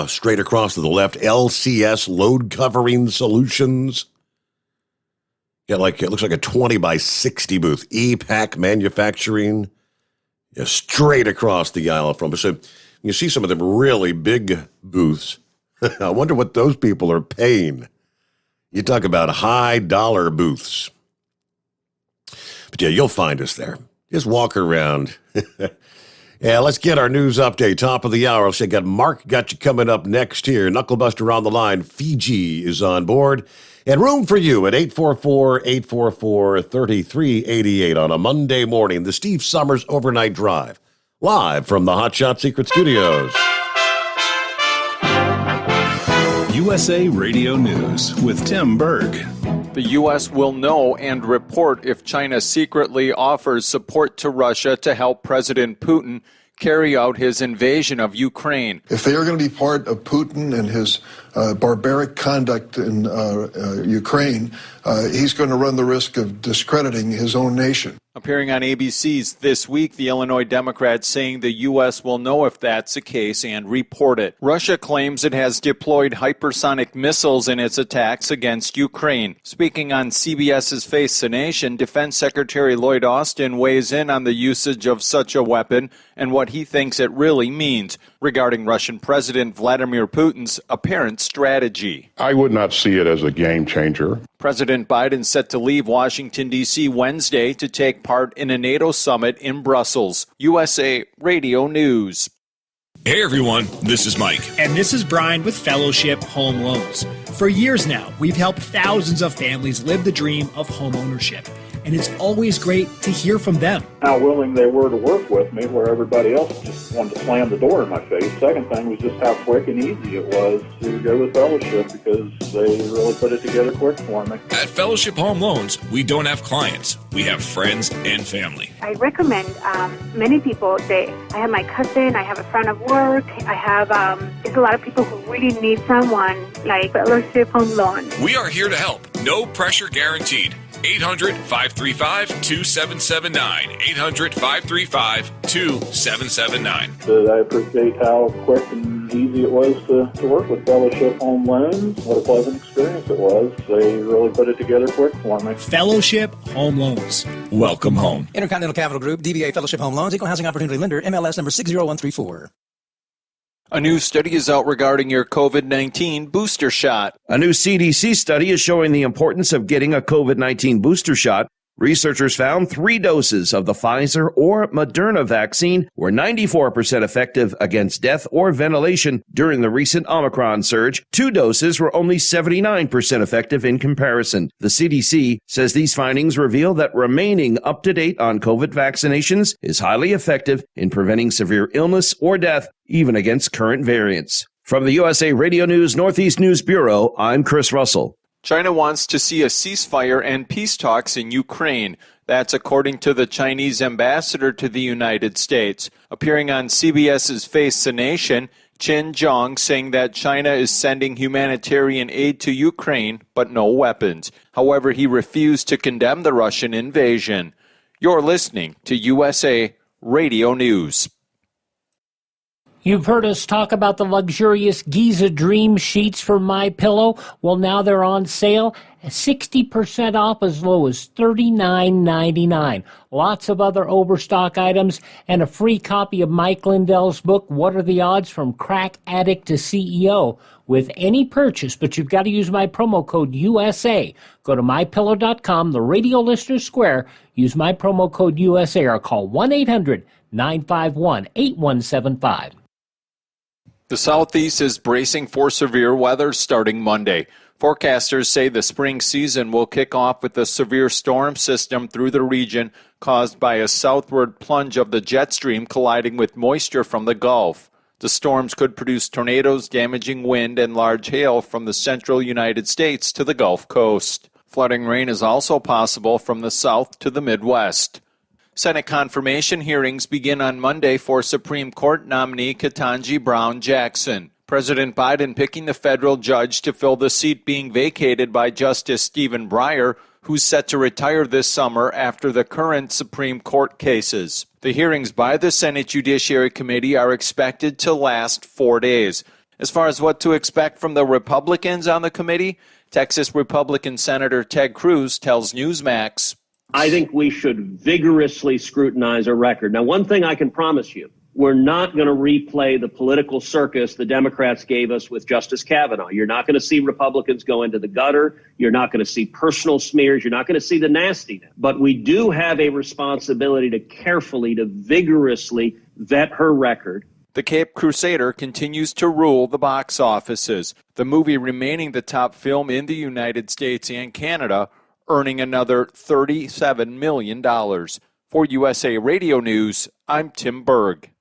Straight across to the left, LCS Load Covering Solutions. It looks like a 20 by 60 booth. EPAC Manufacturing. Straight across the aisle from us. So you see some of them really big booths. I wonder what those people are paying. You talk about high dollar booths. But you'll find us there. Just walk around. Yeah, let's get our news update. Top of the hour. So Mark got you coming up next here. Knucklebuster on the line. Fiji is on board. And room for you at 844-844-3388 on a Monday morning. The Steve Sommers Overnight Drive. Live from the Hot Shot Secret Studios. USA Radio News with Tim Berg. The U.S. will know and report if China secretly offers support to Russia to help President Putin carry out his invasion of Ukraine. If they are going to be part of Putin and his barbaric conduct in Ukraine, he's going to run the risk of discrediting his own nation. Appearing on ABC's This Week, the Illinois Democrat saying the U.S. will know if that's the case and report it. Russia claims it has deployed hypersonic missiles in its attacks against Ukraine. Speaking on CBS's Face the Nation, Defense Secretary Lloyd Austin weighs in on the usage of such a weapon and what he thinks it really means regarding Russian President Vladimir Putin's apparent strategy. I would not see it as a game changer. President Biden set to leave Washington, D.C. Wednesday to take part in a NATO summit in Brussels. USA Radio News. Hey everyone, this is Mike. And this is Brian with Fellowship Home Loans. For years now, we've helped thousands of families live the dream of home ownership. and it's always great to hear from them. How willing they were to work with me, where everybody else just wanted to slam the door in my face. Second thing was just how quick and easy it was to go with Fellowship, because they really put it together quick for me. At Fellowship Home Loans, we don't have clients. We have friends and family. I recommend many people. I have my cousin, I have a friend at work, I have there's a lot of people who really need someone like Fellowship Home Loan. We are here to help. No pressure guaranteed. 800-535-2779. 800-535-2779. I appreciate how quick and easy it was to work with Fellowship Home Loans. What a pleasant experience it was. They really put it together quick for me. Fellowship Home Loans. Welcome home. Intercontinental Capital Group, DBA Fellowship Home Loans, Equal Housing Opportunity Lender, MLS number 60134. A new study is out regarding your COVID-19 booster shot. A new CDC study is showing the importance of getting a COVID-19 booster shot. Researchers found 3 doses of the Pfizer or Moderna vaccine were 94% effective against death or ventilation during the recent Omicron surge. 2 doses were only 79% effective in comparison. The CDC says these findings reveal that remaining up to date on COVID vaccinations is highly effective in preventing severe illness or death, even against current variants. From the USA Radio News Northeast News Bureau, I'm Chris Russell. China wants to see a ceasefire and peace talks in Ukraine. That's according to the Chinese ambassador to the United States. Appearing on CBS's Face the Nation, Qin Zhang saying that China is sending humanitarian aid to Ukraine, but no weapons. However, he refused to condemn the Russian invasion. You're listening to USA Radio News. You've heard us talk about the luxurious Giza Dream sheets from MyPillow. Well, now they're on sale, 60% off, as low as $39.99. Lots of other overstock items and a free copy of Mike Lindell's book, What Are the Odds from Crack Addict to CEO, with any purchase, but you've got to use my promo code USA. Go to MyPillow.com, the Radio Listener Square, use my promo code USA, or call 1-800-951-8175. The Southeast is bracing for severe weather starting Monday. Forecasters say the spring season will kick off with a severe storm system through the region caused by a southward plunge of the jet stream colliding with moisture from the Gulf. The storms could produce tornadoes, damaging wind, and large hail from the central United States to the Gulf Coast. Flooding rain is also possible from the south to the Midwest. Senate confirmation hearings begin on Monday for Supreme Court nominee Ketanji Brown Jackson. President Biden picking the federal judge to fill the seat being vacated by Justice Stephen Breyer, who's set to retire this summer after the current Supreme Court cases. The hearings by the Senate Judiciary Committee are expected to last 4 days. As far as what to expect from the Republicans on the committee, Texas Republican Senator Ted Cruz tells Newsmax, I think we should vigorously scrutinize our record. Now, one thing I can promise you, we're not going to replay the political circus the Democrats gave us with Justice Kavanaugh. You're not going to see Republicans go into the gutter. You're not going to see personal smears. You're not going to see the nastiness. But we do have a responsibility to vigorously vet her record. The Cape Crusader continues to rule the box offices, the movie remaining the top film in the United States and Canada, earning another $37 million. For USA Radio News, I'm Tim Berg.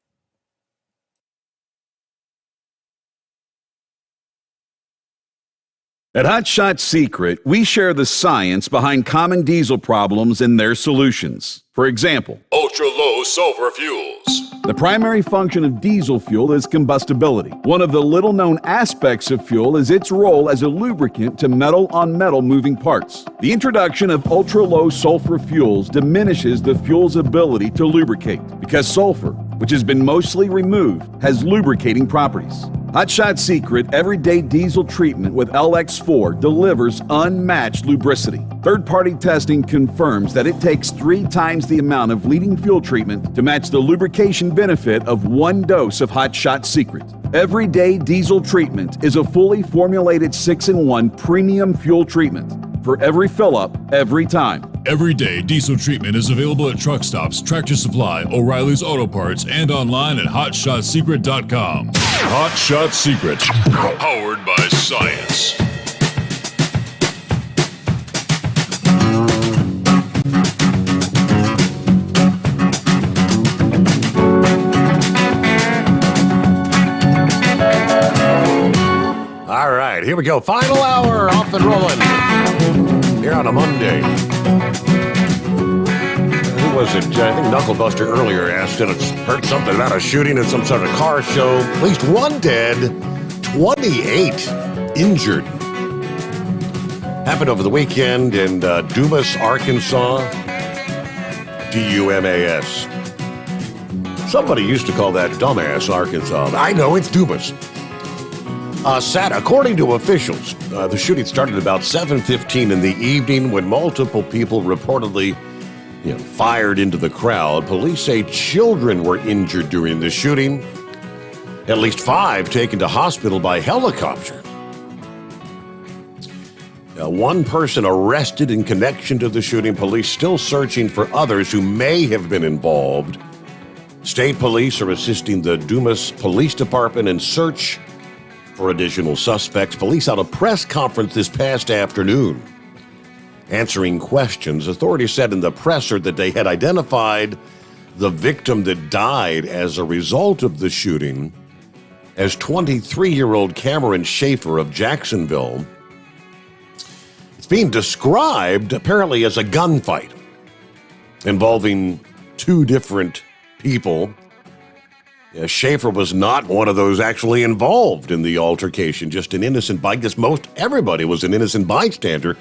At Hot Shot Secret, we share the science behind common diesel problems and their solutions. For example, ultra-low sulfur fuels. The primary function of diesel fuel is combustibility. One of the little-known aspects of fuel is its role as a lubricant to metal-on-metal moving parts. The introduction of ultra-low sulfur fuels diminishes the fuel's ability to lubricate because sulfur, which has been mostly removed, has lubricating properties. Hot Shot Secret Everyday Diesel Treatment with LX4 delivers unmatched lubricity. Third-party testing confirms that it takes 3 times the amount of leading fuel treatment to match the lubrication benefit of 1 dose of Hot Shot Secret. Everyday Diesel Treatment is a fully formulated 6-in-1 premium fuel treatment for every fill-up, every time. Everyday Diesel Treatment is available at truck stops, Tractor Supply, O'Reilly's Auto Parts, and online at HotShotSecret.com. Hot Shot Secret, powered by science. we go. Final hour, off and rolling. Here on a Monday. Who was it? I think Knucklebuster earlier asked, and it's heard something about a shooting at some sort of car show. At least one dead, 28 injured. Happened over the weekend in Dumas, Arkansas. D-U-M-A-S. Somebody used to call that dumbass Arkansas. I know, it's Dumas. According to officials, the shooting started about 7:15 in the evening when multiple people reportedly fired into the crowd. Police say children were injured during the shooting. At least 5 taken to hospital by helicopter. One person arrested in connection to the shooting. Police still searching for others who may have been involved. State police are assisting the Dumas Police Department in search for additional suspects. Police held a press conference this past afternoon. Answering questions, authorities said in the presser that they had identified the victim that died as a result of the shooting as 23-year-old Cameron Schaefer of Jacksonville. It's being described apparently as a gunfight involving 2 different people. Schaefer was not one of those actually involved in the altercation, just an innocent I guess most everybody was an innocent bystander.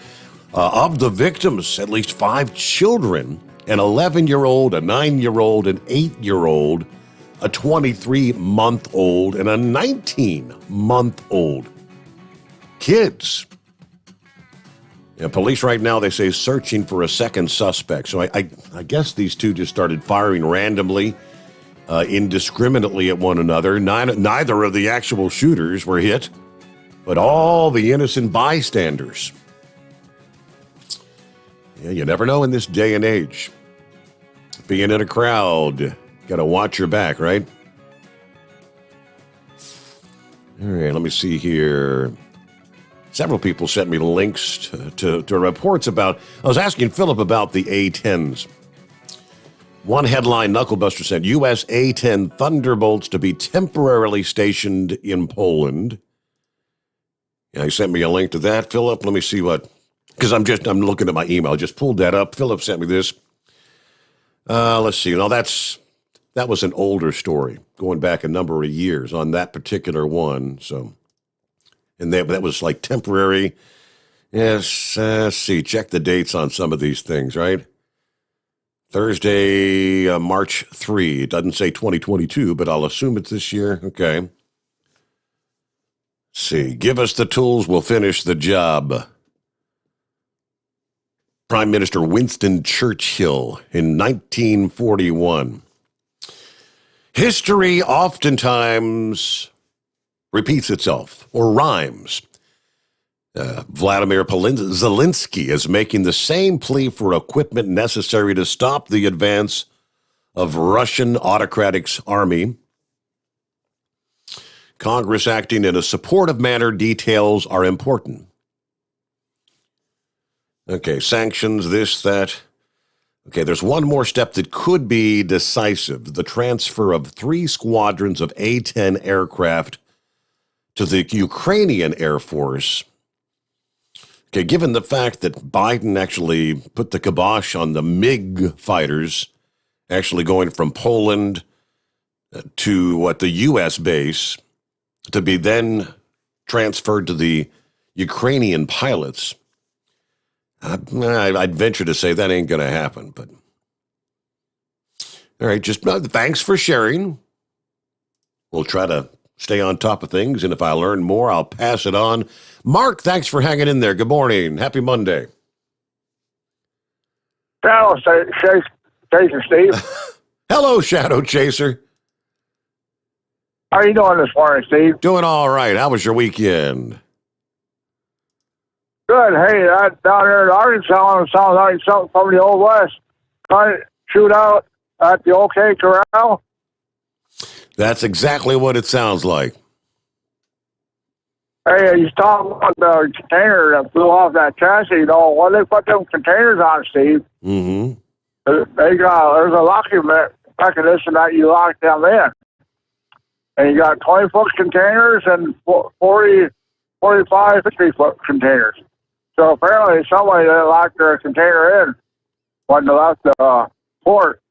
Of the victims, at least 5 children, an 11-year-old, a 9-year-old, an 8-year-old, a 23-month-old, and a 19-month-old. Kids. Police right now, they say, searching for a second suspect. So I guess these 2 just started firing randomly, indiscriminately at one another. Neither of the actual shooters were hit, but all the innocent bystanders. Yeah, you never know in this day and age. Being in a crowd, got to watch your back, right? All right, let me see here. Several people sent me links to reports about, I was asking Philip about the A-10s. One headline, Knucklebuster said, U.S. A-10 Thunderbolts to be temporarily stationed in Poland. Yeah, he sent me a link to that, Philip. Let me see what, because I'm looking at my email. Just pulled that up. Philip sent me this. Let's see. Now, that was an older story, going back a number of years on that particular one. So, and that was like temporary. Yes, let's see. Check the dates on some of these things, right? Thursday, March 3. It doesn't say 2022, but I'll assume it's this year. Okay. Let's see. Give us the tools, we'll finish the job. Prime Minister Winston Churchill in 1941. History oftentimes repeats itself or rhymes. Vladimir Zelensky is making the same plea for equipment necessary to stop the advance of Russian autocratic's army. Congress acting in a supportive manner. Details are important. Okay, sanctions, this, that. Okay, there's one more step that could be decisive. The transfer of 3 squadrons of A-10 aircraft to the Ukrainian Air Force. Okay, given the fact that Biden actually put the kibosh on the MiG fighters, actually going from Poland to the U.S. base, to be then transferred to the Ukrainian pilots, I'd venture to say that ain't going to happen. But all right, just thanks for sharing. We'll try to stay on top of things, and if I learn more, I'll pass it on. Mark, thanks for hanging in there. Good morning. Happy Monday. Shadow Chaser, Steve. Hello, Shadow Chaser. How are you doing this morning, Steve? Doing all right. How was your weekend? Good. Hey, down here in Arkansas, it sounds like something from the Old West. Trying to shoot out at the OK Corral. That's exactly what it sounds like. Hey, you talking about the container that flew off that chassis, what they put them containers on, Steve? Mm-hmm. There's a locking mechanism that you lock them in. And you got 20-foot containers and 40 45, 50-foot containers. So apparently somebody that locked their container in when they left the port.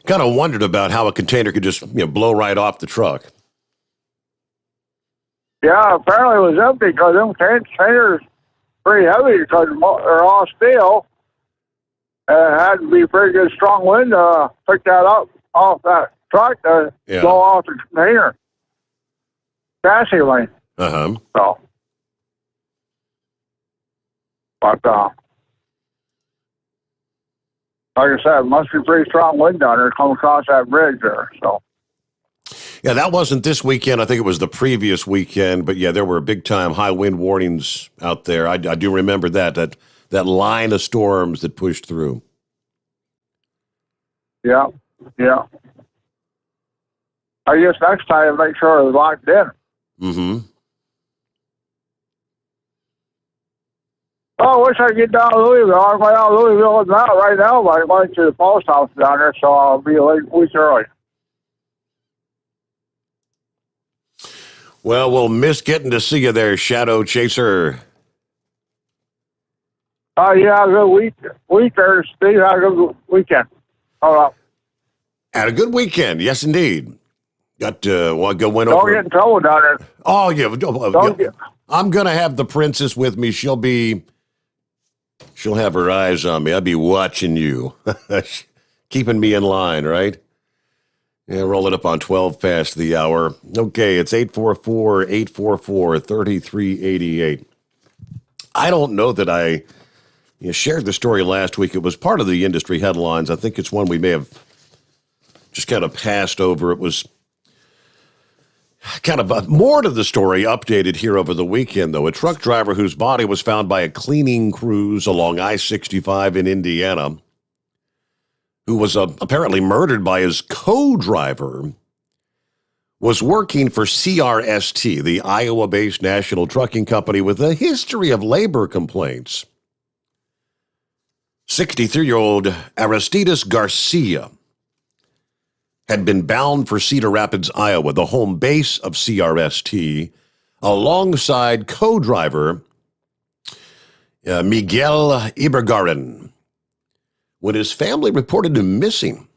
Kind of wondered about how a container could just blow right off the truck. Yeah, apparently it was empty because them containers pretty heavy because they're all steel. And it had to be pretty good strong wind to pick that up off that truck to blow off the container. Chassis lane. Uh-huh. So, but like I said, it must be pretty strong wind down there coming across that bridge there. So. Yeah, that wasn't this weekend. I think it was the previous weekend. But yeah, there were big-time high wind warnings out there. I do remember that line of storms that pushed through. Yeah. I guess next time, make sure it was locked in. Mm-hmm. Oh, I wish I could get down to Louisville. I'm going down to Louisville now, right now, but I'm going to the post office down there, so I'll be a week early. Well, we'll miss getting to see you there, Shadow Chaser. Yeah, good week there, Steve. Have a good weekend. Hold up. Had a good weekend, yes, indeed. Went Don't over. get in trouble down there. Oh, yeah. I'm going to have the princess with me. She'll have her eyes on me. I'll be watching you. Keeping me in line, right? Yeah, roll it up on 12 past the hour. Okay, it's 844-844-3388. I don't know that I shared the story last week. It was part of the industry headlines. I think it's one we may have just kind of passed over. It was kind of more to the story updated here over the weekend, though. A truck driver whose body was found by a cleaning crews along I-65 in Indiana, who was apparently murdered by his co-driver, was working for CRST, the Iowa-based national trucking company with a history of labor complaints. 63-year-old Aristides Garcia had been bound for Cedar Rapids, Iowa, the home base of CRST, alongside co-driver Miguel Ibergarin, when his family reported him missing.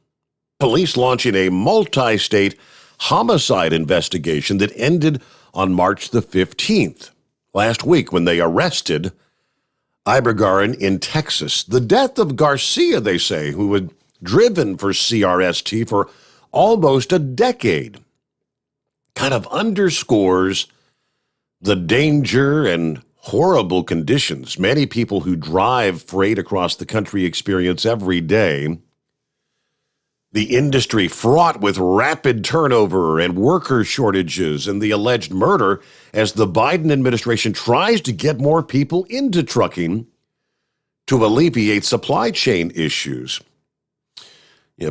Police launching a multi-state homicide investigation that ended on March the 15th, last week, when they arrested Ibergarin in Texas. The death of Garcia, they say, who had driven for CRST for almost a decade, kind of underscores the danger and horrible conditions many people who drive freight across the country experience every day. The industry fraught with rapid turnover and worker shortages and the alleged murder as the Biden administration tries to get more people into trucking to alleviate supply chain issues.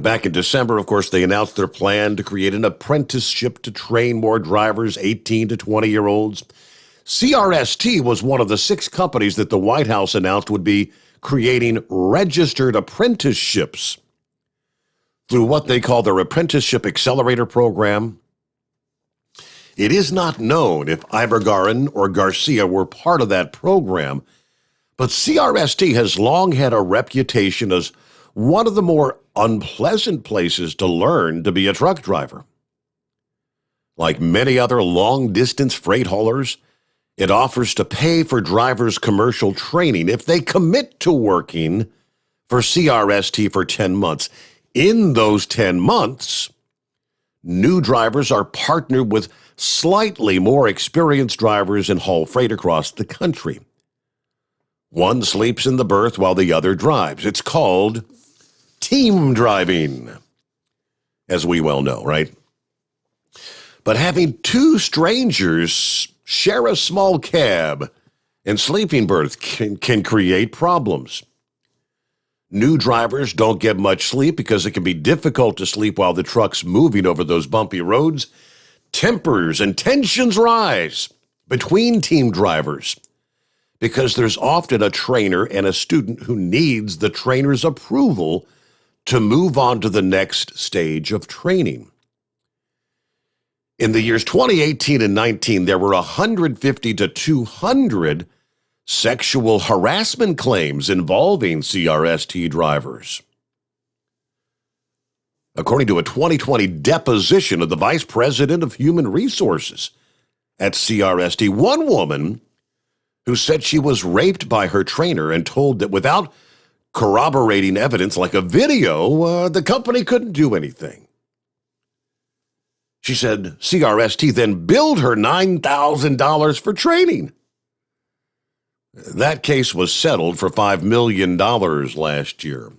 Back in December, of course, they announced their plan to create an apprenticeship to train more drivers, 18 to 20-year-olds. CRST was one of the 6 companies that the White House announced would be creating registered apprenticeships through what they call their Apprenticeship Accelerator Program. It is not known if Ibergarin or Garcia were part of that program, but CRST has long had a reputation as one of the more unpleasant places to learn to be a truck driver. Like many other long-distance freight haulers, it offers to pay for drivers' commercial training if they commit to working for CRST for 10 months. In those 10 months, new drivers are partnered with slightly more experienced drivers and haul freight across the country. One sleeps in the berth while the other drives. It's called team driving, as we well know, right? But having 2 strangers share a small cab and sleeping berth can create problems. New drivers don't get much sleep because it can be difficult to sleep while the truck's moving over those bumpy roads. Tempers and tensions rise between team drivers because there's often a trainer and a student who needs the trainer's approval to move on to the next stage of training. In the years 2018 and 19, there were 150 to 200 sexual harassment claims involving CRST drivers. According to a 2020 deposition of the Vice President of Human Resources at CRST, one woman who said she was raped by her trainer and told that without corroborating evidence like a video, the company couldn't do anything. She said CRST then billed her $9,000 for training. That case was settled for $5 million last year.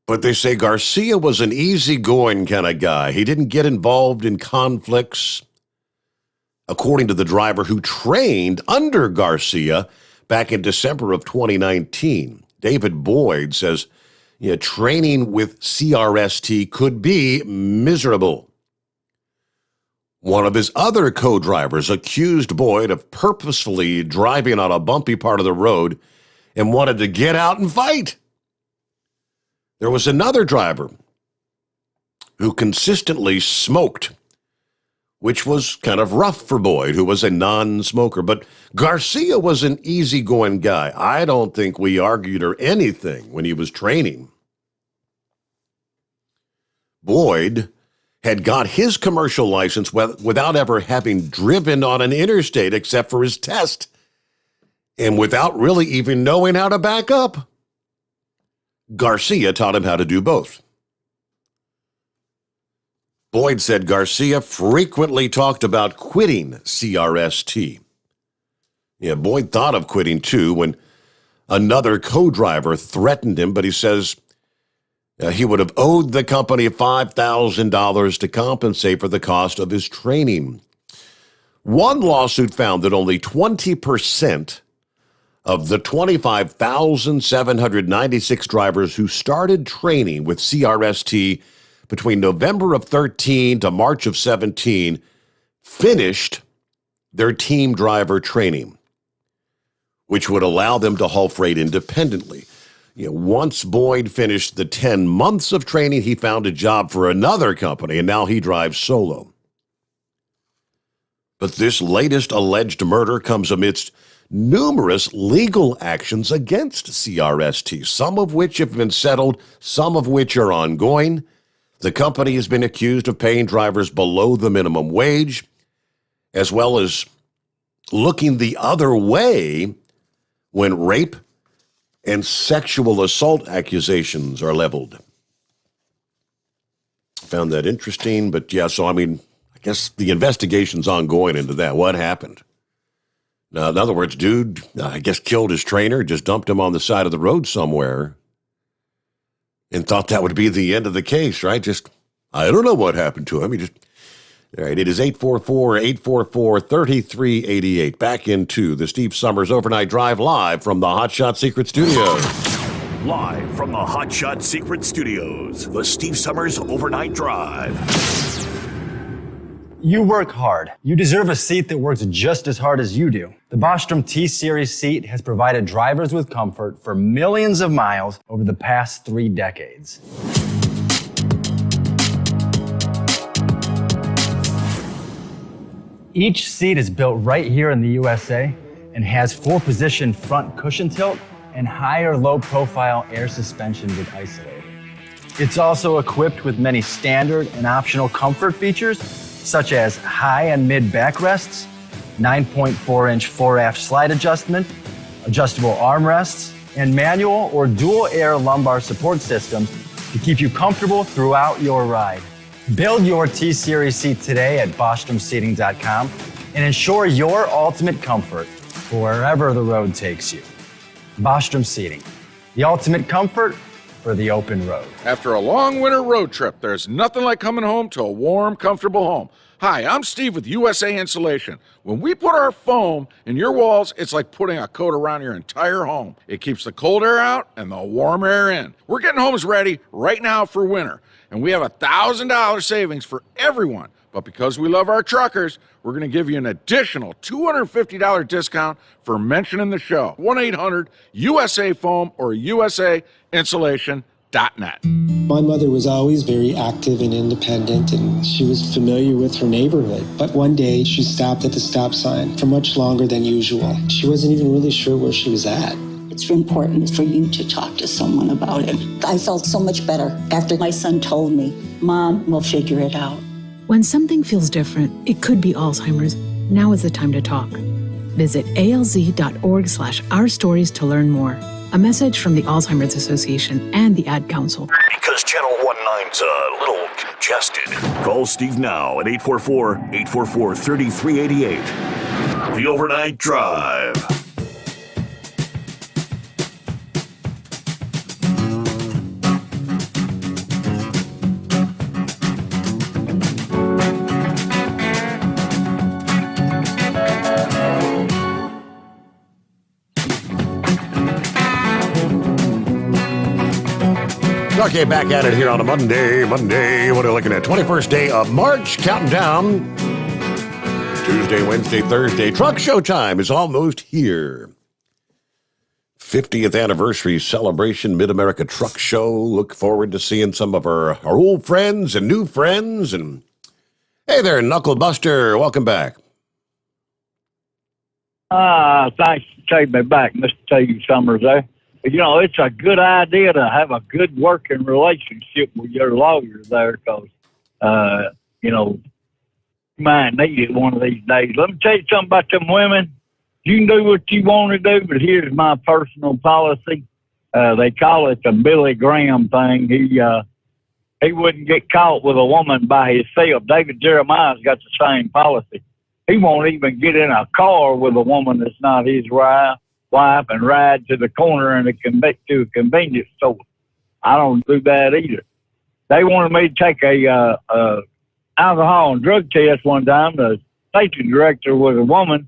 But they say Garcia was an easygoing kind of guy. He didn't get involved in conflicts. According to the driver who trained under Garcia back in December of 2019, David Boyd says, training with CRST could be miserable. One of his other co-drivers accused Boyd of purposefully driving on a bumpy part of the road and wanted to get out and fight. There was another driver who consistently smoked, which was kind of rough for Boyd, who was a non-smoker. But Garcia was an easygoing guy. I don't think we argued or anything when he was training. Boyd had got his commercial license without ever having driven on an interstate except for his test, and without really even knowing how to back up. Garcia taught him how to do both. Boyd said Garcia frequently talked about quitting CRST. Boyd thought of quitting too when another co-driver threatened him, but he says he would have owed the company $5,000 to compensate for the cost of his training. One lawsuit found that only 20% of the 25,796 drivers who started training with CRST between November of 13 to March of 17 finished their team driver training, which would allow them to haul freight independently. Once Boyd finished the 10 months of training, he found a job for another company, and now he drives solo. But this latest alleged murder comes amidst numerous legal actions against CRST, some of which have been settled, some of which are ongoing. The company has been accused of paying drivers below the minimum wage, as well as looking the other way when rape and sexual assault accusations are leveled. Found that interesting, but I guess the investigation's ongoing into that. What happened? Now, in other words, dude, I guess killed his trainer, just dumped him on the side of the road somewhere, and thought that would be the end of the case, right? I don't know what happened to him. All right, it is 844-844-3388. Back into the Steve Sommers Overnight Drive live from the Hot Shot Secret Studios. Live from the Hot Shot Secret Studios, the Steve Sommers Overnight Drive. You work hard. You deserve a seat that works just as hard as you do. The Bostrom T-Series seat has provided drivers with comfort for millions of miles over the past 3 decades. Each seat is built right here in the USA and has 4-position front cushion tilt and higher low-profile air suspension with isolator. It's also equipped with many standard and optional comfort features, such as high and mid backrests, 9.4-inch fore-aft slide adjustment, adjustable armrests, and manual or dual air lumbar support systems to keep you comfortable throughout your ride. Build your T-Series seat today at BostromSeating.com and ensure your ultimate comfort for wherever the road takes you. Bostrom Seating, the ultimate comfort for the open road. After a long winter road trip, there's nothing like coming home to a warm, comfortable home. Hi, I'm Steve with USA Insulation. When we put our foam in your walls, it's like putting a coat around your entire home. It keeps the cold air out and the warm air in. We're getting homes ready right now for winter, and we have $1,000 savings for everyone. But because we love our truckers, we're going to give you an additional $250 discount for mentioning the show. 1-800-USA-FOAM or USAInsulation.com. StopTheStop.net. My mother was always very active and independent, and she was familiar with her neighborhood. But one day, she stopped at the stop sign for much longer than usual. She wasn't even really sure where she was at. It's important for you to talk to someone about it. I felt so much better after my son told me, Mom, we'll figure it out. When something feels different, it could be Alzheimer's. Now is the time to talk. Visit alz.org/ourstories to learn more. A message from the Alzheimer's Association and the Ad Council. Because Channel 19's a little congested. Call Steve now at 844-844-3388. The Overnight Drive. Okay, back at it here on a Monday. What are we looking at? 21st day of March, counting down. Tuesday, Wednesday, Thursday. Truck show time is almost here. 50th anniversary celebration, Mid-America Truck Show. Look forward to seeing some of our old friends and new friends. And hey there, Knuckle Buster. Welcome back. Thanks for taking me back, Mr. T. Sommers there. You know, it's a good idea to have a good working relationship with your lawyer there because, you know, you might need it one of these days. Let me tell you something about them women. You can do what you want to do, but here's my personal policy. They call it the Billy Graham thing. He wouldn't get caught with a woman by himself. David Jeremiah's got the same policy. He won't even get in a car with a woman that's not his wife and ride to the corner and to a convenience store. I don't do that either. They wanted me to take a alcohol and drug test one time. The station director was a woman,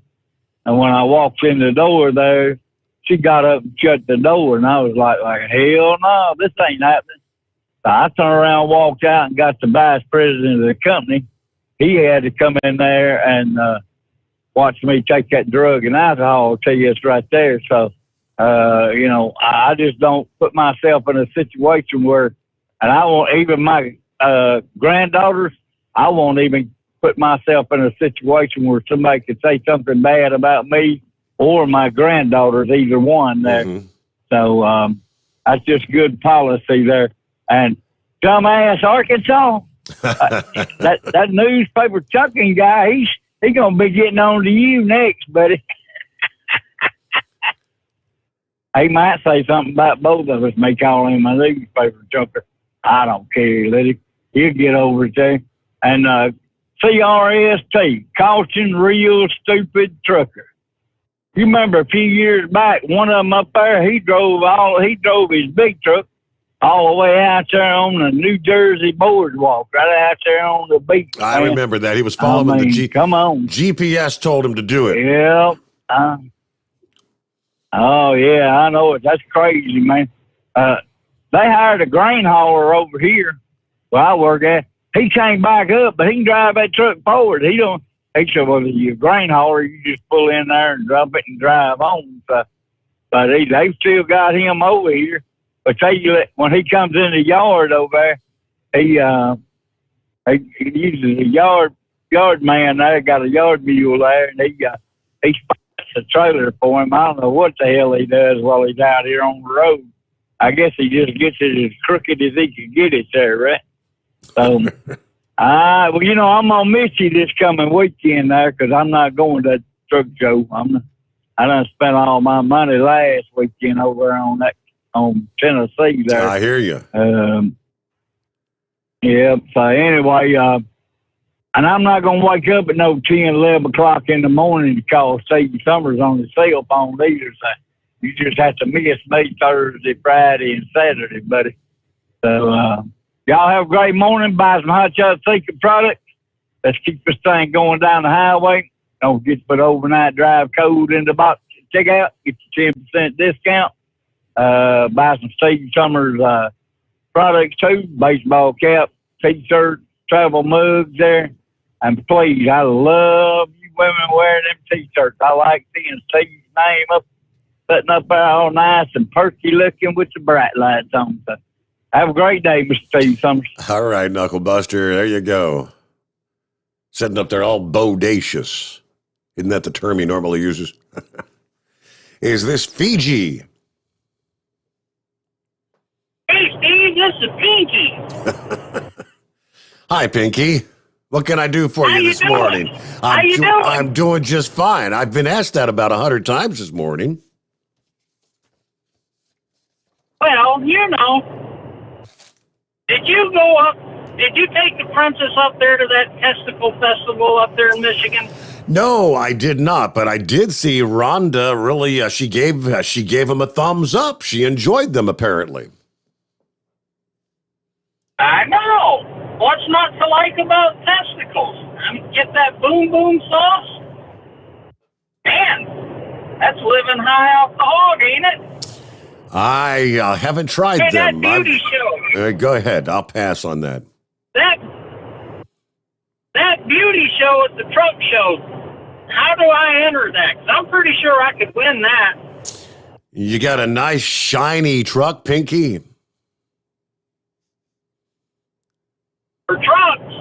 and when I walked in the door there, she got up and shut the door, and I was like hell no, this ain't happening. So I turned around, walked out, and got the vice president of the company. He had to come in there and watch me take that drug and alcohol test right there. So, you know, I just don't put myself in a situation where, and I won't even my granddaughters, I won't even put myself in a situation where somebody could say something bad about me or my granddaughters, either one there. Mm-hmm. So that's just good policy there. And dumbass Arkansas, that newspaper chucking guy, he's gonna be getting on to you next, buddy. He might say something about both of us, may call him a newspaper chucker. I don't care. He'll get over it there. And CRST, caution real stupid trucker. You remember a few years back, one of them up there, he drove his big truck all the way out there on the New Jersey boardwalk, right out there on the beach. I remember that. He was following the come on. GPS told him to do it. Yep. Oh, yeah, I know it. That's crazy, man. They hired a grain hauler over here where I work at. He came back up, but he can drive that truck forward. He said, well, you're a grain hauler, you just pull in there and drop it and drive on. So, but they've still got him over here. But tell you that when he comes in the yard over there, he uses a yard man there, got a yard mule there, and he spots a trailer for him. I don't know what the hell he does while he's out here on the road. I guess he just gets it as crooked as he can get it there, right? So, well, you know, I'm gonna miss you this coming weekend there because I'm not going to that truck show. I done spent all my money last weekend over on Tennessee there. I hear you. Yeah. So anyway, and I'm not gonna wake up at no 10, 11 o'clock in the morning to call Steve Sommers on the cell phone either. So you just have to miss me Thursday, Friday, and Saturday, buddy. So y'all have a great morning. Buy some hot shot thinking products. Let's keep this thing going down the highway. Don't forget to put overnight drive code in the box. Check out, get your 10% discount. Buy some Steve Sommers products too, baseball cap, t-shirt, travel mugs there. And please, I love you women wearing them t-shirts. I like seeing Steve's name sitting up there all nice and perky looking with the bright lights on. So Have a great day, Mr. T. Summers. All right, Knuckle Buster. There you go. Sitting up there all bodacious. Isn't that the term he normally uses? Is this Fiji? Hey, Steve, this is Pinky. Hi, Pinky. What can I do for How you you this doing? morning? How you doing? I'm doing just fine. I've been asked that about 100 times this morning. Well, did you take the princess up there to that testicle festival up there in Michigan? No, I did not, but I did see Rhonda really, she gave him a thumbs up. She enjoyed them, apparently. I know. What's not to like about testicles? Get that boom boom sauce? Man, that's living high off the hog, ain't it? I haven't tried Hey, them. that beauty show. Go ahead. I'll pass on that. That beauty show at the truck show. How do I enter that? 'Cause I'm pretty sure I could win that. You got a nice shiny truck, Pinky? For trucks.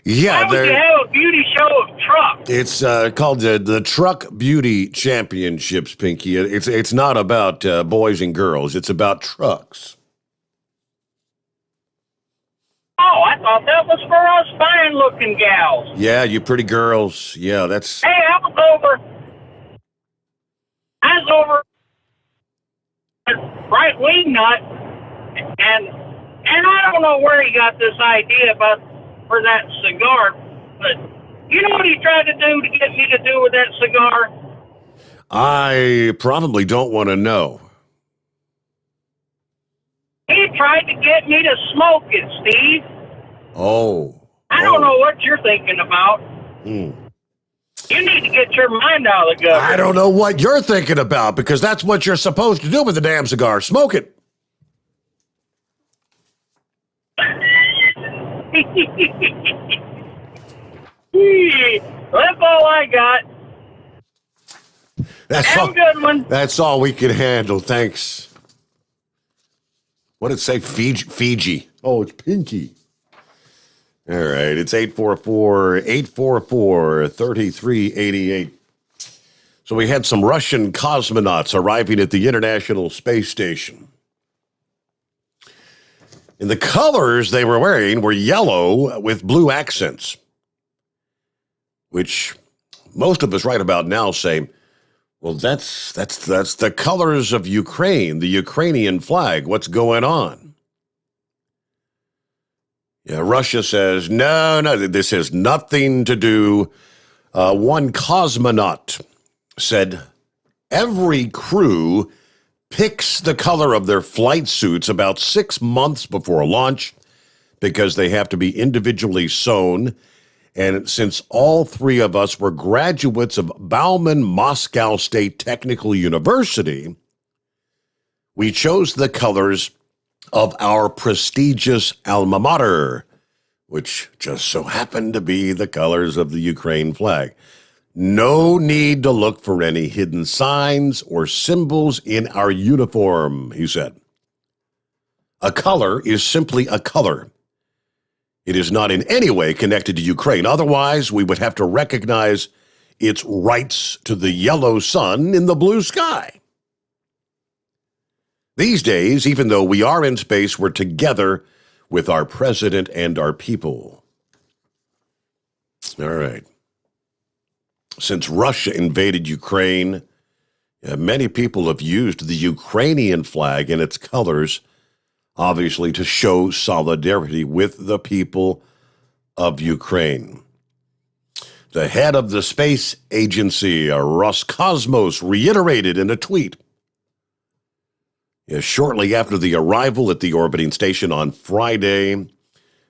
Yeah, Why would you have a beauty show of trucks? it's called the Truck Beauty Championships, Pinky. It's not about boys and girls. It's about trucks. Oh, I thought that was for us fine-looking gals. Yeah, you pretty girls. Yeah, that's... Hey, I was over at Right Wing Nut, and I don't know where he got this idea for that cigar, but you know what he tried to do to get me to do with that cigar? I probably don't want to know. He tried to get me to smoke it, Steve. Oh. I don't know what you're thinking about. You need to get your mind out of the gutter. I don't know what you're thinking about, because that's what you're supposed to do with the damn cigar. Smoke it. That's all I got. Have a good one. That's all we can handle. Thanks. What did it say? Fiji. Oh, it's Pinky. All right. It's 844-3388. So we had some Russian cosmonauts arriving at the International Space Station. And the colors they were wearing were yellow with blue accents, which most of us right about now say, well, that's the colors of Ukraine, the Ukrainian flag. What's going on? Yeah, Russia says, no, this has nothing to do. One cosmonaut said every crew picks the color of their flight suits about 6 months before launch because they have to be individually sewn. And since all three of us were graduates of Bauman Moscow State Technical University, we chose the colors of our prestigious alma mater, which just so happened to be the colors of the Ukraine flag. No need to look for any hidden signs or symbols in our uniform, he said. A color is simply a color. It is not in any way connected to Ukraine. Otherwise, we would have to recognize its rights to the yellow sun in the blue sky. These days, even though we are in space, we're together with our president and our people. All right. Since Russia invaded Ukraine, many people have used the Ukrainian flag and its colors, obviously, to show solidarity with the people of Ukraine. The head of the space agency, Roscosmos, reiterated in a tweet, shortly after the arrival at the orbiting station on Friday,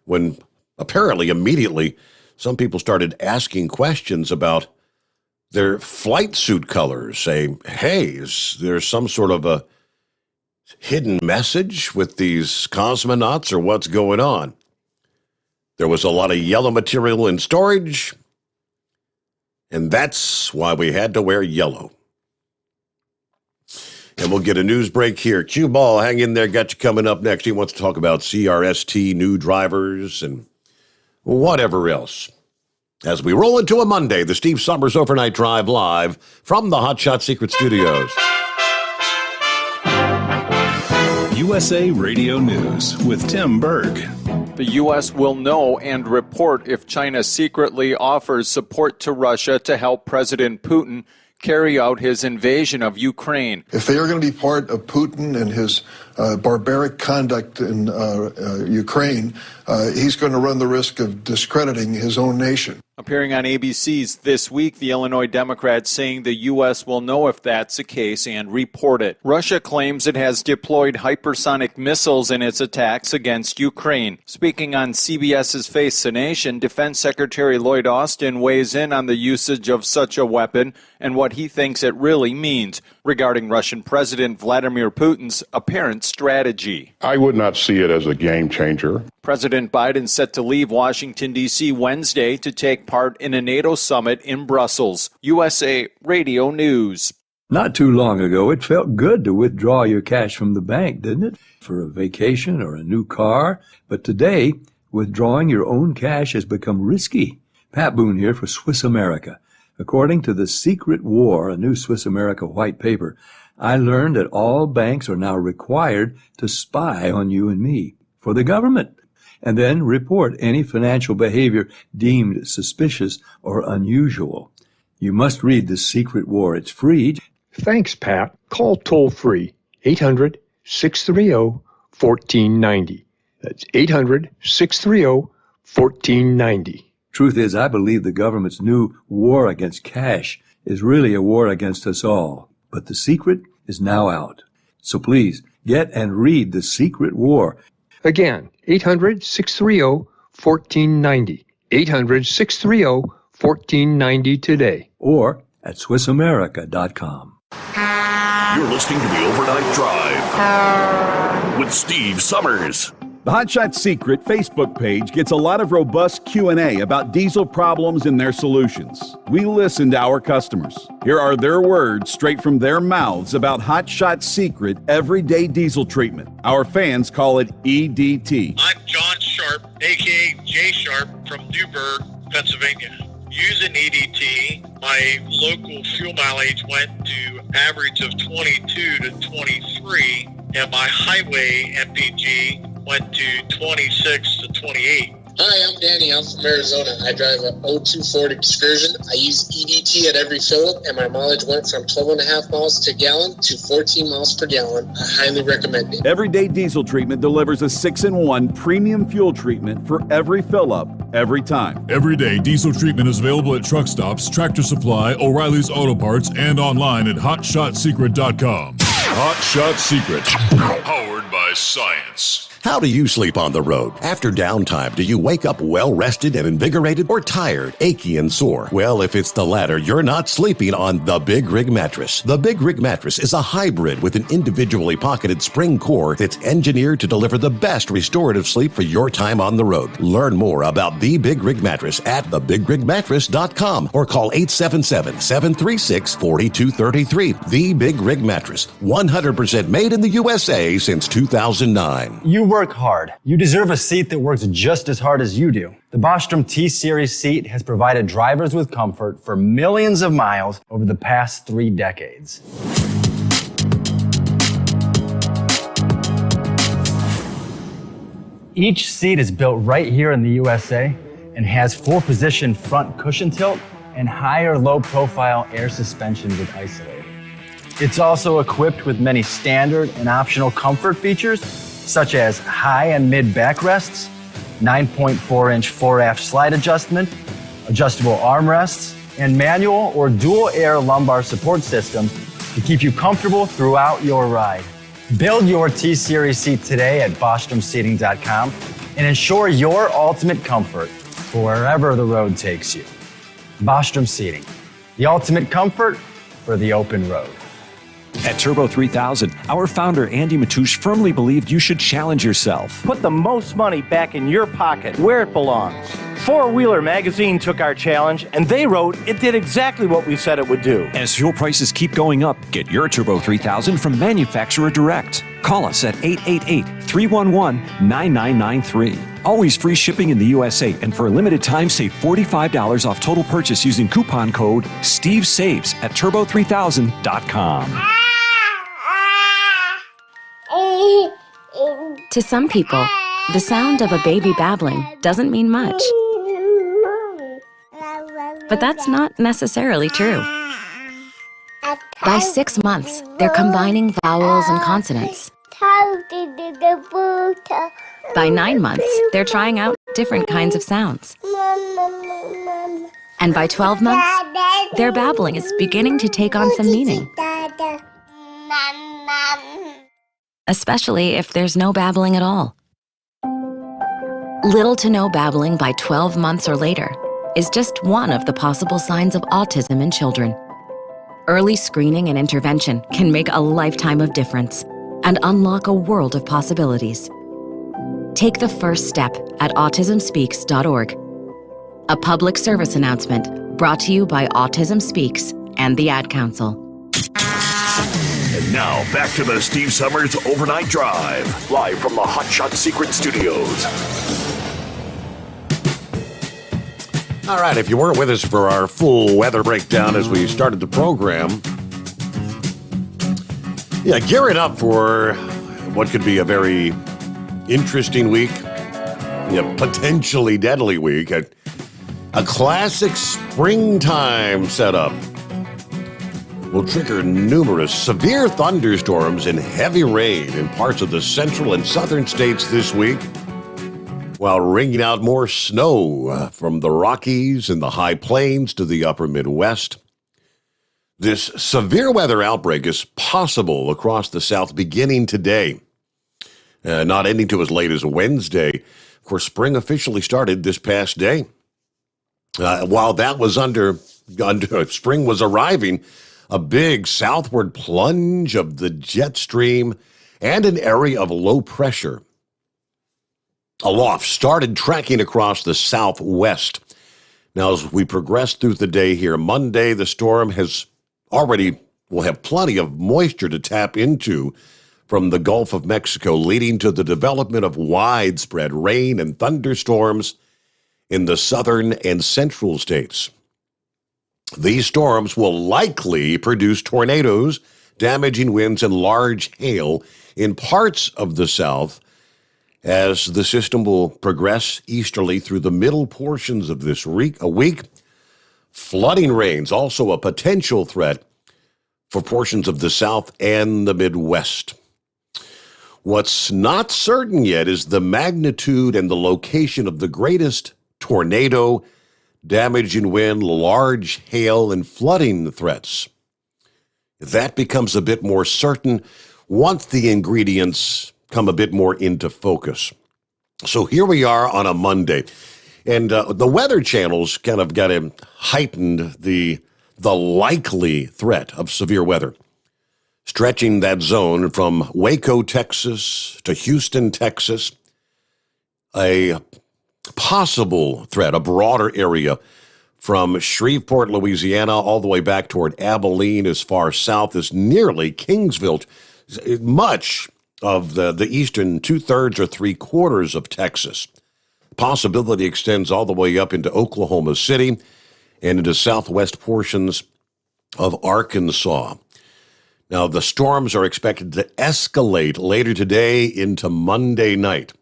when apparently immediately some people started asking questions about their flight suit colors, saying, hey, is there some sort of a hidden message with these cosmonauts or what's going on? There was a lot of yellow material in storage, and that's why we had to wear yellow. And we'll get a news break here. Cue Ball, hang in there. Got you coming up next. He wants to talk about CRST, new drivers, and whatever else. As we roll into a Monday, the Steve Sommers Overnight Drive live from the Hot Shot Secret Studios. USA Radio News with Tim Berg. The U.S. will know and report if China secretly offers support to Russia to help President Putin carry out his invasion of Ukraine. If they are going to be part of Putin and his barbaric conduct in Ukraine, he's going to run the risk of discrediting his own nation. Appearing on ABC's This Week, the Illinois Democrat saying the U.S. will know if that's the case and report it. Russia claims it has deployed hypersonic missiles in its attacks against Ukraine. Speaking on CBS's Face the Nation, Defense Secretary Lloyd Austin weighs in on the usage of such a weapon and what he thinks it really means regarding Russian President Vladimir Putin's apparent strategy. I would not see it as a game changer. President Biden set to leave Washington, D.C. Wednesday to take part in a NATO summit in Brussels. USA Radio News. Not too long ago, it felt good to withdraw your cash from the bank, didn't it? For a vacation or a new car. But today, withdrawing your own cash has become risky. Pat Boone here for Swiss America. According to The Secret War, a new Swiss America white paper, I learned that all banks are now required to spy on you and me for the government, and then report any financial behavior deemed suspicious or unusual. You must read The Secret War. It's free. Thanks, Pat. Call toll-free 800-630-1490. That's 800-630-1490. Truth is, I believe the government's new war against cash is really a war against us all. But the secret is now out. So please, get and read The Secret War. Again, 800-630-1490. 800-630-1490 today. Or at SwissAmerica.com. You're listening to the Overnight Drive with Steve Sommers. The Hot Shot Secret Facebook page gets a lot of robust Q&A about diesel problems and their solutions. We listen to our customers. Here are their words straight from their mouths about Hot Shot Secret Everyday Diesel Treatment. Our fans call it EDT. I'm John Sharp, a.k.a. Jay Sharp from Newburgh, Pennsylvania. Using EDT, my local fuel mileage went to average of 22 to 23, and my highway MPG went to 26 to 28. Hi, I'm Danny. I'm from Arizona. I drive a 02 Ford Excursion. I use EDT at every fill-up, and my mileage went from 12.5 miles to gallon to 14 miles per gallon. I highly recommend it. Everyday Diesel Treatment delivers a 6-in-1 premium fuel treatment for every fill-up, every time. Everyday Diesel Treatment is available at truck stops, Tractor Supply, O'Reilly's Auto Parts, and online at HotShotSecret.com. Hot Shot Secret, powered by science. How do you sleep on the road? After downtime, do you wake up well-rested and invigorated or tired, achy, and sore? Well, if it's the latter, you're not sleeping on the Big Rig Mattress. The Big Rig Mattress is a hybrid with an individually pocketed spring core that's engineered to deliver the best restorative sleep for your time on the road. Learn more about the Big Rig Mattress at thebigrigmattress.com or call 877-736-4233. The Big Rig Mattress, 100% made in the USA since 2009. You work hard. You deserve a seat that works just as hard as you do. The Bostrom T-Series seat has provided drivers with comfort for millions of miles over the past 3 decades. Each seat is built right here in the USA and has 4-position front cushion tilt and higher low-profile air suspension with isolator. It's also equipped with many standard and optional comfort features, such as high and mid backrests, 9.4-inch fore-aft slide adjustment, adjustable armrests, and manual or dual air lumbar support systems to keep you comfortable throughout your ride. Build your T-Series seat today at BostromSeating.com and ensure your ultimate comfort for wherever the road takes you. Bostrom Seating, the ultimate comfort for the open road. At Turbo 3000, our founder Andy Matouche firmly believed you should challenge yourself. Put the most money back in your pocket where it belongs. Four Wheeler magazine took our challenge, and they wrote it did exactly what we said it would do. As fuel prices keep going up, get your Turbo 3000 from manufacturer direct. Call us at 888-311-9993. Always free shipping in the USA, and for a limited time, save $45 off total purchase using coupon code SteveSaves at turbo3000.com. To some people, the sound of a baby babbling doesn't mean much. But that's not necessarily true. By 6 months, they're combining vowels and consonants. By 9 months, they're trying out different kinds of sounds. And by 12 months, their babbling is beginning to take on some meaning. Especially if there's no babbling at all. Little to no babbling by 12 months or later is just one of the possible signs of autism in children. Early screening and intervention can make a lifetime of difference and unlock a world of possibilities. Take the first step at autismspeaks.org. A public service announcement brought to you by Autism Speaks and the Ad Council. And now, back to the Steve Sommers Overnight Drive, live from the Hot Shot Secret Studios. All right, if you weren't with us for our full weather breakdown as we started the program, gearing up for what could be a very interesting week, potentially deadly week, a classic springtime setup will trigger numerous severe thunderstorms and heavy rain in parts of the central and southern states this week, while wringing out more snow from the Rockies and the high plains to the upper Midwest. This severe weather outbreak is possible across the South beginning today, not ending to as late as Wednesday. Of course, spring officially started this past day. While that was spring was arriving, a big southward plunge of the jet stream and an area of low pressure aloft started tracking across the southwest. Now, as we progress through the day here, Monday, the storm will have plenty of moisture to tap into from the Gulf of Mexico, leading to the development of widespread rain and thunderstorms in the southern and central states. These storms will likely produce tornadoes, damaging winds, and large hail in parts of the South as the system will progress easterly through the middle portions of this week. Flooding rains, also a potential threat for portions of the South and the Midwest. What's not certain yet is the magnitude and the location of the greatest tornado, damaging wind, large hail, and flooding threats. That becomes a bit more certain once the ingredients come a bit more into focus. So here we are on a Monday, and the weather channels kind of got heightened the likely threat of severe weather, stretching that zone from Waco, Texas to Houston, Texas. A possible threat, a broader area from Shreveport, Louisiana, all the way back toward Abilene, as far south as nearly Kingsville, much of the eastern 2/3 or 3/4 of Texas. Possibility extends all the way up into Oklahoma City and into southwest portions of Arkansas. Now, the storms are expected to escalate later today into Monday night.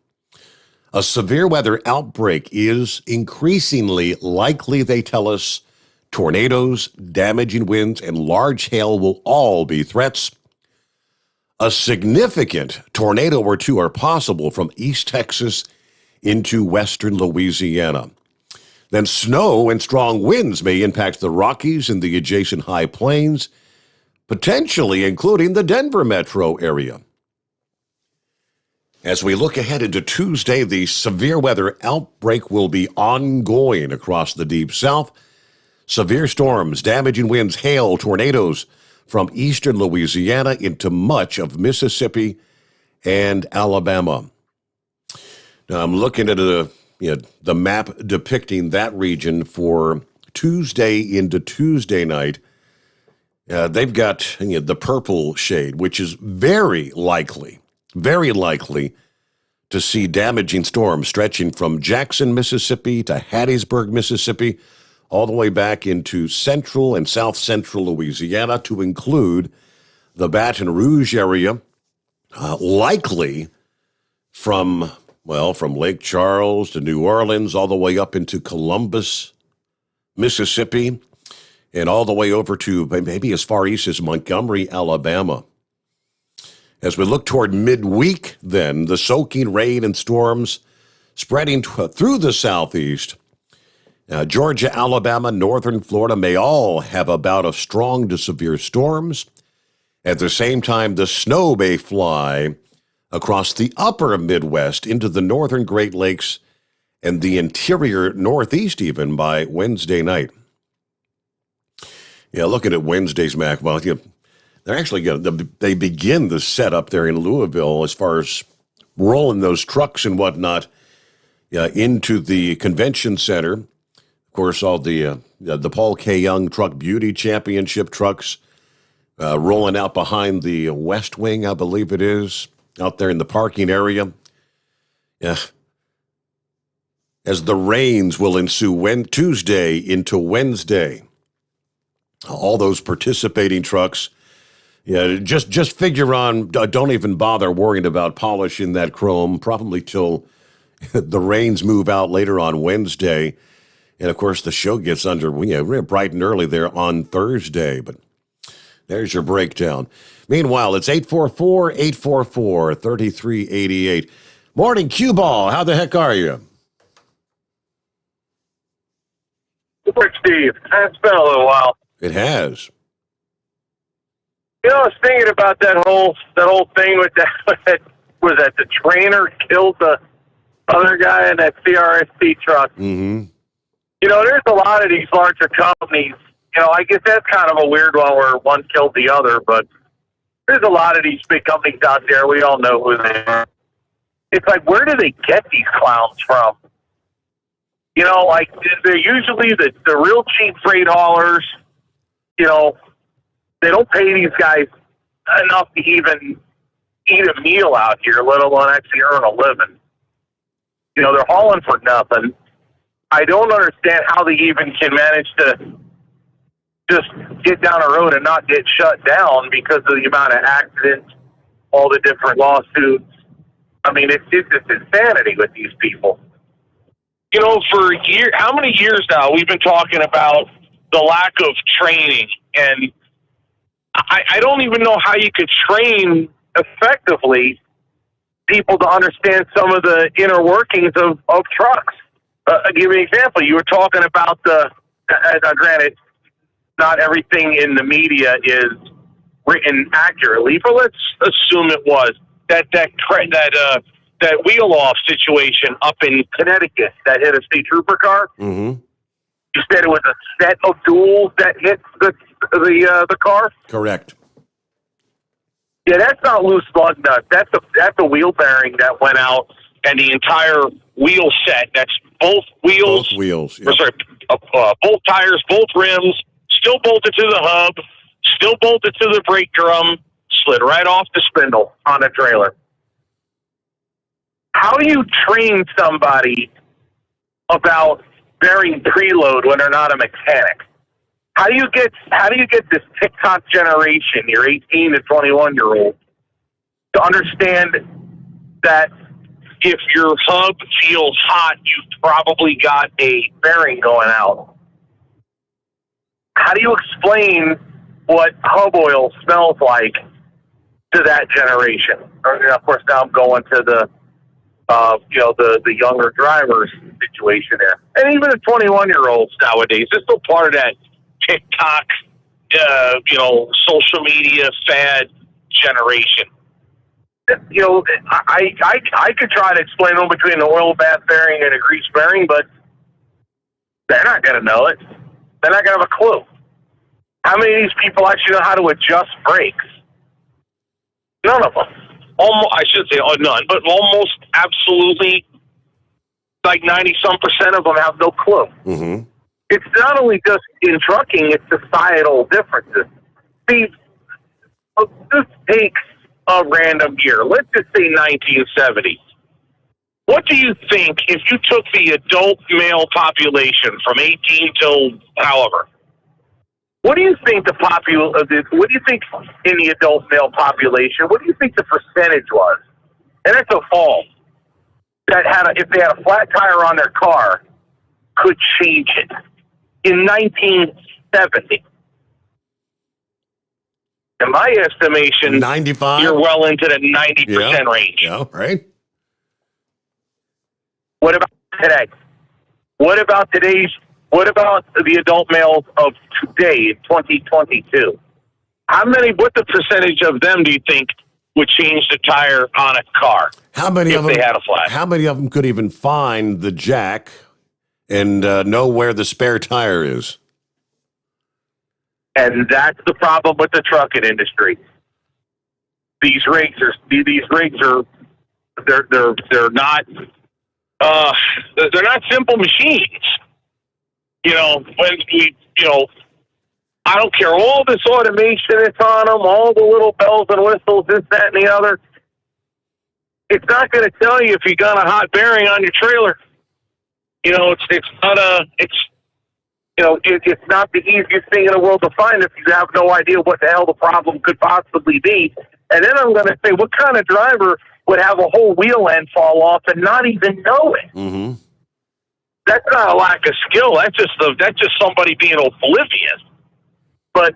A severe weather outbreak is increasingly likely, they tell us. Tornadoes, damaging winds, and large hail will all be threats. A significant tornado or two are possible from East Texas into western Louisiana. Then snow and strong winds may impact the Rockies and the adjacent high plains, potentially including the Denver metro area. As we look ahead into Tuesday, the severe weather outbreak will be ongoing across the Deep South. Severe storms, damaging winds, hail, tornadoes from eastern Louisiana into much of Mississippi and Alabama. Now, I'm looking at the map depicting that region for Tuesday into Tuesday night. They've got the purple shade, which is very likely to see damaging storms stretching from Jackson, Mississippi to Hattiesburg, Mississippi, all the way back into central and south central Louisiana to include the Baton Rouge area, likely from Lake Charles to New Orleans, all the way up into Columbus, Mississippi, and all the way over to maybe as far east as Montgomery, Alabama. As we look toward midweek, then, the soaking rain and storms spreading through the southeast. Georgia, Alabama, northern Florida may all have a bout of strong to severe storms. At the same time, the snow may fly across the upper Midwest into the northern Great Lakes and the interior Northeast even by Wednesday night. Yeah, looking at Wednesday's map, well, they're actually they begin the setup there in Louisville as far as rolling those trucks and whatnot into the convention center. Of course, all the Paul K. Young Truck Beauty Championship trucks rolling out behind the West Wing, I believe it is, out there in the parking area. Yeah. As the rains will ensue Tuesday into Wednesday. All those participating trucks, just figure on, don't even bother worrying about polishing that chrome, probably till the rains move out later on Wednesday. And, of course, the show gets real bright and early there on Thursday. But there's your breakdown. Meanwhile, it's 844-844-3388. Morning, Cue Ball. How the heck are you? Good, Steve. It's been a little while. It has. I was thinking about that whole thing with that. Was that the trainer killed the other guy in that CRST truck? Mm-hmm. There's a lot of these larger companies. I guess that's kind of a weird one where one killed the other, but there's a lot of these big companies out there. We all know who they are. It's like, where do they get these clowns from? They're usually the real cheap freight haulers. They don't pay these guys enough to even eat a meal out here, let alone actually earn a living. They're hauling for nothing. I don't understand how they even can manage to just get down the road and not get shut down because of the amount of accidents, all the different lawsuits. I mean, it's just insanity with these people. For years, how many years now we've been talking about the lack of training, and I don't even know how you could train effectively people to understand some of the inner workings of trucks. I'll give you an example. You were talking about granted, not everything in the media is written accurately, but let's assume it was that wheel-off situation up in Connecticut that hit a state trooper car. Mm-hmm. You said it was a set of duels that hit the car? Correct. Yeah, that's not loose lug nuts. That's a wheel bearing that went out, and the entire wheel set. That's both wheels. Both wheels. Yep. Both tires, both rims, still bolted to the hub, still bolted to the brake drum, slid right off the spindle on a trailer. How do you train somebody about bearing preload when they're not a mechanic? How do you get this TikTok generation, your 18 to 21-year-old, to understand that if your hub feels hot, you've probably got a bearing going out? How do you explain what hub oil smells like to that generation? Of course, now I'm going to the younger drivers situation there. And even the 21-year-olds nowadays, they're still part of that TikTok, social media fad generation. I could try to explain them between the oil bath bearing and a grease bearing, but they're not going to know it. They're not going to have a clue. How many of these people actually know how to adjust brakes? None of them. I should say none, but almost absolutely like 90-some% of them have no clue. Mm-hmm. It's not only just in trucking, it's societal differences. See, this takes a random year. Let's just say 1970. What do you think if you took the adult male population from 18 till however? What do you think what do you think in the adult male population? What do you think the percentage was? And that's of all that if they had a flat tire on their car, could change it in 1970. In my estimation, 95. You're well into the 90% range. Yeah, right. What about today? What about the adult males of today in 2022? What the percentage of them do you think would change the tire on a car? How many if of them they had a flat? How many of them could even find the jack and know where the spare tire is? And that's the problem with the trucking industry. These rigs are they're not simple machines. I don't care all this automation that's on them, all the little bells and whistles, this, that, and the other. It's not going to tell you if you got a hot bearing on your trailer. It's not the easiest thing in the world to find if you have no idea what the hell the problem could possibly be. And then I'm going to say, what kind of driver would have a whole wheel end fall off and not even know it? Mm-hmm. That's not a lack of skill. That's just somebody being oblivious. But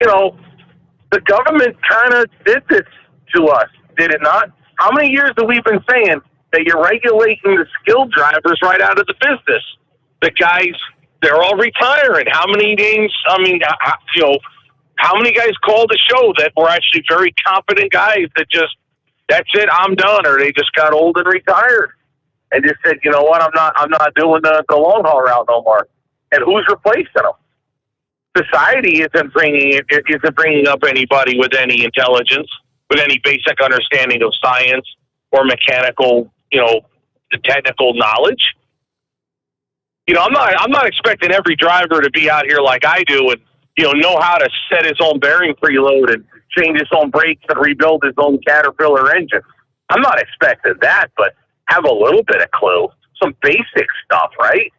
the government kind of did this to us, did it not? How many years have we been saying that you're regulating the skilled drivers right out of the business? The guys, they're all retiring. How many games? How many guys called the show that were actually very competent guys that just, that's it, I'm done, or they just got old and retired and just said, you know what, I'm not doing the long haul route no more. And who's replacing them? Society isn't bringing up anybody with any intelligence, with any basic understanding of science or mechanical, technical knowledge. I'm not expecting every driver to be out here like I do and know how to set his own bearing preload and change his own brakes and rebuild his own Caterpillar engine. I'm not expecting that, but have a little bit of clue, some basic stuff, right?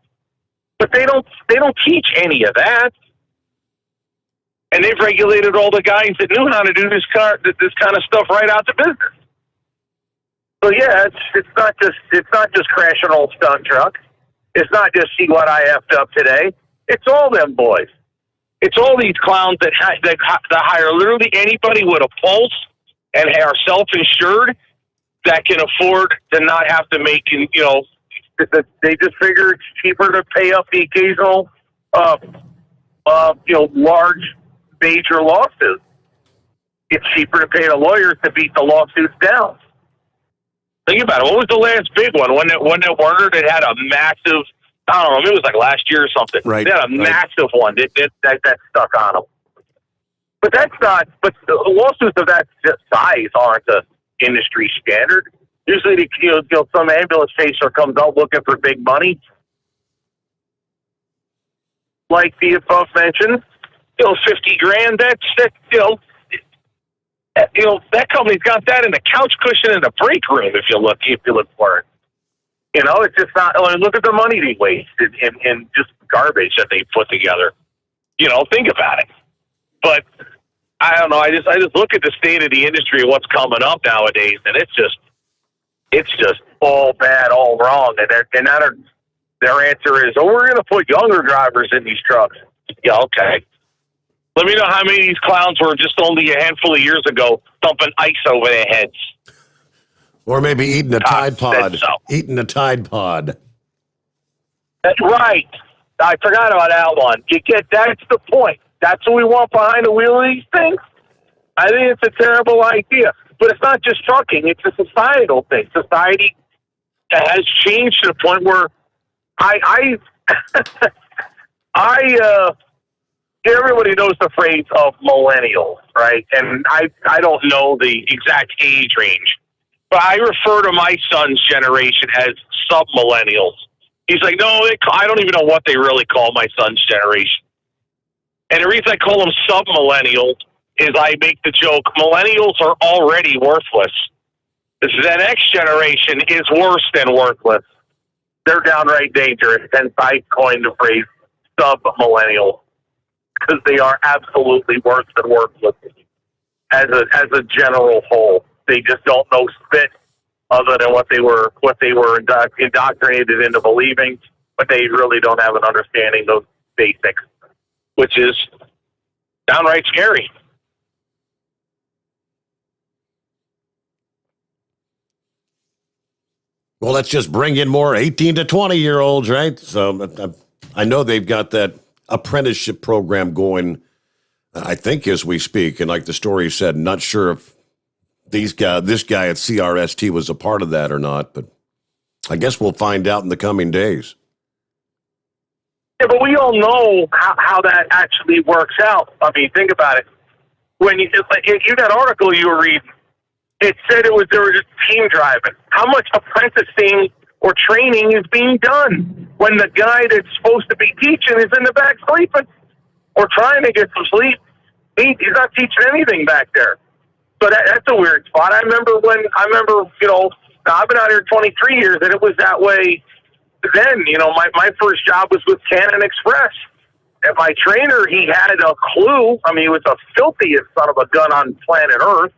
But they don't teach any of that. And they've regulated all the guys that knew how to do this kind of stuff right out the business. So yeah, it's not just crash an old stunt truck. It's not just see what I effed up today. It's all them boys. It's all these clowns that hire literally anybody with a pulse and are self-insured that can afford to not have to make, they just figure it's cheaper to pay up the occasional, large major lawsuit. It's cheaper to pay the lawyers to beat the lawsuits down. Think about it. What was the last big one? When that Werner that had a massive, I don't know, it was like last year or something. Right. They had a massive one that stuck on them. But that's not, but the lawsuits of that size aren't the industry standard. Usually, some ambulance chaser comes out looking for big money. Like the above mentioned, $50,000, that company's got that in the couch cushion in the break room if you look for it. It's just not, look at the money they waste in just garbage that they put together. Think about it. But I don't know, I just look at the state of the industry and what's coming up nowadays, and it's just all bad, all wrong. And their answer is, we're going to put younger drivers in these trucks. Yeah, okay. Let me know how many of these clowns were just only a handful of years ago dumping ice over their heads. Or maybe eating a Tide Pod. So. Eating a Tide Pod. That's right. I forgot about that one. That's the point. That's what we want behind the wheel of these things. I think it's a terrible idea. But it's not just trucking. It's a societal thing. Society has changed to the point where everybody knows the phrase of millennials, right? And I don't know the exact age range, but I refer to my son's generation as sub-millennials. He's like, no, I don't even know what they really call my son's generation. And the reason I call them sub-millennials is I make the joke, millennials are already worthless. The next generation is worse than worthless. They're downright dangerous, hence I coined the phrase sub-millennials, because they are absolutely worse than worthless as a general whole. They just don't know spit other than what they were indoctrinated into believing, but they really don't have an understanding of those basics, which is downright scary. Well, let's just bring in more 18 to 20-year-olds, right? So I know they've got that apprenticeship program going, I think, as we speak. And like the story said, not sure if this guy at CRST was a part of that or not, but I guess we'll find out in the coming days. Yeah, but we all know how that actually works out. I mean, think about it. When you that article you were reading, it said they were just team driving. How much apprenticing or training is being done when the guy that's supposed to be teaching is in the back sleeping or trying to get some sleep? He's not teaching anything back there. So that's a weird spot. I remember, I've been out here 23 years, and it was that way then. My first job was with Cannon Express. And my trainer, he had a clue. I mean, he was the filthiest son of a gun on planet Earth.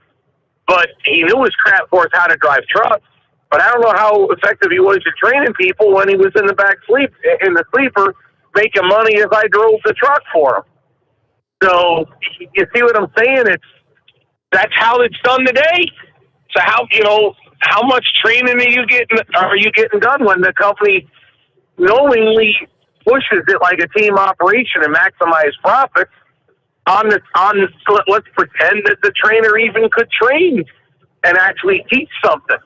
But he knew his crap force how to drive trucks. But I don't know how effective he was at training people when he was in the sleeper, making money as I drove the truck for him. So you see what I'm saying? That's how it's done today. So how much training are you getting done when the company knowingly pushes it like a team operation and maximize profits? Let's pretend that the trainer even could train and actually teach something.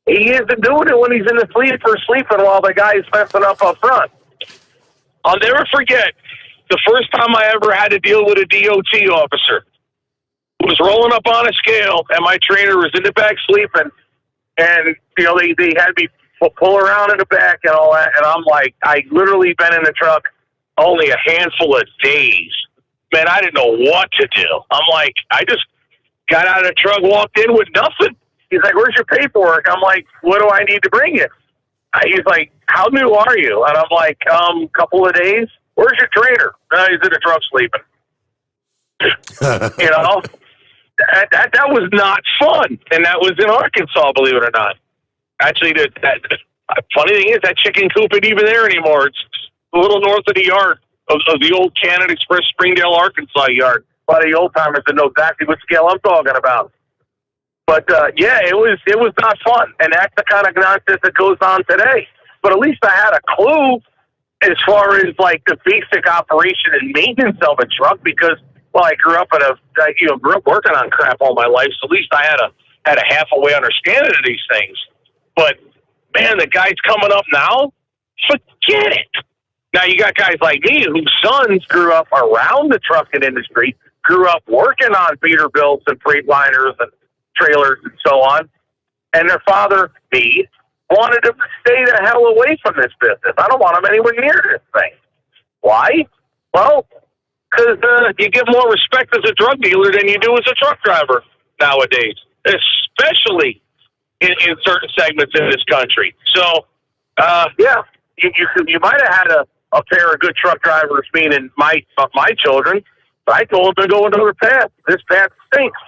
He isn't doing it when he's in the sleeper sleeping while the guy's messing up front. I'll never forget the first time I ever had to deal with a DOT officer who was rolling up on a scale, and my trainer was in the back sleeping, and they had me pull around in the back and all that, and I'm like, I literally been in the truck only a handful of days. Man, I didn't know what to do. I'm like, I just got out of the truck, walked in with nothing. He's like, where's your paperwork? I'm like, what do I need to bring you? He's like, how new are you? And I'm like, couple of days. Where's your trainer? He's in the truck sleeping. That was not fun. And that was in Arkansas, believe it or not. Actually, funny thing is, that chicken coop isn't even there anymore. It's a little north of the yard of the old Cannon Express Springdale, Arkansas yard. A lot of the old timers that know exactly what scale I'm talking about. But it was not fun, and that's the kind of nonsense that goes on today. But at least I had a clue as far as like the basic operation and maintenance of a truck, because I grew up working on crap all my life, so at least I had a halfway understanding of these things. But man, the guys coming up now, forget it. Now you got guys like me whose sons grew up around the trucking industry, grew up working on Peterbilts and Freightliners and trailers and so on, and their father, me, wanted to stay the hell away from this business. I don't want them anywhere near this thing. Why? Well, because you give more respect as a drug dealer than you do as a truck driver nowadays, especially in certain segments in this country. So, you might have had a pair of good truck drivers, meaning my children, but I told them to go another path. This path stinks,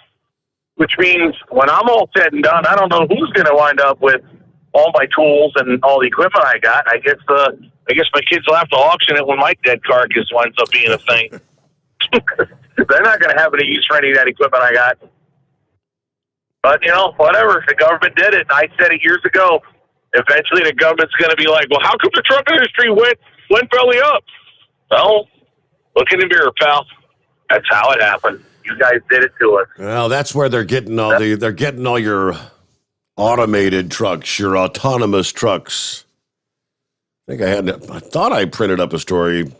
which means when I'm all said and done, I don't know who's going to wind up with all my tools and all the equipment I got. I guess my kids will have to auction it when my dead carcass winds up being a thing. They're not going to have any use for any of that equipment I got. But, whatever. The government did it. I said it years ago. Eventually the government's going to be like, well, how come the truck industry went belly up? Well, look in the mirror, pal. That's how it happened. You guys did it to us. Well, that's where they're getting all your automated trucks, your autonomous trucks. I thought I printed up a story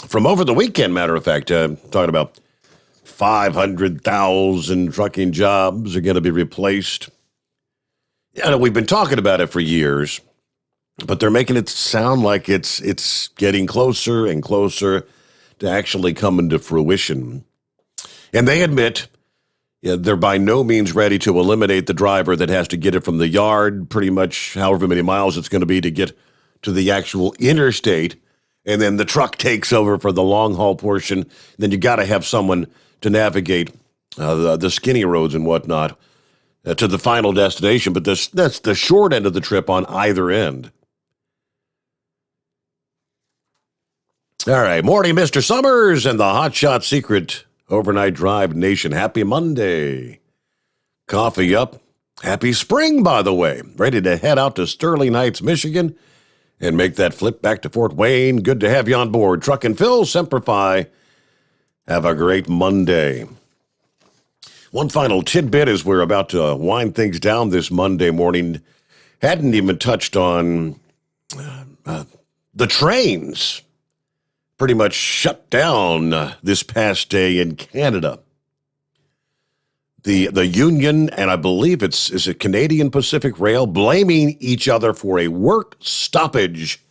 from over the weekend, matter of fact, talking about 500,000 trucking jobs are going to be replaced. Yeah, we've been talking about it for years. But they're making it sound like it's getting closer and closer to actually coming to fruition. And they admit they're by no means ready to eliminate the driver that has to get it from the yard, pretty much however many miles it's going to be to get to the actual interstate. And then the truck takes over for the long haul portion. Then you got to have someone to navigate the skinny roads and whatnot to the final destination. But that's the short end of the trip on either end. All right, morning, Mr. Sommers and the Hot Shot Secret Overnight Drive Nation. Happy Monday. Coffee up. Happy spring, by the way. Ready to head out to Sterling Heights, Michigan, and make that flip back to Fort Wayne. Good to have you on board. Truck and Phil, Semper Fi. Have a great Monday. One final tidbit as we're about to wind things down this Monday morning. Hadn't even touched on the trains. Pretty much shut down this past day in Canada. The Union, and I believe is it Canadian Pacific Rail, blaming each other for a work stoppage.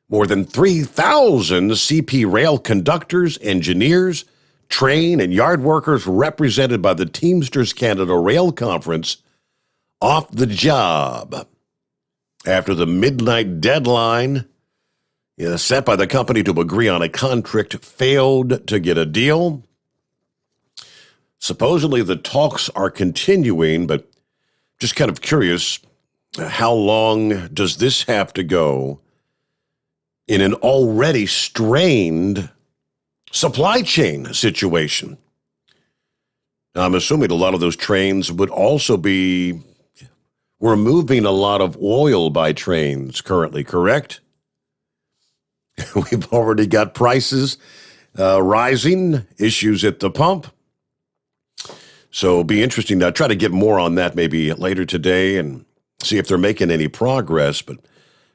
More than 3,000 CP Rail conductors, engineers, train, and yard workers represented by the Teamsters Canada Rail Conference off the job after the midnight deadline set by the company to agree on a contract failed to get a deal. Supposedly the talks are continuing, but just kind of curious, how long does this have to go in an already strained supply chain situation? Now, I'm assuming a lot of those trains would also be removing a lot of oil by trains currently, correct? We've already got prices rising, issues at the pump. So it'll be interesting to try to get more on that maybe later today and see if they're making any progress. But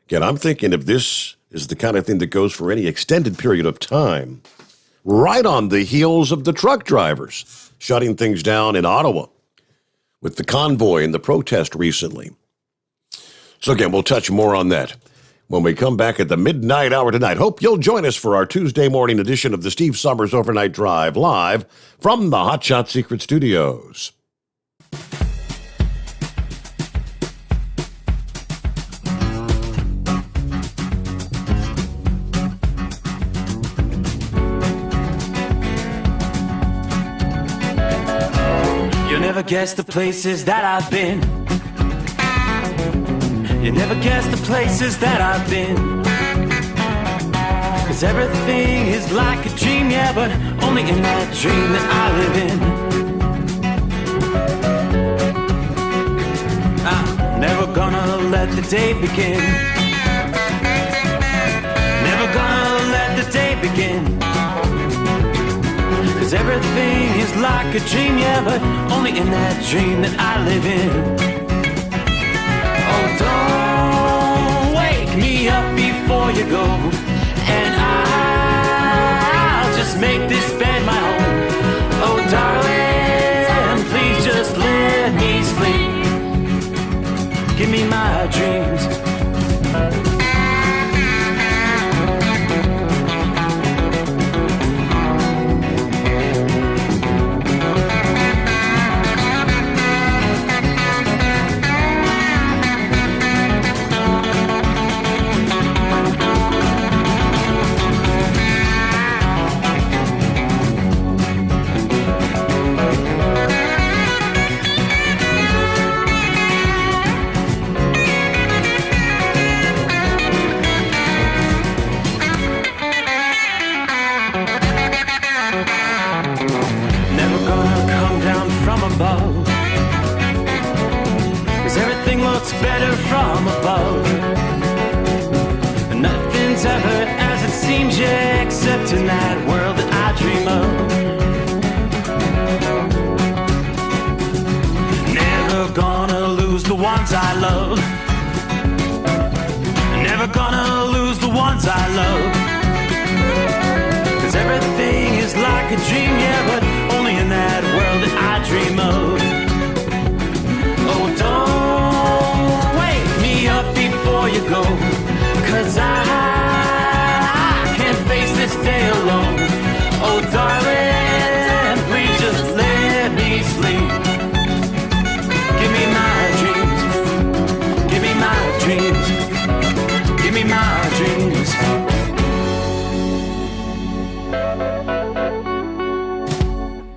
again, I'm thinking if this is the kind of thing that goes for any extended period of time, right on the heels of the truck drivers shutting things down in Ottawa with the convoy and the protest recently. So again, we'll touch more on that when we come back at the midnight hour tonight. Hope you'll join us for our Tuesday morning edition of the Steve Sommers Overnight Drive, live from the Hot Shot Secret Studios. You'll never guess the places that I've been. You never guess the places that I've been. 'Cause everything is like a dream, yeah, but only in that dream that I live in. I'm never gonna let the day begin. Never gonna let the day begin. 'Cause everything is like a dream, yeah, but only in that dream that I live in. Oh, don't wake me up before you go, and I'll just make this bed my home. Oh, darling, please just let me sleep. Give me my dreams. Better from above. Nothing's ever as it seems, yeah, except in that world that I dream of. Never gonna lose the ones I love. Never gonna lose the ones I love. 'Cause everything is like a dream, yeah,